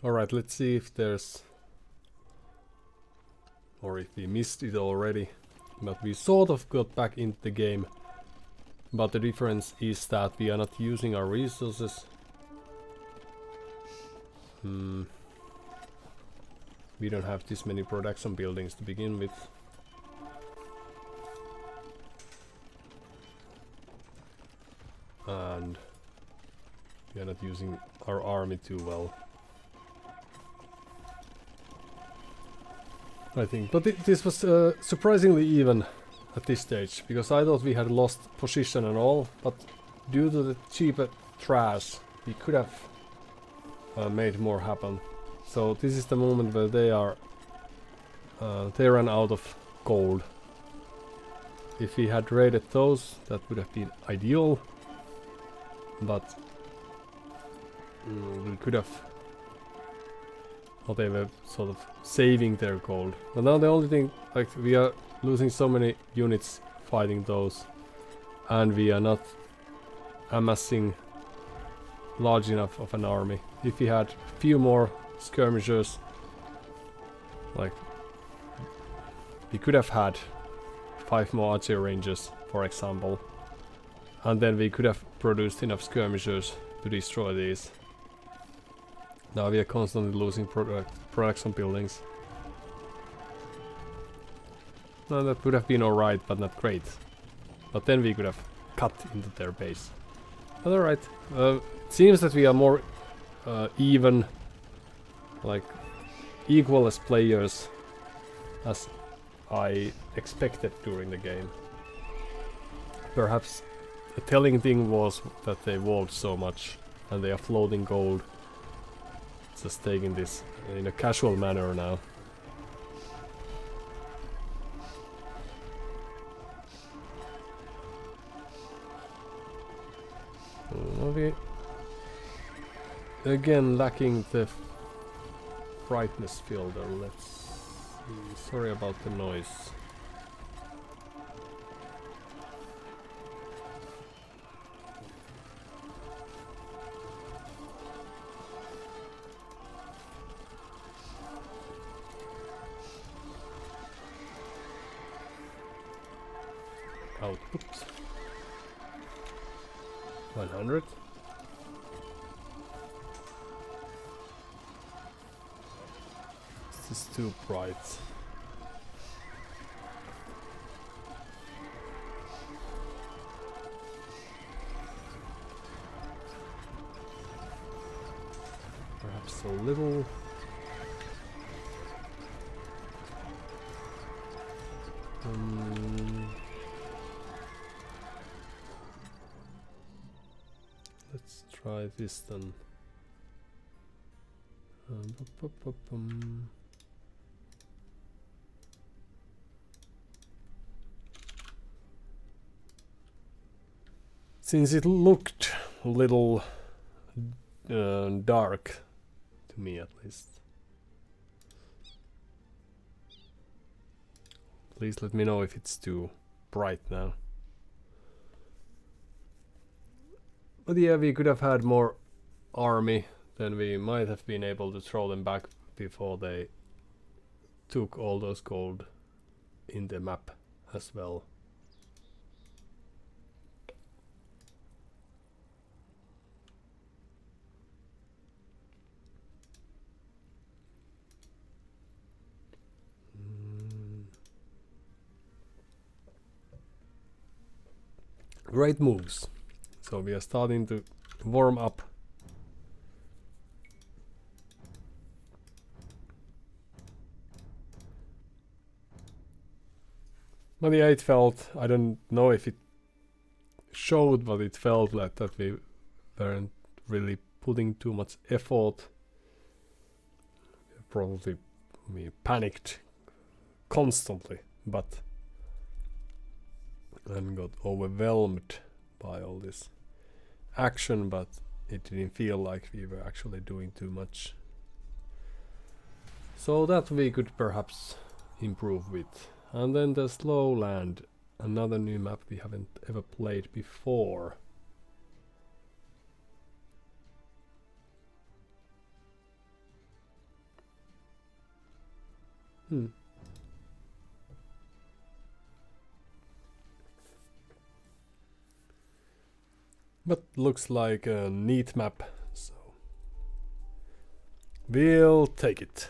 Alright, let's see if there's... or if we missed it already. But we sort of got back into the game. But the difference is that we are not using our resources. We don't have this many production buildings to begin with. And we are not using our army too well, I think. But this was surprisingly even at this stage, because I thought we had lost position and all, but due to the cheaper trash, we could have made more happen. So this is the moment where they ran out of gold. If we had raided those, that would have been ideal, but we could have... or they were sort of saving their gold. But now the only thing, like, we are losing so many units fighting those, and we are not amassing large enough of an army. If we had a few more skirmishers, like, we could have had 5 more archer rangers, for example, and then we could have produced enough skirmishers to destroy these. Now we are constantly losing production buildings. No, that would have been alright, but not great. But then we could have cut into their base. But alright, it seems that we are more even, like, equal as players as I expected during the game. Perhaps a telling thing was that they walled so much and they are floating gold. just taking this in a casual manner now. Maybe again lacking the brightness filter. Let's see. Sorry about the noise. Output 100. This is too bright. Perhaps a little. Let's try this then. Since it looked a little dark to me at least. Please let me know if it's too bright now. But yeah, we could have had more army, then we might have been able to throw them back before they took all those gold in the map as well. Great moves. So we are starting to warm up. But yeah, it felt, I don't know if it showed, but it felt like that we weren't really putting too much effort. Probably we panicked constantly, and got overwhelmed by all this action, but it didn't feel like we were actually doing too much. So that we could perhaps improve with. And then the slow land, another new map we haven't ever played before. But looks like a neat map, so we'll take it.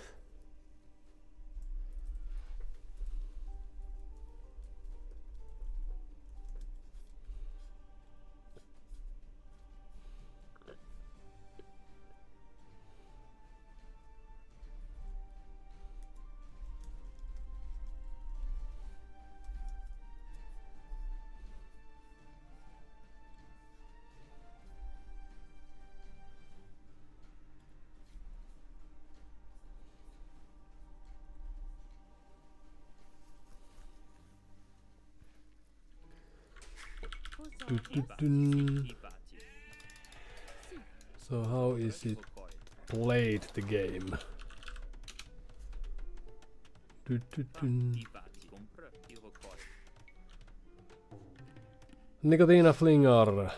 So how is it played, the game? Nicotina Flingar.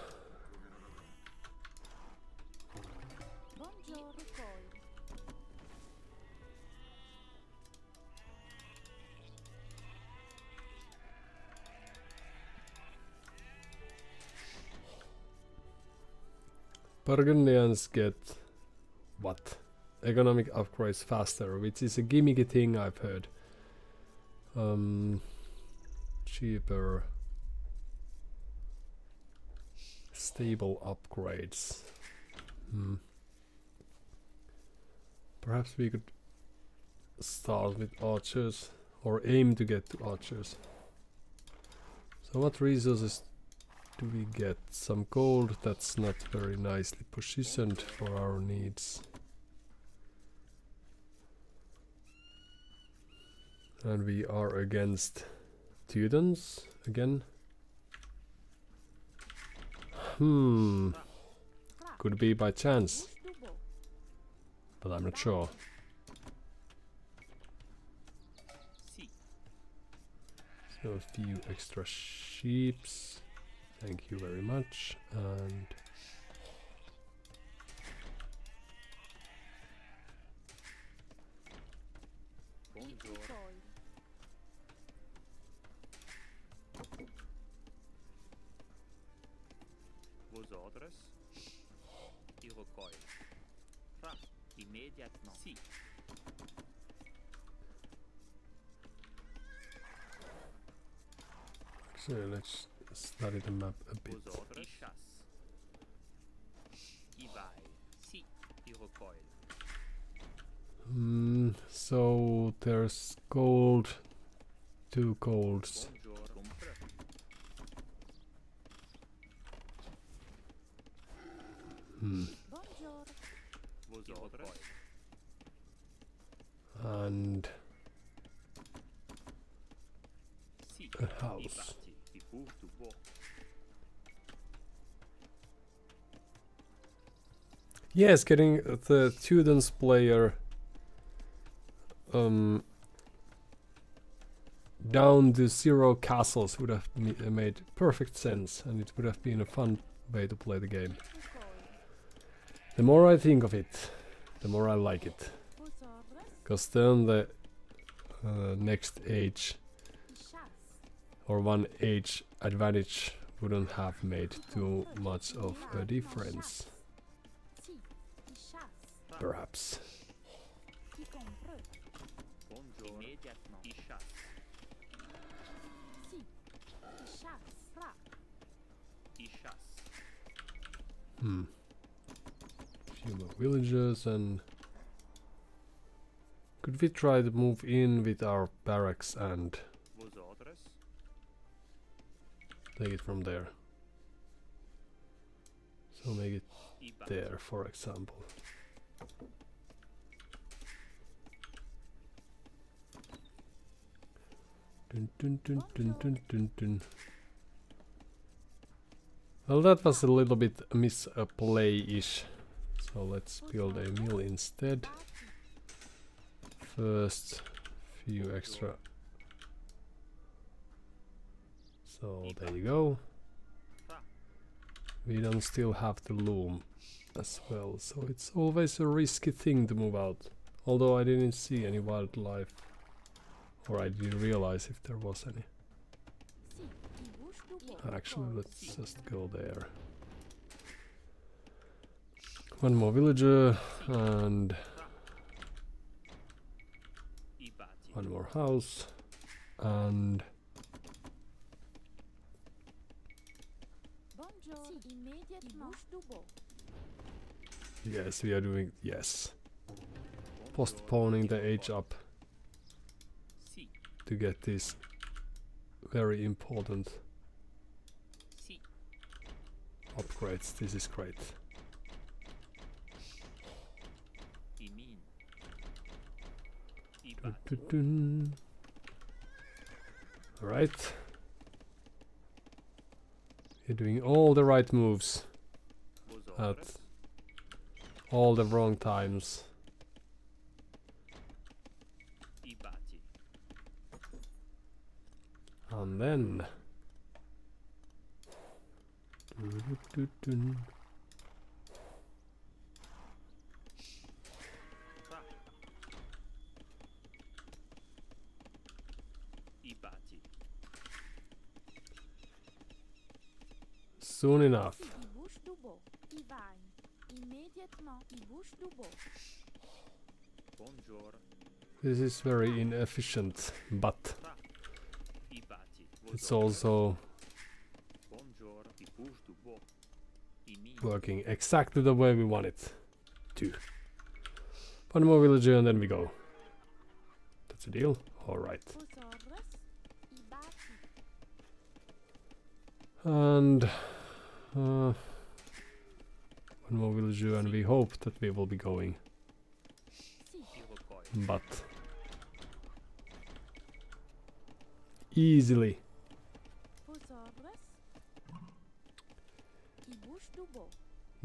Burgundians get what? Economic upgrades faster, which is a gimmicky thing I've heard. Cheaper stable upgrades. Perhaps we could start with archers, or aim to get to archers. So what resources do we get? Some gold that's not very nicely positioned for our needs. And we are against Teutons again. Could be by chance, but I'm not sure. So a few extra sheeps. Thank you very much. And Vos ordres? Iroquois. Fa, immédiatement. Si. actually, let's study the map a bit. Vos ordres? Chasse. Ivaille. Si. Iroquois. So there's gold, 2 golds. Bonjour. Compre. Vos ordres? And Si. a house. Iparti. Ipour du bois. Yes, getting the Teutons player down to 0 castles would have made perfect sense, and it would have been a fun way to play the game. The more I think of it, the more I like it. Because then the next age or one age advantage wouldn't have made too much of a difference. Perhaps. Bonjour. Immédiatement. Il chasse. Il chasse. Few more villagers, and could we try to move in with our barracks and Vos ordres? take it from there? So make it Iparti. there, for example. Dun, dun, dun, dun, dun, dun, dun. Well, that was a little bit misplay-ish. So let's build a mill instead. First, few extra. So there you go. We don't still have the loom as well, so it's always a risky thing to move out. Although I didn't see any wildlife, or I didn't realize if there was any. Actually, let's just go there. One more villager and Iparti. one more house, and yes, we are doing, yes, postponing the age up Si. to get this very important Si. upgrades. This is great. Imin. Dun, Iparti. dun, dun. All right, you're doing all the right moves Vos at ordres? all the wrong times. Iparti. And then dun. Iparti. Soon enough. Bonjour. This is very inefficient, but Iparti. Vos it's ordres? also Bonjour. Ipour du bois. Imin. working exactly the way we want it to. One more villager and then we go. That's a deal? Alright. And one more villager and we hope that we will be going. Iroquois. But easily.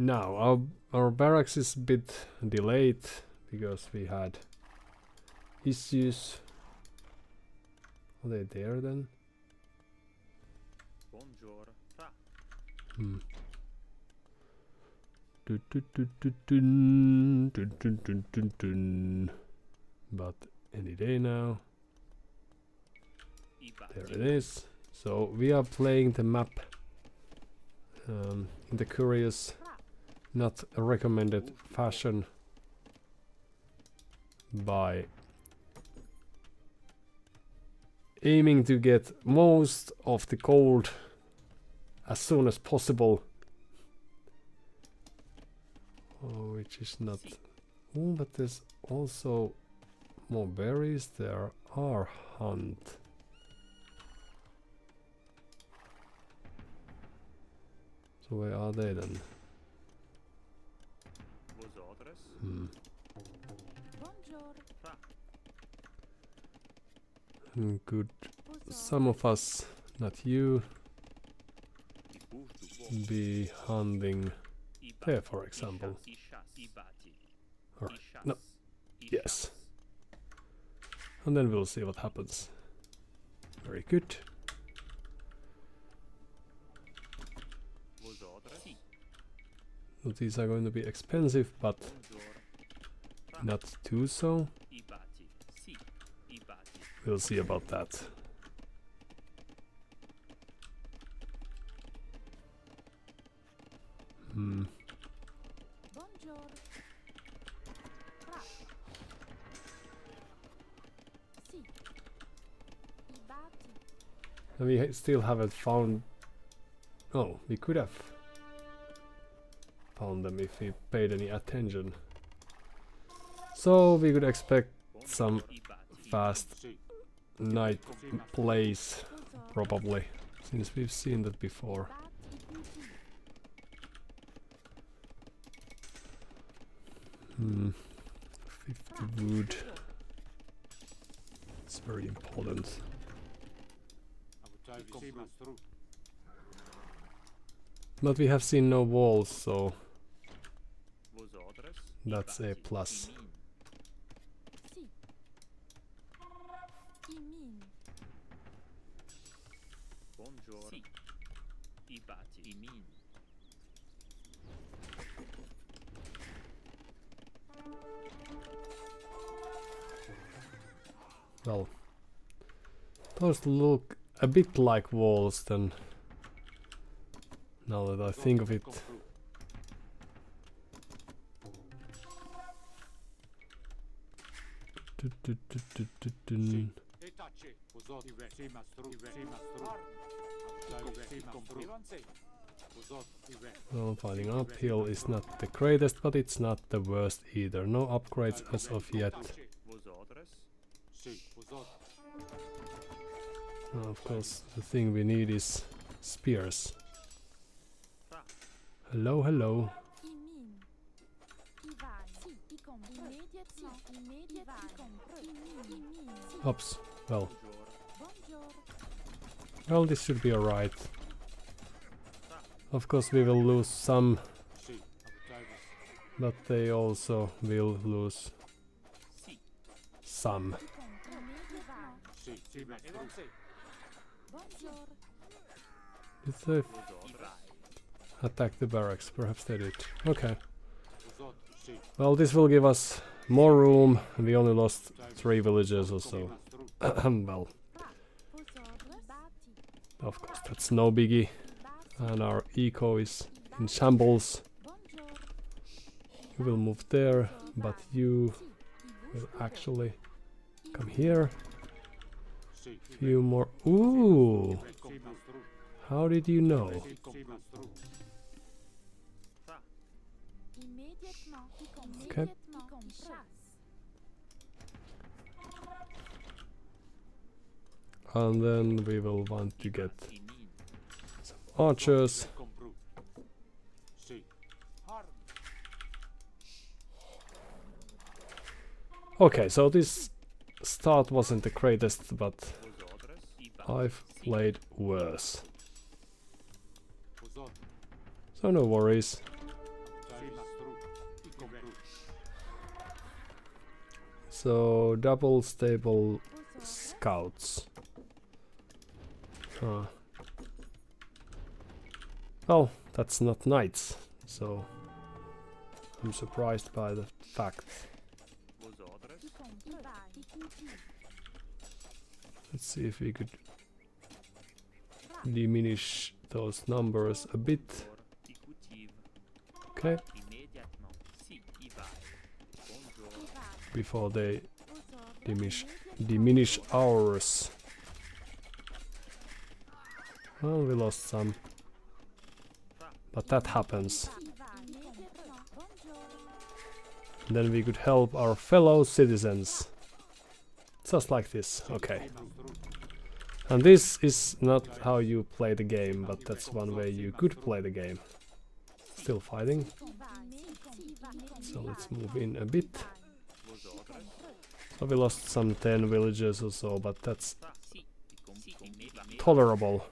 Now our barracks is a bit delayed because we had issues. Are they there then? Bonjour. Ra. Hmm. Dun, dun, dun, dun, dun, dun, dun, dun, dun, dun. But any day now. There it is. So we are playing the map in the curious, not recommended fashion by aiming to get most of the gold as soon as possible. Oh, which is not... Oh, but there's also more berries. There are hunt. So where are they then? Vos orders. Hmm. Ra. Good. Some of us, not you, I bouge du bois. be hunting I there, bati. for example. I chasse. I bati. Alright, I chasse. no. I Yes. chasse. And then we'll see what happens. Very good. Vos orders. Si. So these are going to be expensive, but Bonjour. Ra. not too so. I bati. Si. I bati. We'll see about that. Hmm. And we still haven't found... Oh, we could have found them if we paid any attention. So we could expect some I bati. fast night plays, probably, since we've seen that before. Hmm. 50 wood. It's very important. But we have seen no walls, so Vos orders. that's a plus. Bonjour. Si. I bati. I min. Well, those look a bit like walls then, now that I think of it. Dun. Well, fighting uphill is not the greatest, but it's not the worst either. No upgrades as of yet. Vos orders. Of course, the thing we need is spears. Hello, hello. Oops. Well, well, this should be alright. Of course, we will lose some, but they also will lose some. Did they attack the barracks? Perhaps they did. Okay. Well, this will give us more room. We only lost 3 villagers or so. Well, of course, that's no biggie. And our eco is in shambles. You will move there, but you will actually come here. Few more. Ooh! How did you know? Okay. And then we will want to get some archers. Okay, so this start wasn't the greatest, but I've played worse. So no worries. So double stable scouts. Well, that's not knights, so I'm surprised by the fact. Let's see if we could diminish those numbers a bit. Okay. Before they diminish ours. Well, we lost some. But that happens. Then we could help our fellow citizens. Just like this, okay. And this is not how you play the game, but that's one way you could play the game. Still fighting. So let's move in a bit. So we lost some 10 villagers or so, but that's tolerable.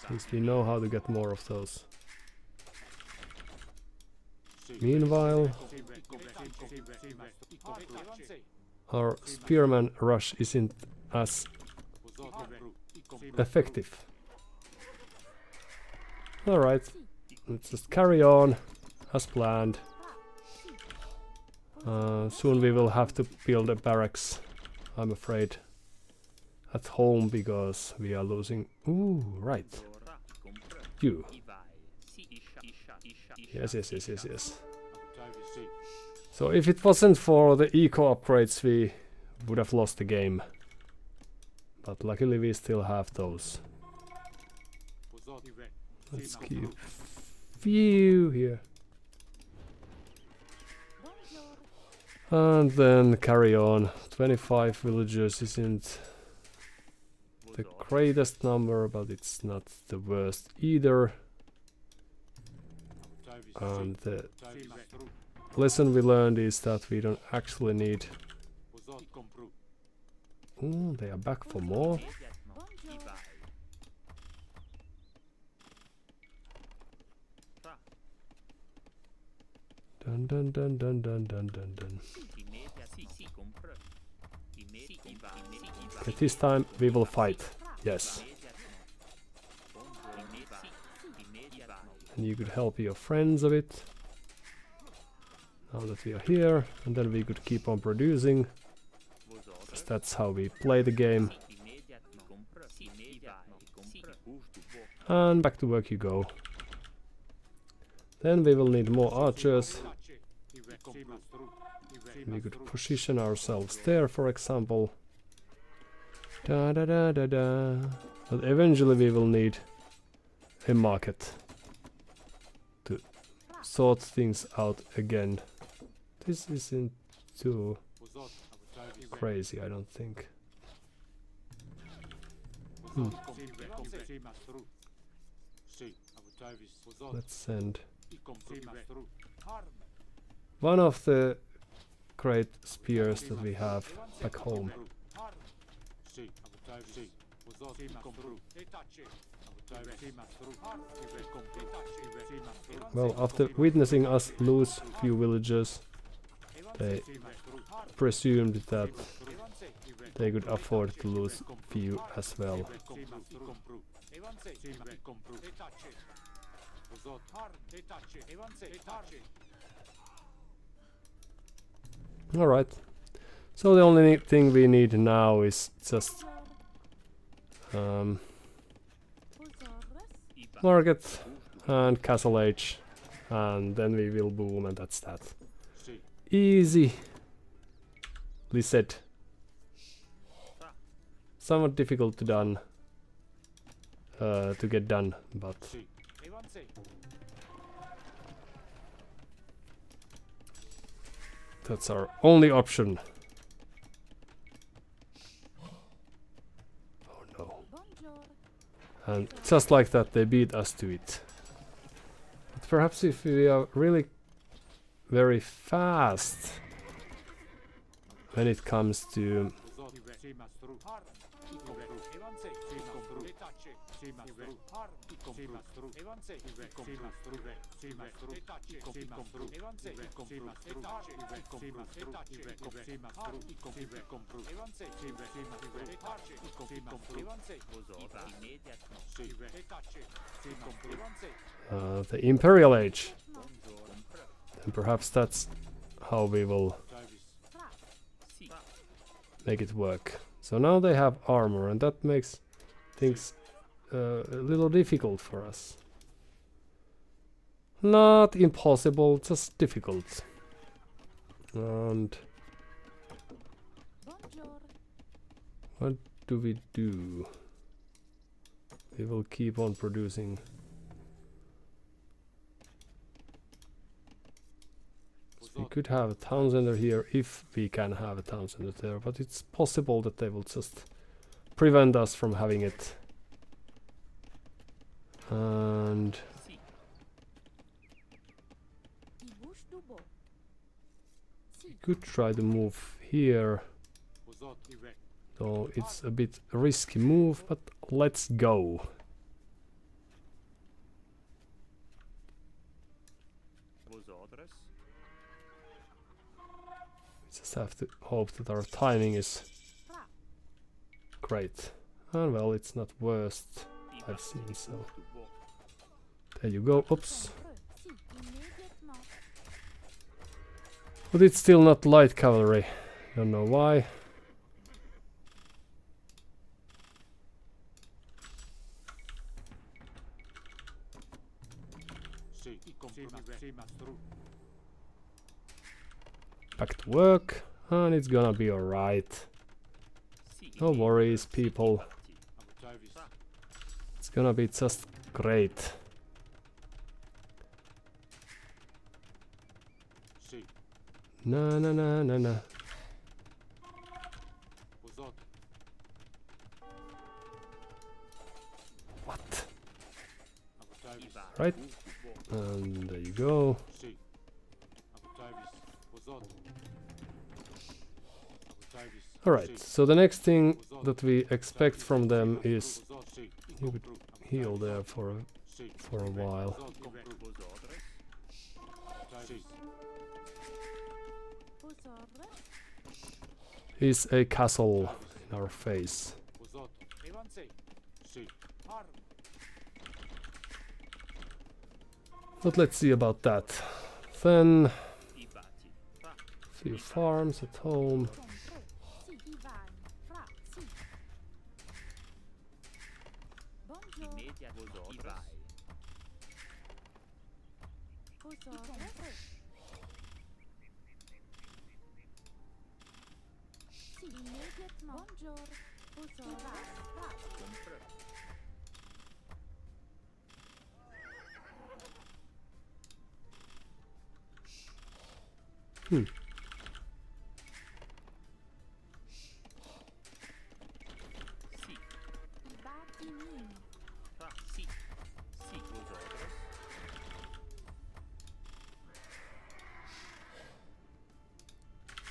Since we know how to get more of those. Meanwhile, our spearman rush isn't as effective. Alright, let's just carry on as planned. Soon we will have to build a barracks, I'm afraid, at home because we are losing... Ooh, right. You. Yes, yes, yes, yes, yes. So if it wasn't for the eco upgrades, we would have lost the game. But luckily we still have those. Let's keep few here. And then carry on. 25 villagers isn't the greatest number, but it's not the worst either. And the lesson we learned is that we don't actually need... Ooh, they are back for more. Dun dun dun dun dun dun dun dun. Okay, this time we will fight. Yes. And you could help your friends a bit. Now that we are here, and then we could keep on producing. Because that's how we play the game. And back to work you go. Then we will need more archers. We could position ourselves there, for example. Da da da da da. But eventually we will need a market to sort things out again. This isn't too crazy, I don't think. Let's send one of the great spears that we have back home. Well, after witnessing us lose few villagers, they presumed that they could afford to lose few as well. Alright, so the only thing we need now is just market and castle age, and then we will boom, and that's that. Easy. Said. Somewhat difficult to done to get done, but that's our only option. Oh no. And just like that they beat us to it. But perhaps if we are really very fast when it comes to The Imperial Age. And perhaps that's how we will make it work. So now they have armor, and that makes things a little difficult for us. Not impossible, just difficult. And what do we do? We will keep on producing. We could have a town center here if we can have a town center there, but it's possible that they will just prevent us from having it. And we could try to move here. So it's a bit risky move, but let's go. Just have to hope that our timing is great. And well, it's not worst I've seen, so there you go. Oops. But it's still not light cavalry. Don't know why. Back to work, and it's gonna be alright. No worries, people. It's gonna be just great. Na na na na na. What? Right. And there you go. Alright, so the next thing that we expect from them is you would heal there for a while. Is a castle in our face. But let's see about that. Then few farms at home.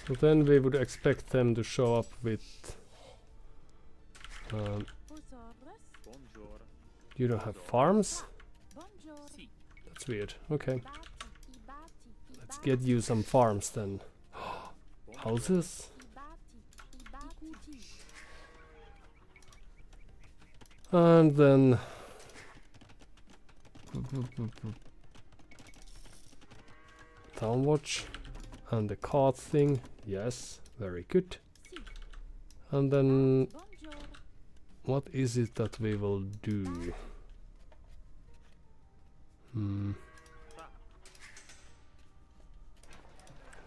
So then we would expect them to show up with you don't have farms? That's weird. Okay. Let's get you some farms then. Houses? And then town watch and the cart thing. Yes, very good. And then what is it that we will do?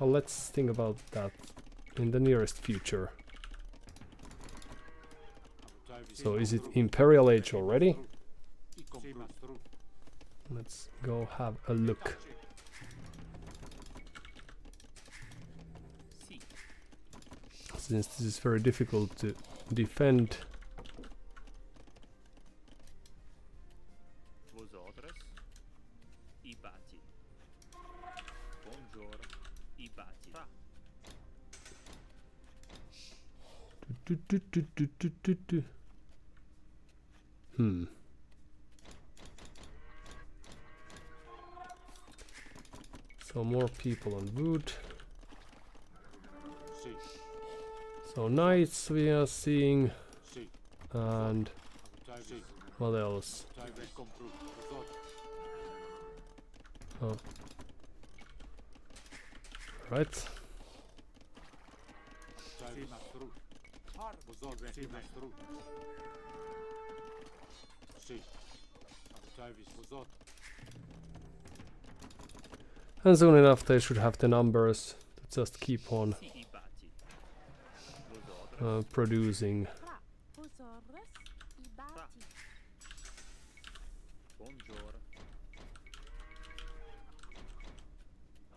Well, let's think about that in the nearest future. So is it Imperial Age already? Let's go have a look. Since this is very difficult to defend. So more people on wood. So knights we are seeing, and what else? Oh. Right. And soon enough they should have the numbers to just keep on producing.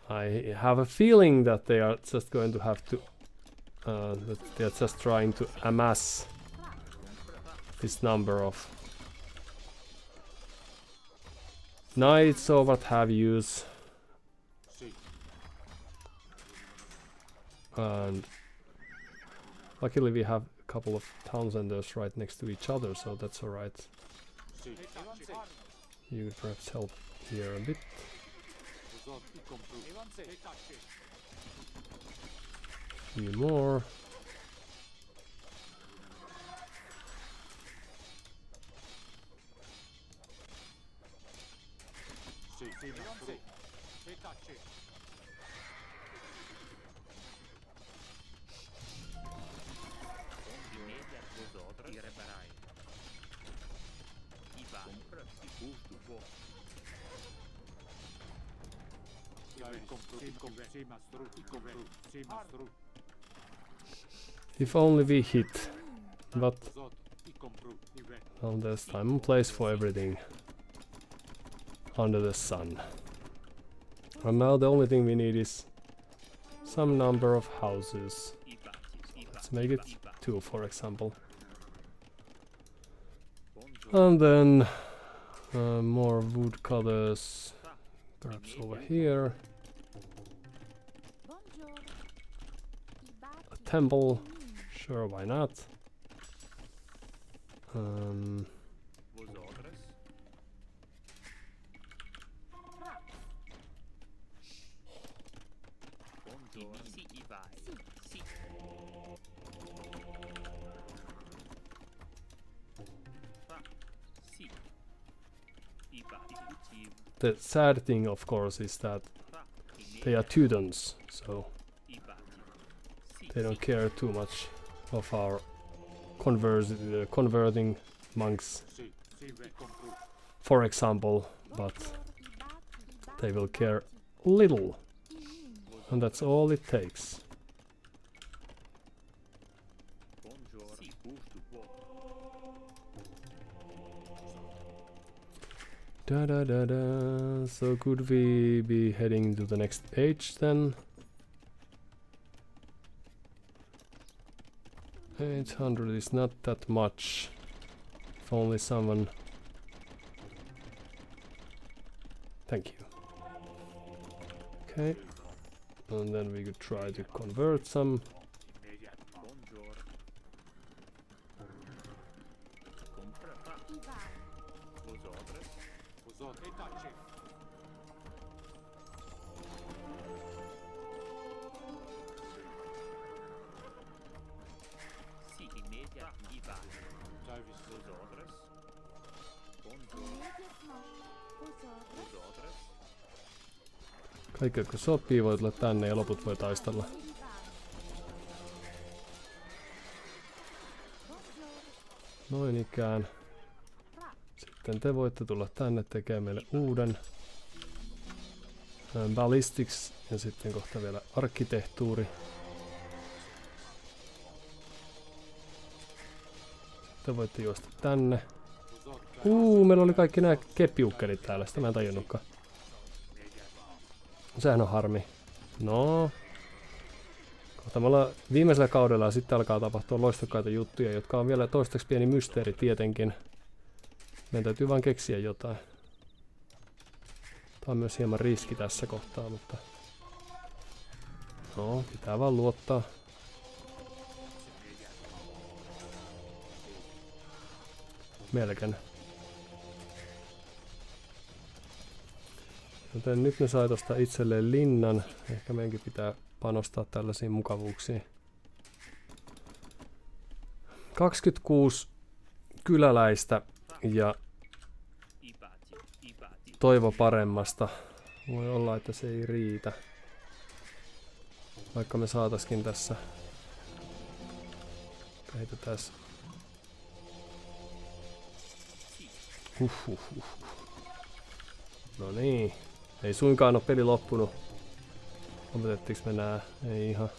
I have a feeling that they are just going to have to that they are just trying to amass this number of knights or what have yous. And luckily we have a couple of Townsenders right next to each other, so that's alright. You could perhaps help here a bit. Few more. If only we hit, but well, there's time and place for everything under the sun. And now the only thing we need is some number of houses. Let's make it 2, for example. And then more woodcutters, perhaps over here. A temple, sure, why not? The sad thing, of course, is that they are Teutons, so they don't care too much of our converting monks, for example, but they will care little, and that's all it takes. Da da da da. So could we be heading to the next age then? 800 is not that much. If only someone... Thank you. Okay. And then we could try to convert some. Kaikki jotka sopii voi tulla tänne ja loput voi taistella. Noin ikään. Sitten te voitte tulla tänne tekemään meille uuden. Ballistics ja sitten kohta vielä arkkitehtuuri. Te voitte juosta tänne. Meillä oli kaikki nämä keppiukkelit täällä, sitä mä en tajunnutkaan. Sehän on harmi. No. Kohta me ollaan viimeisellä kaudella ja sitten alkaa tapahtua loistokkaita juttuja, jotka on vielä toistaiseksi pieni mysteeri tietenkin. Meidän täytyy vaan keksiä jotain. Tää on myös hieman riski tässä kohtaa, mutta... No, pitää vaan luottaa. melkein. Joten nyt ne sai tosta itselleen linnan. Ehkä meidänkin pitää panostaa tällaisiin mukavuuksiin. 26 kyläläistä ja toivo paremmasta. Voi olla, että se ei riitä. Vaikka me saataskin tässä. Heitetääs. No niin. Ei suinkaan ole peli loppunut. Lopetettiinko me nää? Ei ihan.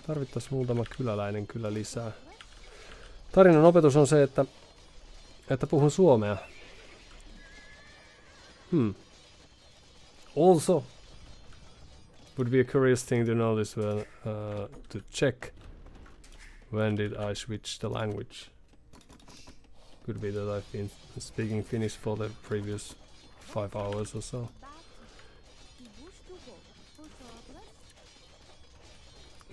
Tarvittais muutama kyläläinen kyllä lisää. Tarinan opetus on se, että puhun suomea. Also, would be a curious thing to notice when to check when did I switch the language. Could be that I've been speaking Finnish for the previous 5 hours or so.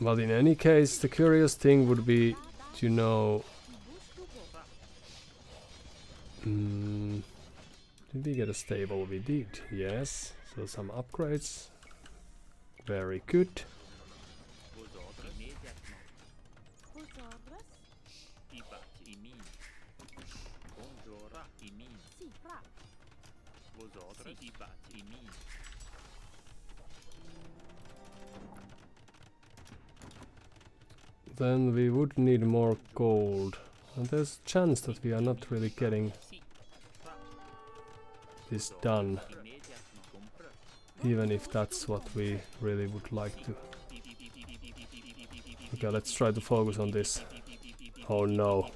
But in any case, the curious thing would be to know... did we get a stable? We did, yes. So some upgrades. Very good. Then we would need more gold. And there's a chance that we are not really getting this done. Even if that's what we really would like to. Okay, let's try to focus on this. Oh no.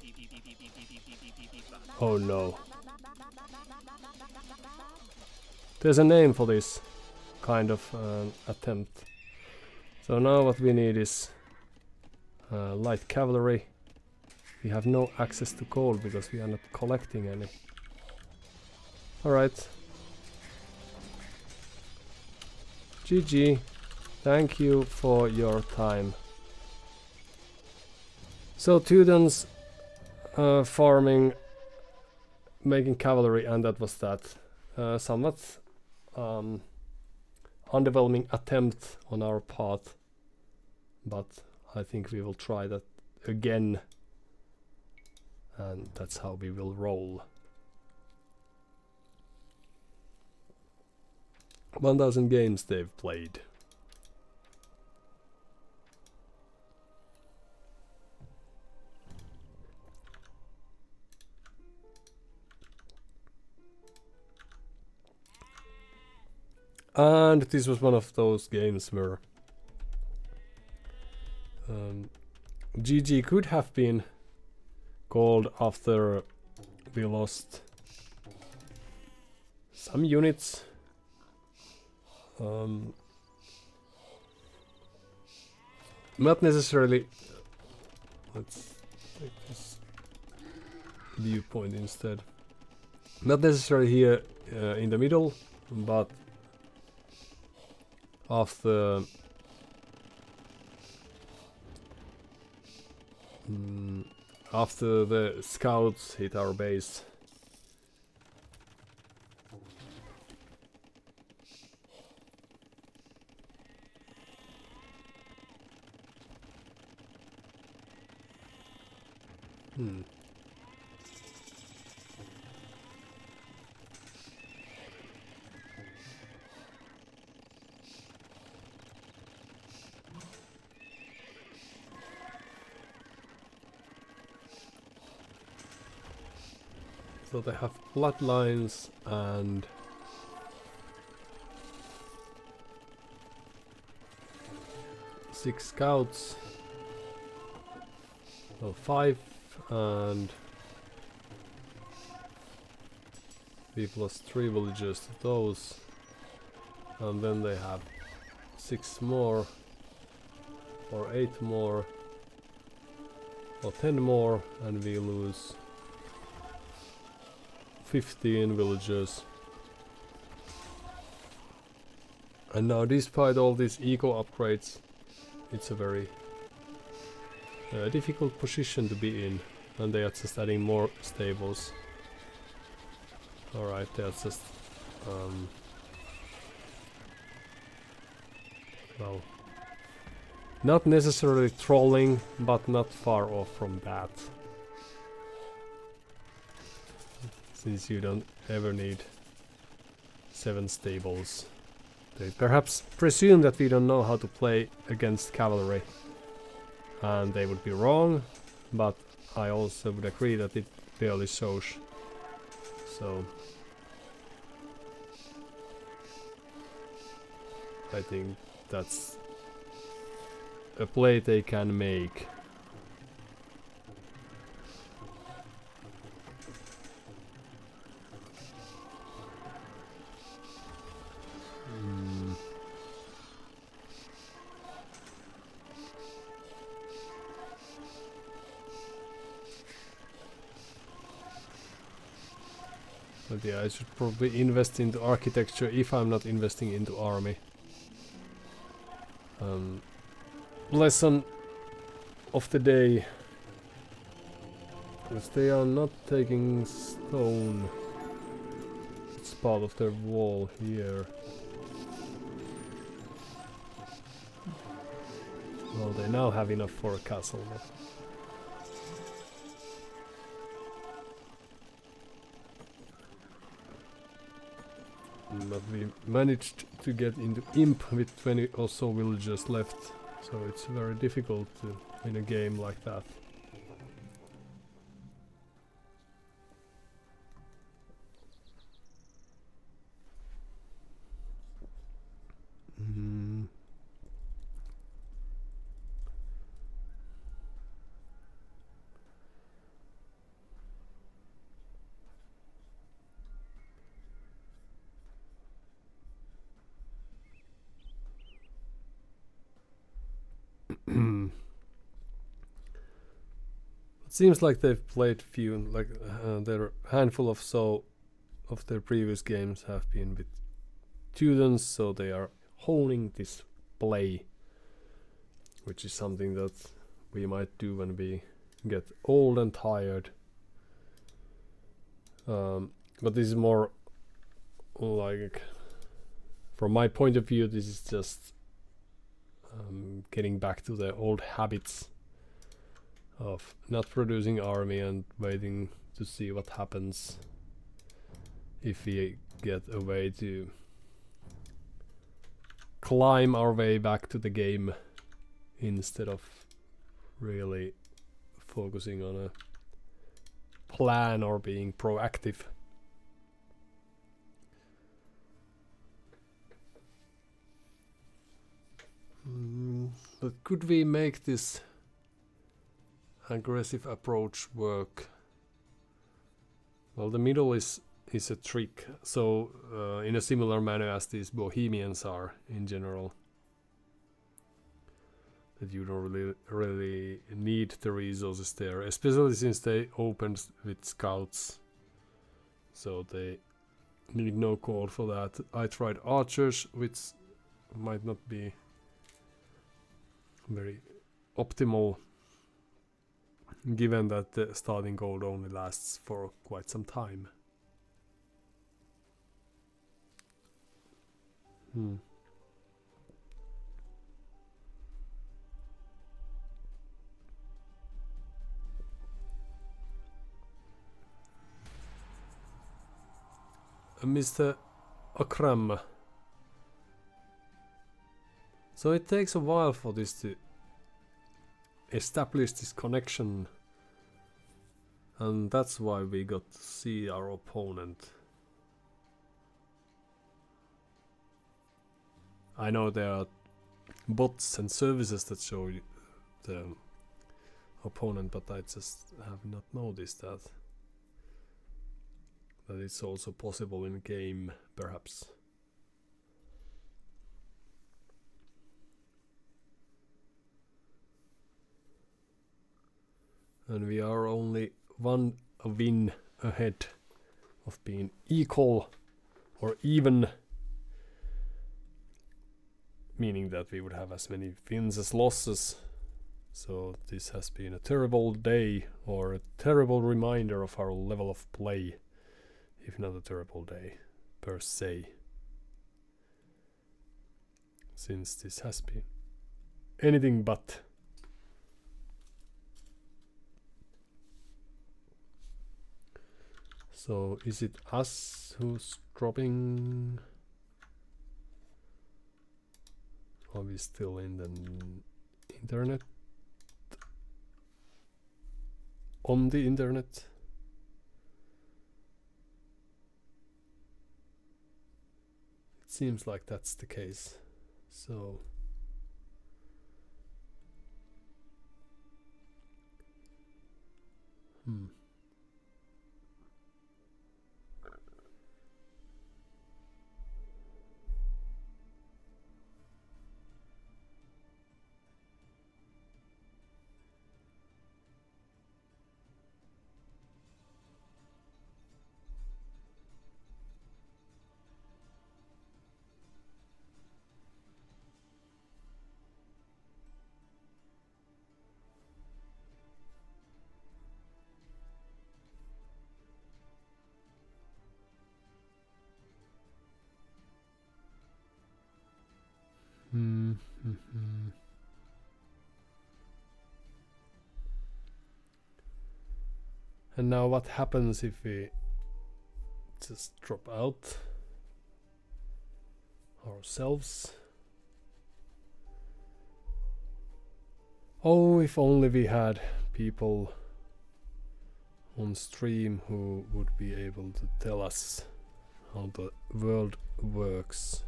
Oh no. There's a name for this kind of attempt. So now what we need is light cavalry. We have no access to gold because we are not collecting any. Alright. GG. Thank you for your time. So Teutons farming, making cavalry, and that was that. Somewhat underwhelming attempt on our part, but I think we will try that again, and that's how we will roll. 1000 games they've played. And this was one of those games where GG could have been called after we lost some units. Not necessarily. Let's take this viewpoint instead. Not necessarily here in the middle, but after the scouts hit our base. So they have bloodlines and six scouts. So 5 and we plus 3 villagers to those, and then they have 6 more or 8 more or 10 more, and we lose 15 villagers. And now, despite all these eco upgrades, it's a very A difficult position to be in, and they are just adding more stables. Alright, they are just well, not necessarily trolling, but not far off from that. Since you don't ever need 7 stables. They perhaps presume that we don't know how to play against cavalry. And they would be wrong, but I also would agree that it barely shows. So I think that's a play they can make. But yeah, I should probably invest into architecture if I'm not investing into army. Lesson of the day. Because they are not taking stone. It's part of their wall here. Well, they now have enough for a castle. But we managed to get into Imp with 20 or so villagers left, so it's very difficult to win a game like that. It seems like they've played few, like their handful of their previous games have been with students, so they are honing this play, which is something that we might do when we get old and tired. But this is more like, from my point of view, this is just getting back to the old habits of not producing army and waiting to see what happens if we get a way to climb our way back to the game instead of really focusing on a plan or being proactive. But could we make this aggressive approach work? Well, the middle is a trick, so in a similar manner as these Bohemians are in general, that you don't really need the resources there, especially since they opened with scouts, so they need no call for that. I tried archers, which might not be very optimal, given that the starting gold only lasts for quite some time. Mr. Akram. So it takes a while for this to establish this connection, and that's why we got to see our opponent. I know there are bots and services that show you the opponent, but I just have not noticed that it's also possible in game, perhaps. And we are only one win ahead of being equal or even, meaning that we would have as many wins as losses. So this has been a terrible day, or a terrible reminder of our level of play, if not a terrible day per se, since this has been anything but. So is it us who's dropping? Are we still in the internet? On the internet? It seems like that's the case. So and now what happens if we just drop out ourselves? Oh, if only we had people on stream who would be able to tell us how the world works.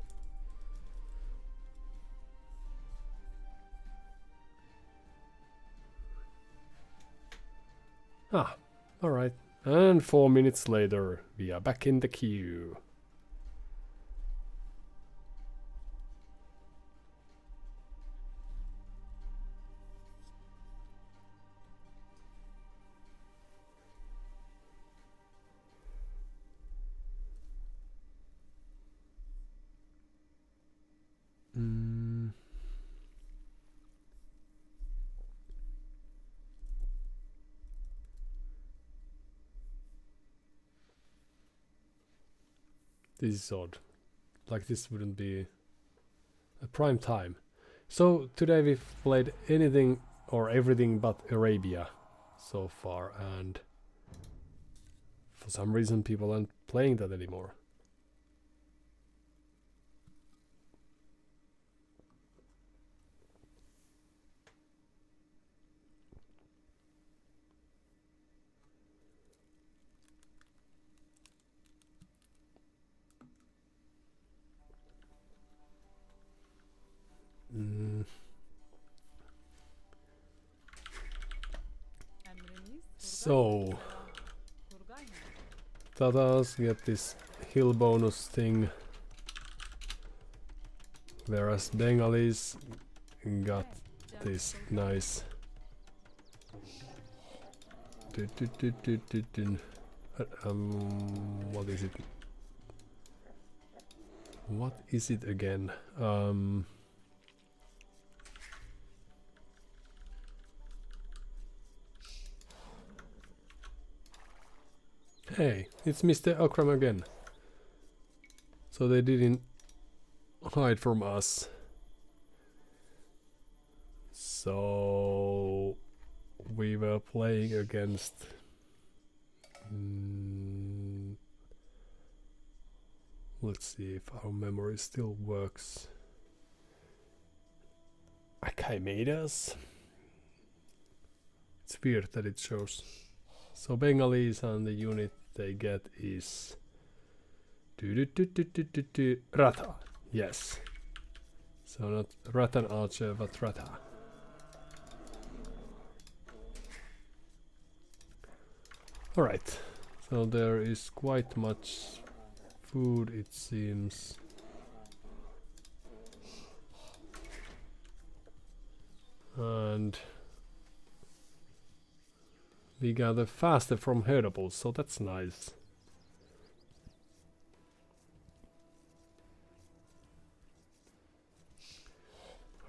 Ah, alright. And 4 minutes later, we are back in the queue. This is odd. Like this wouldn't be a prime time. So today we've played anything or everything but Arabia so far, and for some reason people aren't playing that anymore. So Tatars get this hill bonus thing, whereas Bengalis got this nice what is it? What is it again? Hey, it's Mr. Akram again. So they didn't hide from us. So we were playing against let's see if our memory still works. Achimedas. It's weird that it shows. So Bengalis, and the unit they get is Ratha. Yes. So not Rattan Archer, but Ratha. Alright. So there is quite much food, it seems. And we gather faster from herdables, so that's nice.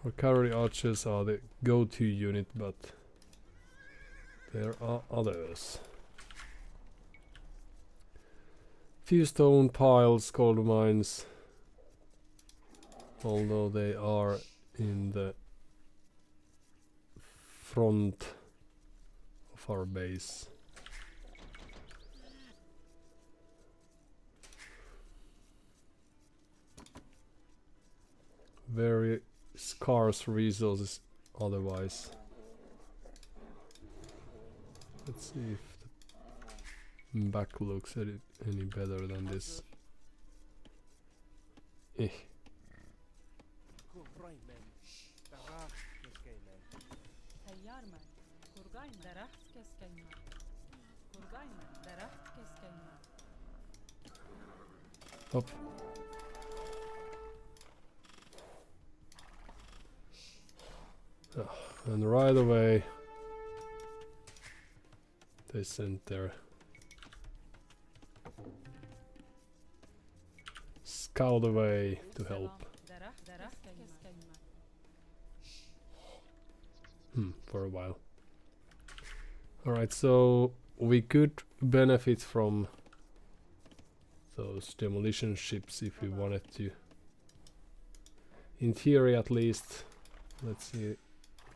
Our cavalry archers are the go-to unit, but there are others. Few stone piles, gold mines, although they are in the front of our base. Very scarce resources otherwise. Let's see if the back looks any better than this. Eh. Up. And right away they sent their scout away to help. For a while. Alright, so we could benefit from those demolition ships if we wanted to. In theory at least. Let's see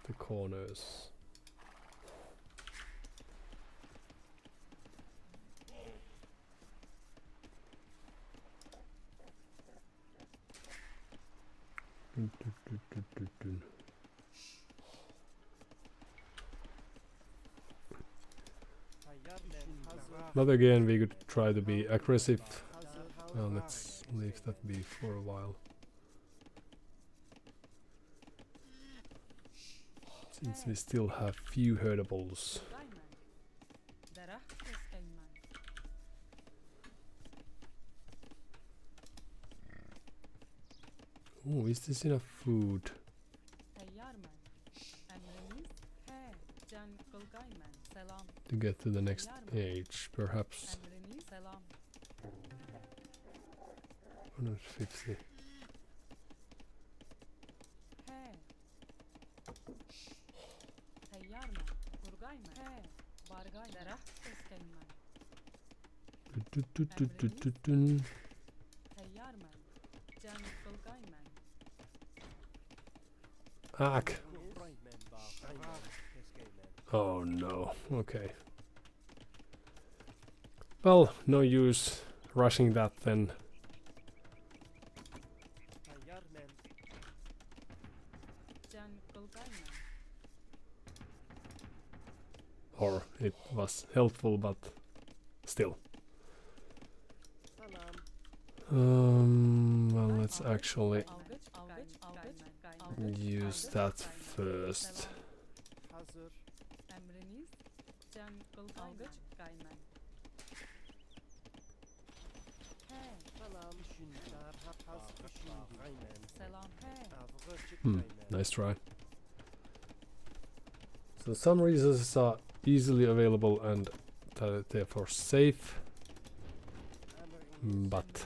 the corners. But again, we could try to be aggressive. Well, let's leave that be for a while. Since we still have few herdables. Oh, is this enough food? To get to the next age, perhaps. 150. Ack. Oh no, okay. Well, no use rushing that then. Or it was helpful, but still. Well, let's actually use that first. Nice try. So some resources are easily available and therefore safe, but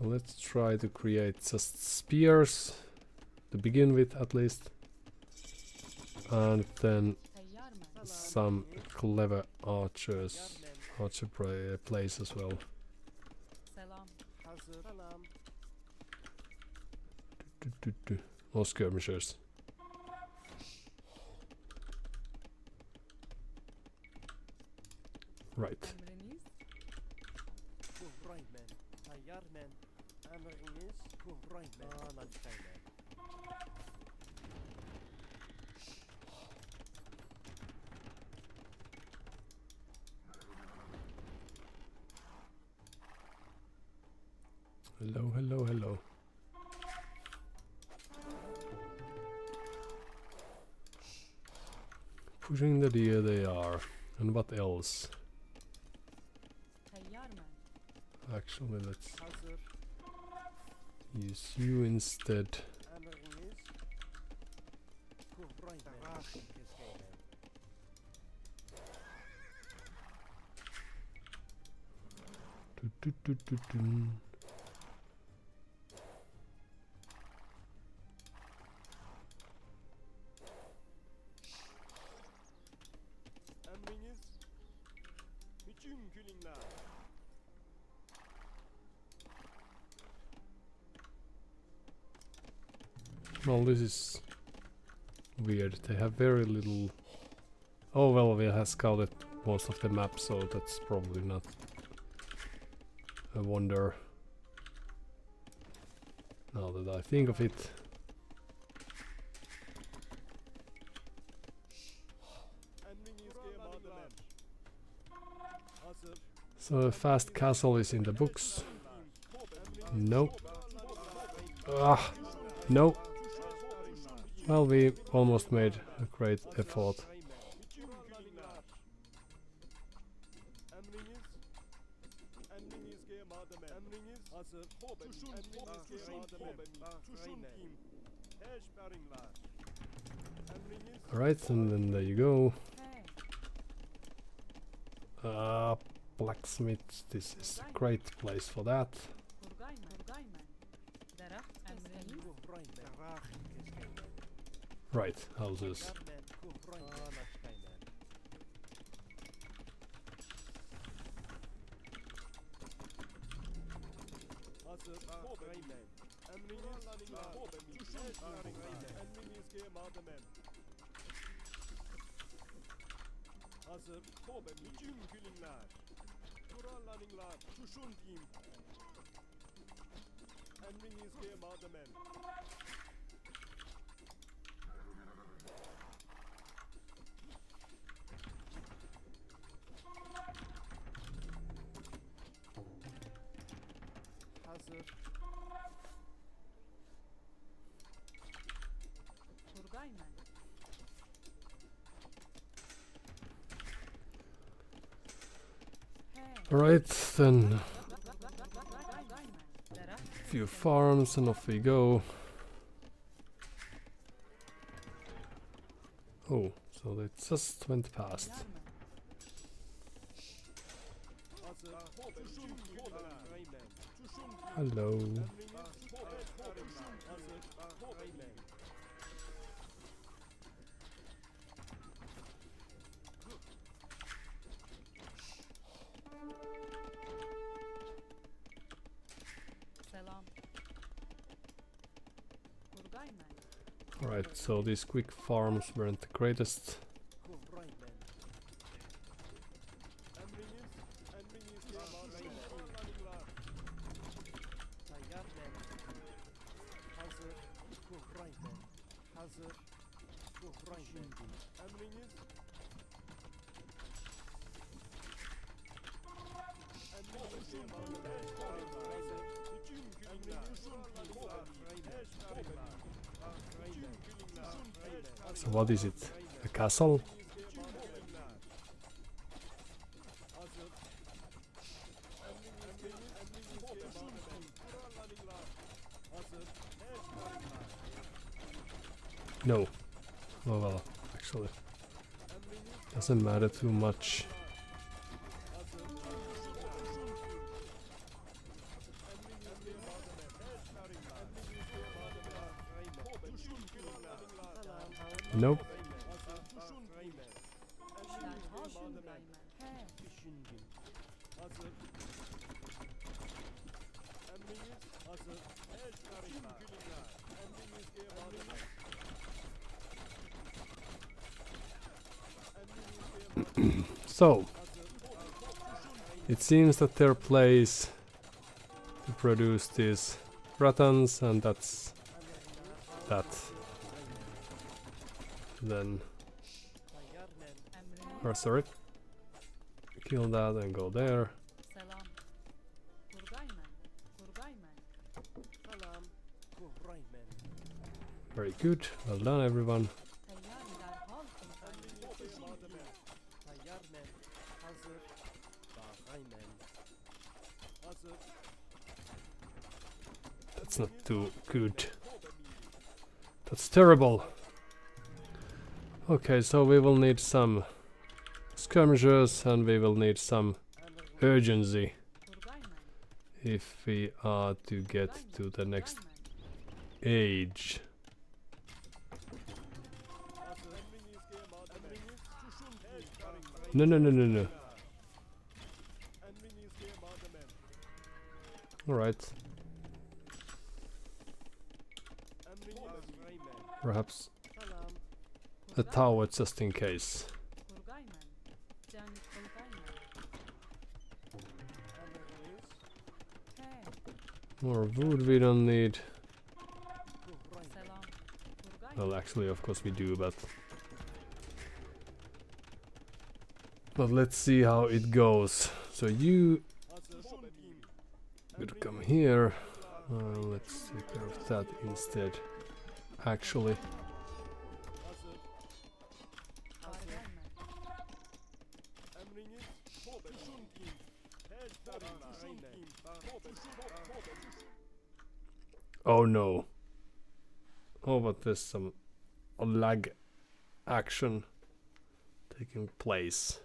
let's try to create just spears to begin with, at least, and then some clever archer plays as well. Or skirmishers. Right. Pushing the deer they are. And what else? Actually, let's use you instead. Du. Well, this is weird. They have very little. Oh well, we have scouted most of the map, so that's probably not a wonder. Now that I think of it. So a fast castle is in the books. No. Ah, no. Well, we almost made a great effort. Alright, and then there you go. Blacksmith, this is a great place for that. Right, houses. Alright, then few farms and off we go. Oh, so they just went past. Hello. Alright, so these quick farms weren't the greatest. So what is it? A castle? No. Oh well, actually. Doesn't matter too much. Nope. So, it seems that their place to produce these rattans, and that's that. Then, or sorry, kill that and go there. Very good, well done everyone. That's not too good. That's terrible. Okay, so we will need some skirmishers and we will need some urgency if we are to get to the next age. No, no, no, no, no. Alright. Perhaps a tower just in case. More wood we don't need. Well, actually, of course we do, but let's see how it goes. So you could come here. Let's take care of that instead. Actually, oh no. Oh, but there's some lag action taking place.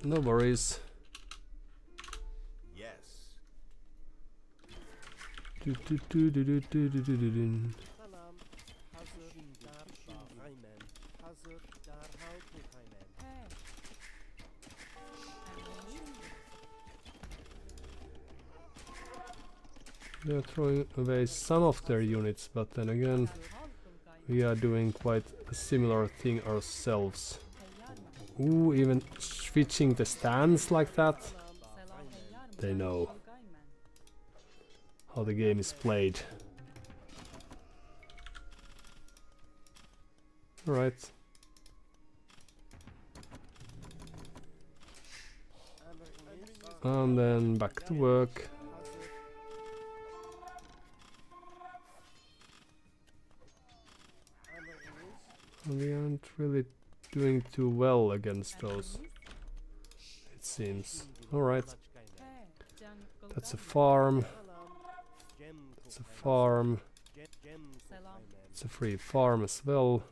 No worries. Yes. Do, do, do, do, do, do, do, do, do. They're throwing away some of their units, but then again, we are doing quite a similar thing ourselves. Ooh, even switching the stance like that. They know how the game is played. Alright. And then back to work. We aren't really doing too well against those, it seems. Alright. That's a farm. That's a farm. It's a free farm as well.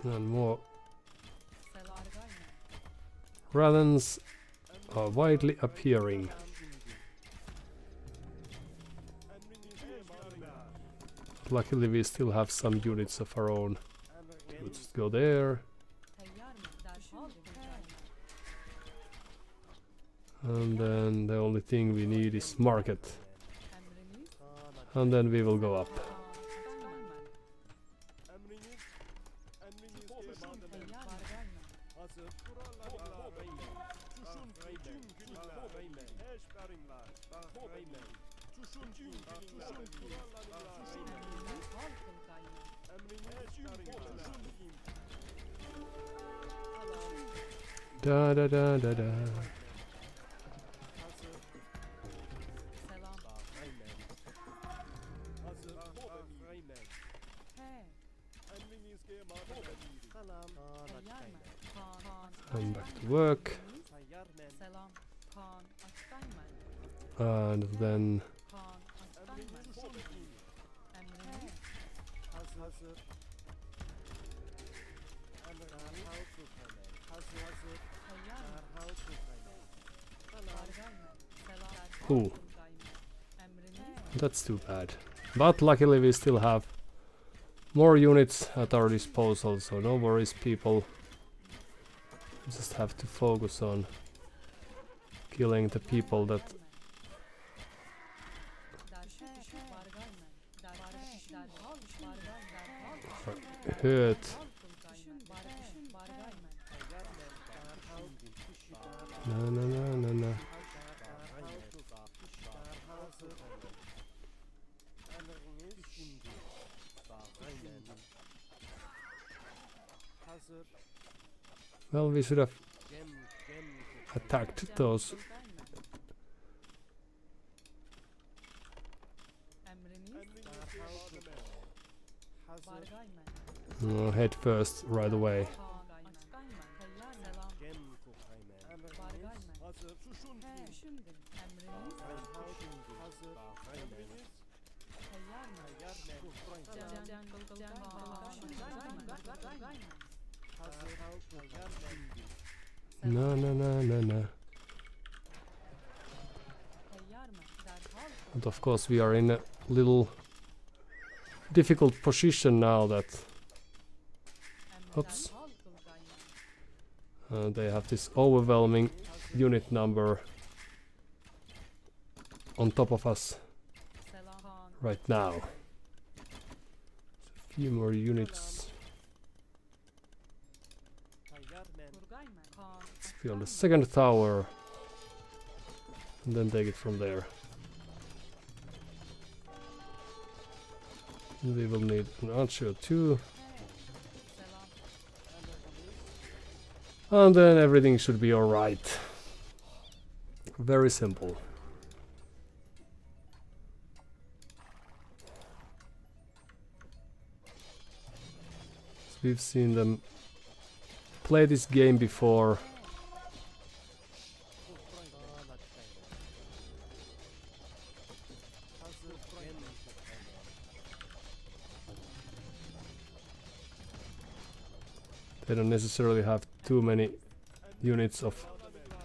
And more Radans are widely appearing. Luckily we still have some units of our own. Let's just go there. And then the only thing we need is market. And then we will go up. Da da da da da. And back to work. And then ooh, that's too bad. But luckily we still have more units at our disposal, so no worries people. We just have to focus on killing the people that are hurt. No, no, no, no, no. Well, we should have attacked those. Head first, right away. No, no, no, no, no. But of course we are in a little difficult position now that... Oops. They have this overwhelming unit number on top of us right now. A few more units. Let's be on the second tower and then take it from there. We will need an archer too. And then everything should be alright. Very simple. So we've seen them play this game before. They don't necessarily have too many units of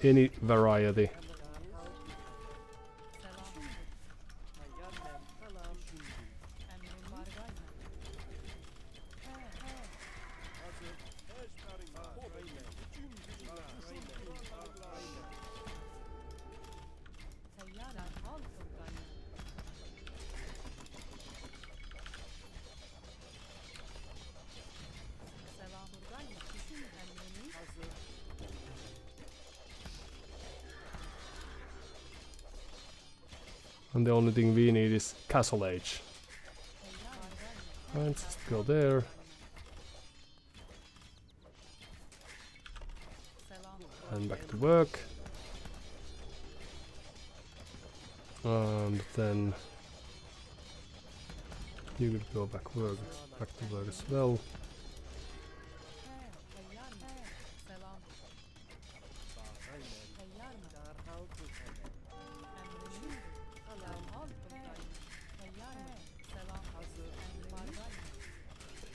any variety. And the only thing we need is Castle Age. Right, let's go there. And back to work. And then you could go back to work as well.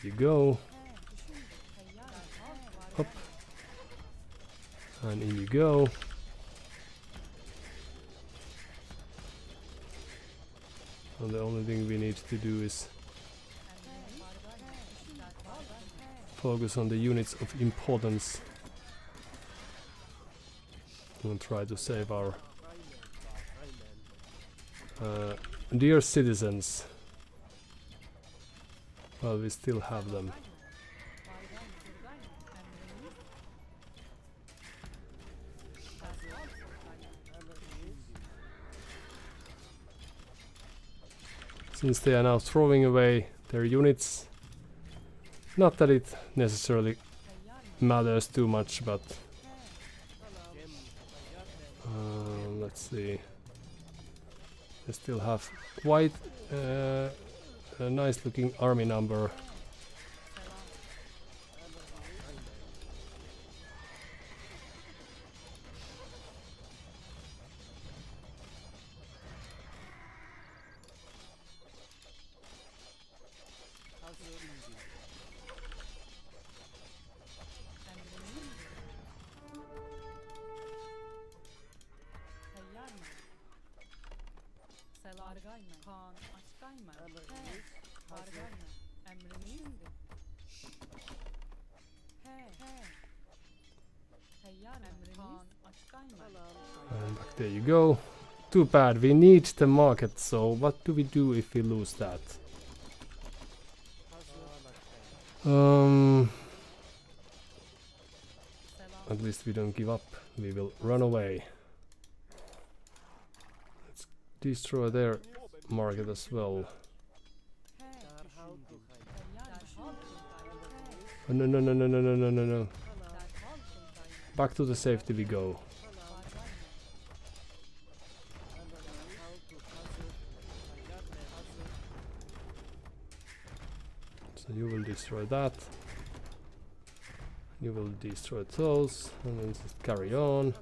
You go up and in you go. And the only thing we need to do is focus on the units of importance and try to save our dear citizens. Well, we still have them. Since they are now throwing away their units, not that it necessarily matters too much, but let's see. They still have quite a nice looking army number. And back there you go. Too bad, we need the market, so what do we do if we lose that? At least we don't give up, we will run away. Let's destroy their market as well. Oh, no, no, no, no, no, no, no, no, no. Back to the safety we go. So you will destroy that. You will destroy those, and then just carry on.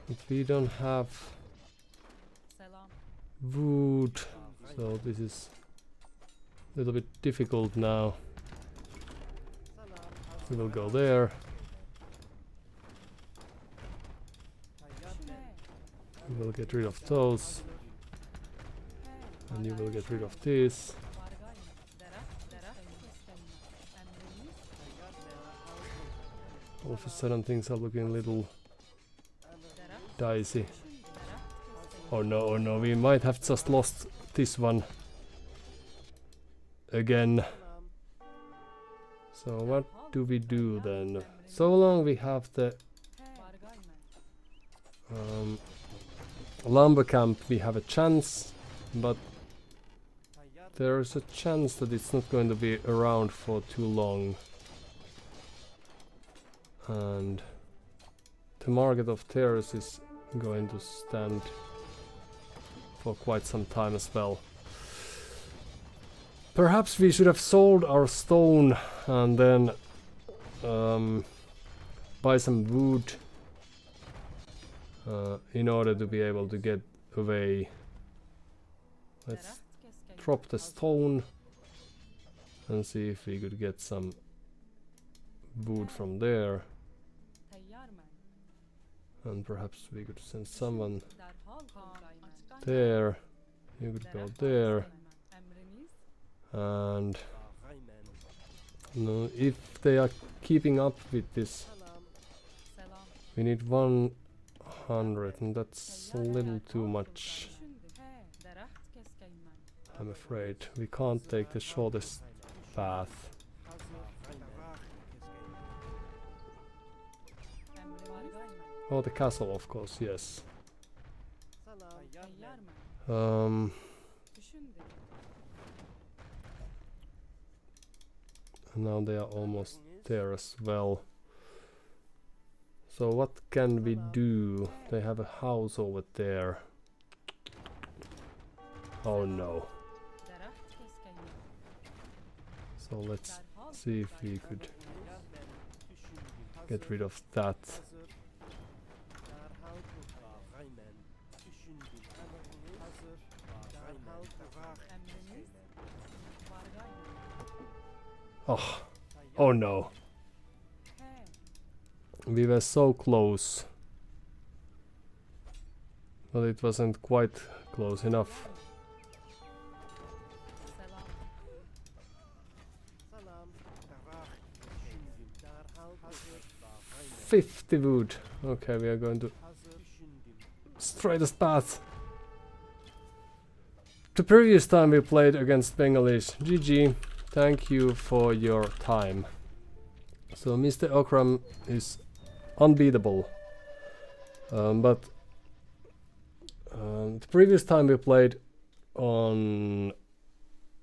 But we don't have wood, so this is a little bit difficult now. We will go there. We will get rid of those. And you will get rid of this. All of a sudden things are looking a little dicey. Oh no, we might have just lost this one again. So what do we do then? So long we have the lumber camp, we have a chance, but there's a chance that it's not going to be around for too long. And the market of terrace is going to stand for quite some time as well. Perhaps we should have sold our stone and then buy some wood in order to be able to get away. Let's drop the stone and see if we could get some wood from there. And perhaps we could send someone there. You could go there. And no, if they are keeping up with this, we need 100, and that's a little too much. I'm afraid we can't take the shortest path. Oh, the castle, of course, yes. And now they are almost there as well. So what can we do? They have a house over there. Oh no. So let's see if we could get rid of that. Oh, oh no. We were so close. But it wasn't quite close enough. 50 wood. Okay, we are going to straightest path. The previous time we played against Bengalis. GG. Thank you for your time. So Mr. Okram is unbeatable. But the previous time we played on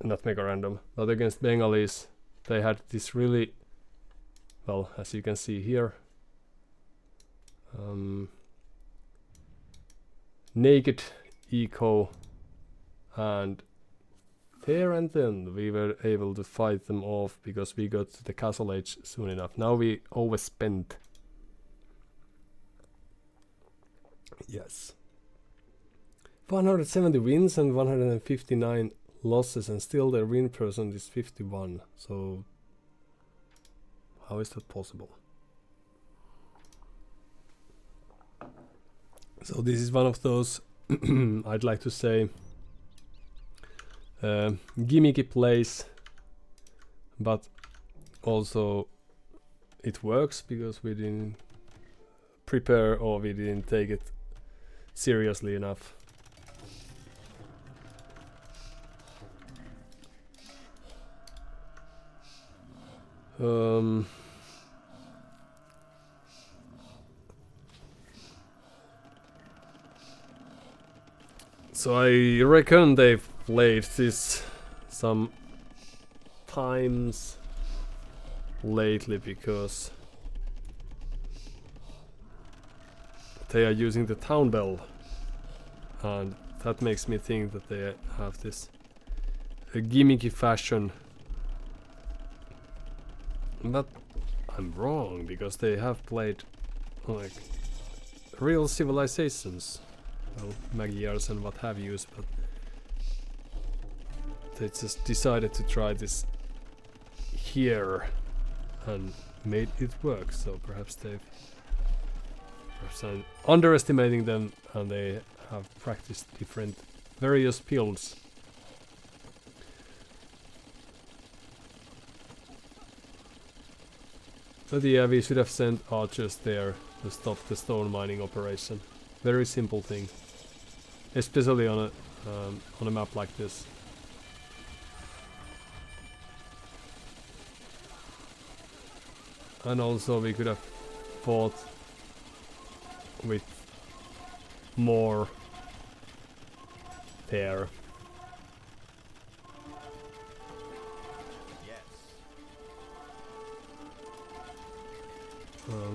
not Mega Random, but against Bengalis, they had this really, well, as you can see here, naked eco, and there and then we were able to fight them off because we got to the castle age soon enough. Now we overspent. Yes. 170 wins and 159 losses, and still their win percent is 51. So how is that possible? So this is one of those I'd like to say gimmicky plays, but also it works because we didn't prepare, or we didn't take it seriously enough. So I reckon they've played this some times lately because they are using the town bell, and that makes me think that they have this gimmicky fashion. But I'm wrong, because they have played like real civilizations, well, Magyars and what have you, but they just decided to try this here and made it work. So perhaps I'm underestimating them, and they have practiced different various builds. But yeah, we should have sent archers there to stop the stone mining operation. Very simple thing, especially on a map like this. And also we could have fought with more there.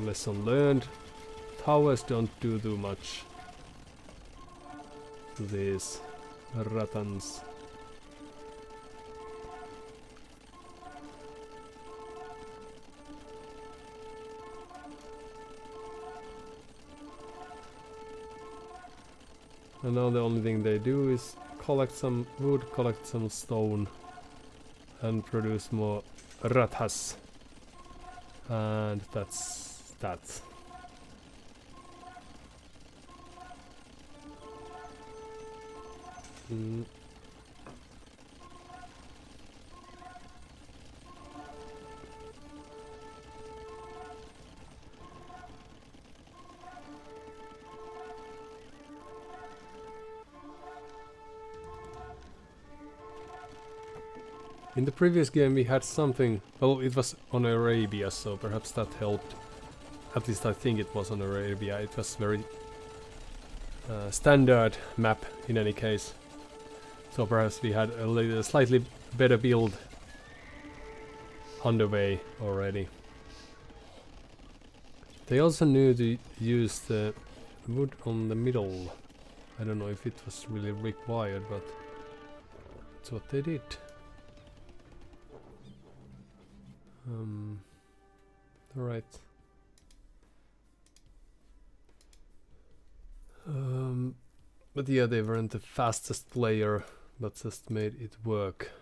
Lesson learned. Towers don't do too much to these ratans. And now the only thing they do is collect some wood, collect some stone, and produce more rathas. And that's that. In the previous game we had something, well, it was on Arabia, so perhaps that helped. At least I think it was on Arabia. It was very standard map in any case. So perhaps we had a slightly better build underway already. They also knew to use the wood on the middle. I don't know if it was really required, but that's what they did. Alright. But yeah, they weren't the fastest player, but just made it work.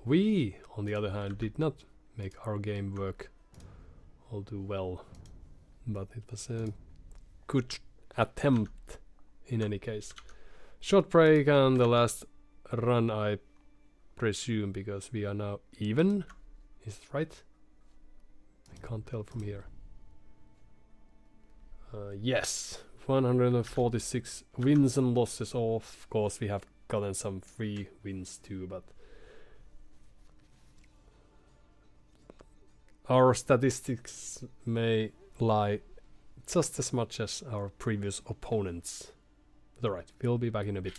We, on the other hand, did not make our game work all too well. But it was a good attempt in any case. Short break and the last run, I presume, because we are now even. Is it right? I can't tell from here. Yes, 146 wins and losses. Of course, we have gotten some free wins too, but our statistics may lie just as much as our previous opponents. But alright, we'll be back in a bit.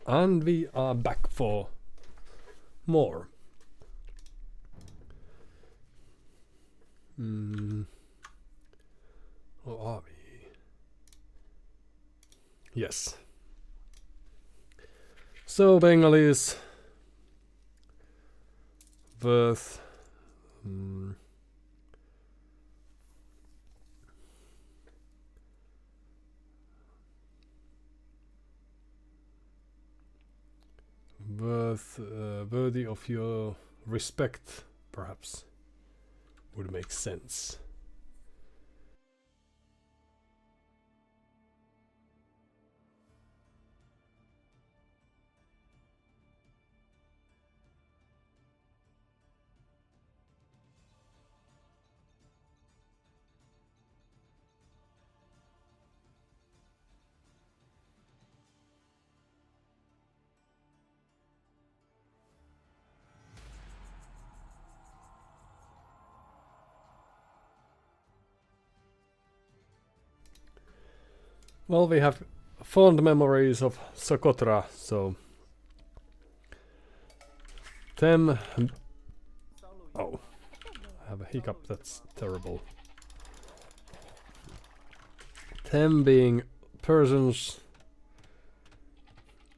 And we are back for more. Or are we? Yes. So Bengalis worth worthy of your respect, perhaps, would make sense. Well, we have fond memories of Socotra, so them. Oh, I have a hiccup. That's terrible. Them being persons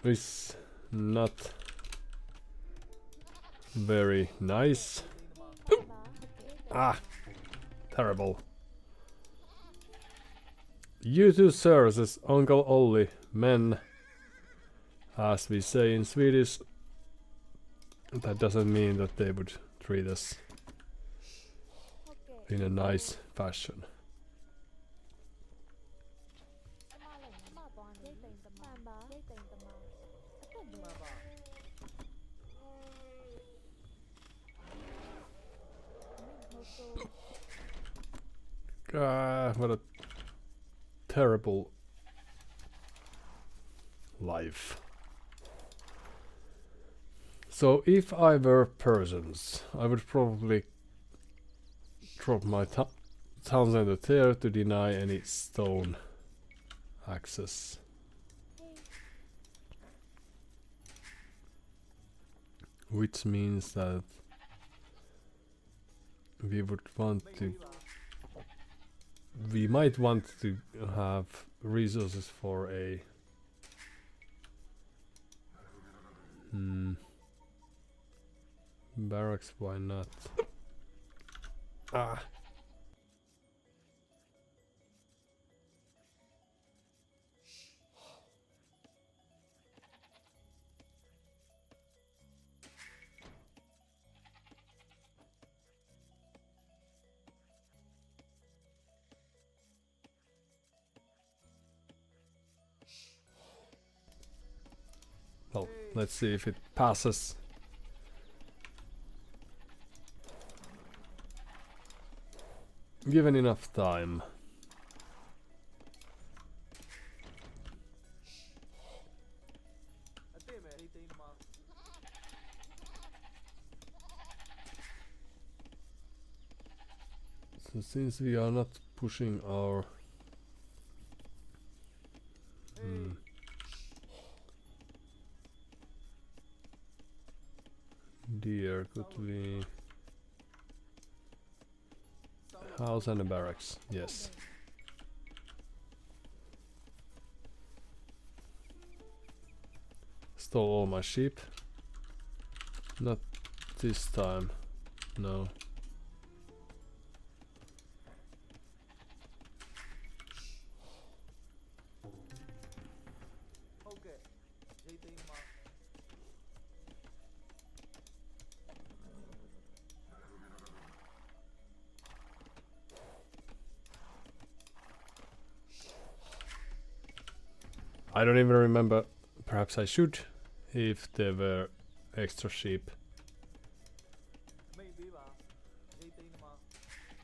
is not very nice. Ah, terrible. You two, sir, says Uncle Olli, men, as we say in Swedish. That doesn't mean that they would treat us in a nice fashion. What a terrible life. So if I were persons, I would probably drop my town center there to deny any stone access. Which means that we would want to, we might want to have resources for a barracks. Why not? Ah. Well, let's see if it passes. Given enough time. So since we are not pushing our deer, could we house and a barracks? Yes. Stole all my sheep. Not this time. No. I don't even remember. Perhaps I should, if there were extra sheep.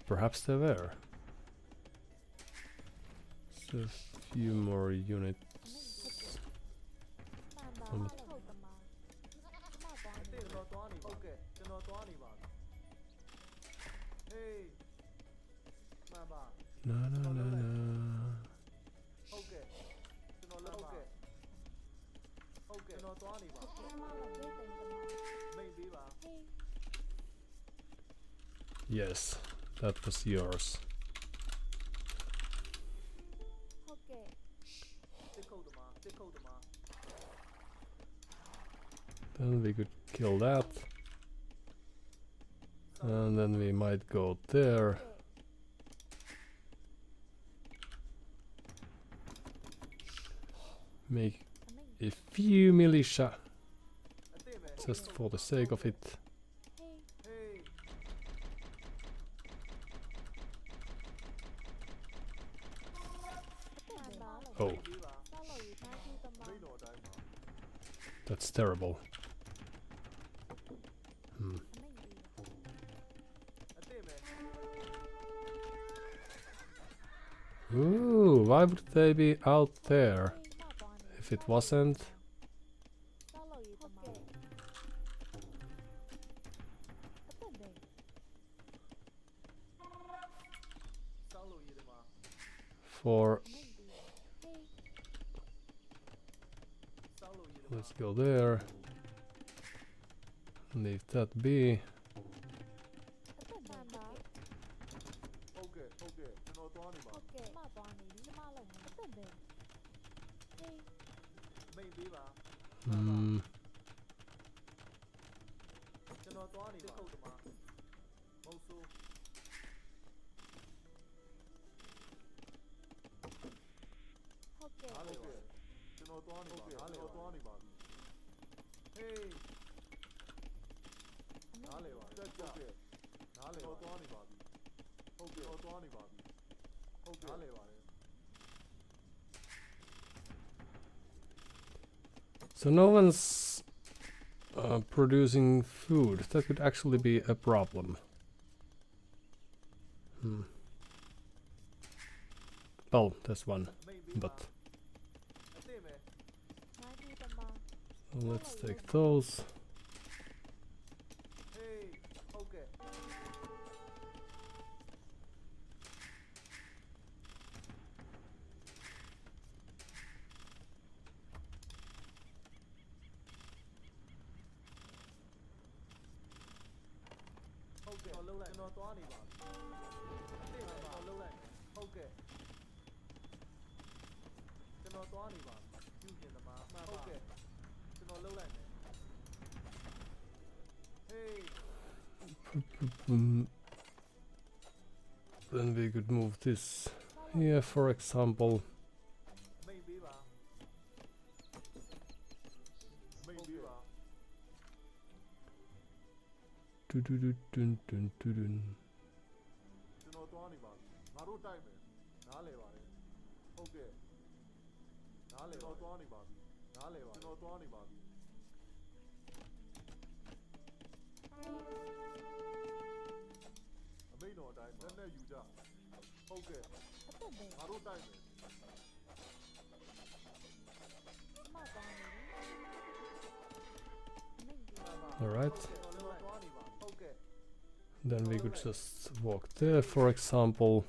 Perhaps there were. Just a few more units. No, no, no, no. Yes, that was yours. Then we could kill that. And then we might go there. Make a few militia. Just for the sake of it. Oh. That's terrible. Hmm. Ooh, why would they be out there? If it wasn't... for... Let's go there. Leave that be. Hmm. So no one's producing food. That could actually be a problem. Hmm. Well, there's one, but so let's take those. Mm. Then we could move this here, for example. Dun. Alright. Then we could just walk there, for example.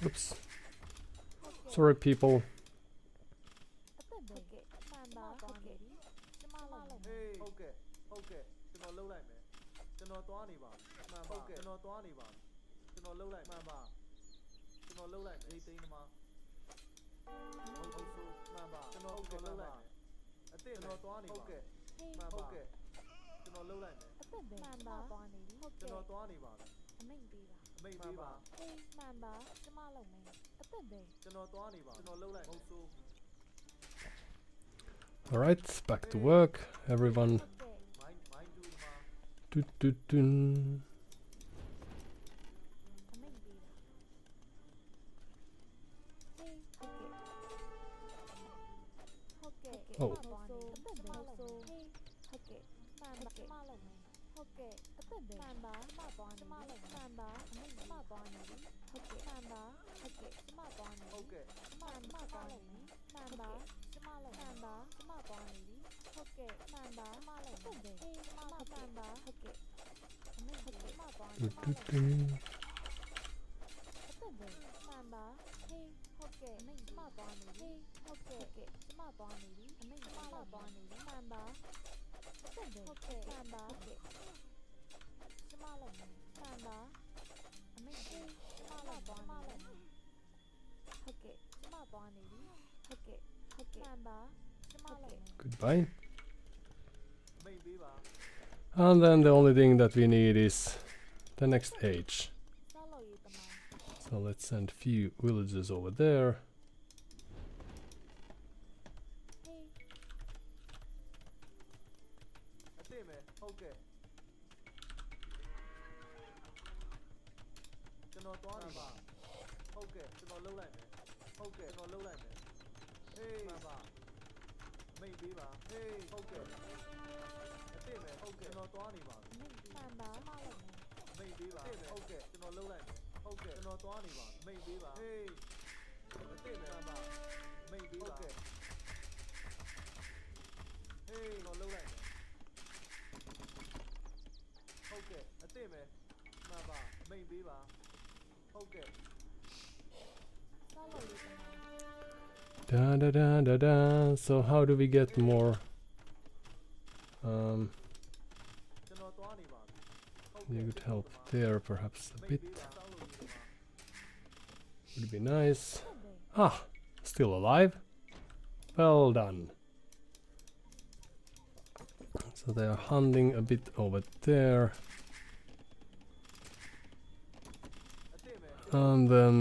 Oops. Sorry, people. ကျွန်တော်သွားနေပါမှန်ပါကျွန်တော်သွားနေပါကျွန်တော်လှုပ်လိုက်မှန်ပါကျွန်တော်လှုပ်လိုက်ဒိတ်သိန်းသမားဟုတ်ဆိုမှန်ပါကျွန်တော်လှုပ်လိုက်အစ်စ်ကျွန်တော်သွားနေပါဟုတ်ကဲ့မှန်ပါကျွန်တော်လှုပ်လိုက်မယ် အသက်ပဲမှန်ပါသွားနေပြီဟုတ် ကျွန် ကဲ့ တော်သွားနေပါမယ် အမိတ်ပေးပါ အမိတ်ပေးပါ ဟေးမှန်ပါကျမလုပ်မယ်အသက်ပဲ ကျွန်တော်သွားနေပါကျွန်တော်လှုပ်လိုက်ဟုတ်ဆို Alright, back to work. Everyone. မိုင်းတူဒီမှာ Dun. အမိတ်ပေးပါဟေးဟုတ်ကဲ့ဟုတ်ကဲ့ Oh. သွားနေအသက်ပဲဆိုဟေးဟုတ်ကဲ့မှန်ပါကျမလုပ်မယ်ဟုတ်ကဲ့အသက်ပဲမှန်ပါကျမသွားနေကျမလုပ်မှန်ပါအမိတ်ကျမသွားနေပြီဟုတ်ကဲ့မှန်ပါဟုတ်ကဲ့ကျမသွားနေ ဟုတ်ကဲ့ မှန်ပါသွားနေပြီမှန်ပါကျမလုပ်မှန်ပါကျမသွားနေပြီဟုတ်ကဲ့မှန်ပါကျမလုပ်ဟုတ်ကဲ့ဟေးကျမမှန်ပါဟုတ်ကဲ့အမိတ်ဟုတ်ကဲ့ကျမသွားနေ Dun. အသက်ပဲမှန်ပါဟေးဟုတ်ကဲ့အမိတ်ကျမသွားနေပြီဟုတ်ကဲ့ကျမသွားနေပြီအမိတ်ကျမသွားနေပြီမှန်ပါအသက်ပဲဟုတ်ကဲ့မှန်ပါဟုတ်ကဲ့ကျမလုပ်မယ်မှန်ပါအမိတ်ဟေးကျမသွားနေပြီဟုတ်ကဲ့ကျမသွားနေပြီဟုတ်ကဲ့မှန်ပါကျမလုပ်မယ် Goodbye. မိတ်ပေးပါ And then the only thing that we need is the next age. ဆောက်လို့ရတမန် So let's send few villagers over there. ဟေး အစ်စ်မယ်ဟုတ်ကဲ့ကျွန်တော်သွားနေပါဟုတ်ကဲ့ကျွန်တော်လှုပ်လိုက်မယ်ဟုတ်ကဲ့ကျွန်တော်လှုပ်လိုက်မယ်ဟေးမှန်ပါမိတ်ပေးပါဟေးဟုတ်ကဲ့အစ်စ်မယ်ဟုတ်ကဲ့ကျွန်တော်သွားနေပါ အမိတ်မှန်ပါကျမလုပ်မယ် မိတ်ပေးပါဟုတ်ကဲ့ကျွန်တော်လှုပ်လိုက်မယ်ဟုတ်ကဲ့ကျွန်တော်သွားနေပါမိတ်ပေးပါဟေးအစ်စ်မယ်မှန်ပါမိတ်ပေးပါဟေးကျွန်တော်လှုပ်လိုက်မယ်ဟုတ်ကဲ့အစ်စ်မယ်မှန်ပါမိတ်ပေးပါဟုတ်ကဲ့ ဆောက်လို့ရတမန် Da. So how do we get more? ကျွန်တော်သွားနေပါဟုတ် You ကဲ့ could help there perhaps a မိတ် bit. ပေးပါစောက်လို့ရပါ Would be nice. အသက်ပဲ Ah, still alive. Well done. So they are hunting a bit over there. အစ်စ်မယ် And then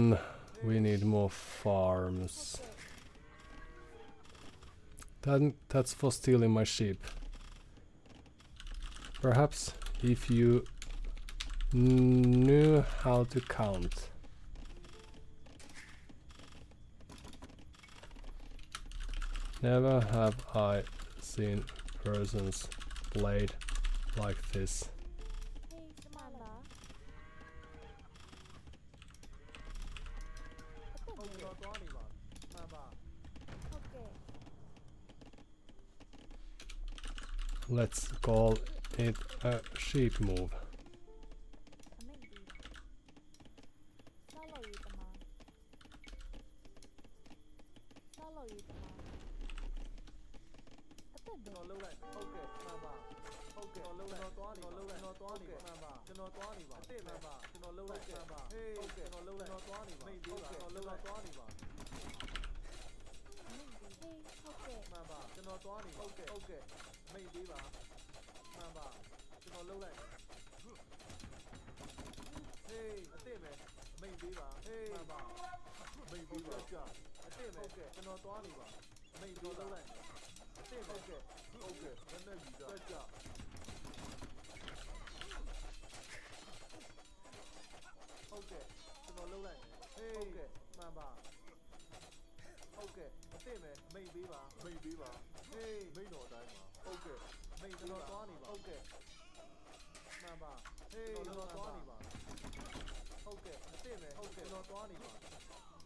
we need more farms. That's for stealing my sheep. Perhaps if you knew how to count. Never have I seen persons played like this. ဟေးကျမပါအသက် ဟုတ် ပဲ ကဲ့ကျွန်တော်သွားနေပါမှန်ပါ ဟုတ်ကဲ့ Let's call it a sheep move. အမိတ်ပေးပါဆောက်လို့ရတမန်ဆောက်လို့ရတမန်အသက်ပဲ ကျွန်တော်လှုပ်လိုက်ဟုတ်ကဲ့မှန်ပါဟုတ်ကဲ့ကျွန်တော်လှုပ်လိုက်ကျွန်တော်သွားနေကျွန်တော်သွားနေမှန်ပါကျွန်တော်သွားနေပါအစ်စ်မှန်ပါကျွန်တော်လှုပ်လိုက်မှန်ပါဟေးဟုတ်ကဲ့ကျွန်တော်လှုပ်လိုက်ကျွန်တော်သွားနေပါမိတ်ပေးပါကျွန်တော်လှုပ်လိုက်သွားနေပါ အမိတ်ပေးဟေးဟုတ်ကဲ့ မှန်ပါကျွန်တော်သွားနေဟုတ်ကဲ့မိတ်ပေးပါမှန်ပါကျွန်တော်လှုပ်လိုက်ဟေးအစ်စ်မယ်မိတ်ပေးပါဟေးမှန်ပါမိတ်ပေးပါကြာအစ်စ်မယ်ဟုတ်ကဲ့ကျွန်တော်သွားနေပါမိတ်ပေးပါလှုပ်လိုက်အစ်စ်ဟုတ်ကဲ့နည်းနည်းကြီးကြာဟုတ်ကဲ့ကျွန်တော်လှုပ်လိုက်ဟေးဟုတ်ကဲ့မှန်ပါဟုတ်ကဲ့အစ်စ်မယ်မိတ်ပေးပါဟေးမိတ်တော်တိုင်းပါဟုတ်ကဲ့မိတ်ကျွန်တော်သွားနေပါဟုတ်ကဲ့မှန်ပါဟေးကျွန်တော်သွားနေပါဟုတ်ကဲ့အစ်စ်မယ်ဟုတ်ကဲ့ကျွန်တော်သွားနေပါ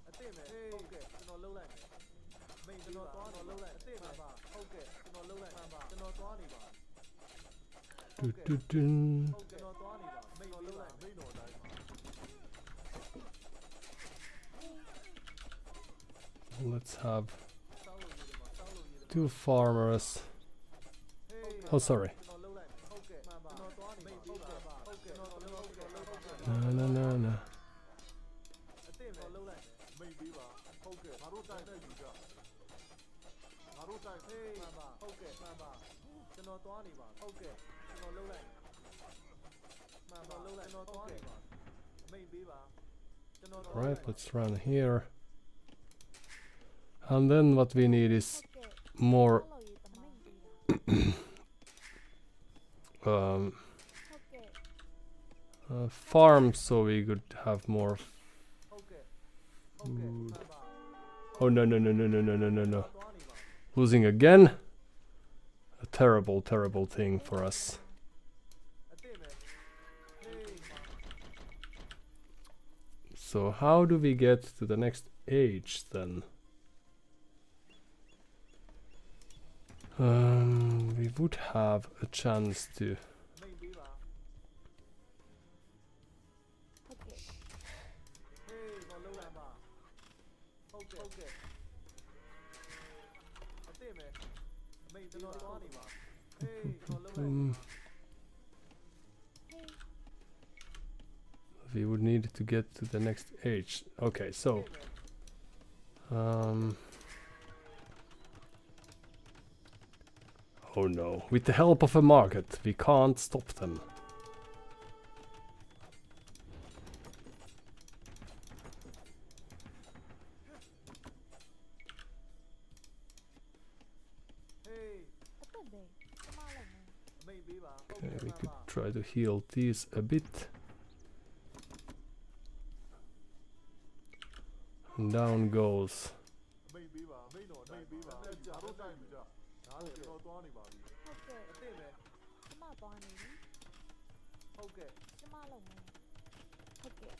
အစ်စ်မယ်ဟုတ်ကဲ့ကျွန်တော်လှုပ်လိုက်မိတ်ကျွန်တော်သွားနေလှုပ်လိုက်အစ်စ်မယ်ပါဟုတ်ကဲ့ကျွန်တော်လှုပ်လိုက်မှန်ပါကျွန်တော်သွားနေပါ Dun, dun, dun. ဟုတ်ကဲ့ကျွန်တော်သွားနေပါမိတ်လှုပ်လိုက်မိတ်တော်တိုင်းပါ Let's have စောက်လို့ရပါစောက်လို့ရ two farmers. ဟေး Oh, sorry. ကျွန်တော်လှုပ်လိုက်ဟုတ်ကဲ့မှန်ပါကျွန်တော်သွားနေမိတ်ပေးပါ Na na na na. အသင့်ပဲလုံးလိုက်မယ်မိန်ပေးပါဟုတ်ကဲ့ငါတို့တိုက်နဲ့ယူကြငါတို့တိုက်ဟေးမှန်ပါဟုတ်ကဲ့မှန်ပါကျွန်တော်သွားနေပါဟုတ်ကဲ့ကျွန်တော်လုံးလိုက်မယ်မှန်ပါလုံးလိုက်ကျွန်တော်သွားနေပါမိန်ပေးပါကျွန်တော် Right, let's run here. And then what we need is ဟုတ်ကဲ့ more လောက်ရည်တမိတ်ပေးတာ um, ဟုတ်ကဲ့ farms so we could have more. ဟုတ်ကဲ့ဟုတ်ကဲ့မှန်ပါ Oh no no no no no no no no no! သွားနေပါ Losing again. A terrible, terrible thing for us. အသင့်ပဲဟေး So how do we get to the next age then? We would have a chance to. မိန်ပေးပါ ဟုတ်ကဲ့ ဟေးကျွန်တော်လုံးလိုက်ပါဟုတ်ကဲ့ဟုတ်ကဲ့အသင့်ပဲမိန်ကျွန်တော်သွားနေပါဟေးကျွန်တော်လုံးလိုက် We would need to get to the next age. Okay, so oh no! With the help of a market, we can't stop them. Hey, အသက်ပဲကျမလိုက်မယ် အမိန်ပေးပါ Okay, we could try to heal these a bit. And down goes. အမိန်ပေးပါအမိန်တော်အမိန်ပေးပါလက်ကြတို့တိုက်ယူကြနားလေတော့သွားနေပါပြီ ဟုတ်ကဲ့ အသင့်ပဲ ကျမသွားနေပြီ ဟုတ်ကဲ့ ကျမလုပ်မယ်ဟုတ်ကဲ့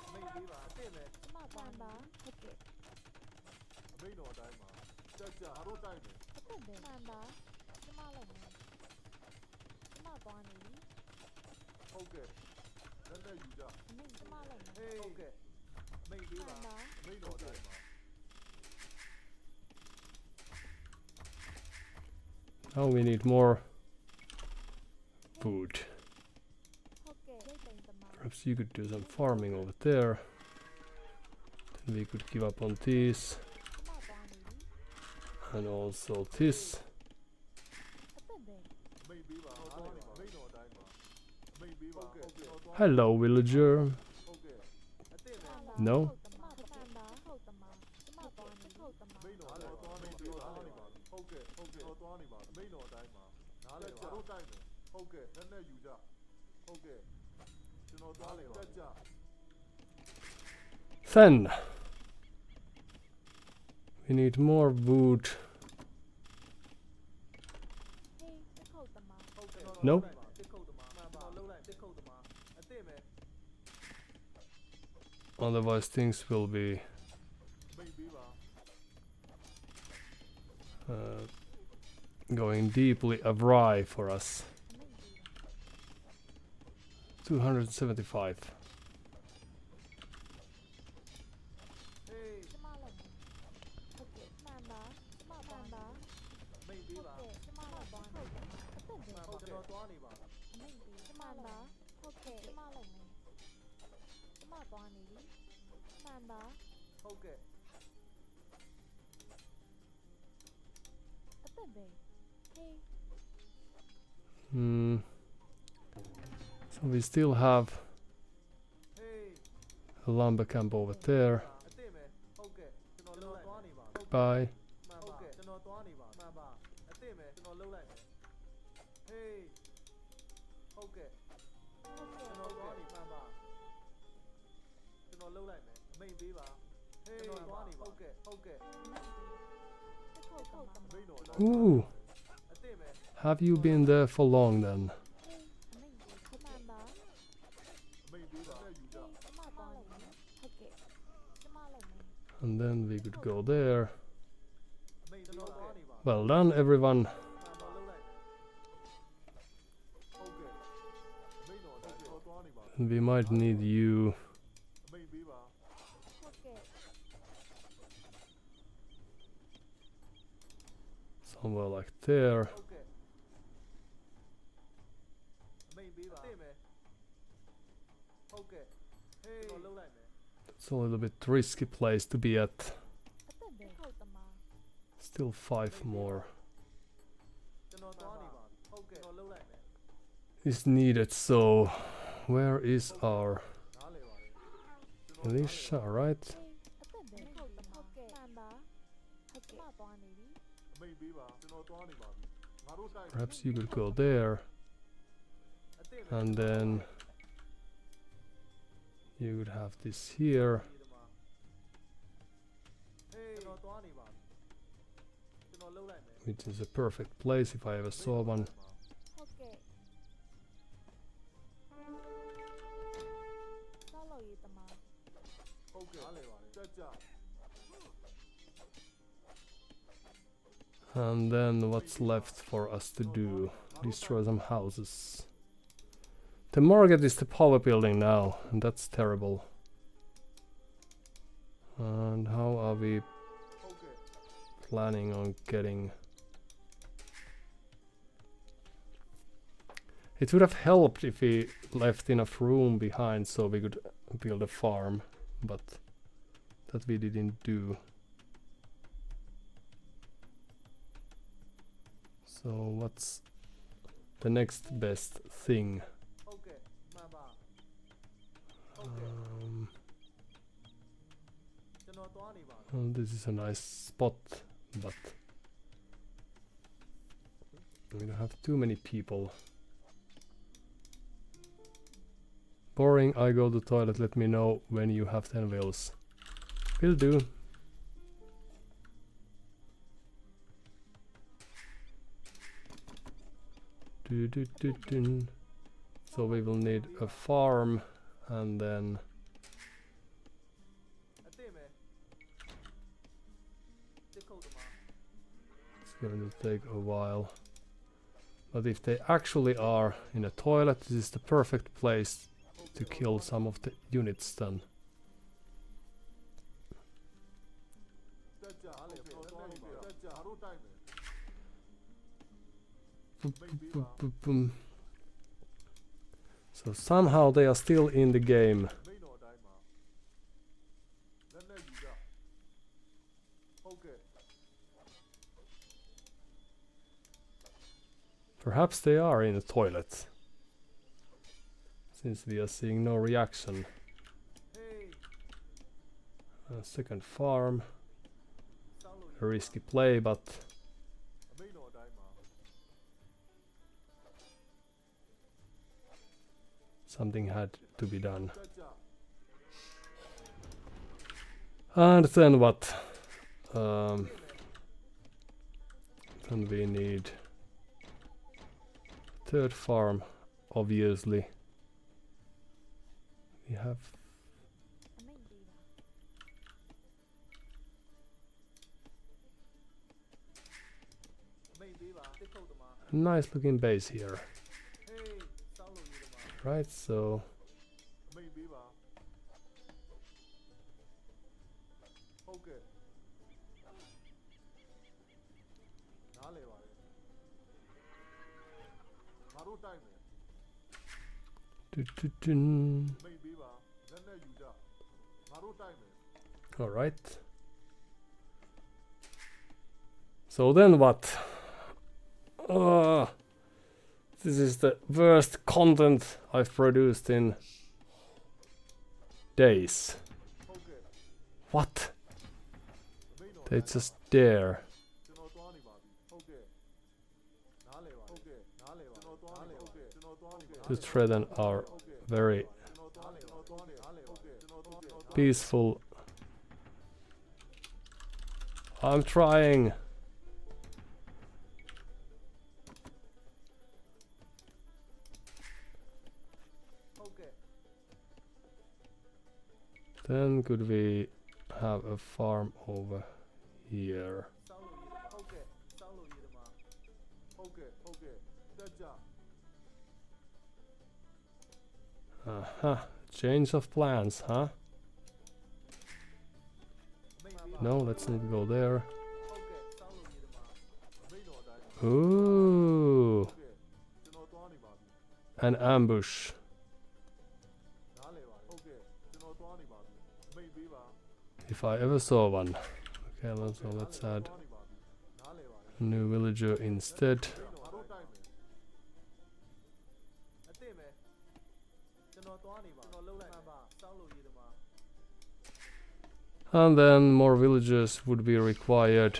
အမိန်ပေးပါအသင့်ပဲ ကျမသွားပါဟုတ်ကဲ့ အမိန်တော်အတိုင်းပါတက်ကြတို့တိုက်မယ် အသက်ပဲမှန်ပါကျမလုပ်မယ်ကျမသွားနေပြီ ဟုတ်ကဲ့လက်နဲ့ယူကြ အမိတ်ကျမလုပ်မယ် ဟေးဟုတ်ကဲ့အမိန်ပေး မှ ပါ န်ပါ အမိန်တော်အတိုင်းပါ Now we need more food. ဟုတ်ကဲ့ရိတ်ပိန်သမား Perhaps you could do some farming over there. Then we could give up on these ကျမသွားနေပြီ and also this. အသက်ပဲ အမိန်ပေးပါသွားနေပါအမိန်တော်အတိုင်းပါအမိန်ပေးပါဟုတ်ကဲ့ကျွန်တော်သွား Hello, villager. ဟုတ်ကဲ့အသင့်ပဲ No? ဟုတ်သမားဟုတ်သမားကျမသွားနေဟုတ်သမား အမိန်တော်အတိုင်းသွားနေပြီသွားနေပါဟုတ်ကဲ့ဟုတ်ကဲ့သွားနေပါအမိန်တော်အတိုင်းပါနားလေကြတို့တိုက်မယ်ဟုတ်ကဲ့လက်နဲ့ယူကြဟုတ်ကဲ့ကျွန်တော်သွားနေပါတက်ကြ Then we need more wood. ဟေးတစ်ခုတ်သမား ဟုတ်ကဲ့ No? တစ်ခုတ်သမားမှန်ပါလုံးလိုက်တစ်ခုတ်သမားအသင့်ပဲ Otherwise, things will beမိတ်ပေးပါ going deeply awry for us. အမိတ်ကြီး 275. ဟေး ကျမလုပ်မယ်ဟုတ်ကဲ့မှန်ပါကျမသွားပါ မိတ်ပေးပါ ဟုတ်ကဲ့ကျမလုပ်သွားနေအသက်ပဲ မှန်ပါကျွန်တော်သွားနေပါ အမိတ်ကြီးကျမပါဟုတ်ကဲ့ကျမလုပ်မယ်ကျမသွားနေပြီမှန်ပါ ဟုတ်ကဲ့ အသက်ပဲဟေး So we still have ဟေး a lumber camp over there. အသင့်ပဲဟုတ်ကဲ့ကျွန်တော်လုံးလိုက်သွားနေပါ Bye. မှန်ပါကျွန်တော်သွားနေပါမှန်ပါအသင့်ပဲကျွန်တော်လုံးလိုက်မယ်ဟေးဟုတ်ကဲ့ ဟုတ်ကဲ့ ကျွန်တော်သွားနေမှန်ပါကျွန်တော်လုံးလိုက်မယ်မိတ်ပေးပါဟေးကျွန်တော်သွားနေပါဟုတ်ကဲ့ဟုတ်ကဲ့ တစ်ခုတ်သမား မိတ်တော်တော့ Ooh, အသင့်ပဲ have you been there for long then? ဟေးအမိတ်ကြီးမှန်ပါ မိတ်ပေးပါယူကြ ကျမသွားနေပြီဟုတ်ကဲ့ကျမလုပ်မယ် And then we could go there. မိတ်ကျွန်တော်သွားနေပါ Well done, everyone. မှန်ပါလုံးလိုက်ဟုတ်ကဲ့မိတ်တော်တော့ကျွန်တော်သွားနေပါ And we might need you. မိတ်ပေးပါ ဟုတ်ကဲ့ Somewhere like there. ဟုတ်ကဲ့မိတ်ပေးပါအသင့်ပဲဟုတ်ကဲ့ It's a little bit risky place to be at. အသက်ပဲဟုတ်သမား Still 5 more ကျွန်တော်သွားနေပါပြီဟုတ်ကဲ့ကျွန်တော်လှုပ်လိုက်မယ် is needed. So where is our နားလည်ပါတယ် militia, right? အသက်ပဲဟုတ်သမားဟုတ်ကဲ့မှန်ပါဟုတ်ကဲ့မသွားနေပြီ အမိတ်ပေးပါကျွန်တော်သွားနေပါပြီငါတို့တိုက်မယ် Perhaps you could go there, အသင့်ပဲ and then you would have this here. ဟေးကျွန်တော်သွားနေပါပြီကျွန်တော်လှုပ်လိုက်မယ် Which is a perfect place if I ever saw one. ဟုတ်ကဲ့စောက်လို့ရည်သမား ဟုတ်ကဲ့နားလည်ပါတယ်တက်ကြ And then what's left for us to do? Destroy some houses. The market is the power building now, and that's terrible. And how are we ဟုတ်ကဲ့ planning on getting... It would have helped if we left enough room behind so we could build a farm, but that we didn't do. So what's the next best thing? ဟုတ်ကဲ့မှန်ပါဟုတ်ကဲ့ ကျွန်တော်သွားနေပါပြီ Well, this is a nice spot, but we don't have too many people. Boring, I go to toilet, let me know when you have 10 wheels. Will do. Do. So we will need a farm, and then အသင့်ပဲတစ်ခုတ်သမား it's going to take a while. But if they actually are in a toilet, this is the perfect place to kill some of the units then. တက်ကြနားလည်ကျွန်တော်သွားနေပါတက်ကြငါတို့တိုက်မယ် Boom. So somehow they are still in the game. မိန်တော်အတိုင်းမှာလက်နဲ့ယူကြဟုတ်ကဲ့ Perhaps they are in the toilet. Since we are seeing no reaction. ဟေး A second farm. စောင်းလို့ A risky play, but အမိန်တော်အတိုင်းမှာ something had to be done. တက်ကြ And then what? Then we need third farm, obviously. We have အမိတ်ပေးပါ အမိန်ပေးပါတစ်ခုတ်သမား a nice looking base here, ဟေးစောင်းလို့ယူသမား right? So အမိန်ပေးပါဟုတ်ကဲ့နားလည်ပါတယ်ငါတို့တိုက်မယ် dun. မိတ်ပေးပါလက်နဲ့ယူကြငါတို့တိုက်မယ် All right. So then what? This is the worst content I've produced in days. ဟုတ်ကဲ့ What? မိန်တော် They just dare. ကျွန်တော်သွားနေပါပြီဟုတ်ကဲ့နားလည်ပါဟုတ်ကဲ့နားလည်ပါကျွန်တော်သွားနေဟုတ်ကဲ့ကျွန်တော်သွားနေ To threaten our very ကျွန်တော်သွားနေကျွန်တော်သွားနေနားလည်ဟုတ်ကဲ့ကျွန်တော်သွားနေ peaceful. I'm trying. Okay. Then could we have a farm over here? Okay. Okay. That's Uh-huh. Change of plans, huh? No, let's not go there. Ooh, an ambush. If I ever saw one. Okay, let's add a new villager instead. အသိမယ်ကျွန်တော်သွားနေပါကျွန်တော်လှုပ်လိုက်မှန်ပါစောင်းလို့ရည်တမ And then more villagers would be required.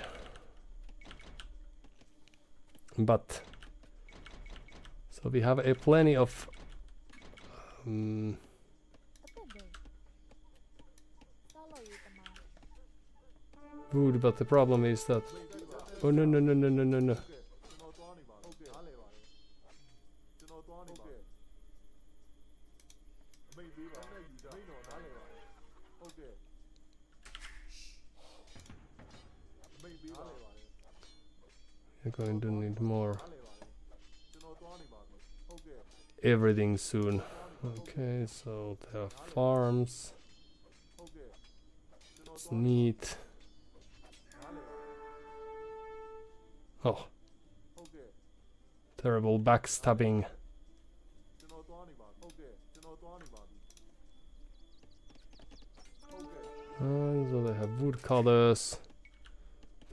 But so we have a plenty of food, but the problem is that oh no no no no no no no. ကျွန်တော်သွားနေပါဟုတ်ကဲ့နားလဲပါတယ်ကျွန်တော်သွားနေပါအမိတ်ပေးပါနဲ့ယူကြမိတ်တော်နားလဲပါတယ်ဟုတ်ကဲ့အမိတ်ပေးပါနားလဲပါတယ် You're going to need more နားလဲပါတယ်ကျွန်တော်သွားနေပါပြီဟုတ်ကဲ့ everything soon. Okay, so there are farms. ဟုတ်ကဲ့ကျွန်တော် It's သွား neat. နားလဲပါတယ် Oh, ဟုတ်ကဲ့ terrible backstabbing. ကျွန်တော်သွားနေပါဟုတ်ကဲ့ကျွန်တော်သွားနေပါပြီဟုတ်ကဲ့ So they have woodcutters.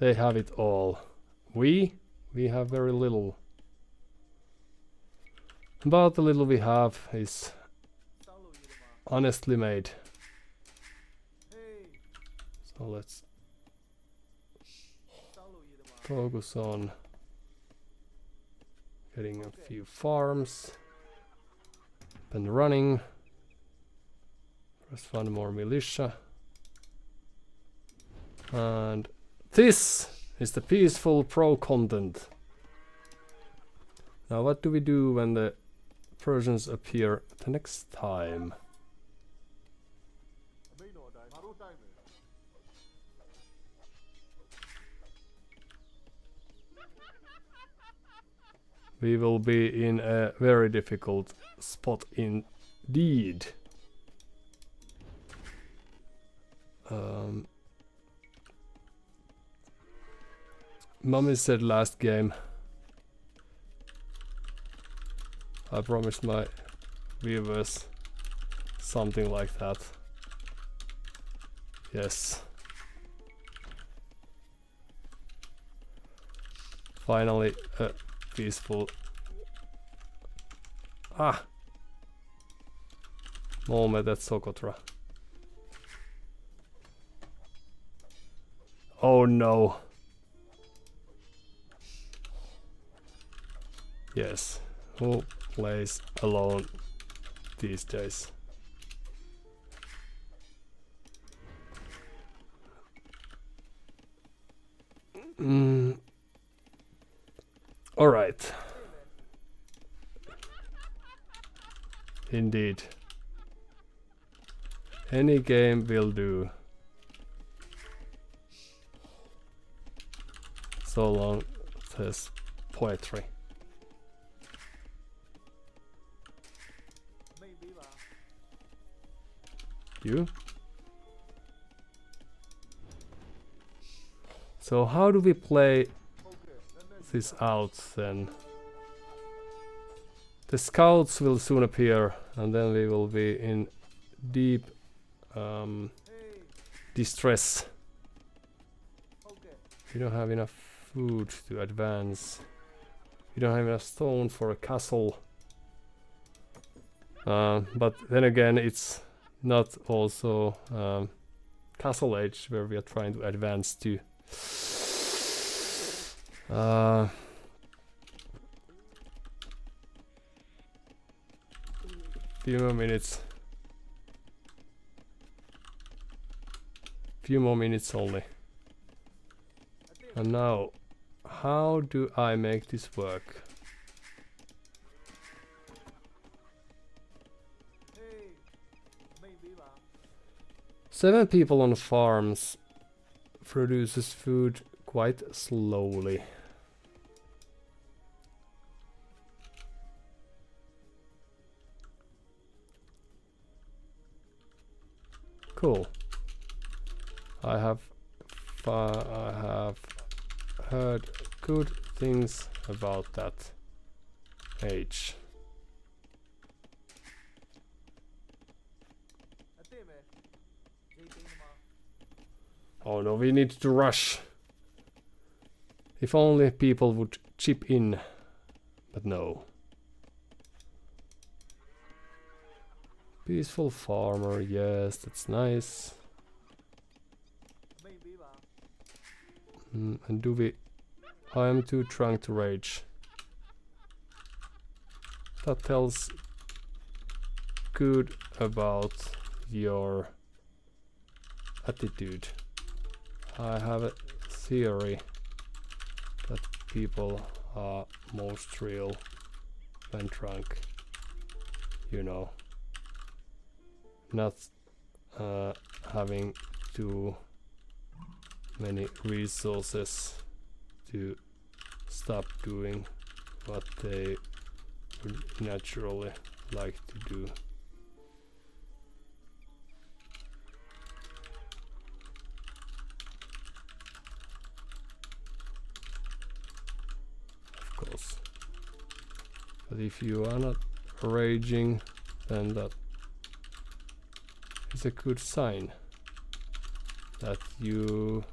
They have it all. We have very little. But the little we have is စောင်းလို့ရည်တမ honestly made. Hey So let's စောင်းလို့ရည်တမ focus on getting a few farms up and running. First one more militia. And this is the peaceful pro content. Now what do we do when the Persians appear the next time? အမိတ်တော်တိုင်းငါတို့တိုက်မယ် We will be in a very difficult spot indeed. Mummy said last game. I promised my viewers something like that. Yes. Finally a peaceful moment at Socotra. Oh no. Yes, who plays alone these days? All right. Indeed. Any game will do. So long as poetry. အမိတ်ပေးပါ You? So how do we play ဟုတ်ကဲ့လက်နဲ့ this out then? The scouts will soon appear and then we will be in deep Hey distress. ဟုတ်ကဲ့ We don't have enough food to advance. We don't have enough stone for a castle. But then again, it's not also castle age where we are trying to advance to. Few more minutes. Few more minutes only. And now, how do I make this work? Hey အမိတ်ပေးပါ 7 people on farms produces food quite slowly. Cool. I have heard good things about that age. အသိမယ်ရိတ်သိမ်းသမား Oh no, we need to rush. If only people would chip in. But no. Peaceful farmer, yes, that's nice. Maybe ba. And do we... I am too drunk to rage. That tells good about your attitude. I have a theory that people are most real when drunk. You know. Not having too many resources to stop doing what they would naturally like to do. Of course. But if you are not raging, then that is a good sign that you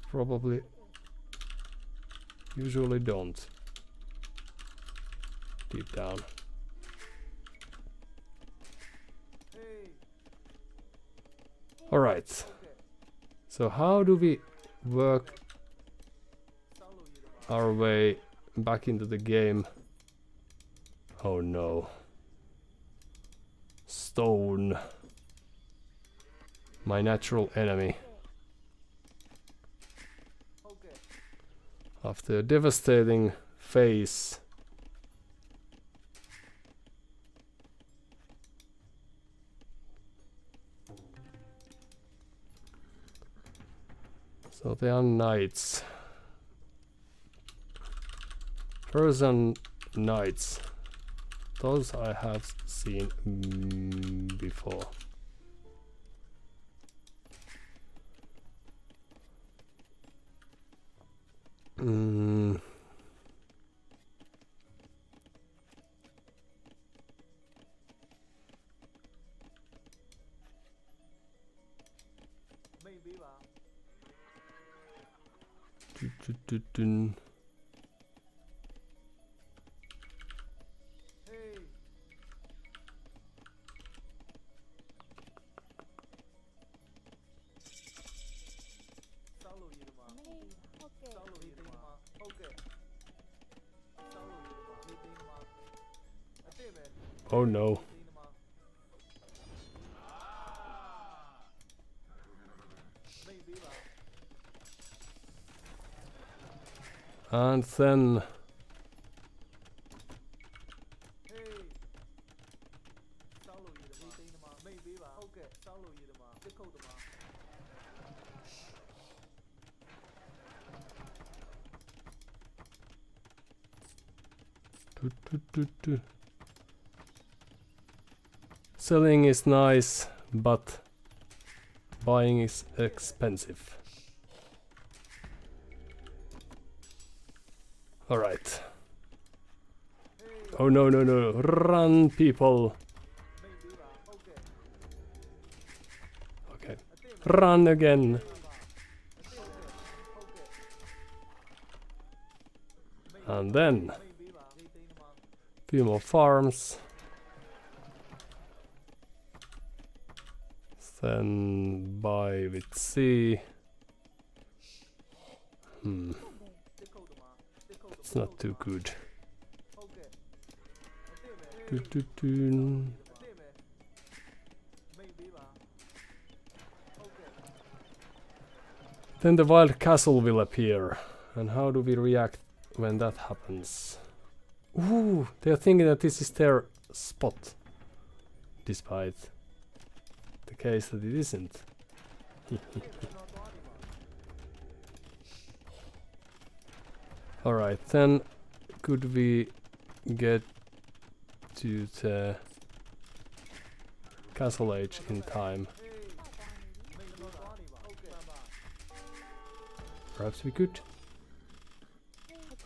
probably usually don't deep down. Hey. All right. Okay. So how do we work Salo you ba. our way back into the game? Oh no. Stone. My natural enemy. Okay. After a devastating phase. So they are knights. Persian knights. Those I have seen before. Maybe ba. Dun. Hey. Salo you ba. Okay. Salo you ba. Okay. Salo you ba. Meeting ba. Ate me. Oh no. Meeting ba. Maybe ba. And then Hey. Salo you ba. Meeting ba. Maybe ba. Okay. Salo you ba. Cái câu ba. du. Selling is nice, but buying is expensive. All right. Oh no no no! Run, people! Maybe ba. Okay. Okay, Ate me. run again. And then Maybe ba. Meeting ba. few more farms. Then buy with C. Cái câu ba. Cái câu It's not too good. Okay. Ate me. Du. Ate me. Maybe ba. Okay. Then the wild castle will appear. And how do we react when that happens? Ooh, they're thinking that this is their spot. Despite the case that it isn't. Alright, then could we get to the castle age in time? Perhaps we could.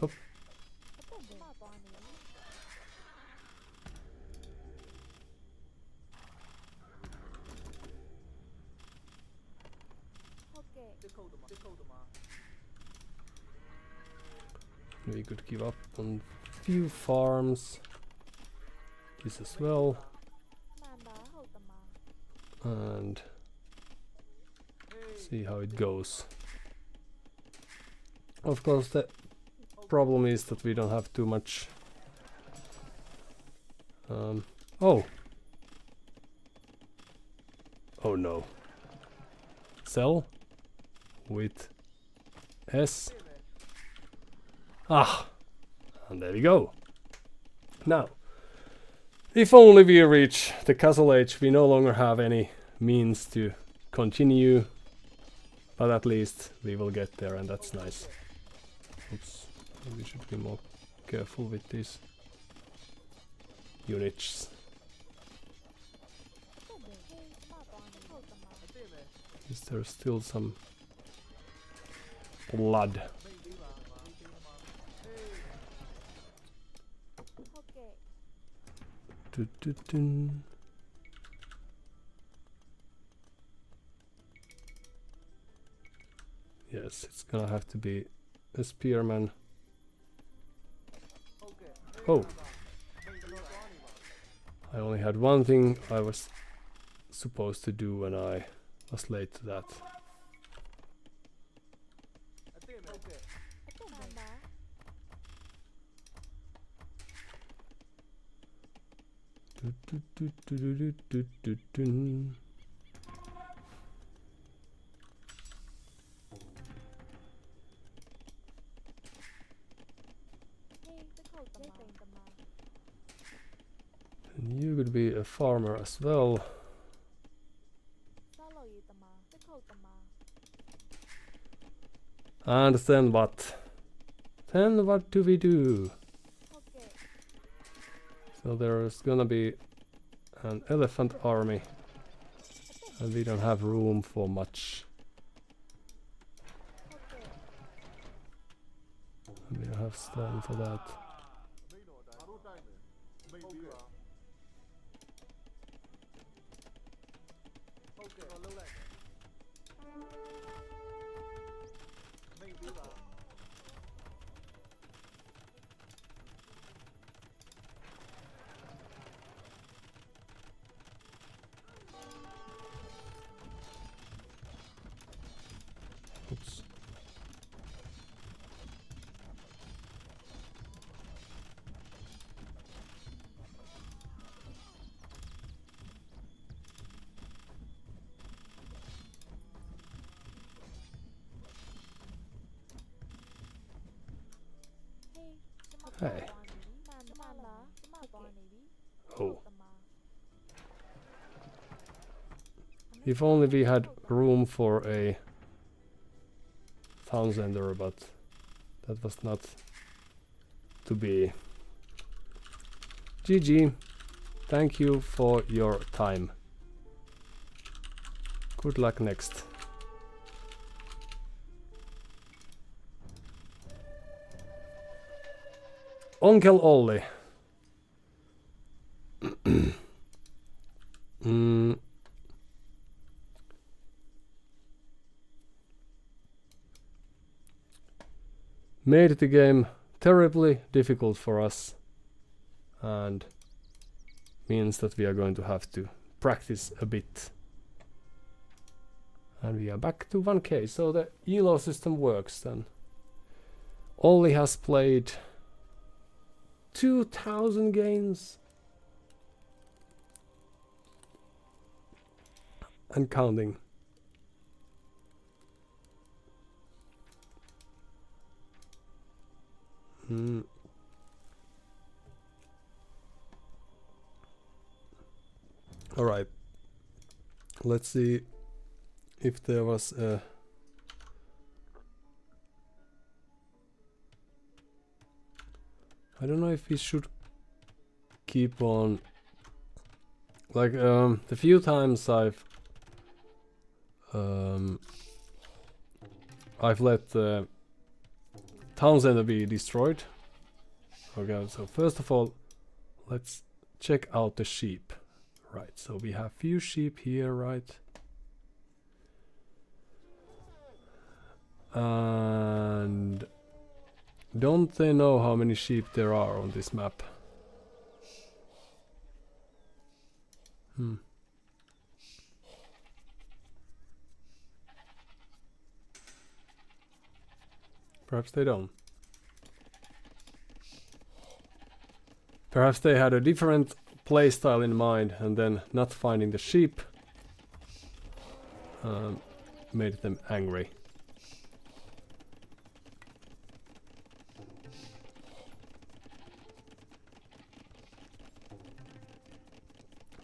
Oh. We could give up on few farms. This as well. And see how it goes. Of course, the problem is that we don't have too much. Oh no. Sell with S. Ah, and there we go. Now, if only we reach the castle age, we no longer have any means to continue, but at least we will get there, and that's nice. Oops, we should be more careful with these units. Is there still some blood? Dun. Yes, it's gonna have to be a spearman. Oh! I only had one thing I was supposed to do and I was late to that. Dun. And you could be a farmer as well. And then what? Then what do we do? So there's gonna be an elephant army. And we don't have room for much. And we don't have stone for that. Oops. Hey. Oh. If only we had room for a town center, but that was not to be. GG. Thank you for your time. Good luck next. Onkel Olli. Made the game terribly difficult for us and means that we are going to have to practice a bit. And we are back to 1k, so the ELO system works then. Olli has played 2000 games and counting. All right, let's see if there was a I don't know if we should keep on like the few times I've let the town center be destroyed. Okay, so first of all, let's check out the sheep. Right, so we have few sheep here, right? And don't they know how many sheep there are on this map? Hmm. Perhaps they don't. Perhaps they had a different playstyle in mind, and then not finding the sheep made them angry.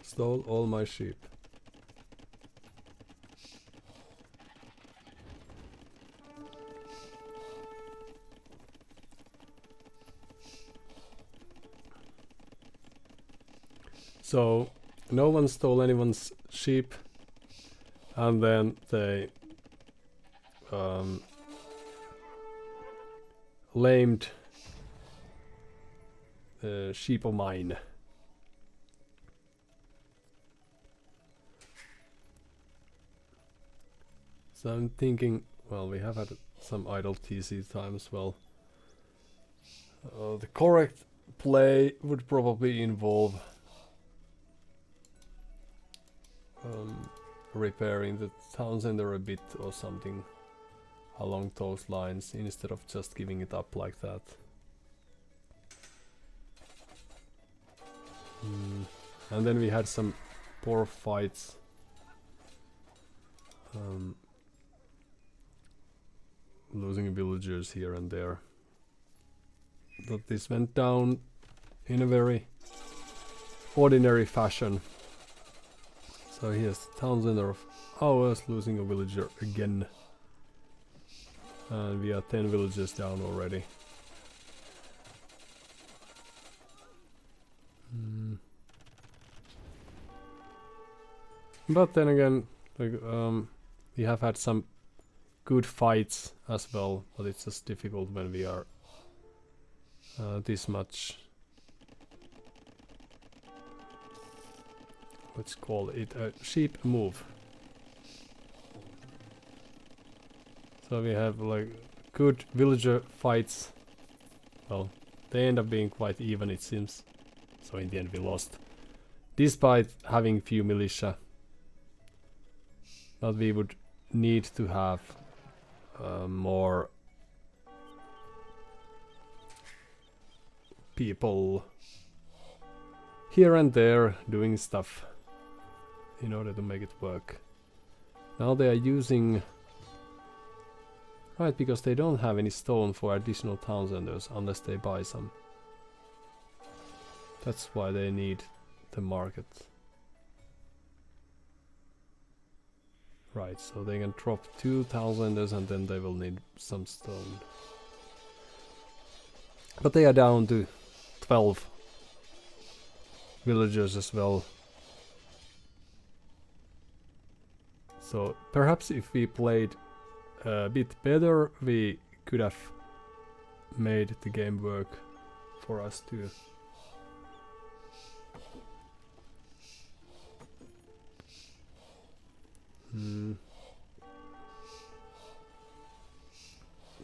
Stole all my sheep. So no one stole anyone's sheep, and then they lamed sheep of mine. So I'm thinking, well, we have had some idle TC time as well. The correct play would probably involve repairing the town center a bit or something along those lines instead of just giving it up like that. And then we had some poor fights. Losing villagers here and there. But this went down in a very ordinary fashion. So here's the town center of ours losing a villager again. And we are 10 villagers down already. But then again, like, we have had some good fights as well, but it's just difficult when we are this much, let's call it a sheep move. So we have like good villager fights. Well, they end up being quite even, it seems. So in the end we lost, despite having few militia. But we would need to have more people here and there doing stuff in order to make it work. Now they are using, right, because they don't have any stone for additional town centers unless they buy some. That's why they need the market. Right, so they can drop 2 town centers and then they will need some stone. But they are down to 12 villagers as well. So perhaps if we played a bit better, we could have made the game work for us too.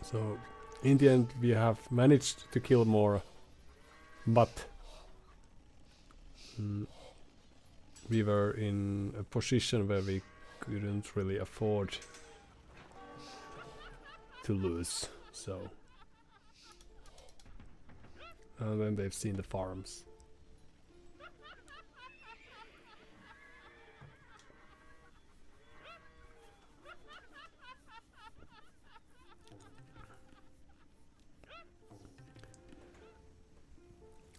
So in the end we have managed to kill more, but we were in a position where we couldn't really afford to lose, so. And then they've seen the farms.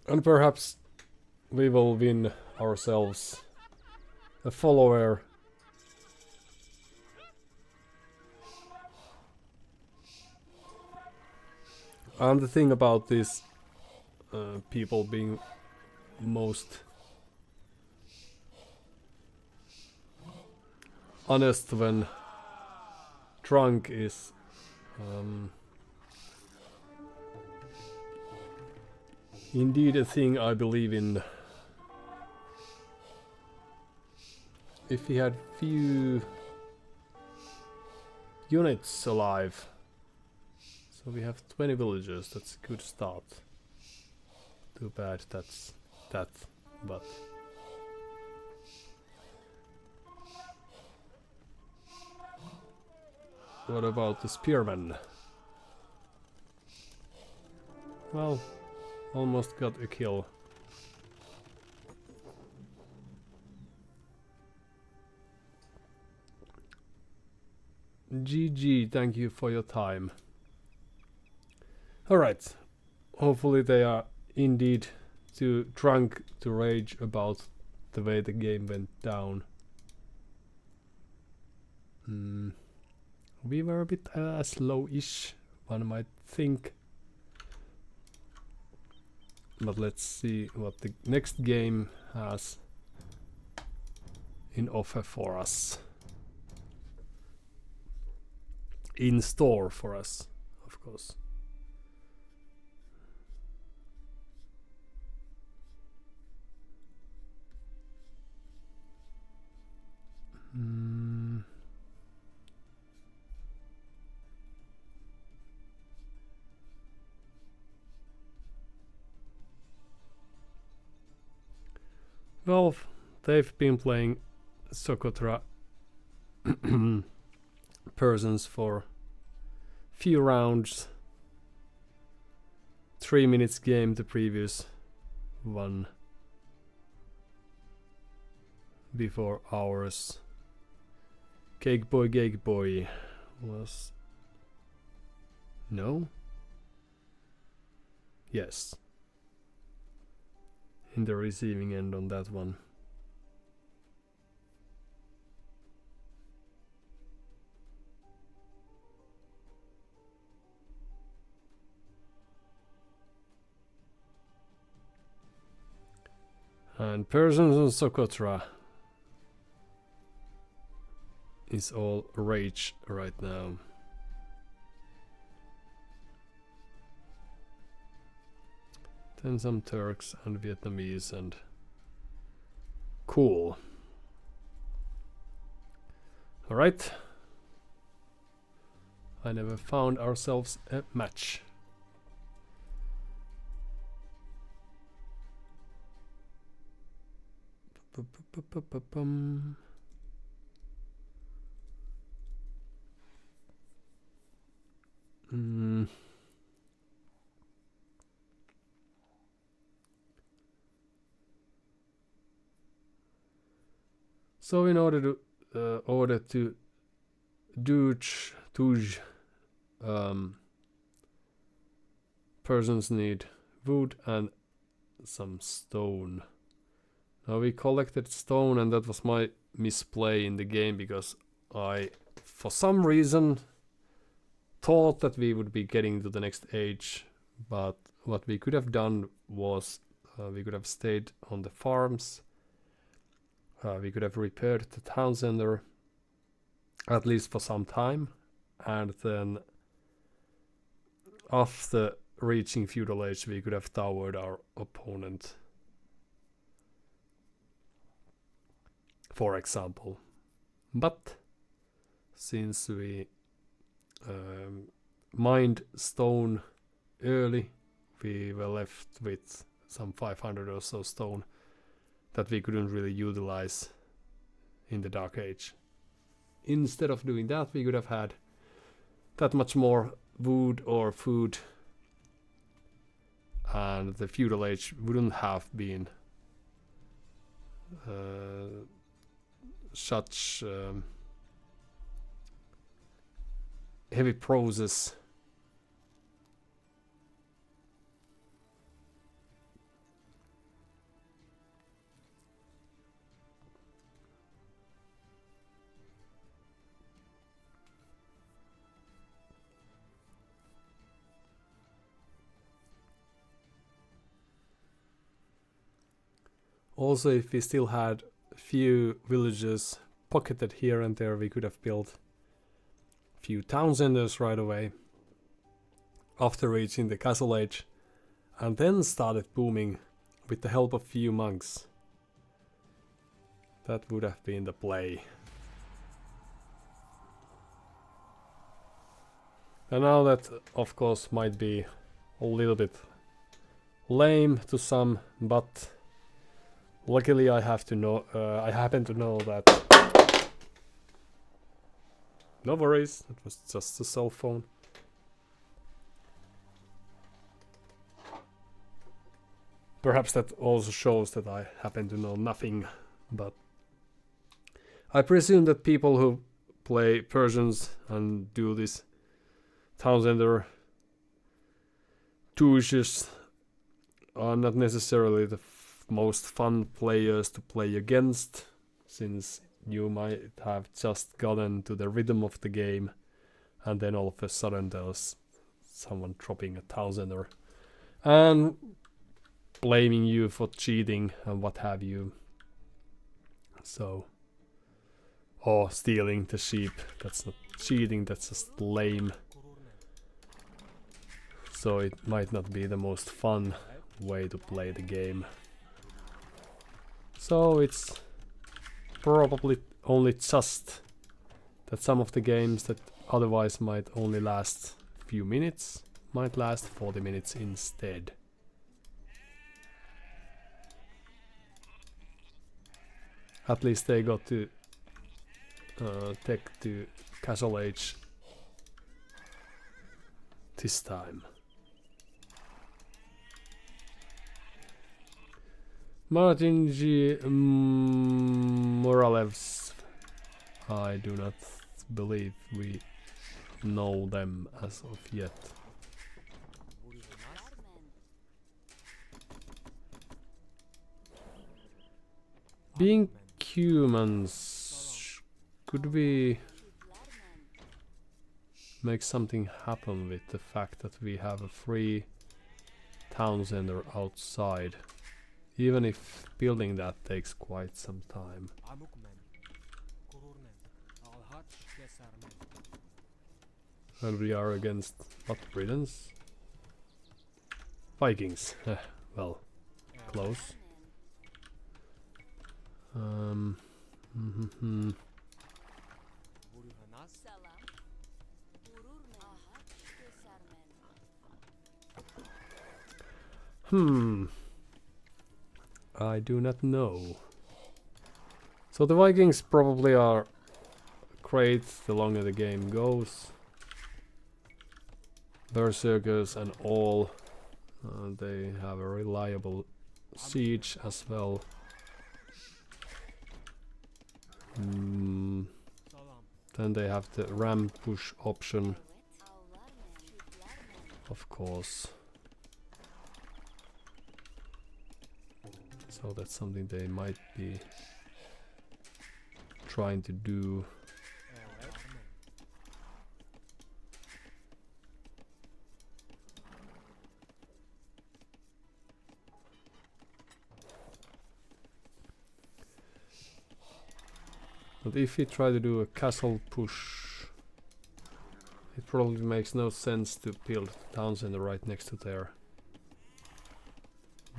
And perhaps we will win ourselves a follower. And the thing about this people being most honest when drunk is indeed a thing I believe in. If he had few units alive, So we have 20 villagers, that's a good start. Too bad that's that, but... What about the spearmen? Well, almost got a kill. GG, thank you for your time. Alright, hopefully they are indeed too drunk to rage about the way the game went down. We were a bit slow-ish, one might think. But let's see what the next game has in offer for us. In store for us, of course. Well, they've been playing Socotra persons for few rounds. 3 minutes game, the previous one before ours. Cake Boy was... No? Yes. In the receiving end on that one. And persons on Socotra is all rage right now. Then some Turks and Vietnamese and cool. Alright. I never found ourselves a match. So in order to touch persons need wood and some stone. Now we collected stone, and that was my misplay in the game because I, for some reason, thought that we would be getting to the next age, but what we could have done was we could have stayed on the farms. We could have repaired the town center, at least for some time, and then after reaching feudal age we could have towered our opponent, for example. But since we mined stone early, we were left with some 500 or so stone that we couldn't really utilize in the Dark Age. Instead of doing that, we could have had that much more wood or food, and the feudal age wouldn't have been such heavy process. Also, if we still had a few villages pocketed here and there, we could have built a few town centers right away after reaching the Castle Age, and then started booming with the help of few monks. That would have been the play. And now that, of course, might be a little bit lame to some, but luckily I have to know. I happen to know that. No worries, it was just a cell phone. Perhaps that also shows that I happen to know nothing, but I presume that people who play Persians and do this Townsender touches are not necessarily the most fun players to play against, since you might have just gotten to the rhythm of the game and then all of a sudden there's someone dropping a Townsender and blaming you for cheating and what have you. So, or stealing the sheep. That's not cheating, that's just lame. So it might not be the most fun way to play the game. So it's probably only just that some of the games that otherwise might only last a few minutes might last 40 minutes instead. At least they got to take to Castle Age this time. Martin G. Moralevs. I do not believe we know them as of yet. Being humans, could we make something happen with the fact that we have a free town center outside? Even if building that takes quite some time. And we are against what, Britons? Vikings. Well, close. I do not know. So the Vikings probably are great the longer the game goes. Berserkers and all. They have a reliable siege as well. Then they have the ram push option. Of course. So that's something they might be trying to do. But if we try to do a castle push, it probably makes no sense to build the town center right next to their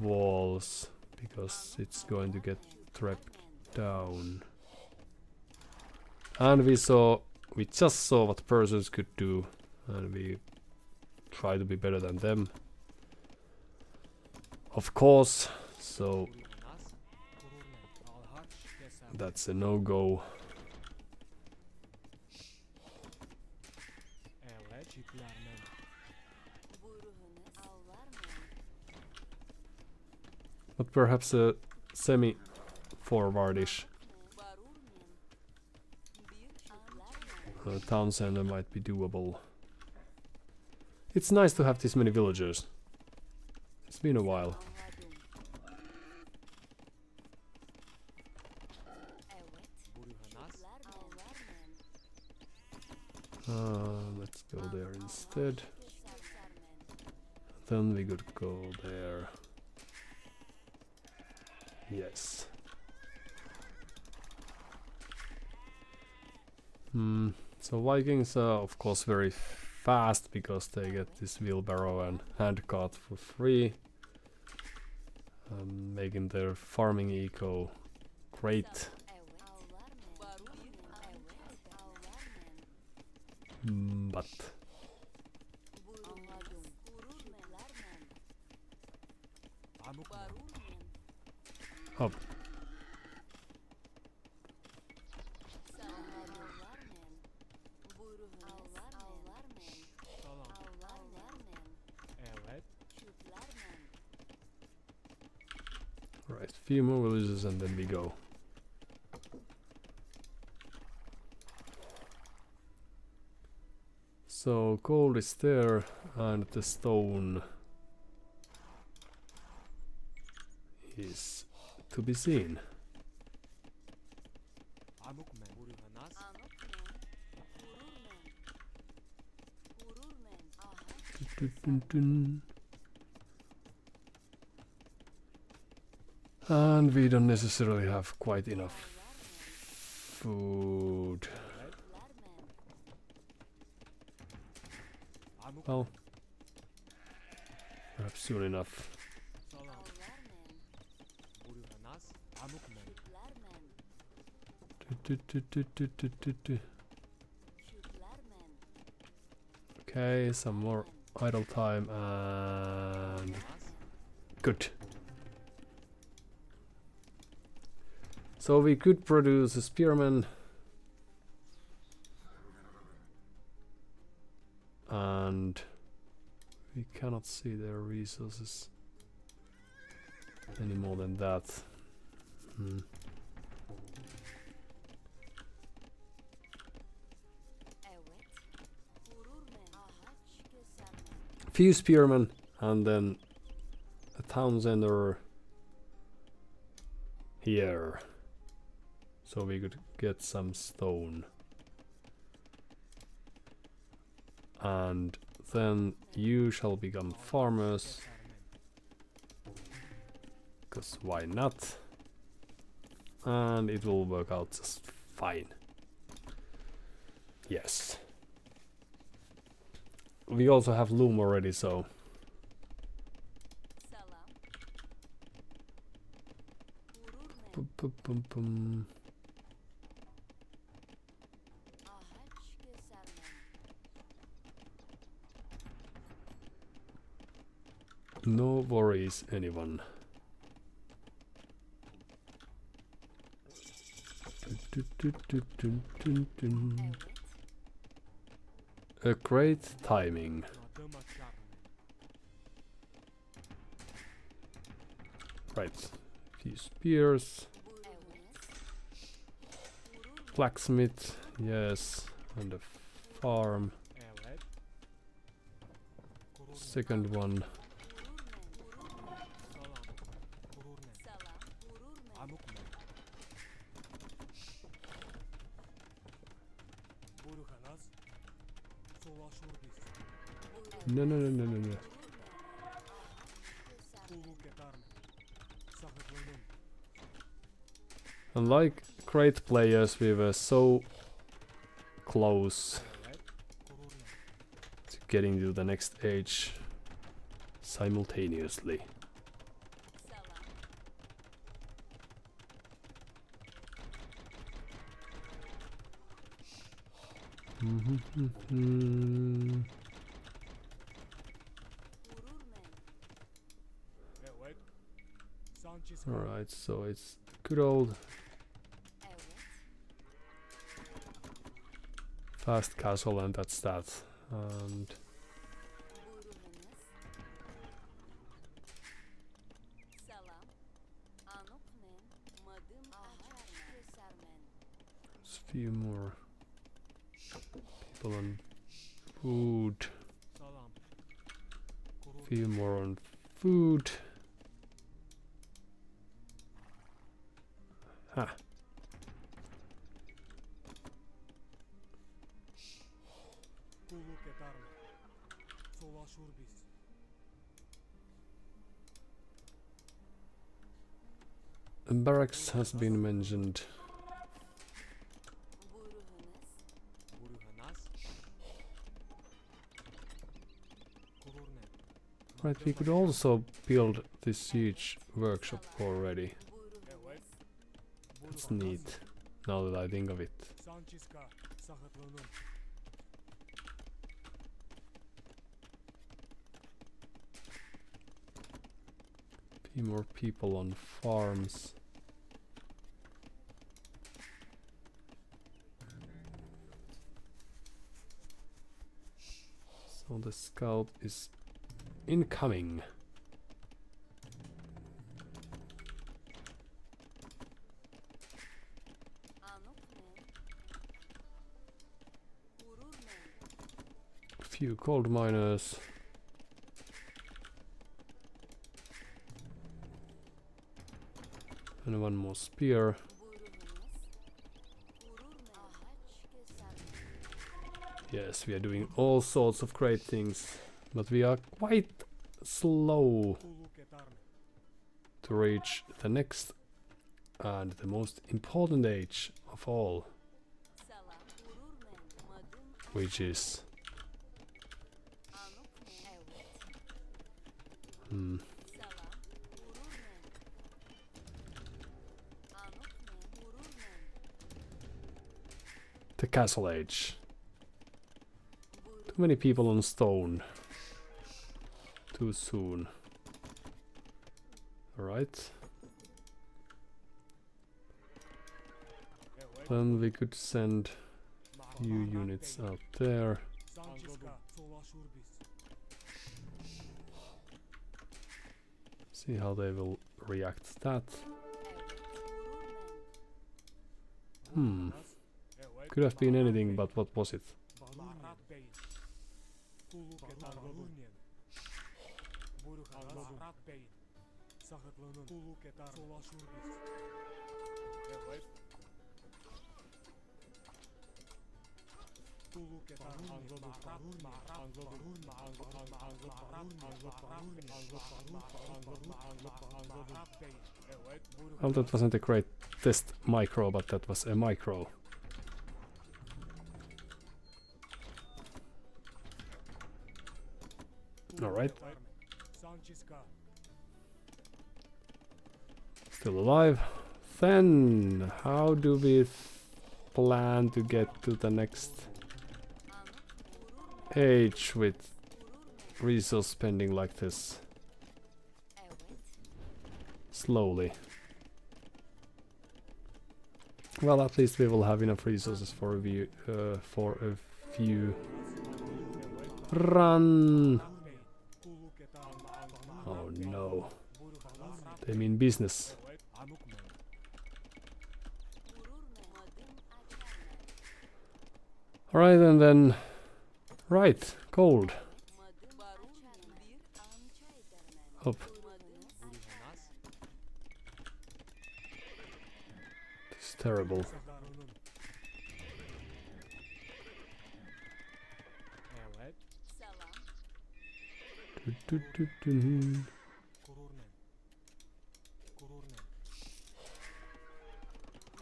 walls, because it's going to get trapped down. And we just saw what Persians could do, and we try to be better than them, of course, so that's a no-go. But perhaps a semi-forwardish town center might be doable. It's nice to have this many villagers. It's been a while. Let's go there instead. Then we could go there. Yes. So Vikings are of course very fast because they get this wheelbarrow and handcart for free, making their farming eco great. But Up. Right, few more villages and then we go. So gold is there and the stone is to be seen. Dun, dun, dun. And we don't necessarily have quite enough food. Well, perhaps soon enough. Okay, some more idle time and good. So we could produce a spearman and we cannot see their resources any more than that. Few spearmen and then a town center here, so we could get some stone. And then you shall become farmers, because why not? And it will work out just fine. Yes. We also have loom already, so Pum. No worries, anyone. A great timing. Right, few spears. Blacksmith, yes, and a farm. Second one. No. Unlike great players, we were so close to getting to the next age simultaneously. Alright, so it's good old fast castle and that's that. And there's a few more people on food. Few more on food. Ha. A barracks has been mentioned. Right, we could also build this huge workshop already. That's neat, now that I think of it. Few more people on farms. Well, the scout is incoming. Few gold miners. And one more spear. Yes, we are doing all sorts of great things, but we are quite slow to reach the next and the most important age of all, which is the castle age. Too many people on stone. Too soon. Alright. Then we could send few units out there. See how they will react to that. Could have been anything, but what was it? Well, that wasn't a great test micro, but that was a micro. Alright. Still alive. Then, how do we plan to get to the next age with resource spending like this? Slowly. Well, at least we will have enough resources for a few. Run! Oh no. They mean business. Alright, and then... Right, gold. Up. It's terrible.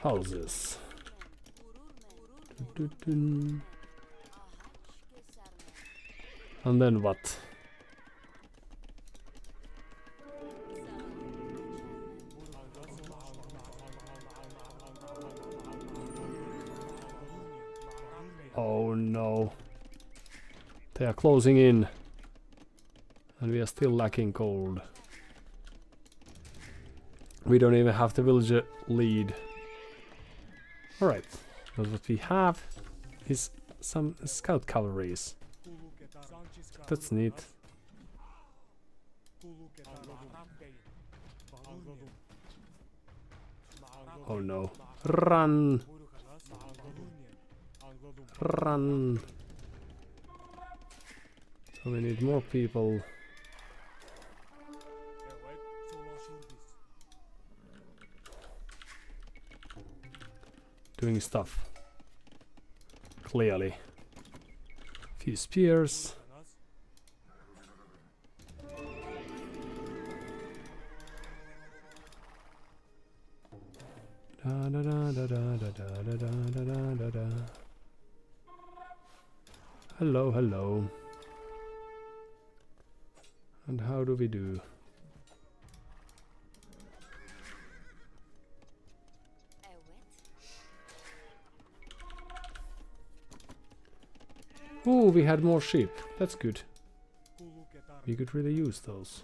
Houses. And then what? Oh no. They are closing in. And we are still lacking gold. We don't even have the villager lead. Alright. But what we have is some scout cavalries. That's neat. Oh no. Run! Run! So we need more people. Doing stuff. Clearly. Few spears. Da da da da da da da da da da da da. Hello, hello. And how do we do? Oh, we had more sheep. That's good. We could really use those.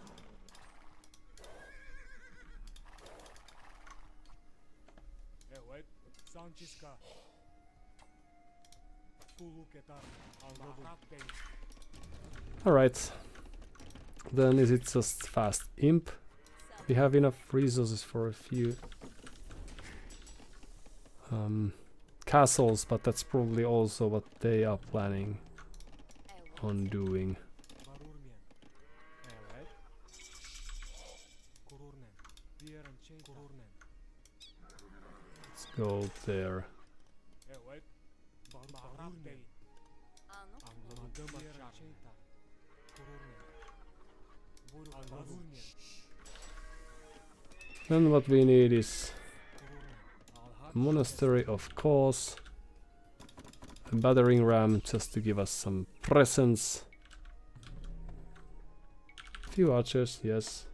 Alright. Then is it just fast imp? We have enough resources for a few castles, but that's probably also what they are planning on doing. Let's go there. Then what we need is a monastery, of course, a battering ram just to give us some presents, few archers, yes.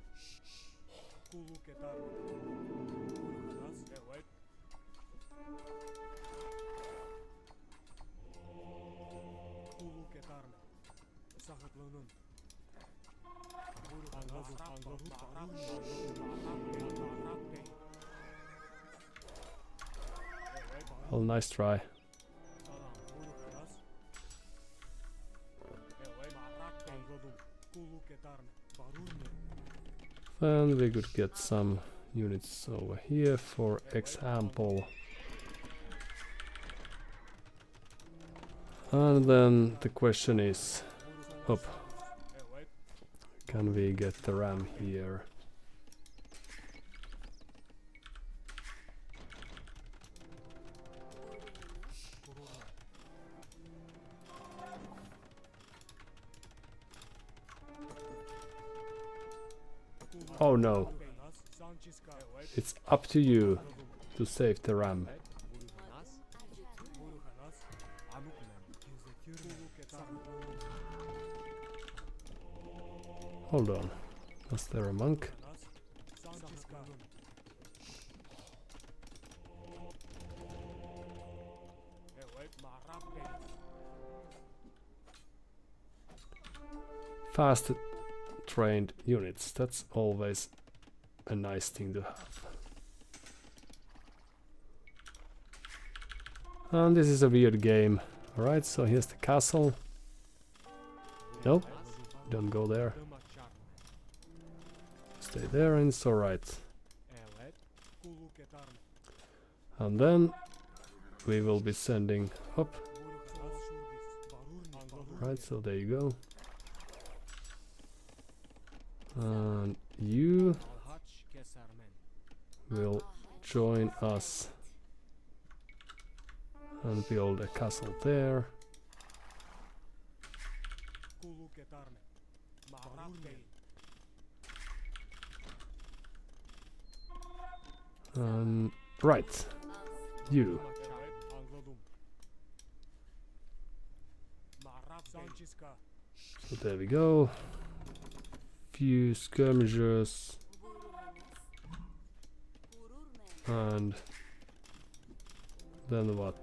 Well, nice try. Then we could get some units over here, for example. And then the question is, can we get the ram here? Oh no. It's up to you to save the ram. Hold on. Was there a monk? Fast trained units, that's always a nice thing to have. And this is a weird game. Alright, so here's the castle. Nope, don't go there. Stay there and it's alright. And then we will be sending up. Right, so there you go. And you will join us and build a castle there. Right, you. So there we go. Few skirmishers. And then what?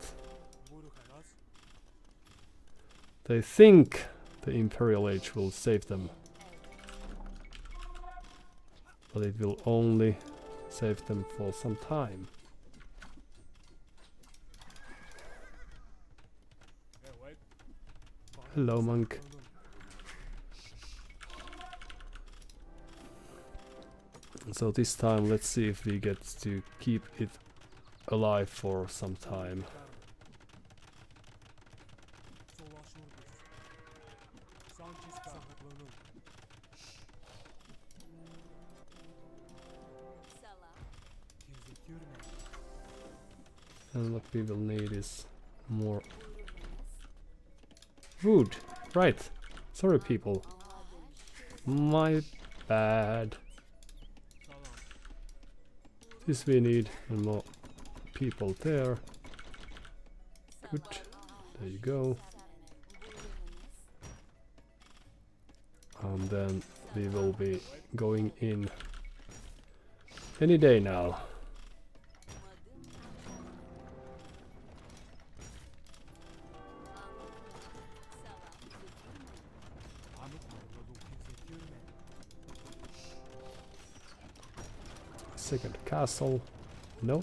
They think the Imperial Age will save them. But it will only save them for some time. Hello, monk. So this time let's see if we get to keep it alive for some time. And what we will need is more wood. Right. Sorry, people. My bad. This we need, and more people there. Good. There you go. And then we will be going in any day now. Second castle. No.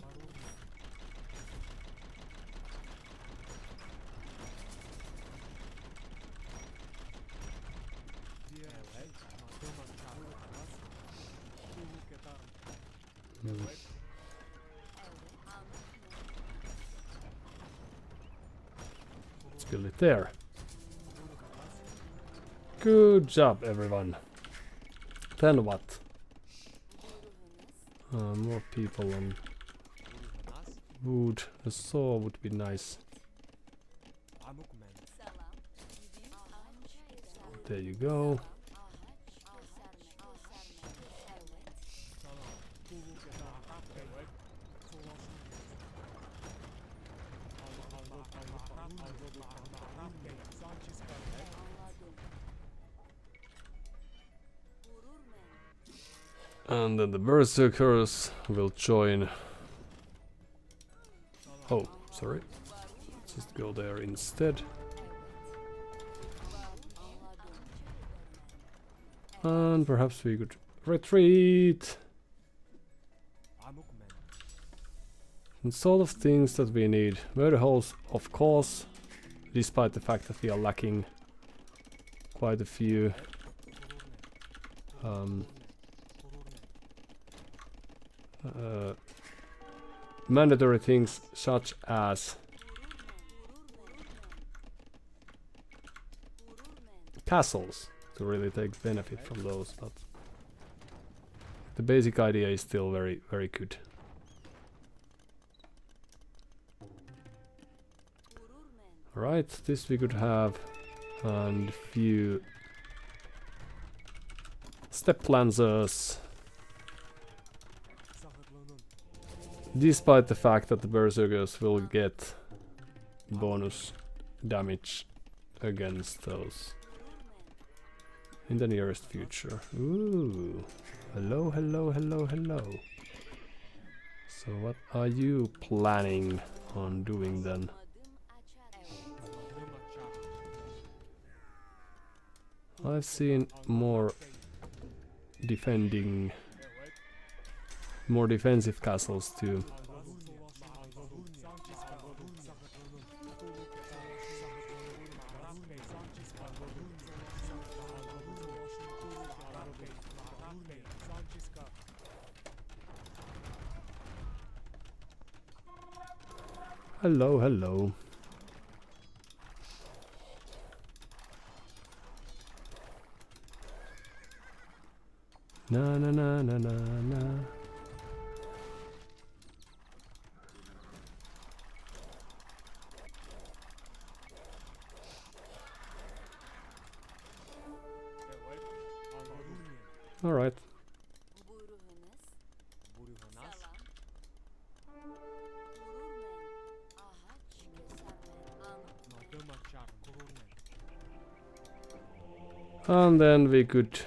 Let's build it there. Good job, everyone. Then what? More people on wood. A saw would be nice. There you go. And then the berserkers will join. Oh, sorry. Just go there instead. And perhaps we could retreat. And sort of things that we need. Murder holes, of course, despite the fact that we are lacking quite a few. Mandatory things such as castles to really take benefit from those, but the basic idea is still very, very good. Right, this we could have, and few step lancers. Despite the fact that the berserkers will get bonus damage against those in the nearest future. Ooh, hello, hello, hello, hello. So what are you planning on doing then? I've seen more defensive castles too. Hello, hello. Na na na na na na. All right. And then we could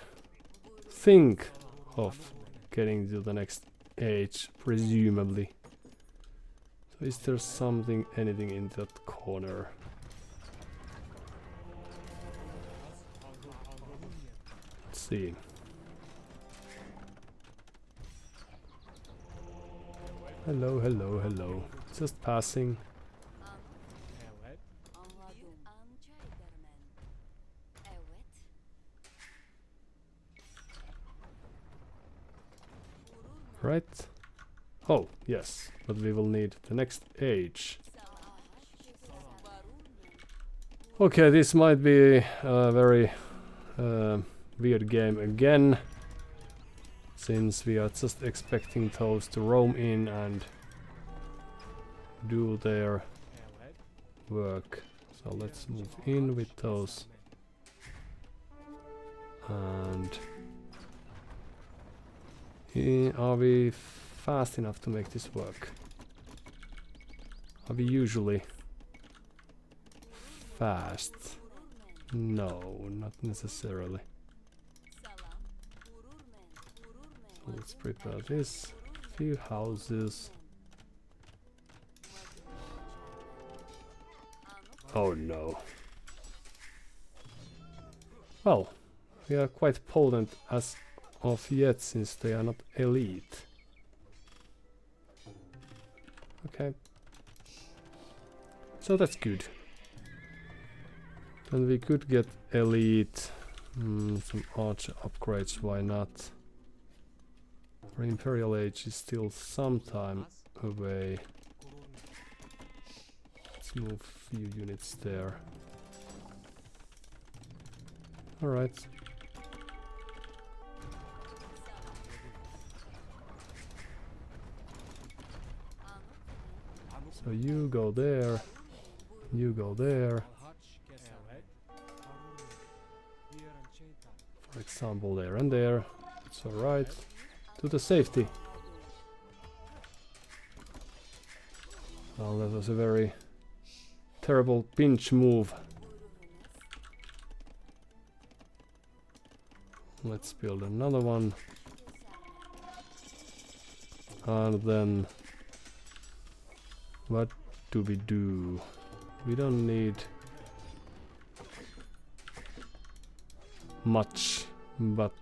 think of getting to the next age, presumably. So is there anything in that corner? Let's see. Hello, hello, hello. Just passing. Right? Oh, yes, but we will need the next age. Okay, this might be a very weird game again, since we are just expecting those to roam in and do their work. So let's move in with those. And are we fast enough to make this work? Are we usually fast? No, not necessarily. So let's prepare this. Few houses. Oh no. Well, we are quite potent as of yet, since they are not elite. Okay. So that's good. Then we could get elite. Some archer upgrades, why not? Our Imperial Age is still some time away. Let's move a few units there. Alright. So you go there. You go there. For example, there and there. It's alright. To the safety. Well, that was a very terrible pinch move. Let's build another one. And then what do? We don't need much, but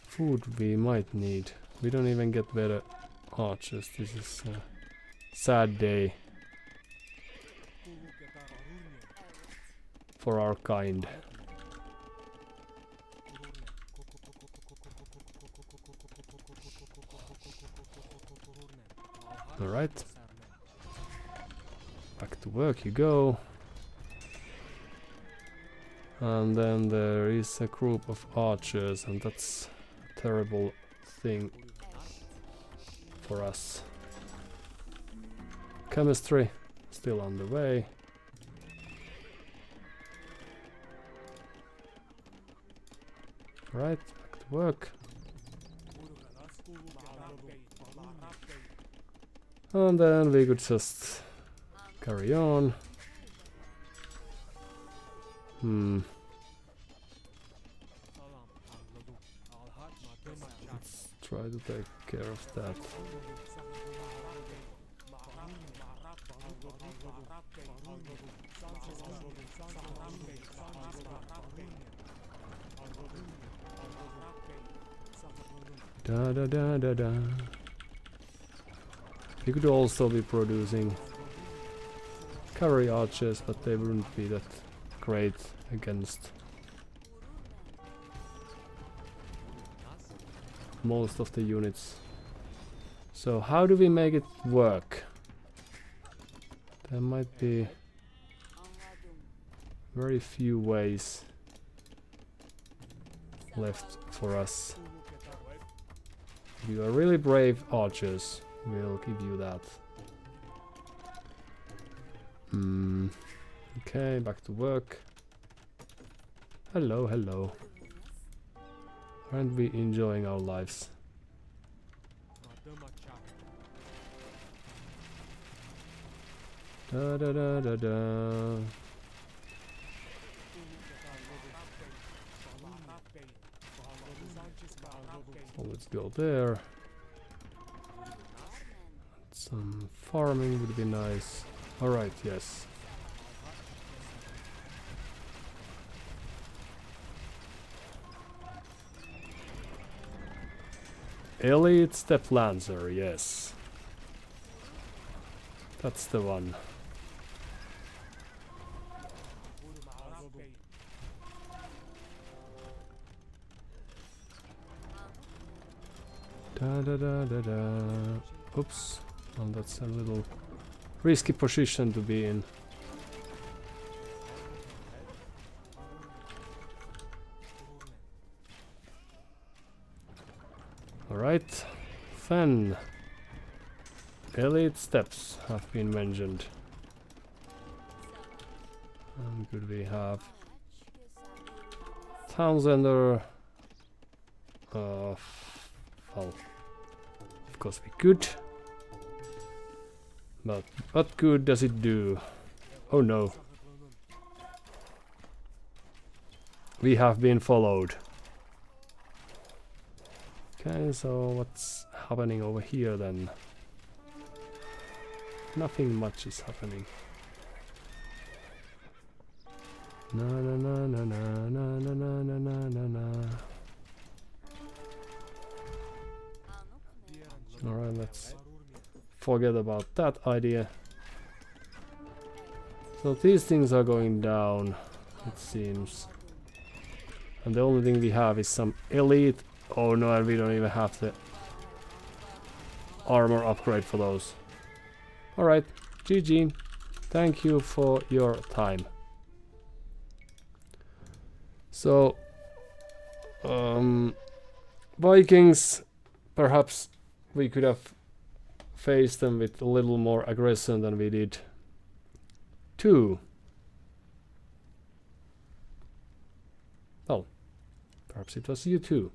food we might need. We don't even get better archers. This is a sad day for our kind. Alright. Back to work you go. And then there is a group of archers, and that's a terrible thing for us. Chemistry still on the way. Right, back to work. And then we could just carry on. Let's try to take care of that. Da da da da da. We could also be producing cavalry archers, but they wouldn't be that great against most of the units. So how do we make it work? There might be very few ways left for us. You are really brave archers. We'll give you that. Okay, back to work. Hello, hello. Aren't we enjoying our lives? Da da da da da. So let's go there. Some farming would be nice. Alright, yes. Elite Step Lancer, yes. That's the one. Da da da da da. Oops. Well, that's a little risky position to be in. Alright, then elite steps have been mentioned. And could we have town center? Well, of course we could. But what good does it do? Oh no. We have been followed. Okay, so what's happening over here then? Nothing much is happening. Na na na na na na na na na na na. Alright, let's forget about that idea. So these things are going down, it seems. And the only thing we have is some elite. Oh no, and we don't even have the armor upgrade for those. Alright, GG. Thank you for your time. So, Vikings, perhaps we could have faced them with a little more aggression than we did. 2. Oh, perhaps it was you too.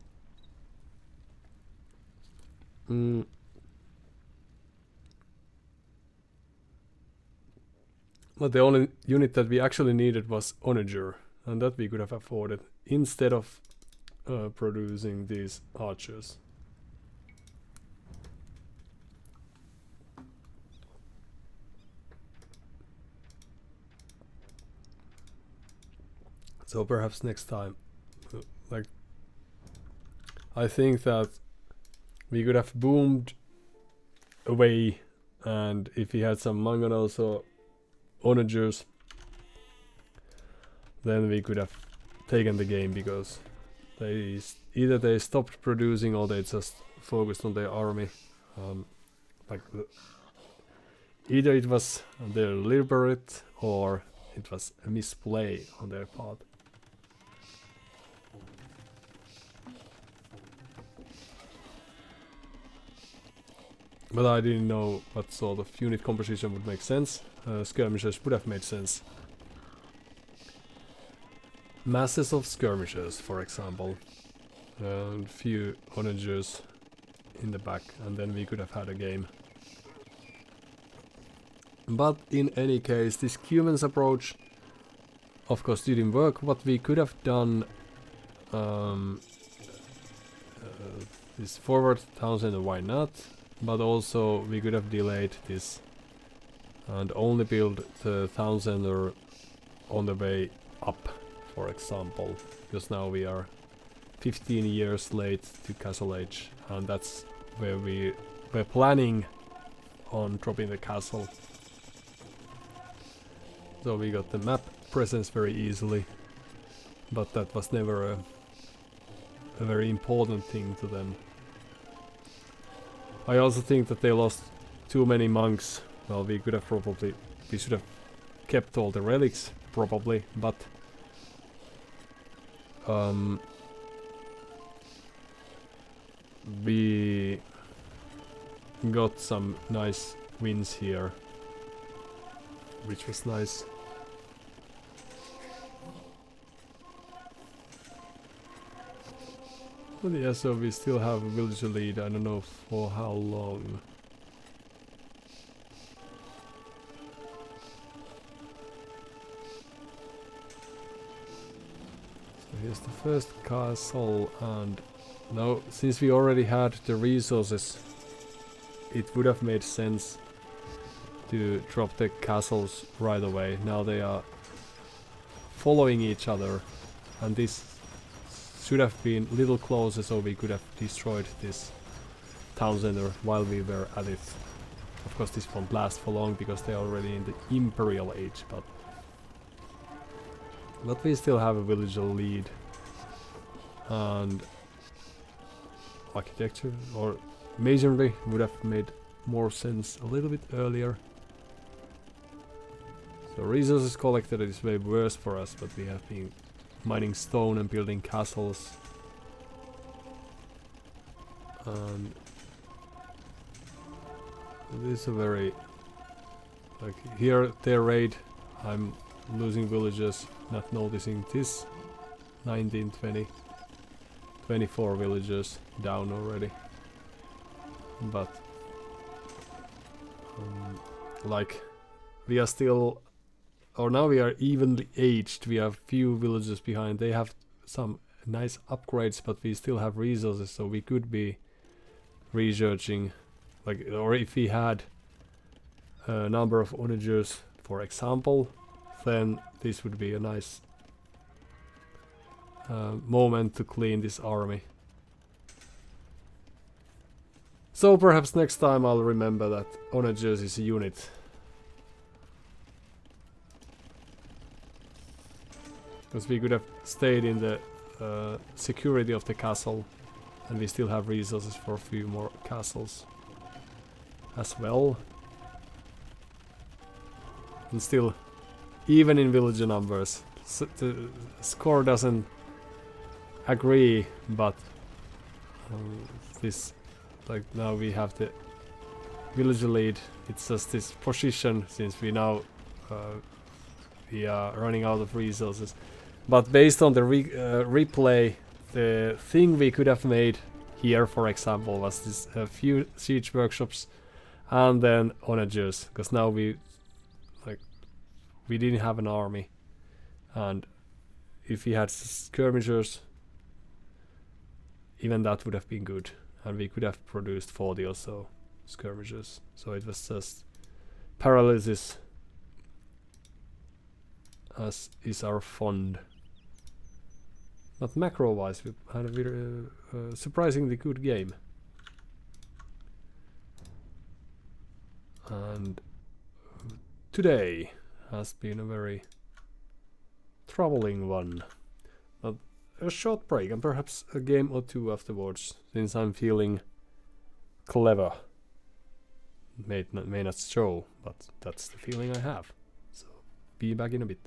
But the only unit that we actually needed was Onager, and that we could have afforded instead of producing these archers. So perhaps next time, like, I think that we could have boomed away, and if we had some mangonels or onagers, then we could have taken the game, because they either they stopped producing or they just focused on their army. Either it was deliberate or it was a misplay on their part. But I didn't know what sort of unit composition would make sense. Skirmishers would have made sense. Masses of skirmishers, for example. And few onagers in the back, and then we could have had a game. But in any case, this Cuman's approach of course didn't work. What we could have done, this forward Townsend, why not? But also we could have delayed this and only build the Townsender on the way up, for example, because now we are 15 years late to Castle Age, and that's where we were planning on dropping the castle. So we got the map presence very easily, but that was never a very important thing to them. I also think that they lost too many monks. Well, we should have kept all the relics, probably, but we got some nice wins here, which was nice. But yeah, so we still have a villager lead, I don't know for how long. So here's the first castle, and now since we already had the resources, it would have made sense to drop the castles right away. Now they are following each other, and this should have been a little closer, so we could have destroyed this town center while we were at it. Of course this won't last for long because they're already in the Imperial Age, but we still have a villager lead. And architecture or masonry would have made more sense a little bit earlier. So resources collected is way worse for us, but we have been mining stone and building castles. And this is a very, like here their raid, I'm losing villagers, not noticing this. 19, 20, 24 villagers down already. But like we are still, or now we are evenly aged. We have few villages behind. They have some nice upgrades, but we still have resources, so we could be researching, like, or if we had a number of onagers, for example, then this would be a nice moment to clean this army. So perhaps next time I'll remember that onagers is a unit. Because we could have stayed in the security of the castle, and we still have resources for a few more castles. as well. And still, even in villager numbers, the score doesn't agree, but this, like now we have the villager lead. It's just this position since we now we are running out of resources. But based on the replay, the thing we could have made here, for example, was this few siege workshops and then onagers, because now we didn't have an army, and if we had skirmishers, even that would have been good, and we could have produced 40 or so skirmishers. So it was just paralysis as is our fond. But macro wise we had a very surprisingly good game. And today has been a very troubling one. But a short break and perhaps a game or two afterwards, since I'm feeling clever. May not show, but that's the feeling I have. So be back in a bit.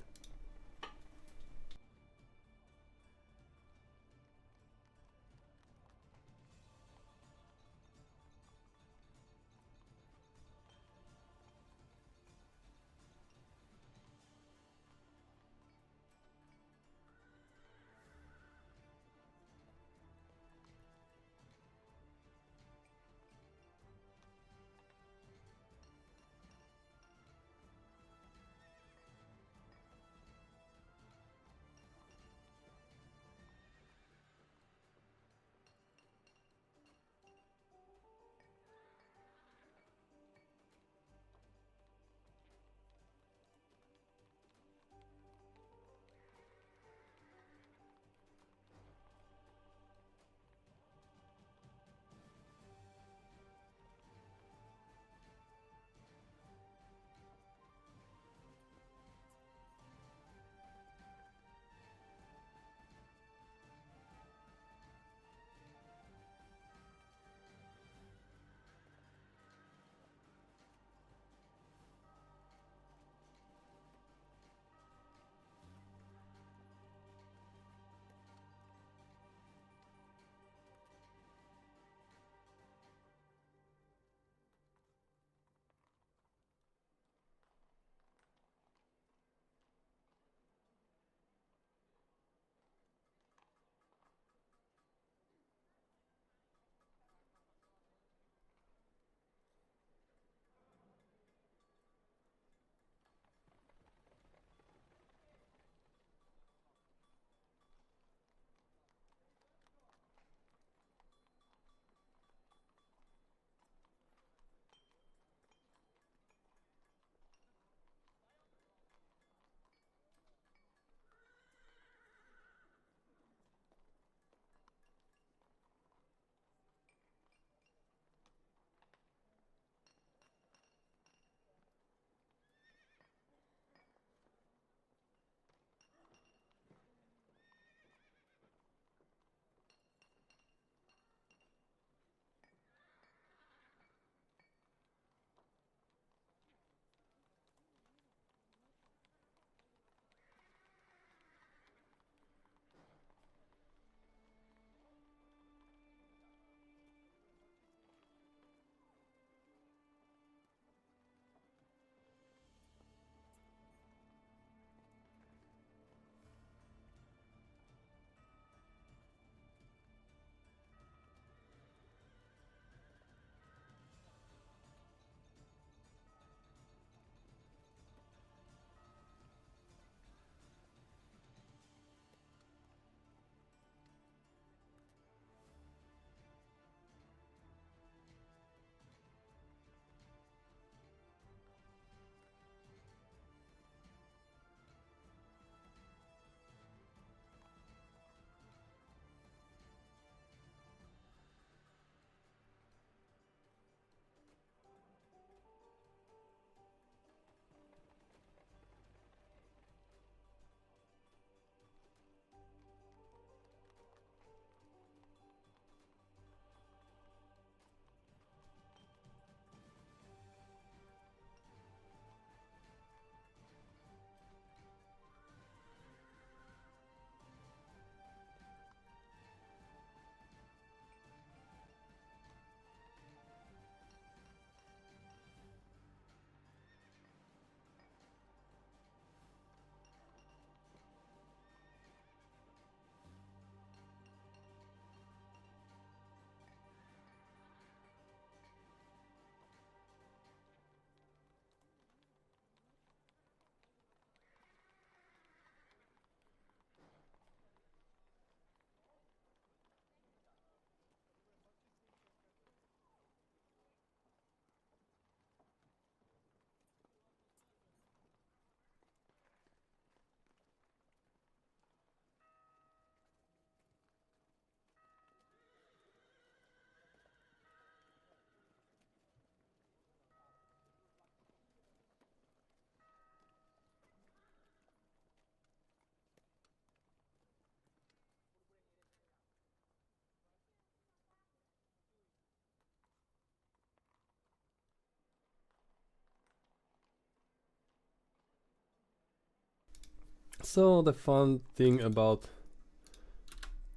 Also, the fun thing about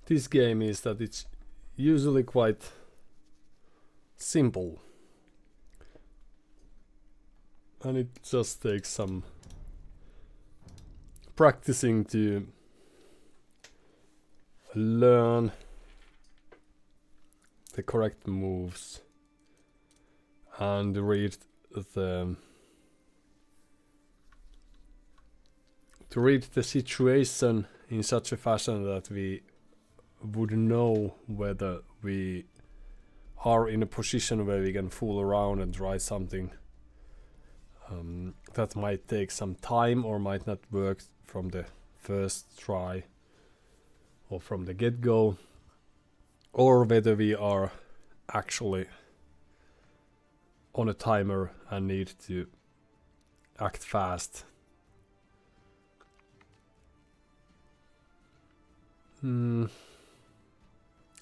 this game is that it's usually quite simple. And it just takes some practicing to learn the correct moves and read the situation in such a fashion that we would know whether we are in a position where we can fool around and try something that might take some time or might not work from the first try or from the get-go, or whether we are actually on a timer and need to act fast.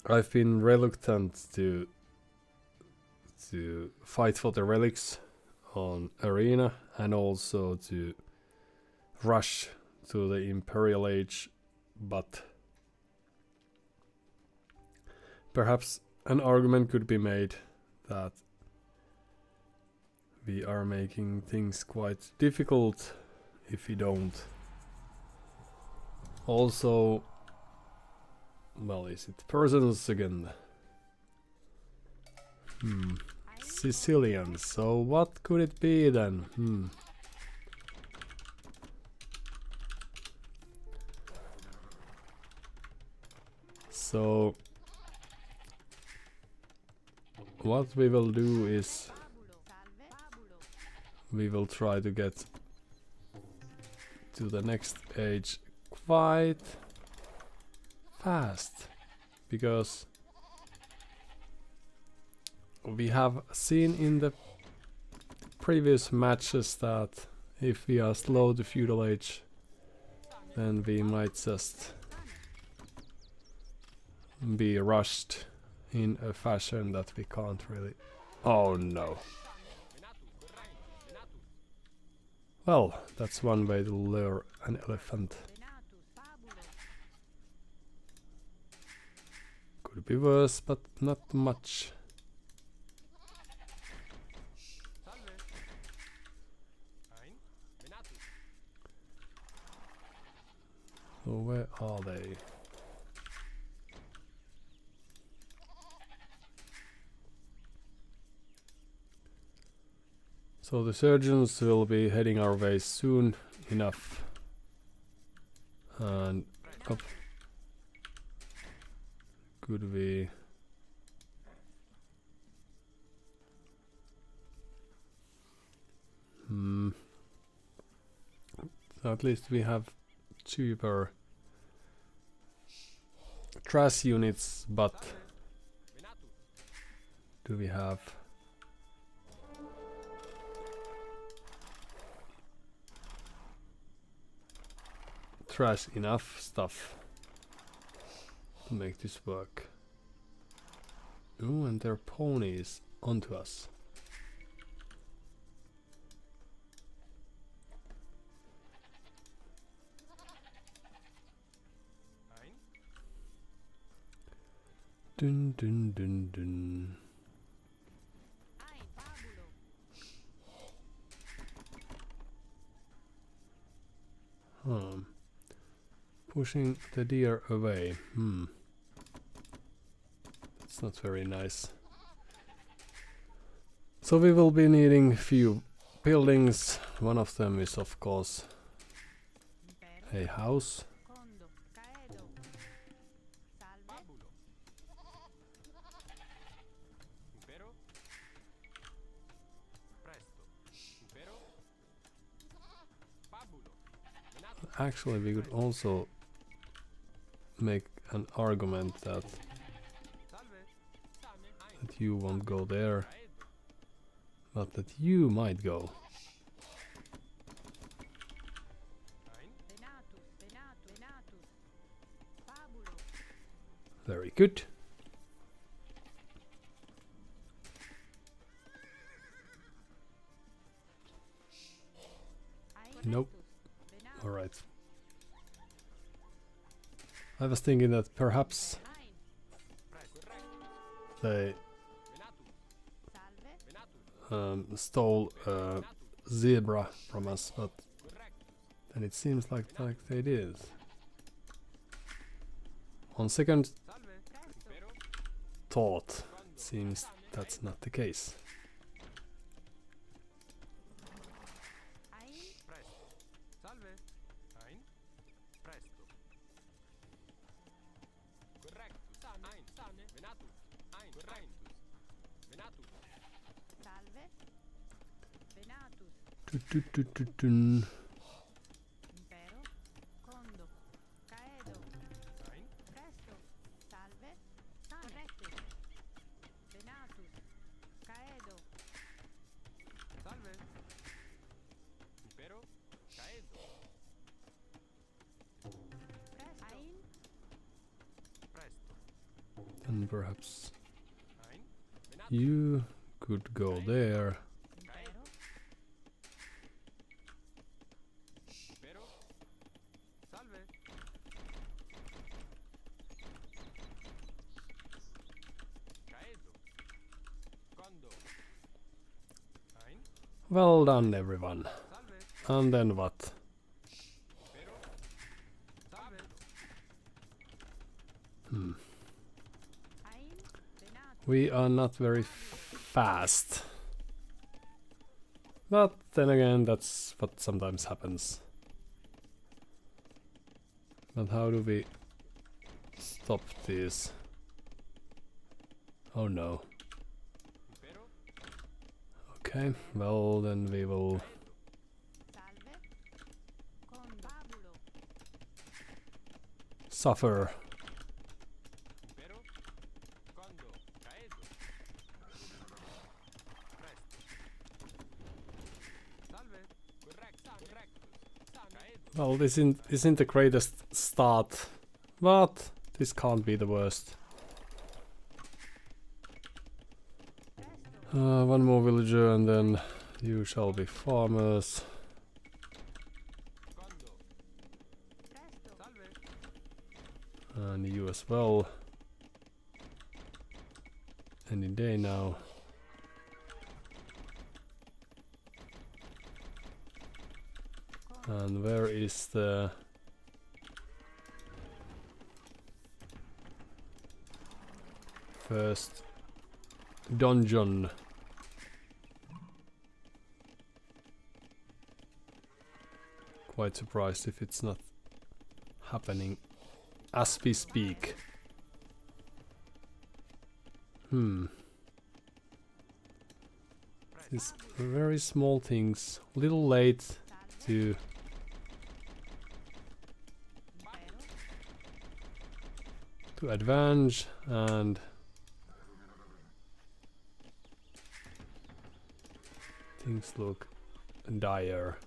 I've been reluctant to fight for the relics on arena and also to rush to the Imperial Age, but perhaps an argument could be made that we are making things quite difficult if we don't. Also, well, is it persons again? Sicilian, so what could it be then? So what we will do is we will try to get to the next age quite fast, because we have seen in the previous matches that if we are slow to feudal age, then we might just be rushed in a fashion that we can't really... Oh no. Well, that's one way to lure an elephant. Could be worse, but not much. So where are they? So the surgeons will be heading our way soon enough. And up. Could we... So at least we have cheaper trash units, but do we have trash enough stuff to make this work? Ooh, and their ponies onto us. Dun dun dun dun. Pushing the deer away. It's not very nice. So we will be needing few buildings. One of them is of course a house. Actually, we could also make an argument that you won't go there, but that you might go. Very good. Nope. All right. I was thinking that perhaps they stole a zebra from us, but then it seems like they did. On second thought, it seems that's not the case. Dun. And perhaps you could go there. Well done, everyone. And then what? We are not very fast. But then again, that's what sometimes happens. But how do we stop this? Oh no. Okay, well then we will suffer. Well, this isn't the greatest start, but this can't be the worst. One more villager and then you shall be farmers. And you as well. Any day now. And where is the first dungeon? Quite surprised if it's not happening as we speak. These very small things, a little late to advance, and things look dire.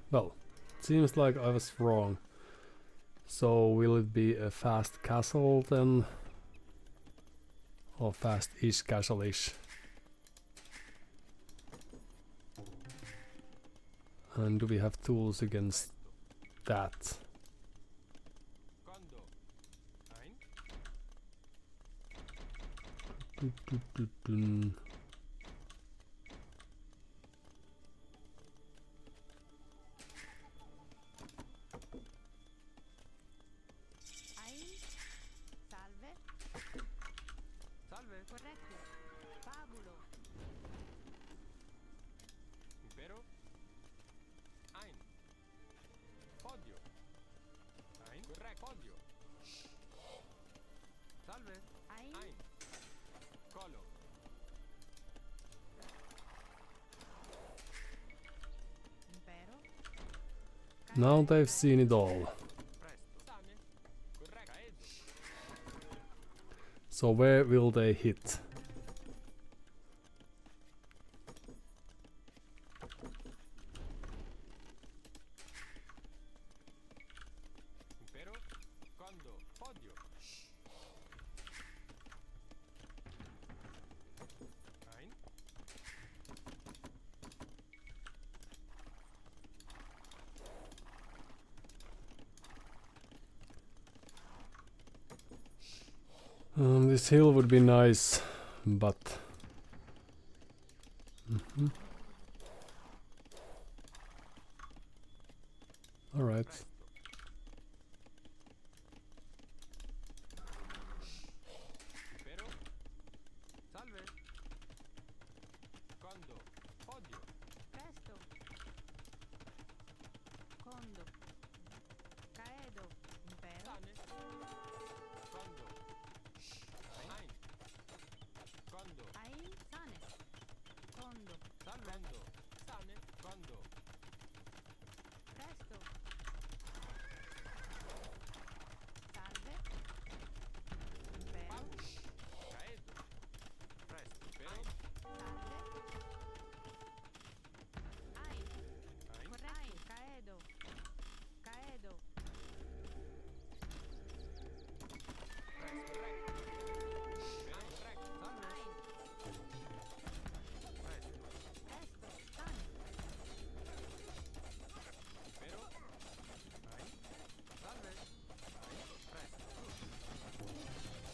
Well, seems like I was wrong. So will it be a fast castle then? Or fast-ish castle-ish? And do we have tools against that? Now they've seen it all. So where will they hit? This hill would be nice, but all right.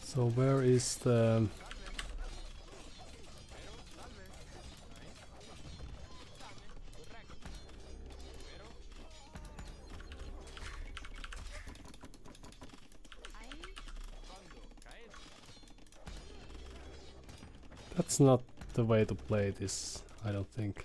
So where is the... That's not the way to play this, I don't think.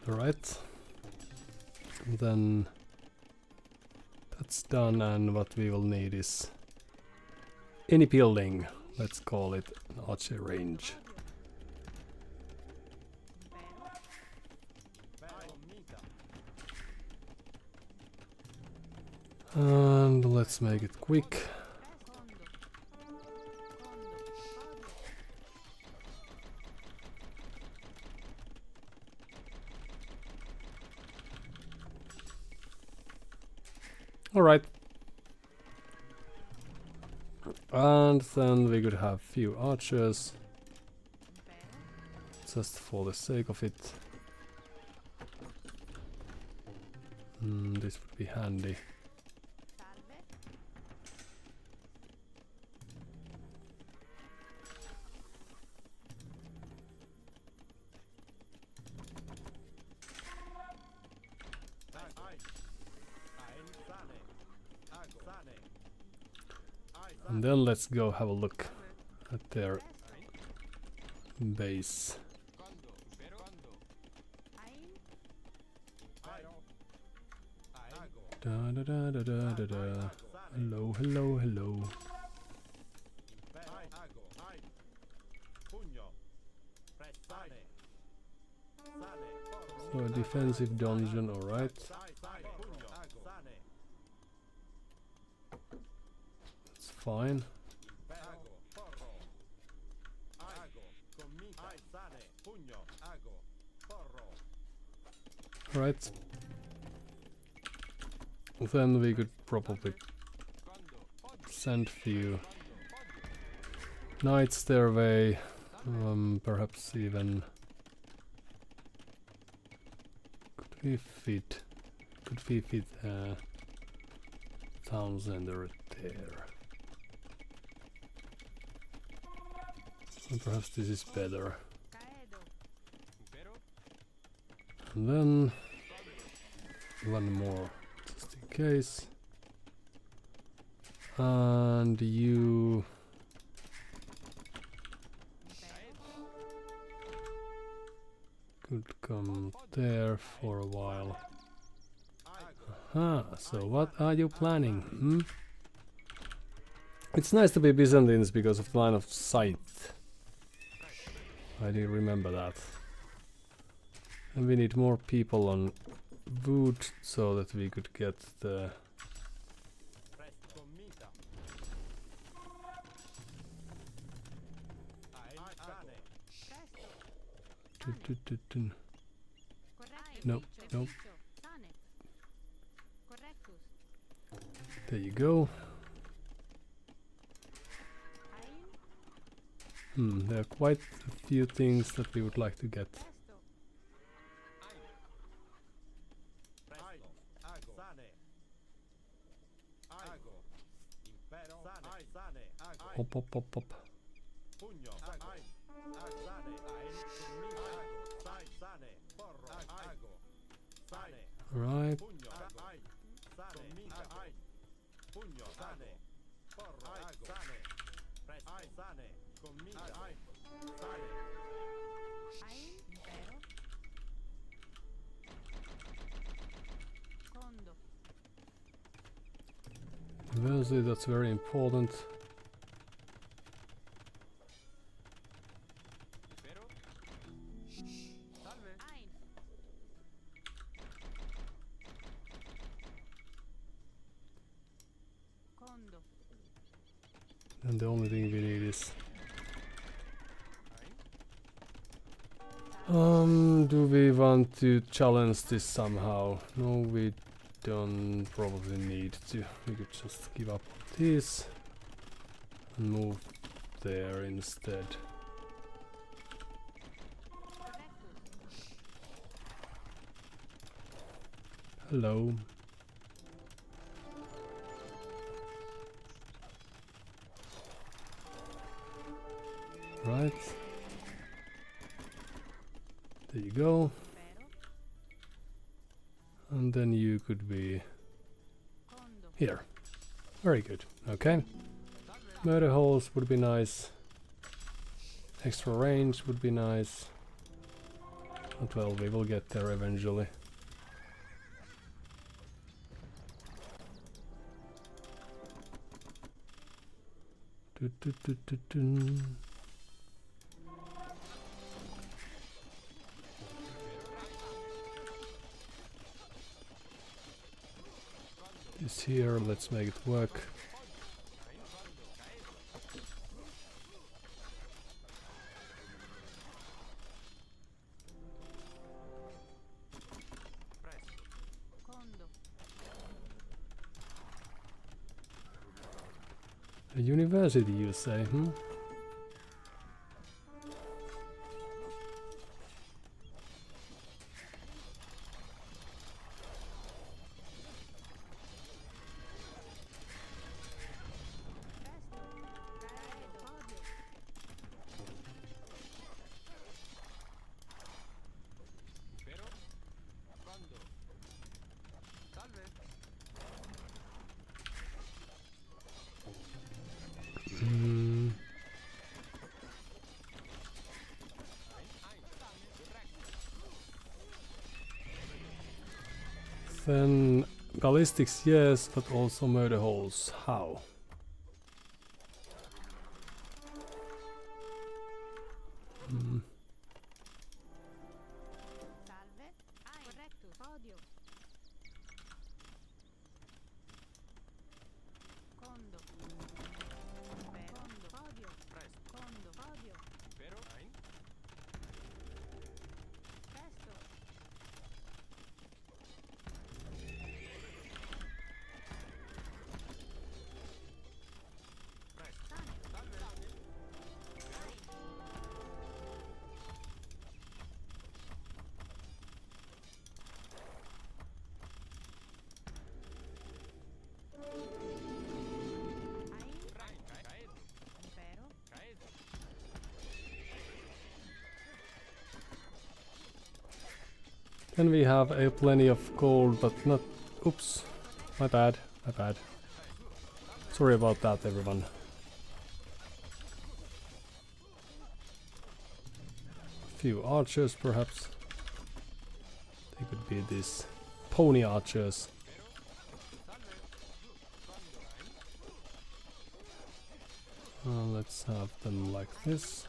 Alright. Then that's done, and what we will need is any building. Let's call it an archery range. And let's make it quick. Alright. And then we could have few archers. Just for the sake of it. This would be handy. And then let's go have a look at their base. Da da da da da da da. Hello, hello, hello. So a defensive dungeon, alright. That's fine. Alright. Then we could probably send few knights their way, perhaps even could we fit town center there. And perhaps this is better. And then one more just in case. And you could come there for a while. Aha, so what are you planning? It's nice to be Byzantines because of line of sight. I do remember that. And we need more people on wood so that we could get the... Nope, nope. There you go. There are quite a few things that we would like to get. Hop, hop, hop, hop. Right. University, that's very important. And the only thing we need is... do we want to challenge this somehow? No, we don't probably need to. We could just give up this and move there instead. Hello. Right. There you go. And then you could be here. Very good. Okay. Murder holes would be nice. Extra range would be nice. But well, we will get there eventually. This here, let's make it work. A university, you say, hmm? Then ballistics, yes, but also murder holes. How? Then we have a plenty of gold, but not... Oops. My bad. My bad. Sorry about that, everyone. A few archers, perhaps. They could be these pony archers. Let's have them like this.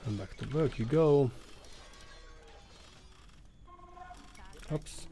And back to work you go. Oops.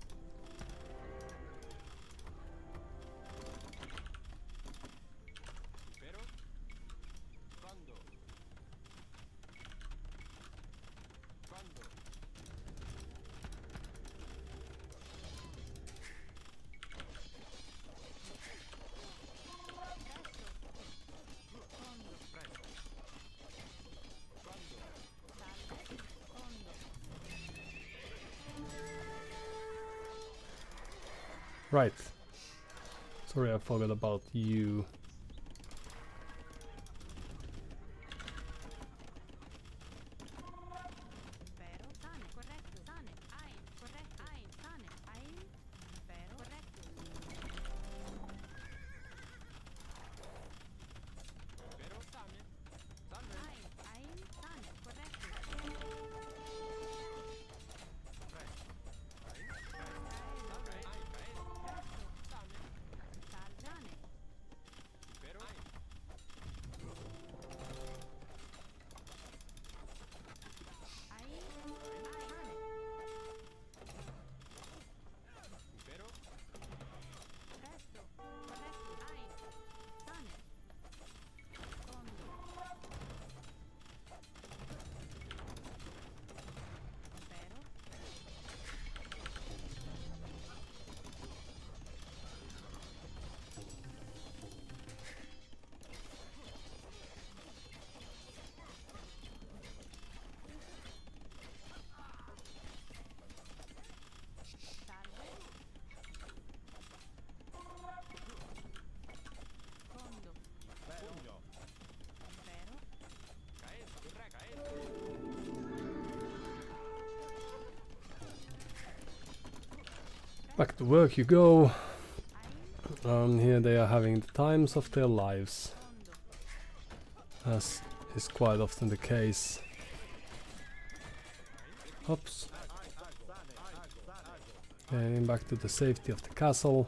Right. Sorry, I forgot about you. Back to work you go. Here they are having the times of their lives, as is quite often the case. Oops. Getting back to the safety of the castle.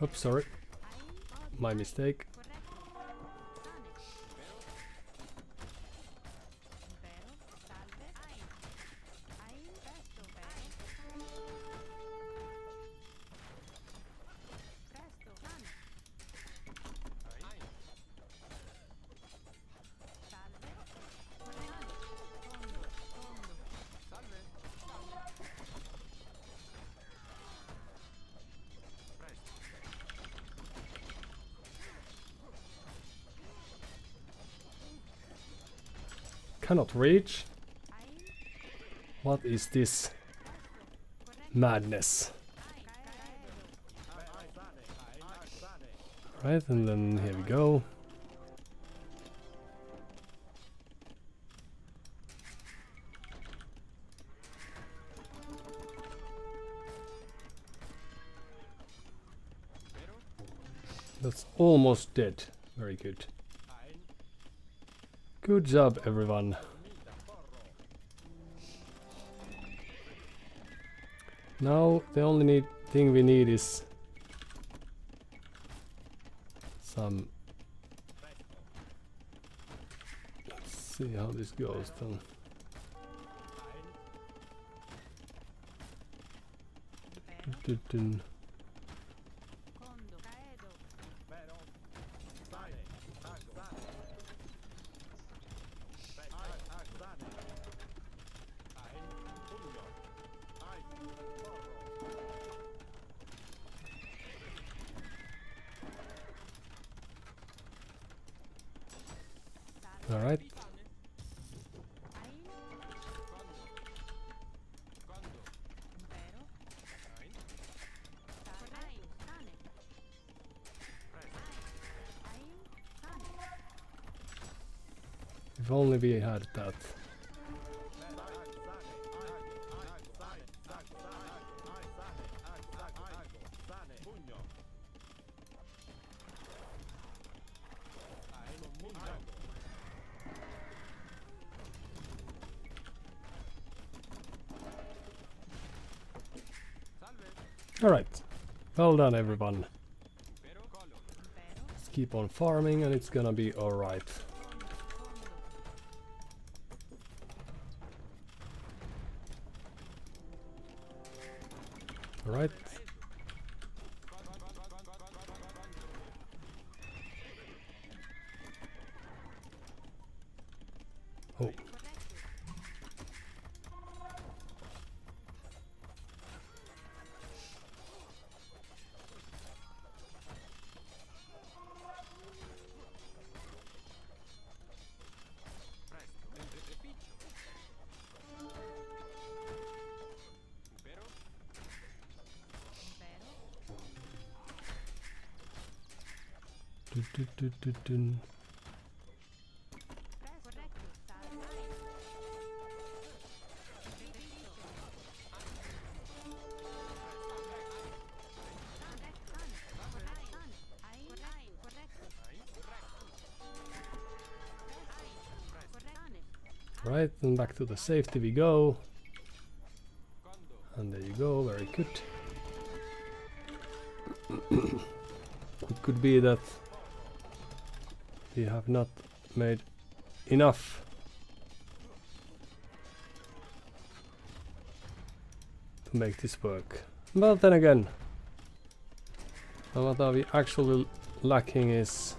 Oops, sorry. My mistake. Cannot reach. What is this madness? Right, and then here we go. That's almost dead. Very good. Good job, everyone. Now the only thing we need is some. Let's see how this goes then. Dun-dun-dun. All right. If only we had that. Alright. Well done, everyone. Let's keep on farming and it's gonna be alright. Alright. Oh. Dun. Right, and back to the safety we go. And there you go, very good. It could be that we have not made enough to make this work. But then again, what are we actually lacking is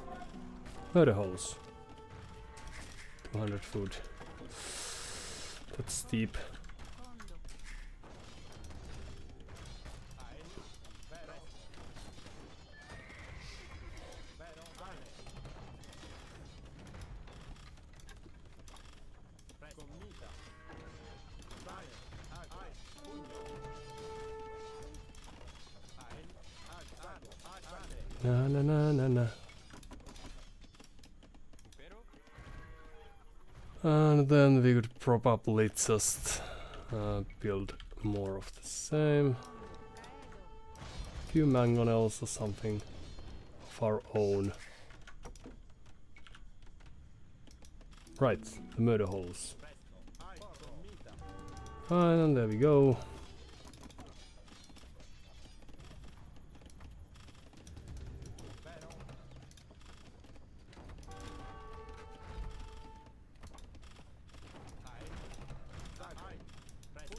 murder holes. 200 food. That's steep. Na na na na na. And then we could probably just build more of the same. Few mangonels or something of our own. Right, the murder holes. And there we go.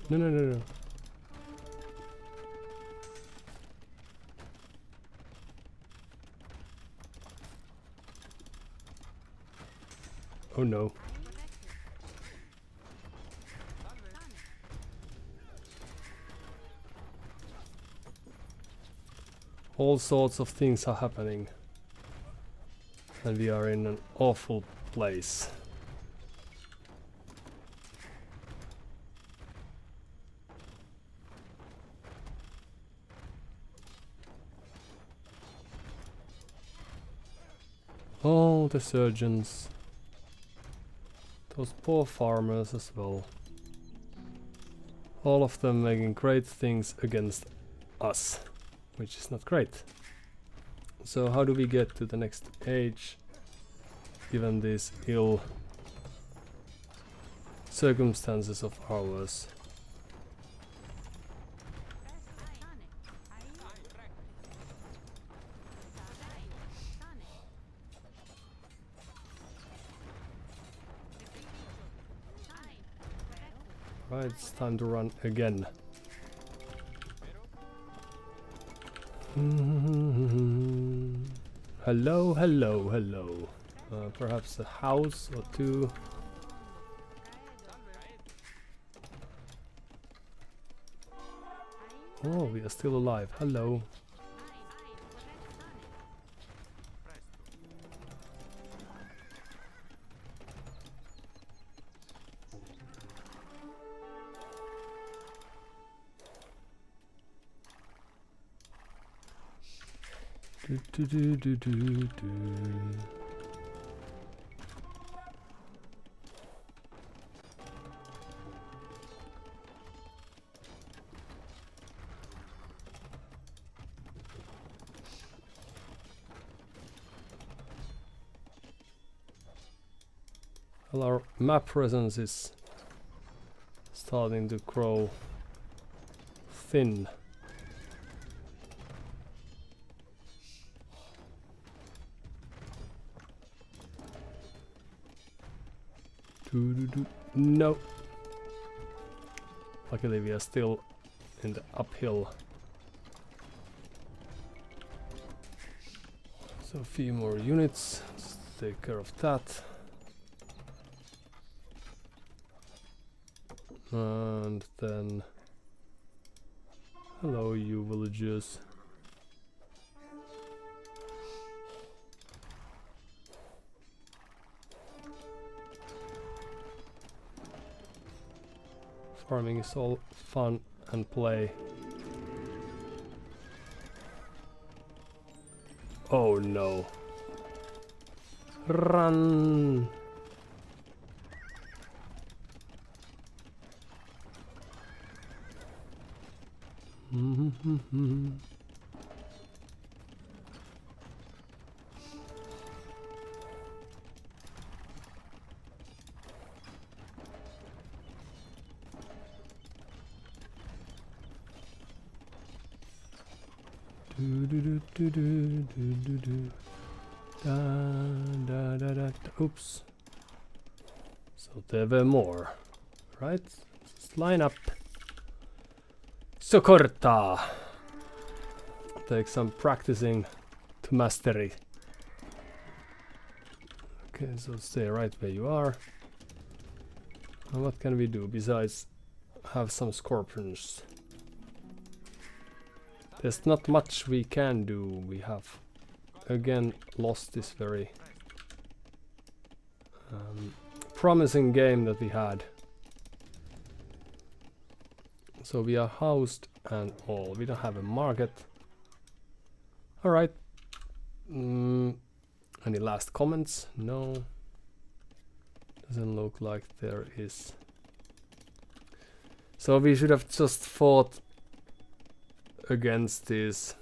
No, no, no, no. Oh no. All sorts of things are happening. And we are in an awful place. Oh, the surgeons. Those poor farmers as well. All of them making great things against us, which is not great. So how do we get to the next age, given these ill circumstances of ours? Right, it's time to run again. Hello, hello, hello. Perhaps a house or two. Oh, we are still alive. Hello. Do, do, do, do, do, do. Well, our map presence is starting to grow thin. No. Luckily we are still in the uphill. So a few more units. Let's take care of that. And then... Hello, you villagers. Farming is all fun and play. Oh no. Run! Oops. So there were more, right? Let's line up. Socorta. Take some practicing to mastery. Okay, so stay right where you are. And what can we do besides have some scorpions? There's not much we can do. We have again lost this very promising game that we had. So we are housed and all. We don't have a market. Alright. Any last comments? No. Doesn't look like there is. So we should have just fought against these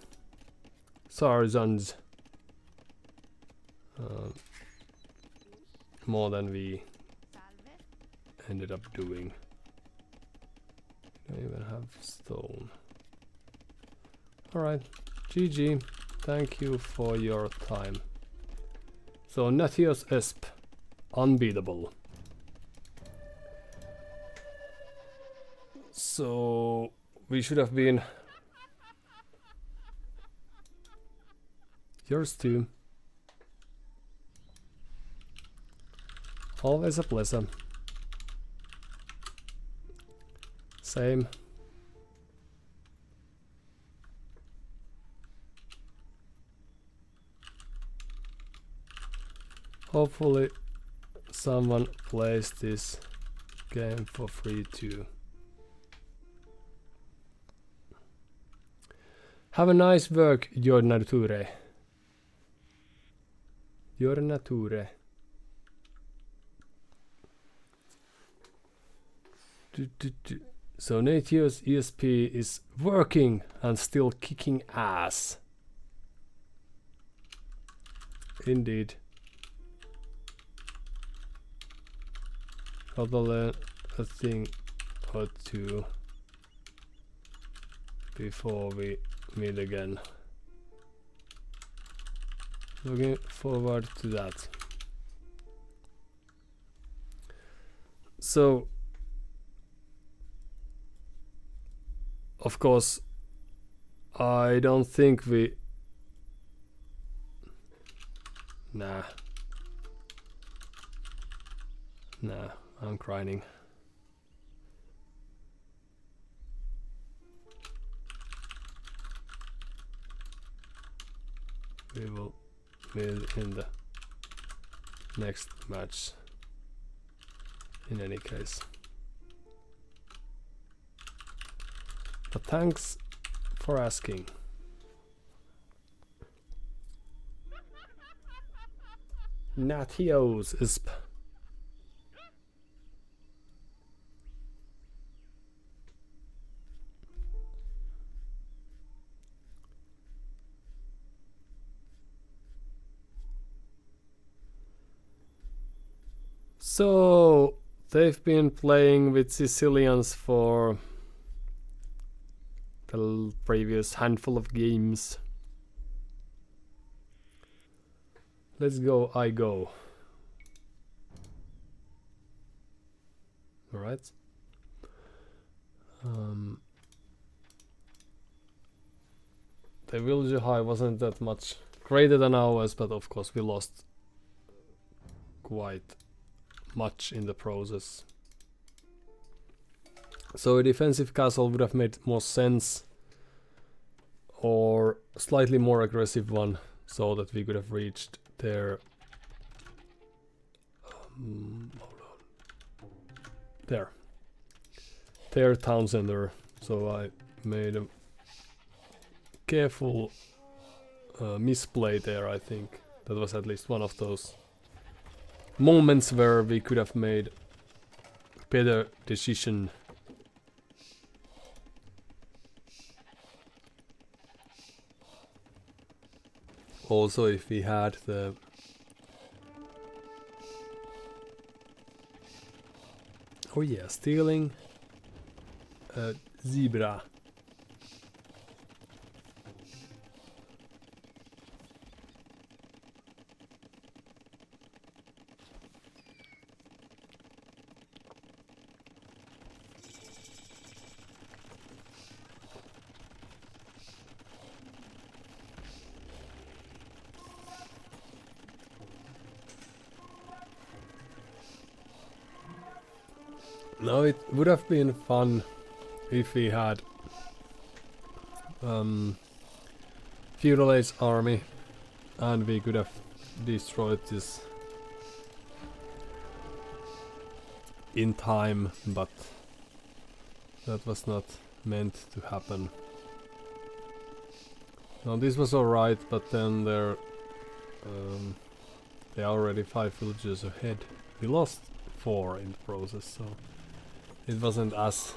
Sarzans more than we ended up doing. Don't even have stone. Alright, GG. Thank you for your time. So Natios Esp, unbeatable. So we should have been yours too. Always a pleasure. Same. Hopefully someone plays this game for free too. Have a nice work, your nature. Your nature. So Natio's ESP is working and still kicking ass. Indeed. Gotta learn a thing or two before we meet again. Looking forward to that. So, of course, I don't think we... Nah, I'm crying. We will meet in the next match in any case. But thanks for asking. Natios is so they've been playing with Sicilians for the previous handful of games. Let's go, I go. Alright. The villager high wasn't that much greater than ours, but of course we lost quite much in the process. So a defensive castle would have made more sense, or a slightly more aggressive one, so that we could have reached their hold on. Their town center. So I made a careful misplay there. I think that was at least one of those moments where we could have made better decision. Also, if we had the oh yeah, stealing a zebra. Now it would have been fun if we had feudal age army and we could have destroyed this in time, but that was not meant to happen. Now this was alright, but then they are already 5 villages ahead. We lost 4 in the process, so it wasn't as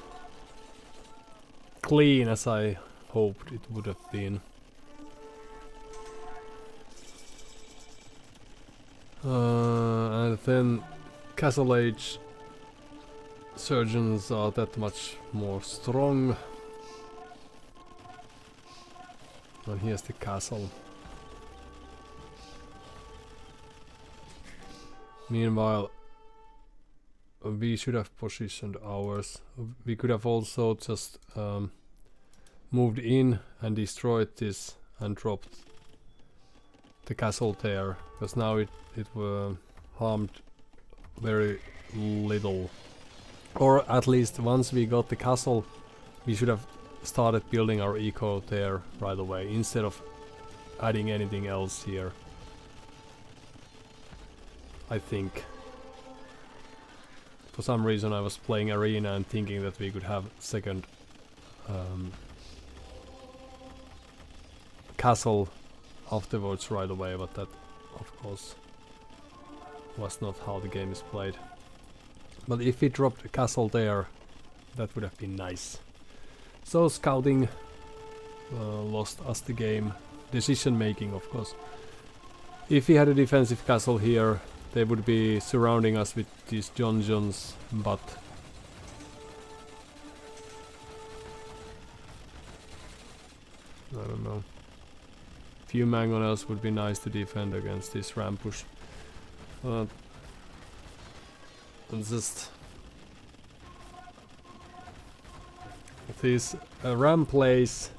clean as I hoped it would have been. And then Castle Age surgeons are that much more strong. And here's the castle. Meanwhile, we should have positioned ours. We could have also just moved in and destroyed this and dropped the castle there, because now it harmed very little. Or at least once we got the castle, we should have started building our eco there right away, instead of adding anything else here, I think. For some reason I was playing arena and thinking that we could have second castle afterwards right away, but that of course was not how the game is played. But if we dropped a castle there, that would have been nice. So scouting lost us the game. Decision making, of course. If we had a defensive castle here, they would be surrounding us with these dungeons, but I don't know. Few mangonels would be nice to defend against this rampush. Just these ram plays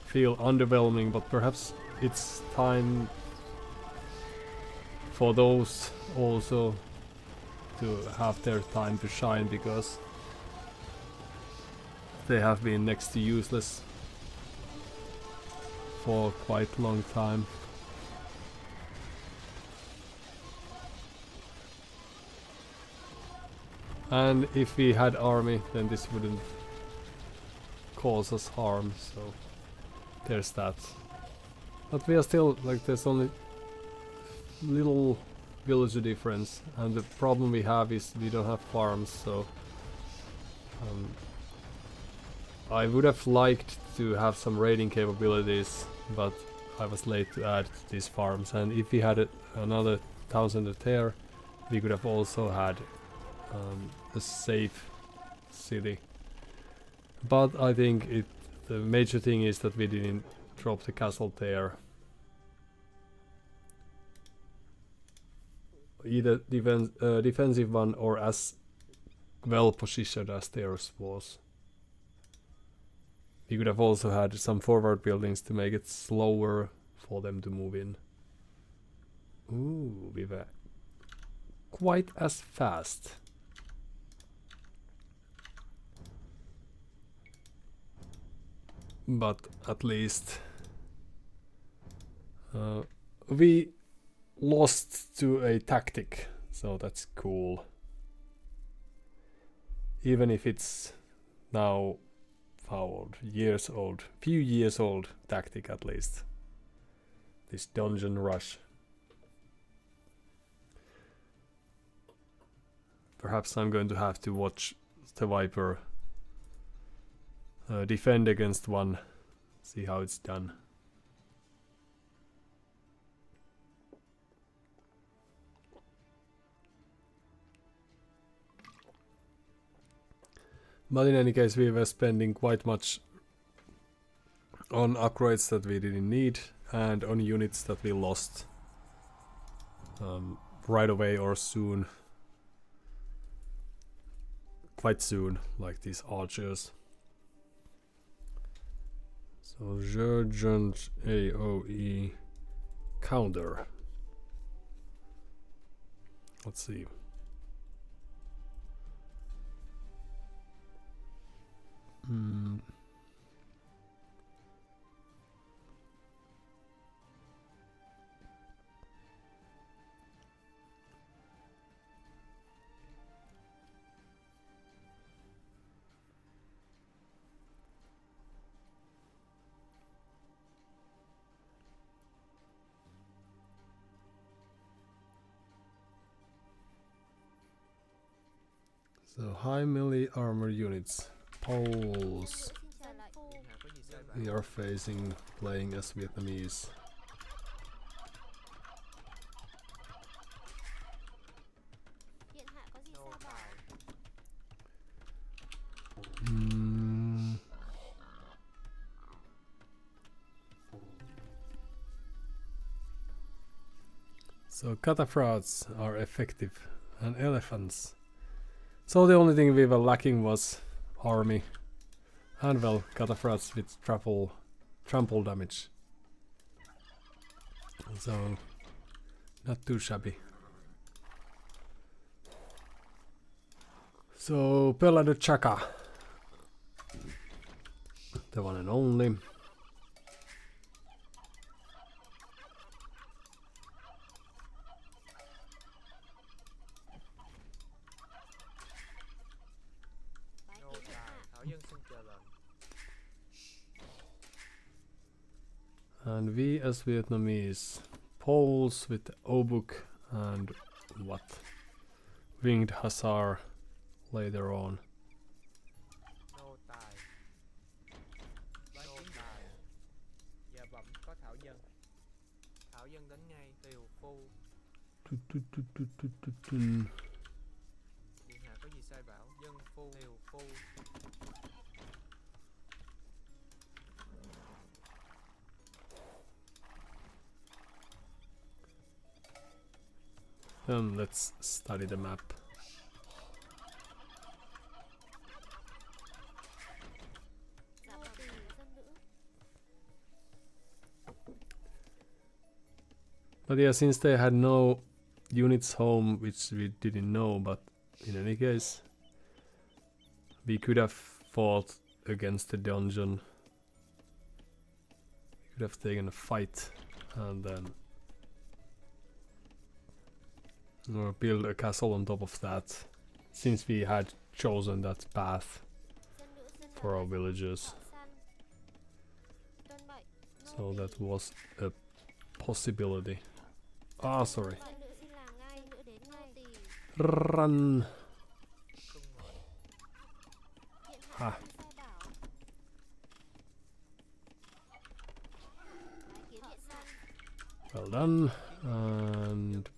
feel underwhelming, but perhaps it's time for those also to have their time to shine, because they have been next to useless for quite a long time. And if we had army, then this wouldn't cause us harm, so there's that. But we are still, like, there's only little villager difference, and the problem we have is we don't have farms, so I would have liked to have some raiding capabilities, but I was late to add these farms, and if we had another town center there, we could have also had a safe city. But I think the major thing is that we didn't drop the castle there. Either defensive one or as well positioned as theirs was. We could have also had some forward buildings to make it slower for them to move in. Ooh, we were quite as fast. But at least we lost to a tactic, so that's cool. Even if it's now how old? Years old. Few years old tactic at least. This dungeon rush. Perhaps I'm going to have to watch the Viper defend against one. See how it's done. But in any case, we were spending quite much on upgrades that we didn't need and on units that we lost right away or soon. Quite soon, like these archers. So Sergeant AOE counter. Let's see. So high melee armor units. Poles. We are facing playing as Vietnamese. So cataphracts are effective and elephants. So the only thing we were lacking was army. And well, cataphracts with trample damage. So not too shabby. So Pella the Chaka. The one and only. And we as Vietnamese, Poles with Obuk and what? Winged Hussar later on. Nô tài. Nô tài. Dạ bẩm có thảo dân. Thảo dân đến ngay. Tiều phu. Điện hạ có gì sai bảo? Dân phu. Tiều phu. Let's study the map. But yeah, since they had no units home, which we didn't know, but in any case, we could have fought against the dungeon. We could have taken a fight and then or build a castle on top of that, since we had chosen that path for our villagers. So that was a possibility. Ah, sorry. Run! Ha. Well done. And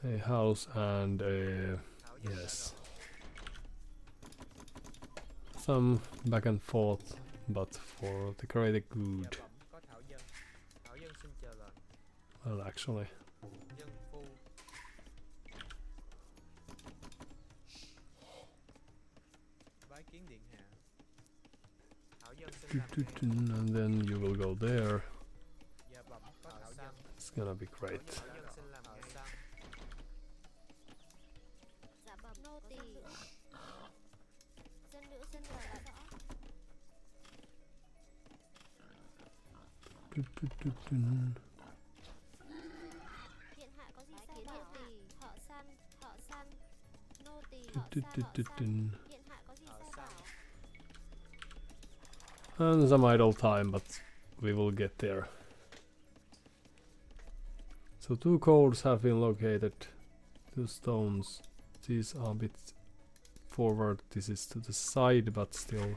a house and a... yes. Some back and forth, but for the greater good. Well, actually. dân xin làm ngay. And then you will go there. Dạ bẩm có thảo dân. It's gonna be great. Thảo dân xin làm ngay. Dạ bẩm nô tỳ. Dân nữ xin trả lại rõ. Điện hạ có gì sai bảo? Thợ săn, nô tỳ, thợ săn. Điện hạ có gì sai bảo? And some idle time, but we will get there. So 2 coals have been located. 2 stones. These are a bit forward. This is to the side, but still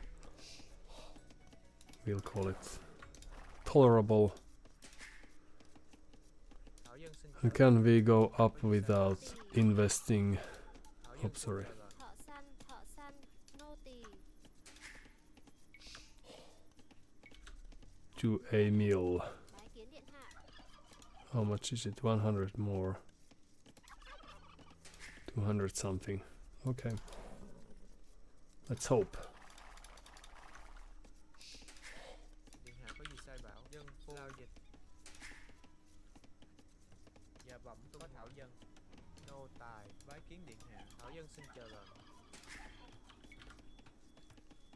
we'll call it tolerable. Thảo dân xin And can we go up without investing? Thảo dân Oops, sorry. Thợ săn, nô tỳ. To a mill. Bái kiến điện hạ. How much is it? 100 more. 200 something. Okay. Let's hope. Điện hạ có gì sai bảo? Dân phu lao dịch. Dạ bẩm có thảo dân. Nô tài bái kiến điện hạ. Thảo dân xin chờ lệnh.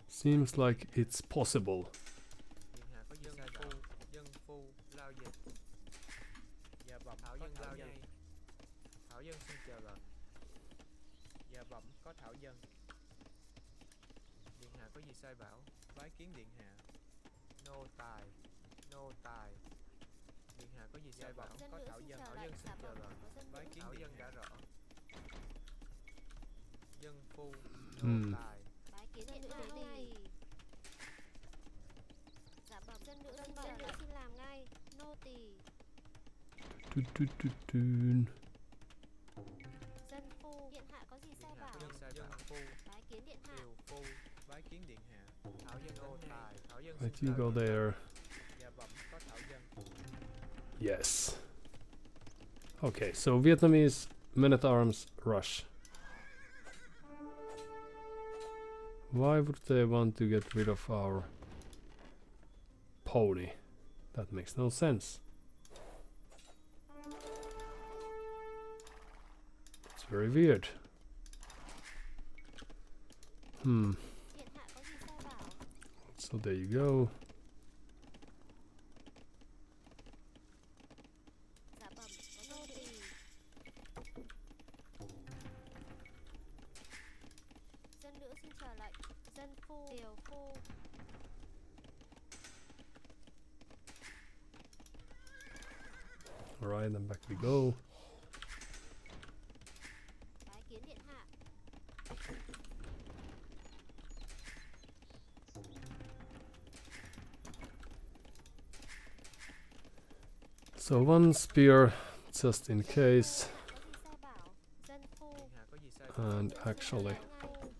Seems like it's possible. Điện hạ có gì sai bảo? Dân phu lao dịch. Dạ bẩm thảo dân lao dịch. Thảo dân xin chờ lệnh. Dạ bẩm có thảo dân. Điện hạ có gì sai bảo? Bái kiến điện hạ. Nô tài. Điện hạ có gì sai bảo? Dân Có nữ thảo xin dân. chờ Thảo lệnh. dân xin Dạ chờ bẩm lệnh. có dân Bái nữ. kiến điện đã rõ. Dân phu. Hmm. Nô tài. Bái kiến điện hạ nô tỳ. Dạ bẩm dân nữ xin làm ngay. Nô tỳ. Dân phu. Điện hạ có gì Điện sai hạ bảo? có gì sai bảo? Dân phu. Bái kiến điện hạ. Kiều phu. Bái kiến điện hạ. Thảo dân nô tài. Thảo dân Right, xin you chờ go lệnh. there. Dạ bẩm có thảo dân. Yes. Okay, so Vietnamese men-at-arms rush. Why would they want to get rid of our pony? That makes no sense. It's very weird. Hmm. Điện hạ có gì sai bảo? So there you go. Dạ bẩm có nô tỳ. Dân nữ xin chờ lệnh. Dân phu. Kiều phu. Alright, then back we go. Bái kiến điện hạ. So 1 spear, just in case. Có gì sai bảo? Dân phu. Điện hạ có gì sai bảo? And Dân xin actually, chờ lệnh ngay.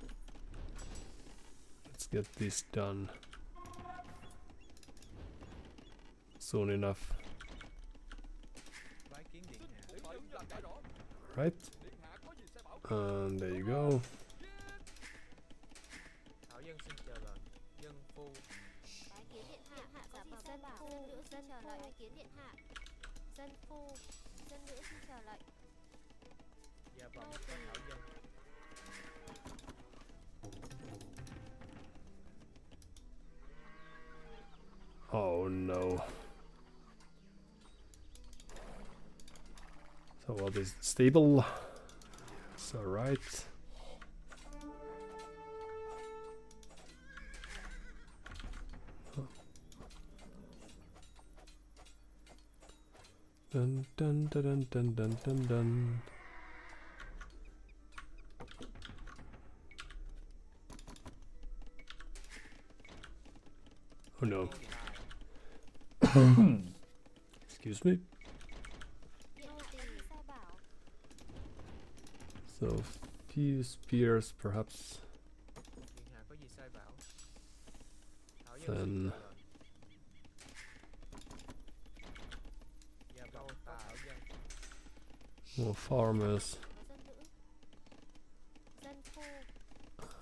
let's get this done soon enough. Bái kiến điện hạ. Right? And there you go. Thảo dân xin chờ lệnh. Dân phu. Bái kiến điện hạ. Dạ bẩm dân phu. Dân nữ xin chờ lệnh. Bái kiến điện hạ. Dân phu. Dân nữ xin chờ lệnh. Dạ bẩm có thảo dân. Oh no. So what is stable? It's alright. Dun dun dun dun dun dun dun dun. Oh no. Excuse me. Điện hạ có gì sai bảo? So few spears perhaps. Điện hạ có gì sai bảo? Thảo dân Then xin chờ lệnh. Dạ bẩm có thảo dân. more farmers Có dân nữ. Dân phu.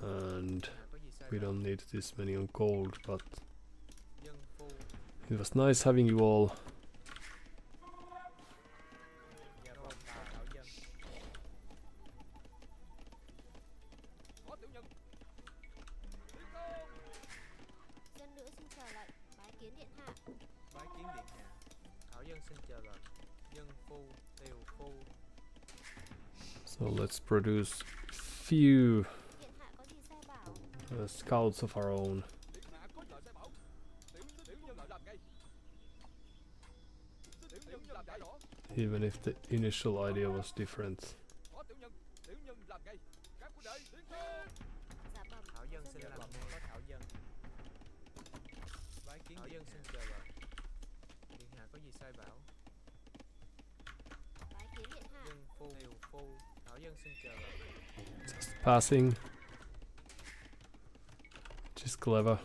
and Điện hạ có gì sai we bảo? don't need this many on gold, but It was nice having you all. Dạ vâng, bà Thảo Dân. Dân nữ xin chờ lệnh, bái kiến điện hạ. Bái kiến điện hạ. Thảo Dân xin chờ lệnh. Dân phu, tiều phu. So let's produce few Điện hạ có gì sai bảo? scouts of our own. Even if the initial idea was different. Dạ bẩm, Thảo Dân xin làm ngay có Thảo Dân. Bái kiến Thảo Dân xin chờ lệnh. Điện hạ có gì sai bảo? bái kiến điện hạ. Dân phu, tiều phu. Thảo Dân xin chờ lệnh. Just passing. Just clever.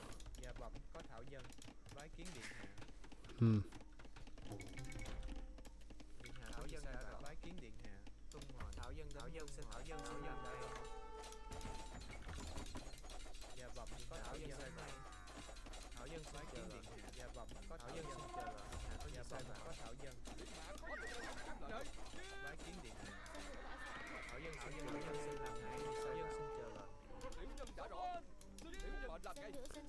Dạ bẩm, có Thảo Dân. Bái kiến điện hạ. Hmm. Điện hạ Thảo Dân đã rõ. Bái kiến điện hạ. Tung hỏi. Thảo Dân xin Thảo Dân đã rõ. Dạ bẩm, có Thảo Dân sai bảo. Thảo Dân xin chờ lệnh. Dạ bẩm, có Thảo Dân xin chờ lệnh. Điện hạ có gì sai bảo? Có Thảo Dân. Bái kiến điện hạ. Thảo Dân xin làm ngay. Thảo Dân xin chờ lệnh. Dân nữ xin chờ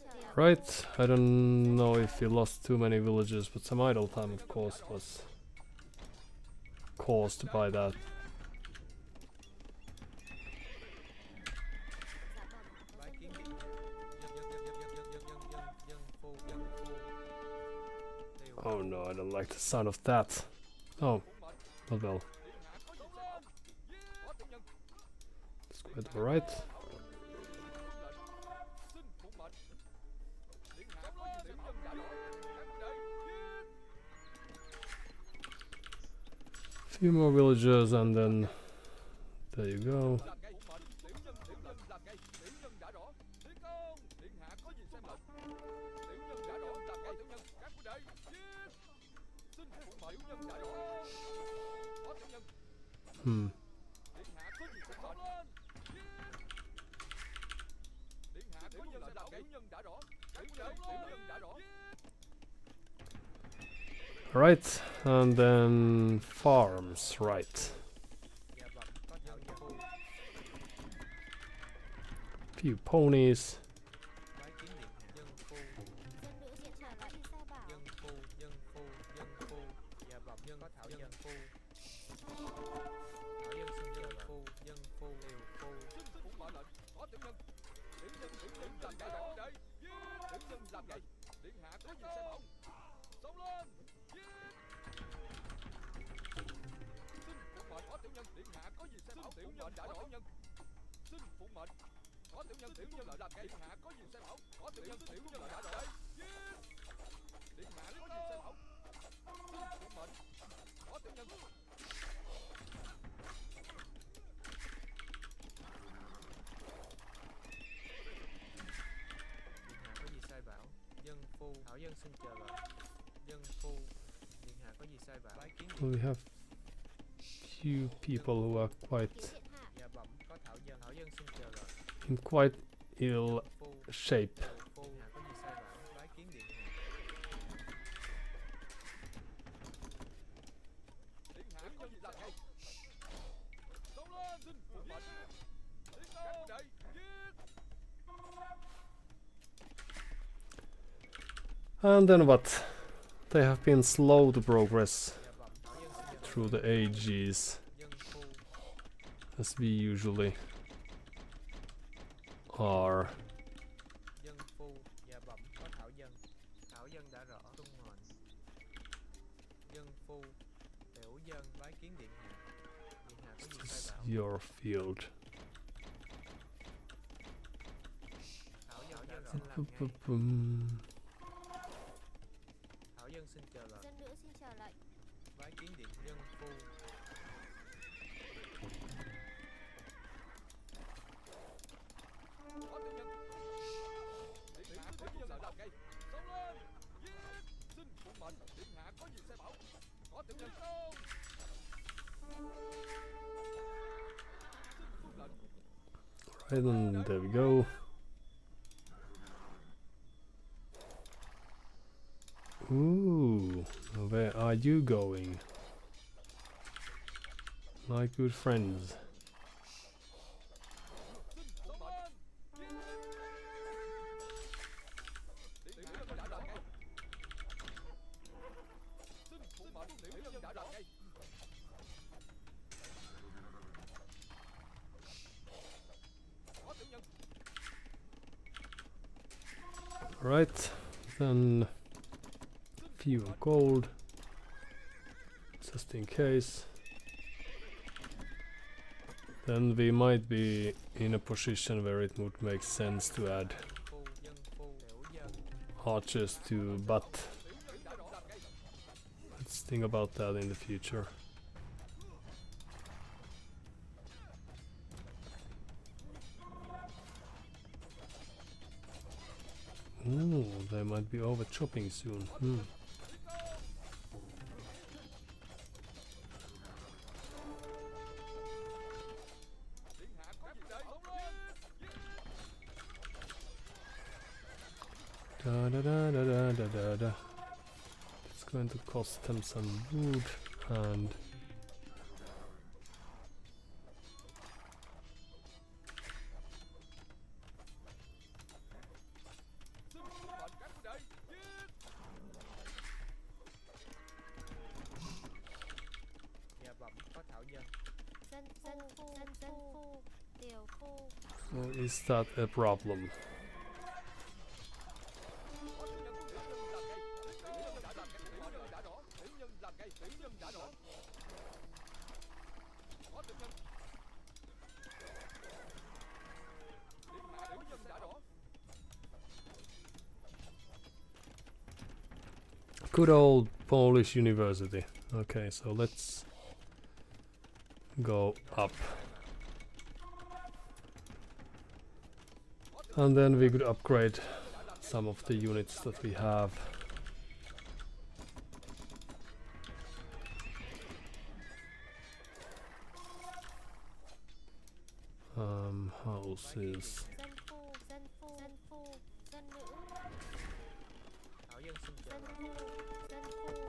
lệnh. Right, I don't know if you lost too many villages, but some idle time, of course, was caused by that. Dạ bẩm, có Bái dân kiến nữ. điện hạ. Dân phu. Tiều Oh no, I don't like the sound of that. Oh, well. Let's go to the right. Few more villagers and then there you go. Hmm. Right, and then farms, right. Dạ bẩm, có Thảo Dân. Few ponies. Bái kiến điện hạ. Dân phu. Dân nữ xin chờ lệnh. Gì sai bảo? Dân phu. Dạ bẩm, có Thảo Dân. Phu. Thảo Dân xin chờ lệnh. Dân phu. Tiều phu. Điện hạ có gì sai bảo? Dân phu. Thảo Dân xin chờ lệnh. Dân phu. Điện hạ có gì sai bảo? Bái kiến điện We have few people who are quite Kiến điện hạ. Dạ bẩm, có Thảo Dân. Thảo Dân xin chờ lệnh. in quite ill Dân phu. shape. Tiều phu. Điện hạ có gì sai bảo? Bái kiến điện hạ. And then what? They have been slow to progress Dạ bẩm, Thảo Dân xin chờ through the ages, Dân phu. as we usually are. Dân phu. Dạ bẩm, có Thảo Dân. Thảo Dân đã rõ. Tung hỏi. Dân phu. Tiểu dân. Bái kiến điện hạ. Điện hạ có gì sai It's bảo? your field. Thảo Dân đã rõ. Xin làm ngay. Boom. Thảo Dân xin chờ lệnh. Dân nữ xin chờ lệnh. Bái kiến điện dân phu. Right, and there we go. Ooh, where are you going? My good friends. Right, then few gold, just in case. Then we might be in a position where it would make sense to add archers to, but let's think about that in the future. Ooh, they might be over chopping soon. Da da da da da da da da. It's going to cost them some wood and Nhà bẩm có thảo nhân. Dân phu, tiểu phu. so is that a problem? Good old Polish university. Okay, so let's go up. And then we could upgrade some of the units that we have. Houses. Dân phu, dân nữ. Thảo nhân xin chào. Dân phu.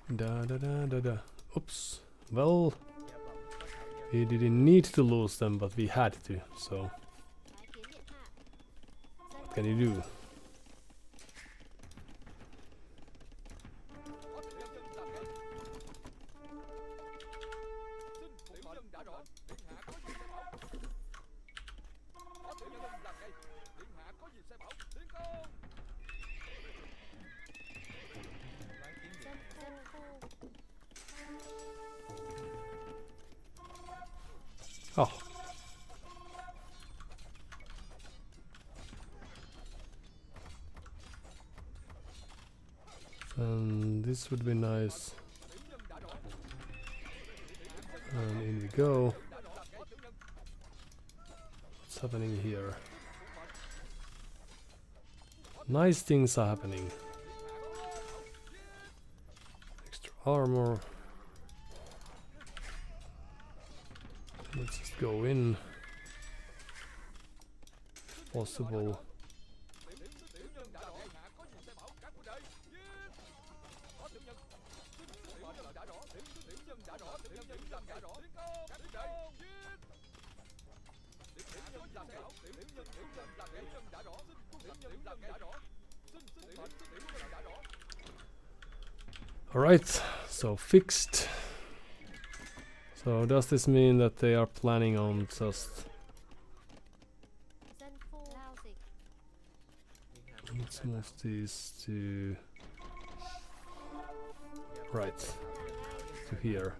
Da da da da da. Oops. Well, we didn't need to lose them, but we had to. So, Bái kiến điện hạ. what can you do? Oh. And this would be nice. And in we go. What's happening here? Nice things are happening. Extra armor. Let's just go in. If possible. Alright, so fixed. So does this mean that they are planning on just... Dân phu. Lao dịch. Let's move these to... Right, to here.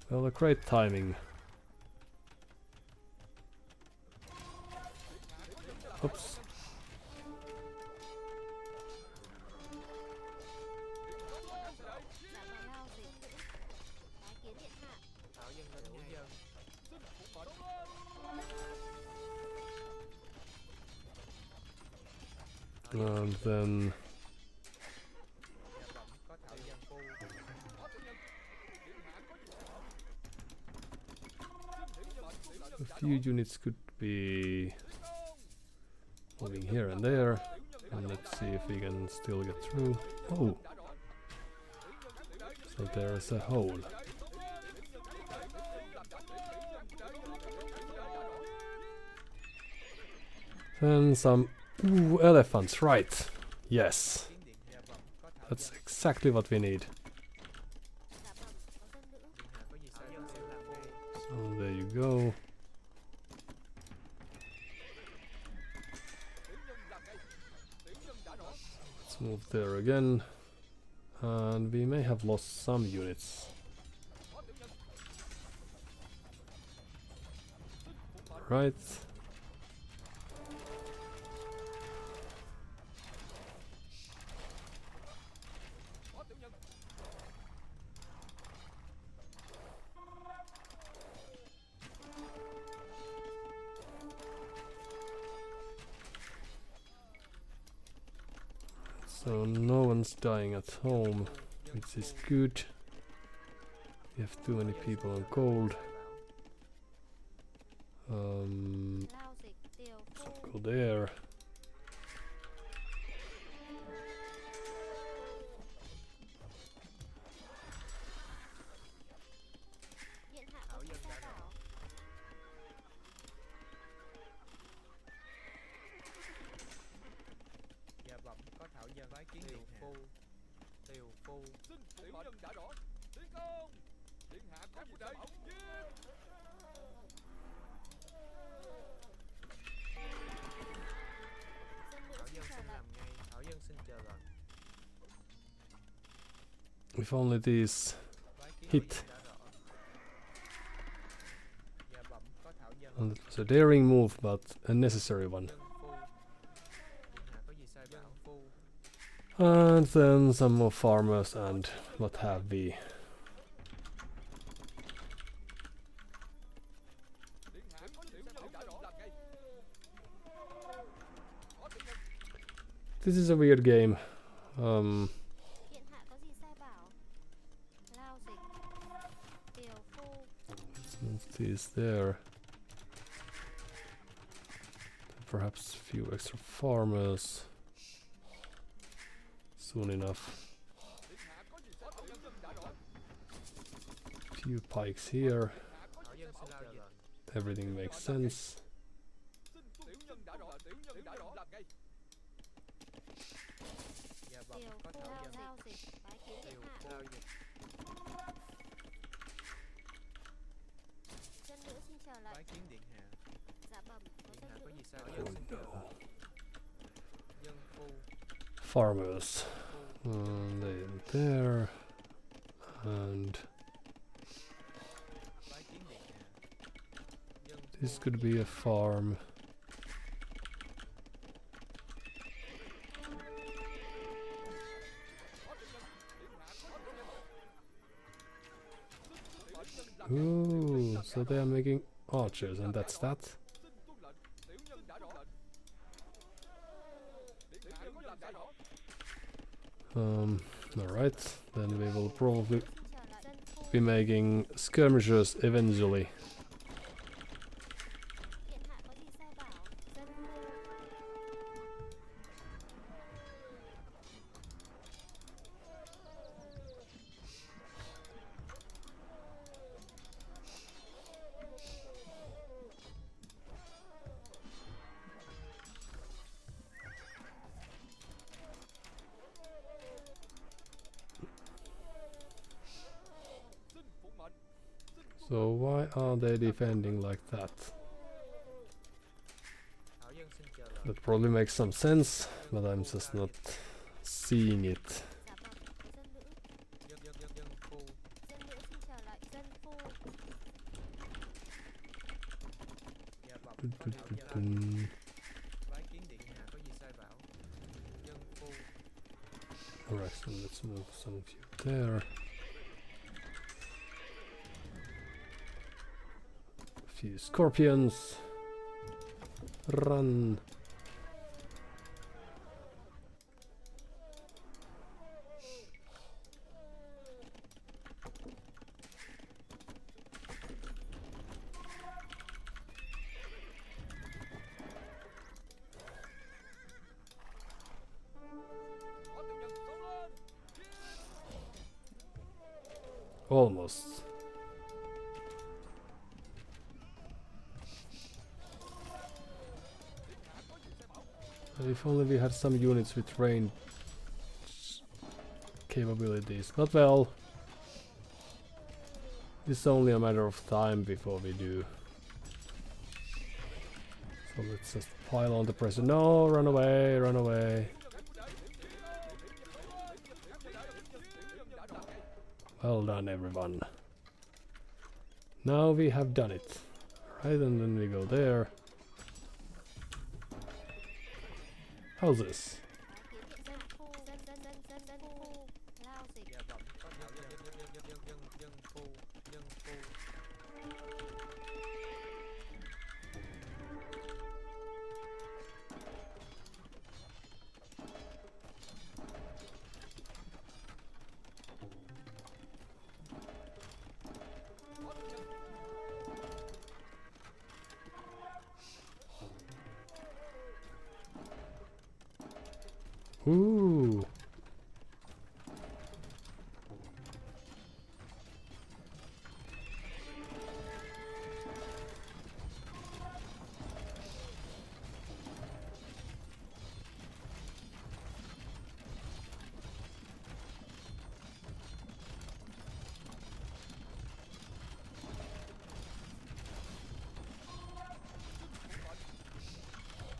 Well, a great timing. Oops. Lao dịch bái kiến điện hạ. Thảo dân lính dân. And then Dạ bẩm có thảo dân phu. a few units could be moving here and there. And let's see if we can still get through. Oh! So there's a hole. Then some... Ooh, elephants, right. Yes. Kiến điện dạ bẩm có thảo That's dân. exactly what we need. Dạ bẩm có dân nữ. Điện hạ có gì sai dân sẽ làm ngay. So there you go. Let's move there again. And we may have lost some units. Right. So no one's dying at home, which is good. We have too many people on cold. Lao dịch tiều phu. Go there. Điện hạ có gì sai bảo. Dạ bẩm có thảo dân bái kiến điện hạ. Tiều phu. Dân nữ Thảo xin dân chờ xin lệnh. làm ngay. Thảo dân xin chờ lệnh. If only these Bái kiến Hit. điện đã rõ. Dạ bẩm có thảo dân. and it was a daring move, but a necessary one. Dân phu. Điện hạ có gì sai bảo. Dân phu. And then some more farmers and what have we. This is a weird game. Điện hạ có gì sai bảo. Lao dịch tiều phu. Let's move these there. Perhaps a few extra farmers. Soon enough. Few pikes here. Thảo dân xin chờ lệnh. Everything makes sense. Dạ bẩm Tiều có phu. thảo dân. Lao dịch bái kiến điện Tiều hạ. phu. Dân nữ xin chờ lệnh. Bái kiến điện hạ. Dạ bẩm có Điện hạ dân có nữ. gì sai bảo. Dân xin chờ lệnh. Dân phu. Farmers. Phu. They there. And Bái kiến điện hạ. Dân this phu. could be a farm. Ooh, so they are making archers, and that's that. Alright, then we will probably Xin chờ lệnh. Dân phu. be making skirmishers eventually. Điện hạ có gì sai bảo. Dân phu. So why are they defending like that? Thảo dân xin chờ lệnh. That probably makes some sense, but I'm just not seeing it. Dạ bẩm có dân nữ. Dân phu. Dân nữ xin chờ lệnh. Dân phu. Bái kiến điện hạ có gì sai bảo. Dân phu. Alright, so let's move some of you there. A few scorpions. Run. Almost. If only we had some units with range capabilities, but well, it's only a matter of time before we do. So let's just pile on the pressure. No, run away, run away. Well done, everyone. Now we have done it. Right, and then we go there. How's this? Bái kiến điện hạ. Dân phu. Lao dịch. Dạ bẩm có thảo dân phu. Dân phu. Ooh.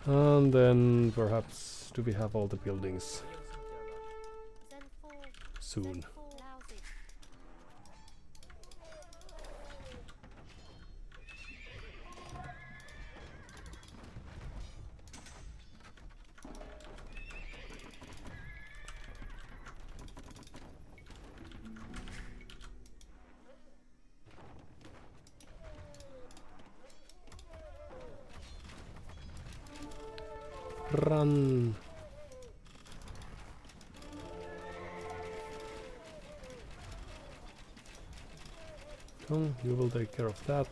And then perhaps do we have all the buildings Dân phu. soon? Lao dịch. Run! Come, you will take care of that.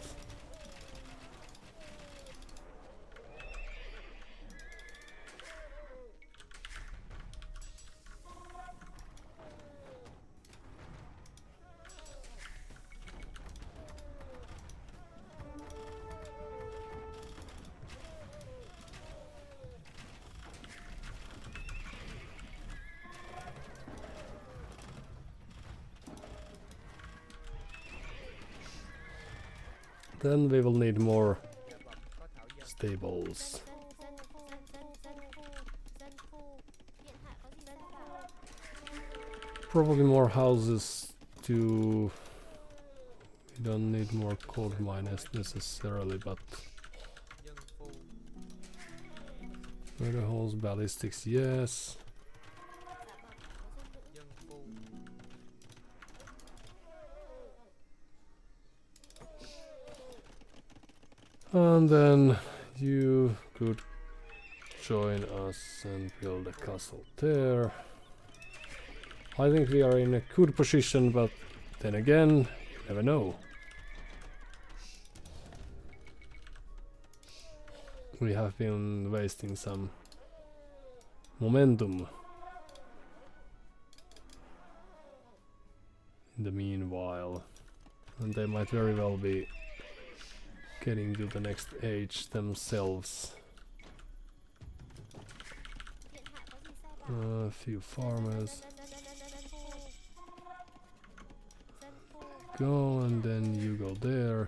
Then we will need more Dạ bẩm có thảo dân. stables. Dân phu. Điện hạ có gì sai bảo. Probably more houses to... We don't need more coal miners necessarily, but... Dân phu. Murder holes, ballistics, yes. Dân phu. And then you could join us and build a castle there. I think we are in a good position, but then again, you never know. We have been wasting some momentum in the meanwhile, and they might very well be getting to the next age themselves. Điện hạ có gì sai bảo. A few farmers. Dân phu. Dân phu. Go, and then you go there.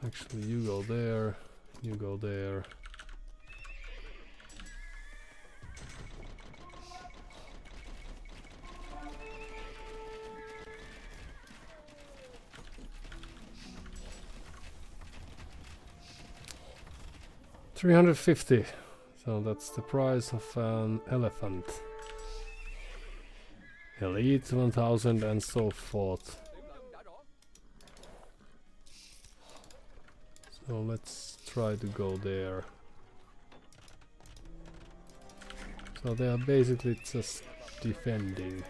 Actually, you go there. You go there. 350. So that's the price of an elephant. Elite 1000 and so forth. So let's try to go there. So they are basically just defending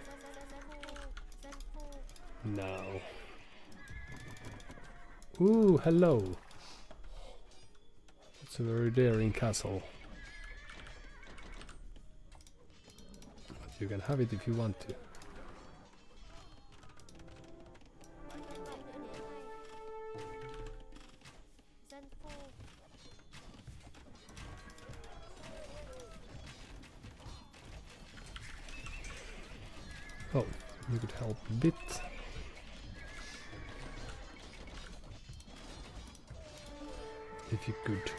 now. Ooh, hello. It's a very daring castle. But you can have it if you want to. Oh, you could help a bit. If you could.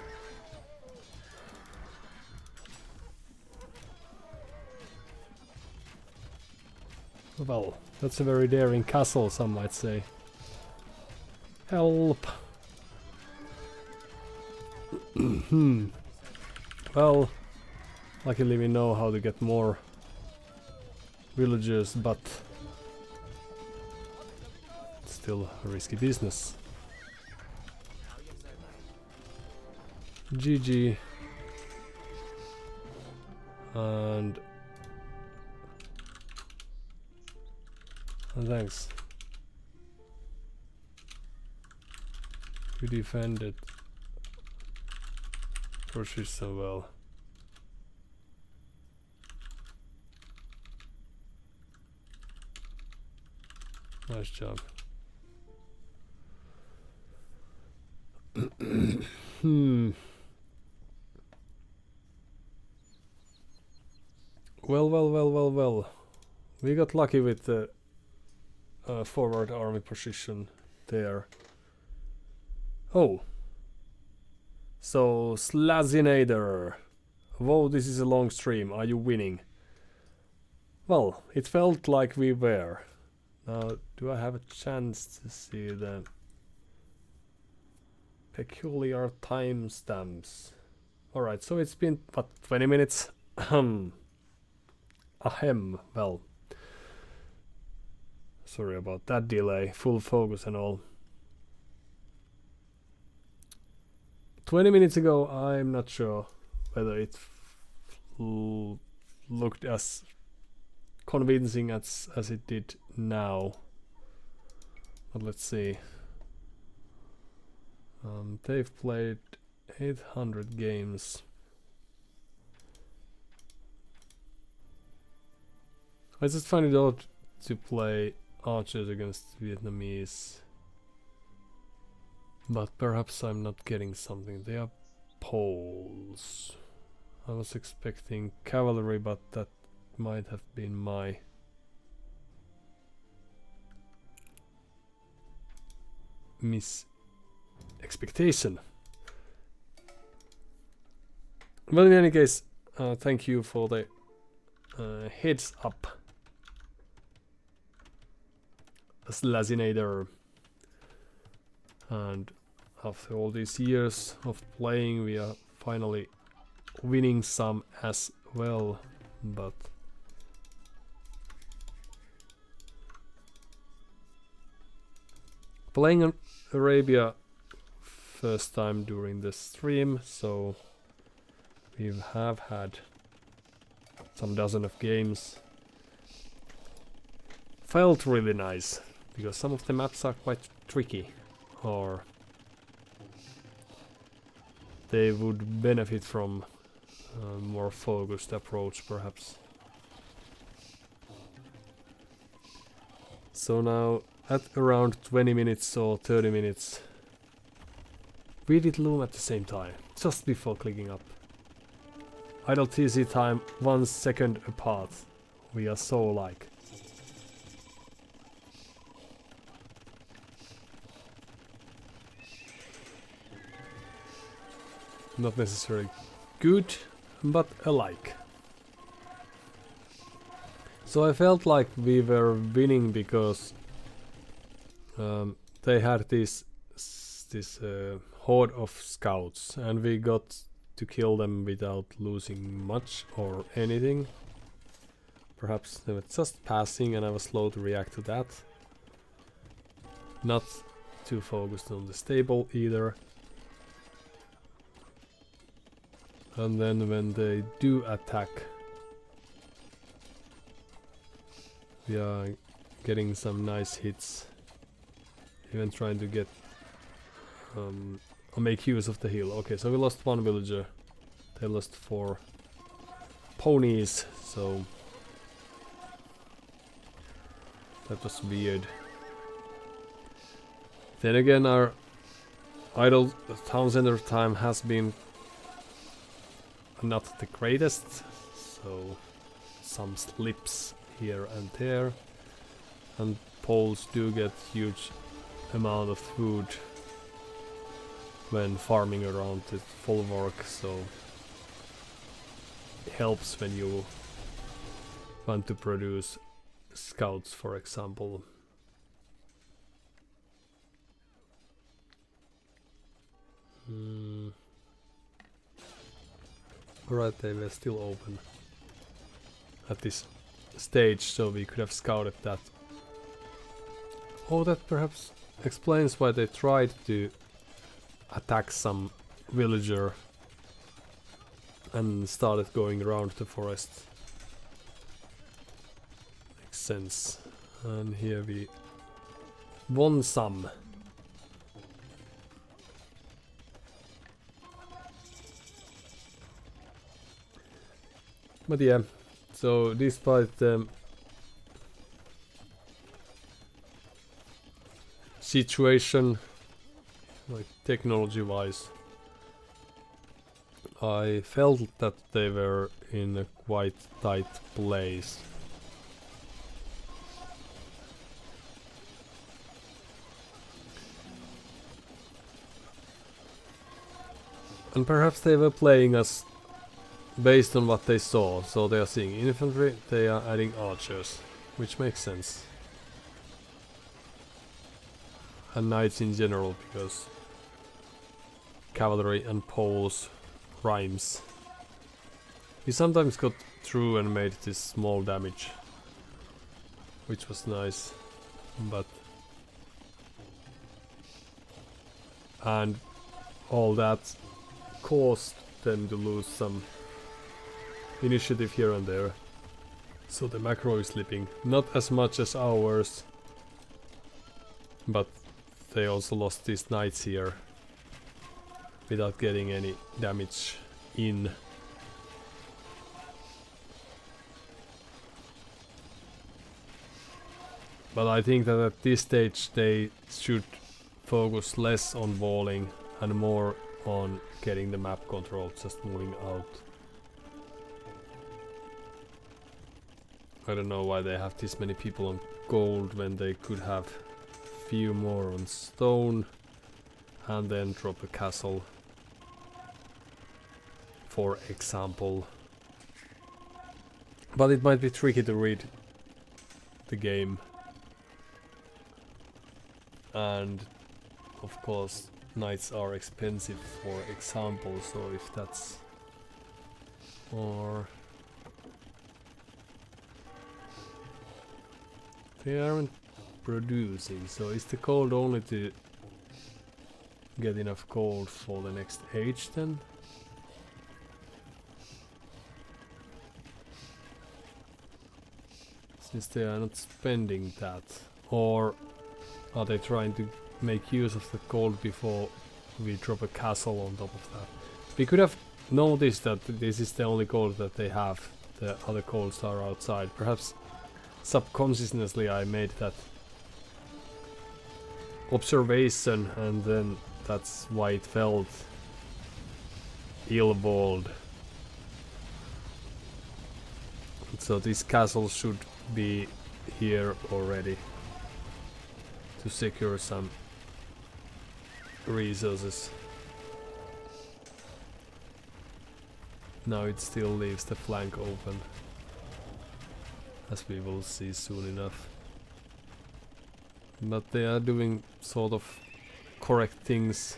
Well, that's a very daring castle, some might say. Help! Well, luckily we know how to get more villagers, but it's still a risky business. GG. And thanks. You defended so well. Nice job. Well. We got lucky with the forward army position there. Oh. So, Slazinator. Whoa, this is a long stream. Are you winning? Well, it felt like we were. Now, do I have a chance to see the peculiar timestamps? Alright, so it's been, what, 20 minutes? Ahem, well. Sorry about that delay, full focus and all. 20 minutes ago, I'm not sure whether it looked as convincing as it did now. But let's see. They've played 800 games. I just find it odd to play archers against Vietnamese. But perhaps I'm not getting something. They are Poles. I was expecting cavalry, but that might have been my expectation. Well, in any case, thank you for the heads up, Slazinator. And after all these years of playing, we are finally winning some as well, but playing on Arabia first time during the stream, so we have had some dozen of games. Felt really nice, because some of the maps are quite tricky, or they would benefit from a more focused approach perhaps. So now at around 20 minutes or 30 minutes we did loom at the same time, just before clicking up. Idle TC time 1 second apart. We are so alike. Not necessarily good, but alike. So I felt like we were winning because they had this horde of scouts, and we got to kill them without losing much or anything. Perhaps they were just passing and I was slow to react to that. Not too focused on the stable either. And then when they do attack, we are getting some nice hits. Even trying to get or make use of the heal. Okay, so we lost one villager. They lost 4 ponies, so that was weird. Then again, our idle town center time has been not the greatest, so some slips here and there, and Poles do get huge amount of food when farming around the folwark, so it helps when you want to produce scouts, for example. Alright, they were still open at this stage, so we could have scouted that. Oh, that perhaps explains why they tried to attack some villager and started going around the forest. Makes sense. And here we won some. But yeah, so despite the situation, like technology wise, I felt that they were in a quite tight place. And perhaps they were playing us based on what they saw, so they are seeing infantry, they are adding archers, which makes sense. And knights in general, because cavalry and poles rhymes. We sometimes got through and made this small damage, which was nice, but and all that caused them to lose some initiative here and there, so the macro is slipping. Not as much as ours, but they also lost these knights here without getting any damage in. But I think that at this stage they should focus less on walling and more on getting the map control, just moving out. I don't know why they have this many people on gold when they could have few more on stone and then drop a castle, for example. But it might be tricky to read the game, and of course knights are expensive, for example, so if that's or they aren't producing, so is the gold only to get enough gold for the next age then? Since they are not spending that, or are they trying to make use of the gold before we drop a castle on top of that? We could have noticed that this is the only gold that they have, the other golds are outside. Perhaps subconsciously I made that observation, and then that's why it felt ill-balled. So this castle should be here already to secure some resources. Now it still leaves the flank open, as we will see soon enough. But they are doing sort of correct things.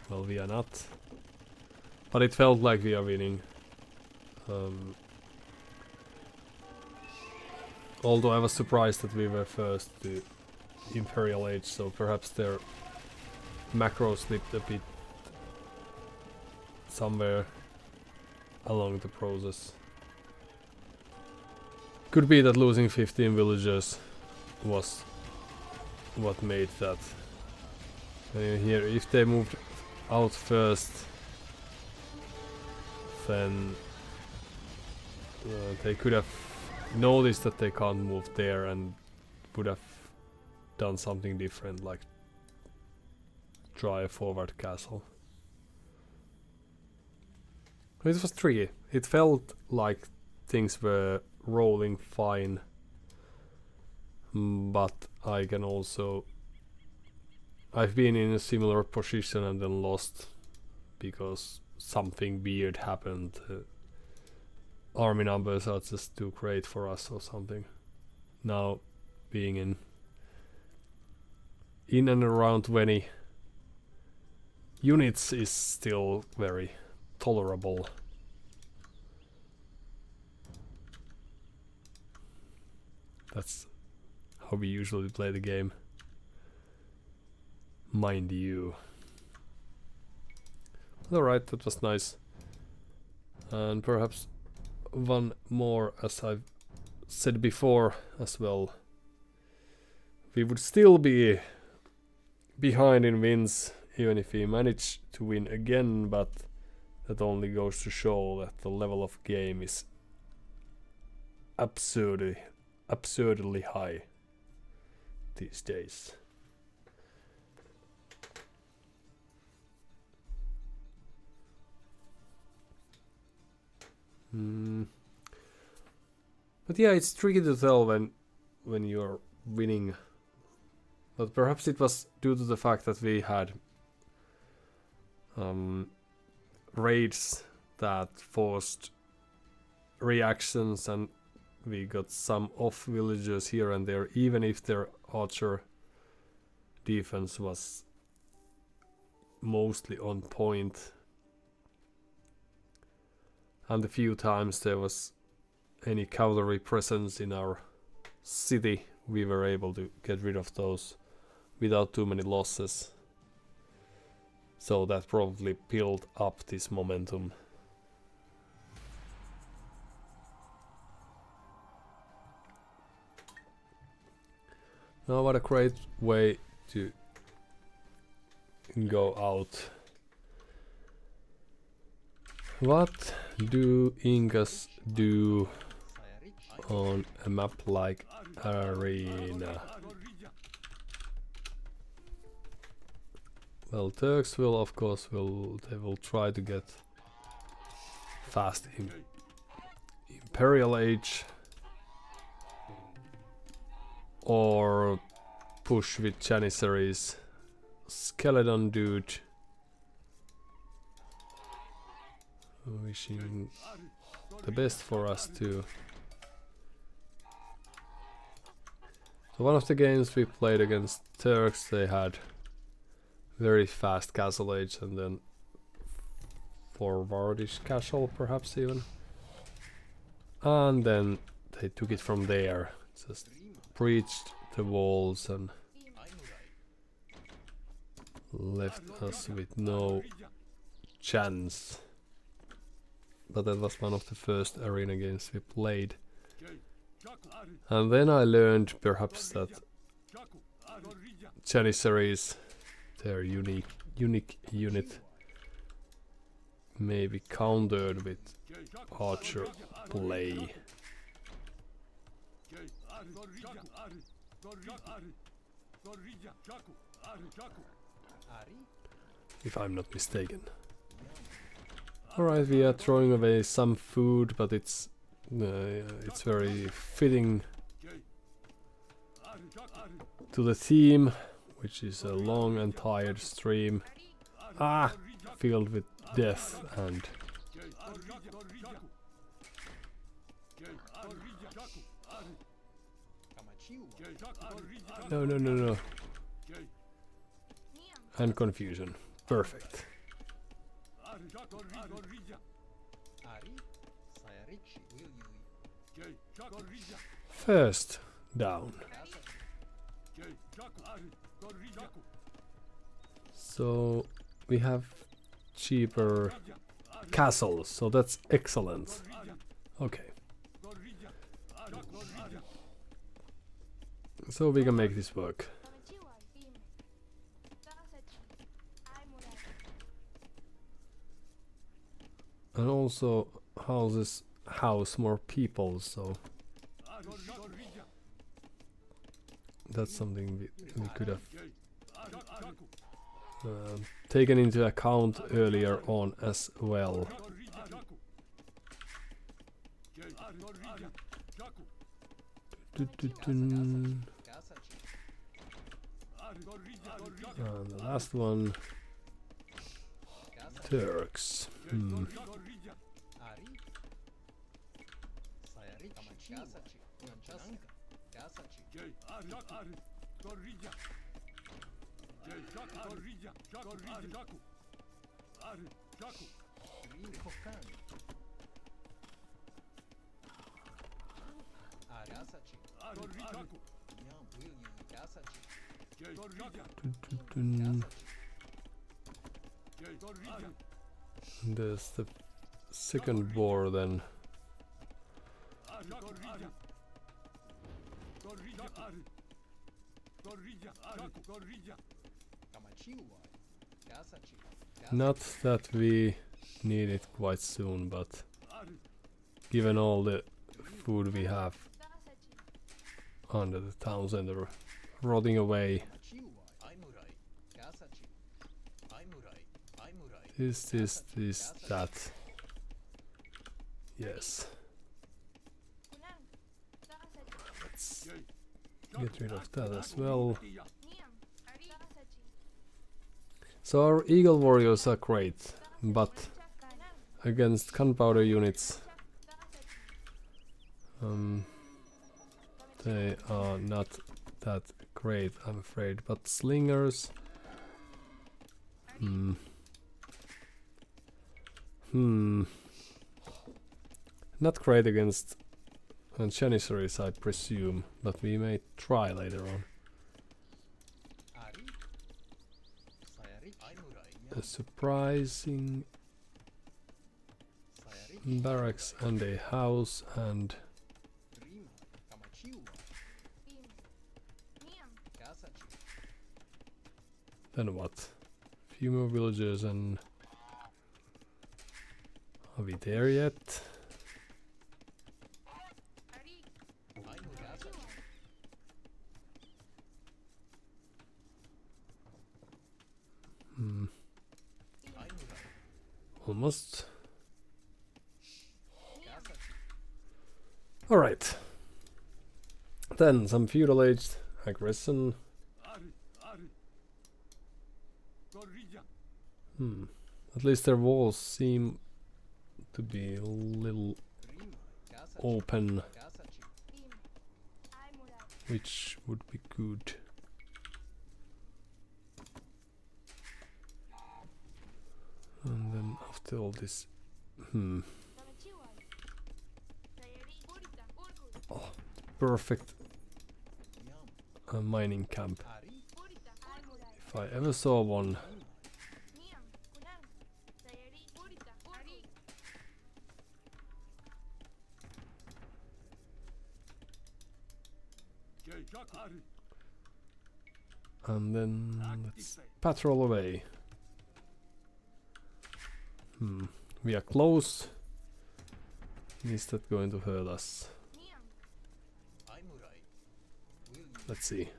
Well, we are not. But it felt like we are winning. Although I was surprised that we were first to Imperial Age, so perhaps their macro slipped a bit somewhere along the process. Could be that losing 15 villagers was what made that. Here, if they moved out first, then they could have noticed that they can't move there and would have done something different, like try a forward castle. It was tricky. It felt like things were rolling fine, but I can also... I've been in a similar position and then lost because something weird happened. Army numbers are just too great for us or something. Now being in and around 20 units is still very tolerable. That's how we usually play the game, mind you. Alright, that was nice. And perhaps one more, as I've said before as well. We would still be behind in wins even if we manage to win again, but that only goes to show that the level of game is absurdly high these days. But yeah, it's tricky to tell when you're winning. But perhaps it was due to the fact that we had raids that forced reactions, and we got some off villagers here and there, even if their archer defense was mostly on point. And the few times there was any cavalry presence in our city, we were able to get rid of those without too many losses. So that probably built up this momentum. Now what a great way to go out. What do Incas do on a map like Arena? Well, Turks will, of course, they will try to get fast Imperial Age, or push with Janissaries. Skeleton dude. Wishing the best for us too. So one of the games we played against Turks, they had very fast castle age and then forwardish castle perhaps even. And then they took it from there. Just breached the walls and left us with no chance. But that was one of the first arena games we played. And then I learned perhaps that Janissaries, their unique unit, may be countered with archer play. If I'm not mistaken. Alright, we are throwing away some food, but it's very fitting to the theme, which is a long and tired stream, filled with death and no, and confusion. Perfect. First down. So we have cheaper castles, so that's excellent. Okay. So we can make this work. And also houses house more people, so that's something we could have taken into account earlier on as well. And the last one, Turks. There's the second war then. Not that we need it quite soon, but given all the food we have under the town center rotting away. This, that. Yes. Let's get rid of that as well. So our eagle warriors are great, but against gunpowder units they are not that great, I'm afraid. But slingers, not great against Janissaries, I presume, but we may try later on. A surprising barracks and a house, and then what? Few more villagers, and are we there yet? Almost. Alright. Then some feudal age aggression. At least their walls seem to be a little open, which would be good. And then after all this, oh, perfect mining camp. If I ever saw one. And then let's patrol away. We are close. Is that going to hurt us? Let's see.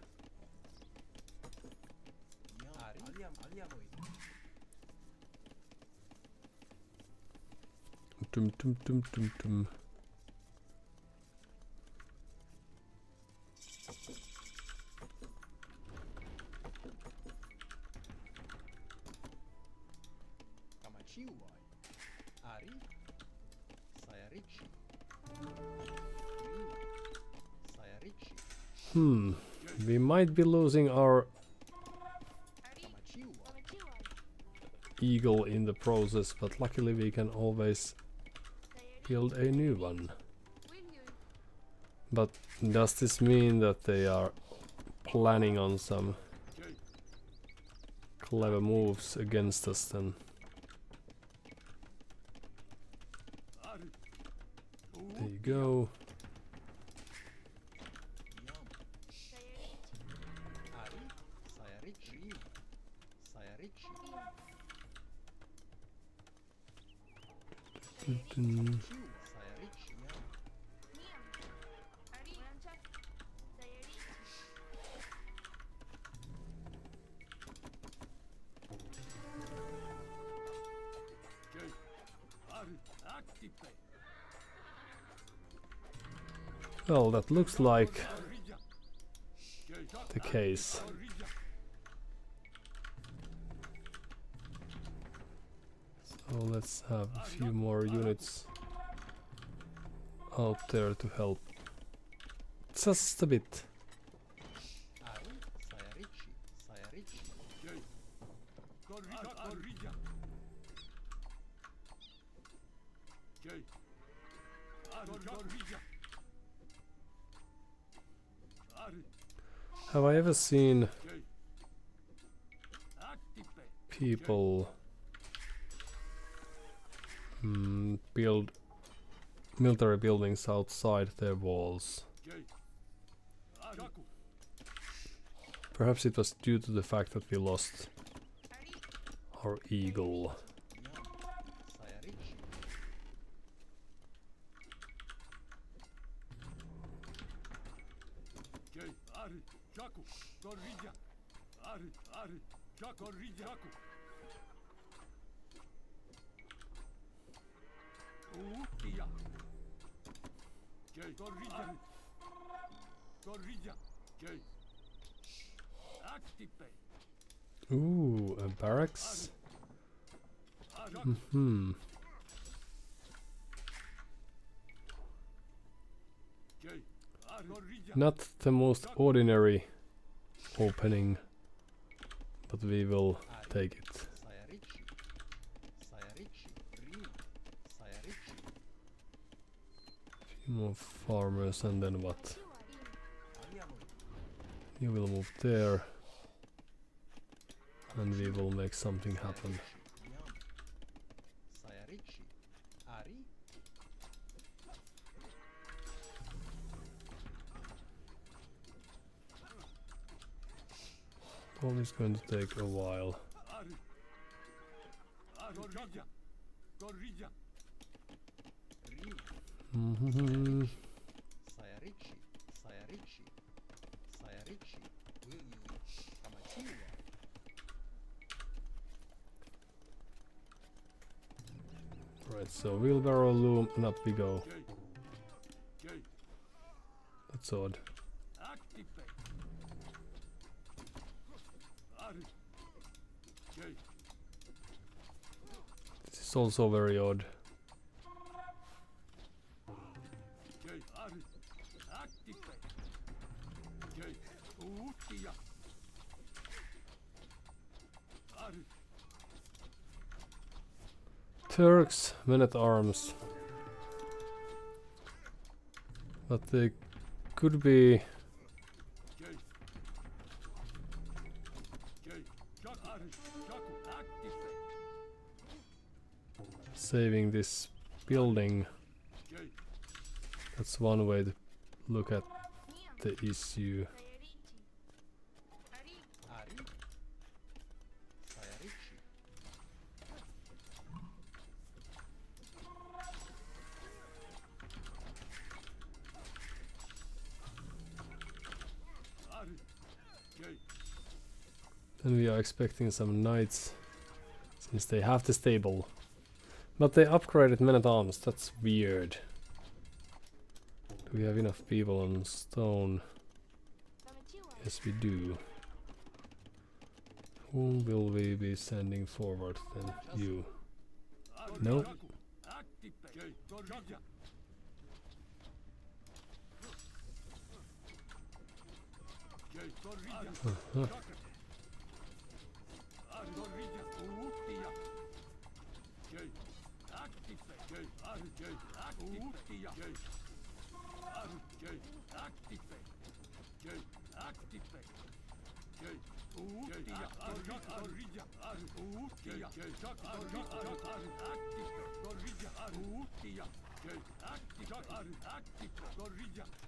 Tum tum tum tum tum. We might be losing our eagle in the process, but luckily we can always build a new one. But does this mean that they are planning on some clever moves against us then? There you go. Dun-dun. Well, that looks like the case. So let's have a few more units out there to help. Just a bit. Have I ever seen people build military buildings outside their walls? Perhaps it was due to the fact that we lost our eagle. Ooh, a barracks? Mm-hmm. Not the most ordinary opening, but we will take it. Few more farmers and then what? You will move there. And we will make something happen. All is going to take a while. Mm-hmm. Right, so wheelbarrow loom and up we go. That's odd. This is also very odd. Turks, men at arms. But they could be saving this building. That's one way to look at the issue. Then we are expecting some knights, since they have the stable. But they upgraded men-at-arms, that's weird. Do we have enough people on stone? Yes, we do. Whom will we be sending forward then? You. No?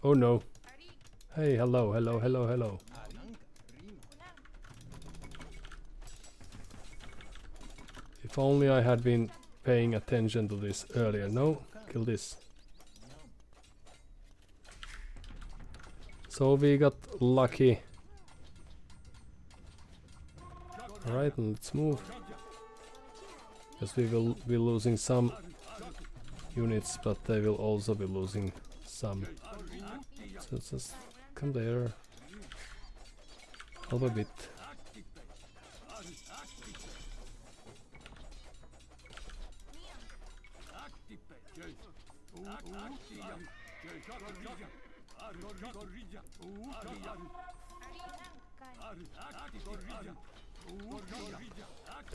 Oh no. Hey, hello, hello, hello, hello. If only I had been paying attention to this earlier. No, kill this. So we got lucky. Alright, let's move. Because we will be losing some units, but they will also be losing some. So just come there. Help a bit.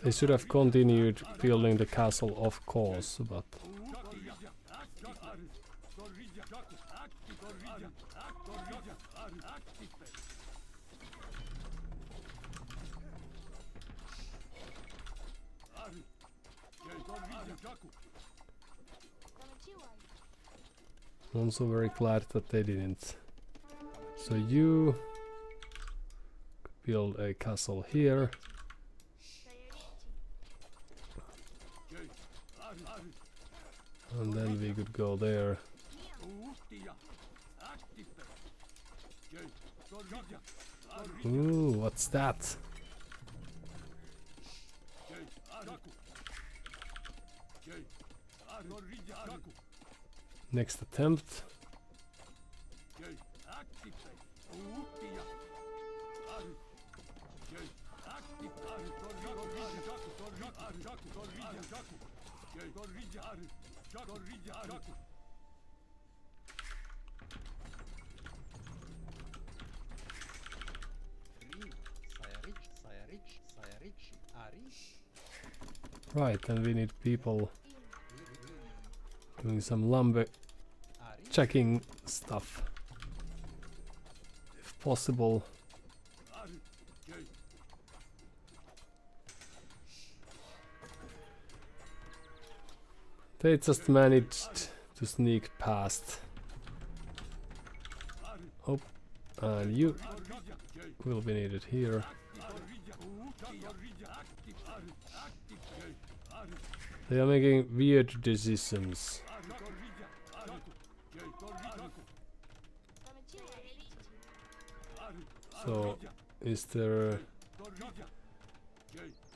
They should have continued building the castle, of course, but I'm also very glad that they didn't. So you build a castle here. And then we could go there. Ooh, what's that? Next attempt. Right, and we need people doing some lumber checking stuff, if possible. They just managed to sneak past. Oh, and you will be needed here. They are making weird decisions. So, is there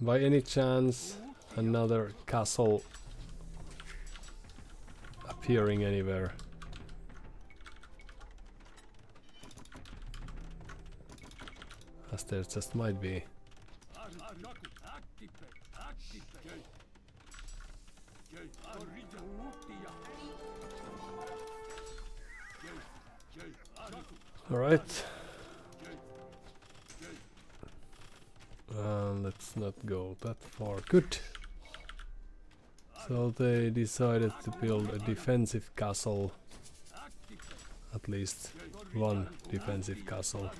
by any chance another castle appearing anywhere? As there just might be. Alright. Let's not go that far. Good. So they decided to build a defensive castle. At least one defensive castle.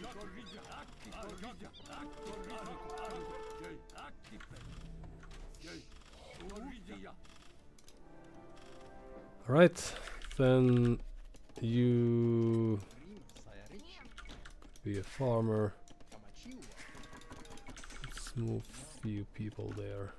Alright, then you be a farmer. Let's move a few people there.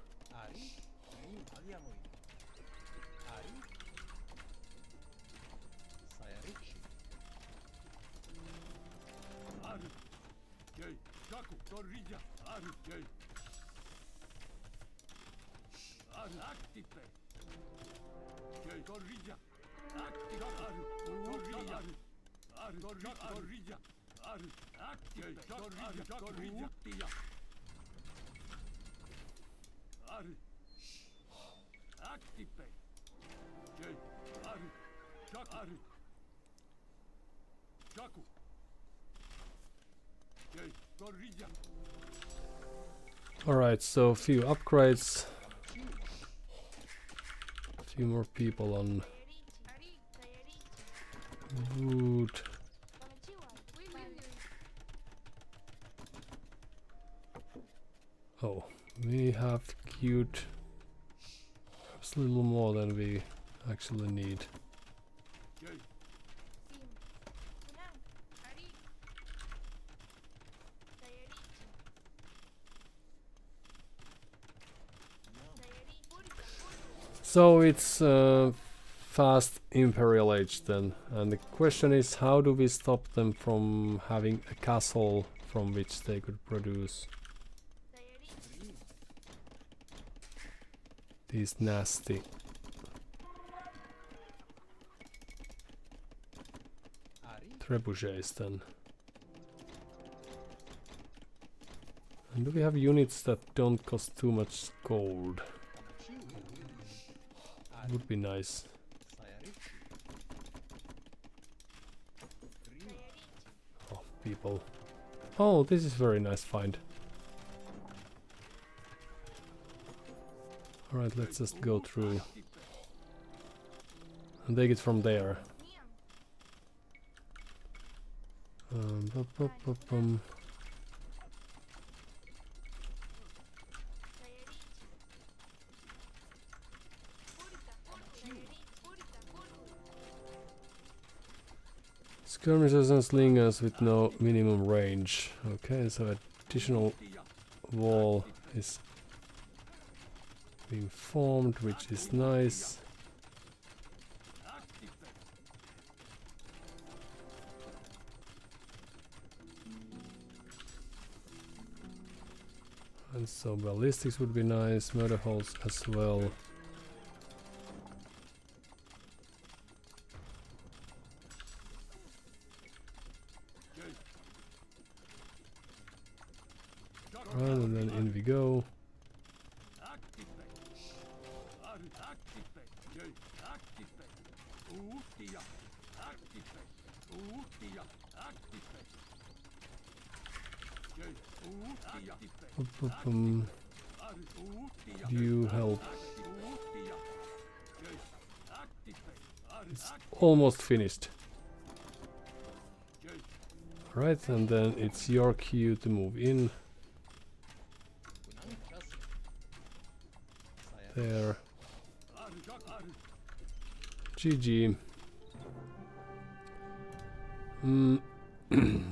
Alright, so a few upgrades. A few more people on Wood. Oh, we have cute. Perhaps a little more than we actually need. So it's fast Imperial Age then, and the question is how do we stop them from having a castle from which they could produce these nasty trebuchets then. And do we have units that don't cost too much gold? Would be nice. Oh, people. Oh, this is very nice find. Alright, let's just go through and take it from there. Bum. Skirmishers and slingers with no minimum range. Okay, so additional wall is being formed, which is nice. And so ballistics would be nice, murder holes as well. Right, and then in we go. You help. It's almost finished. Right, and then it's your cue to move in. There. GG.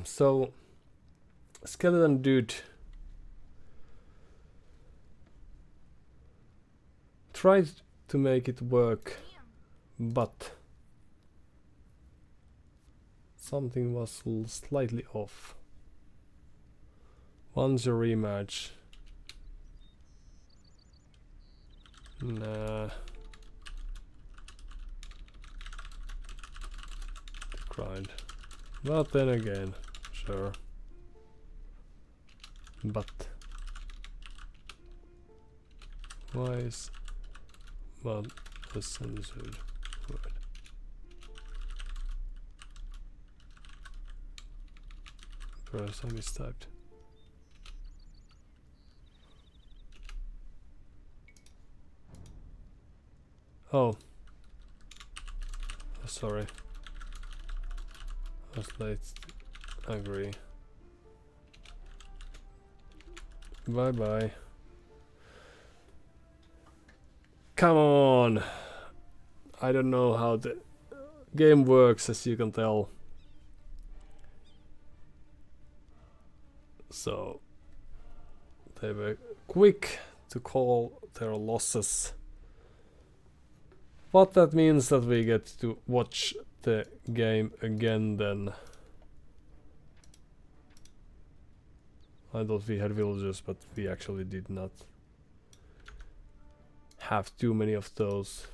So, skeleton dude tried to make it work, but something was slightly off. Once a rematch. Nah. Grind. But then again, sure. But why is well the censored word? Perhaps I mistyped. Oh. Sorry. I was late. Agree. Bye bye. Come on! I don't know how the game works, as you can tell. So they were quick to call their losses. But that means that we get to watch the game again then. I thought we had villagers, but we actually did not have too many of those.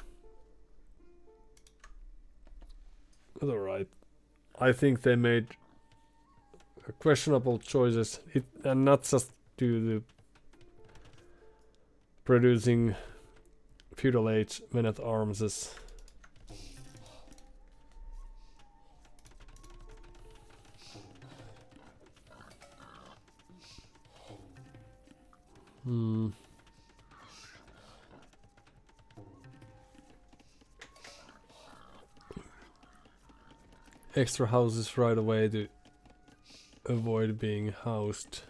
But alright. I think they made questionable choices, and not just due to producing feudal age men at arms. extra houses right away to avoid being housed.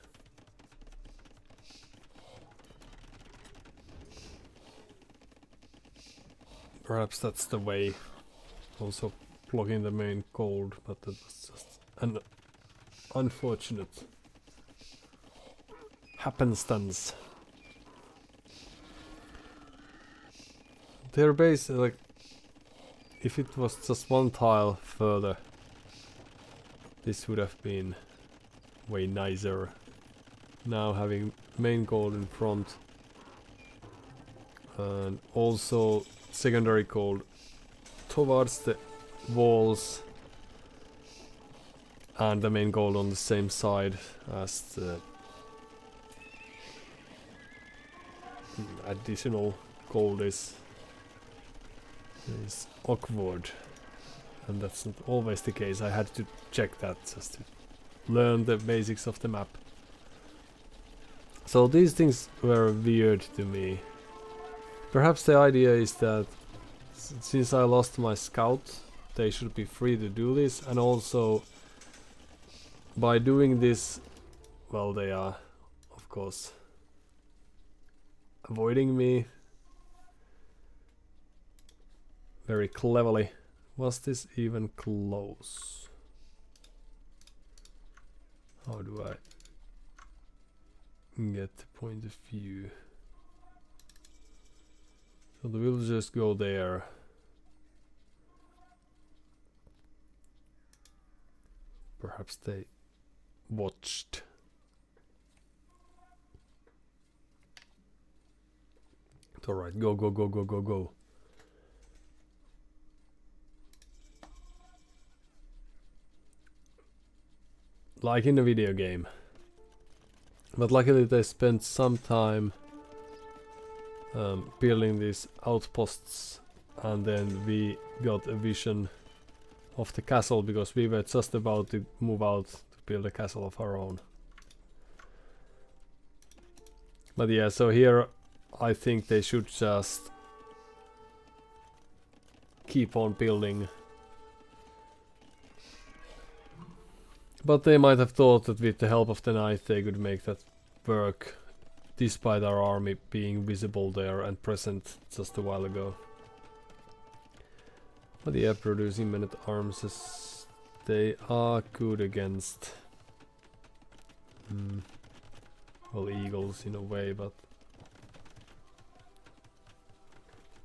Perhaps that's the way. Also blocking the main cold, but that was just an unfortunate happenstance. Their base, like, if it was just one tile further, this would have been way nicer. Now having main gold in front and also secondary gold towards the walls and the main gold on the same side as the additional gold is awkward, and that's not always the case. I had to check that just to learn the basics of the map. So these things were weird to me. Perhaps the idea is that since I lost my scout, they should be free to do this, and also by doing this, well, they are of course avoiding me very cleverly. Was this even close? How do I get the point of view? So the villagers go there. Perhaps they watched. Alright, go, go, go, go, go, go. Like in a video game. But luckily they spent some time building these outposts, and then we got a vision of the castle because we were just about to move out to build a castle of our own. But yeah, so here I think they should just keep on building. But they might have thought that with the help of the knight they could make that work, despite our army being visible there and present just a while ago. But yeah, producing men-at-arms, they are good against well, eagles in a way, but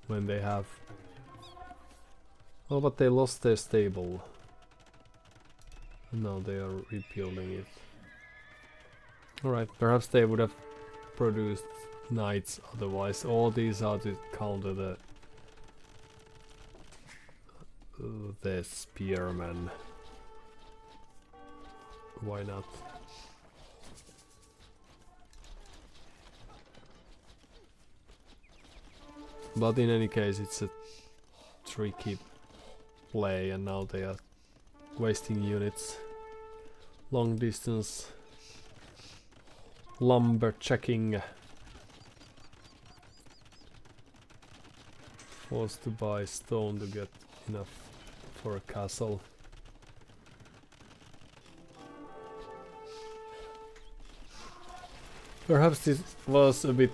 when they have... Oh, but they lost their stable. Now they are rebuilding it. Alright, perhaps they would have produced knights otherwise. All these are to counter the spearmen. Why not? But in any case, it's a tricky play, and now they are wasting units. Long distance lumber checking. Forced to buy stone to get enough for a castle. Perhaps this was a bit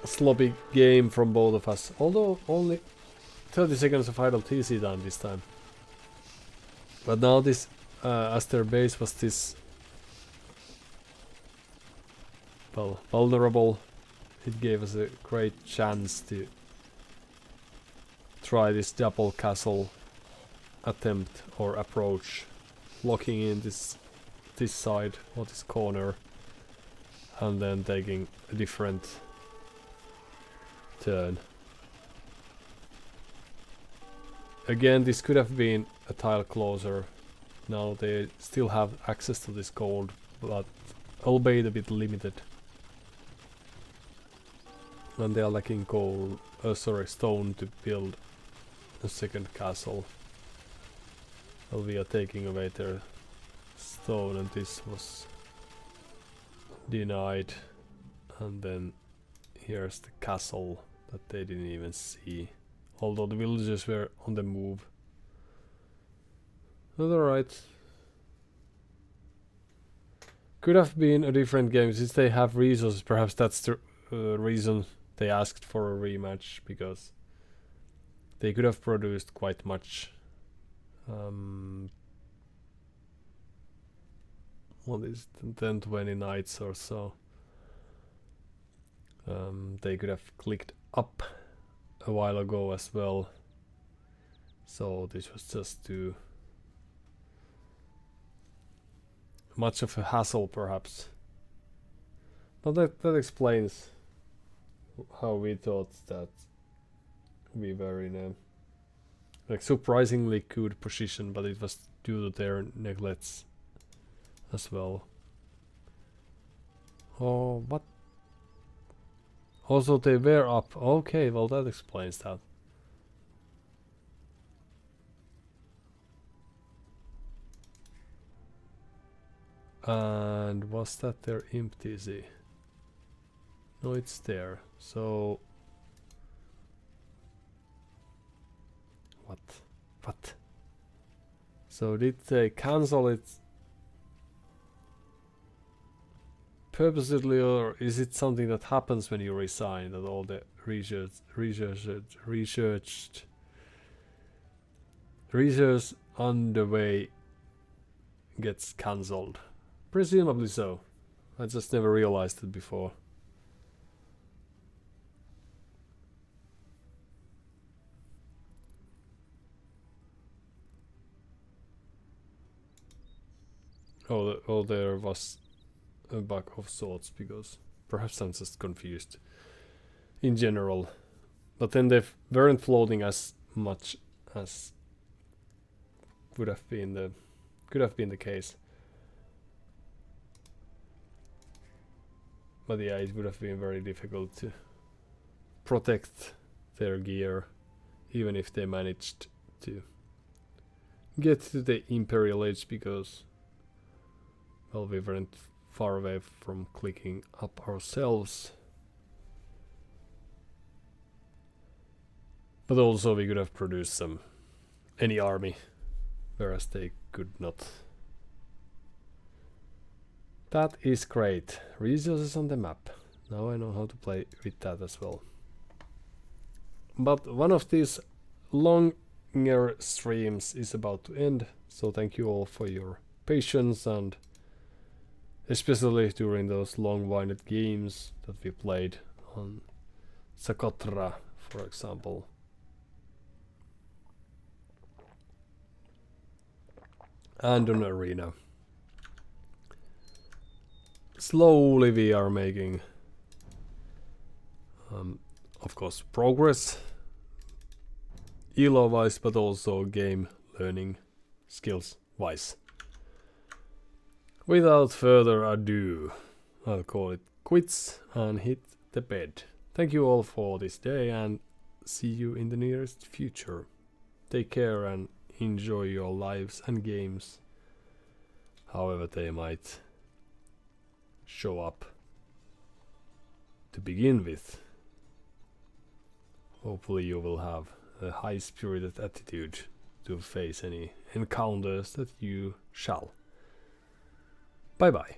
sloppy game from both of us, although only 30 seconds of idle TC time this time. But now this, as their base was this, well, vulnerable, it gave us a great chance to try this double castle attempt or approach, locking in this side or this corner, and then taking a different turn. Again, this could have been a tile closer. Now they still have access to this gold, but albeit a bit limited. And they are lacking gold, stone to build a second castle. Well, we are taking away their stone, and this was denied. And then here's the castle that they didn't even see. Although the villagers were on the move. That's alright. Could have been a different game since they have resources. Perhaps that's the reason they asked for a rematch, because they could have produced quite much. What is it, 10, 20 nights or so. They could have clicked up a while ago as well. So this was just too much of a hassle, perhaps. But that explains how we thought that we were in a like surprisingly good position, but it was due to their neglects as well. Oh, what? Also, they were up. Okay, well that explains that. And was that their MTZ? No, it's there. So what? So did they cancel it purposely, or is it something that happens when you resign, that all the research on the way gets cancelled? Presumably so. I just never realized it before. Oh, there was a bug of sorts, because perhaps I'm just confused in general. But then they weren't floating as much as could have been the case. But yeah, it would have been very difficult to protect their gear, even if they managed to get to the Imperial Age, because, well, we weren't far away from clicking up ourselves. But also we could have produced any army, whereas they could not. That is great. Resources on the map. Now I know how to play with that as well. But one of these longer streams is about to end, so thank you all for your patience, and especially during those long-winded games that we played on Socotra, for example. And on Arena. Slowly we are making, of course, progress, ELO-wise, but also game learning skills-wise. Without further ado, I'll call it quits and hit the bed. Thank you all for this day, and see you in the nearest future. Take care and enjoy your lives and games, however they might show up to begin with. Hopefully you will have a high-spirited attitude to face any encounters that you shall. Bye bye.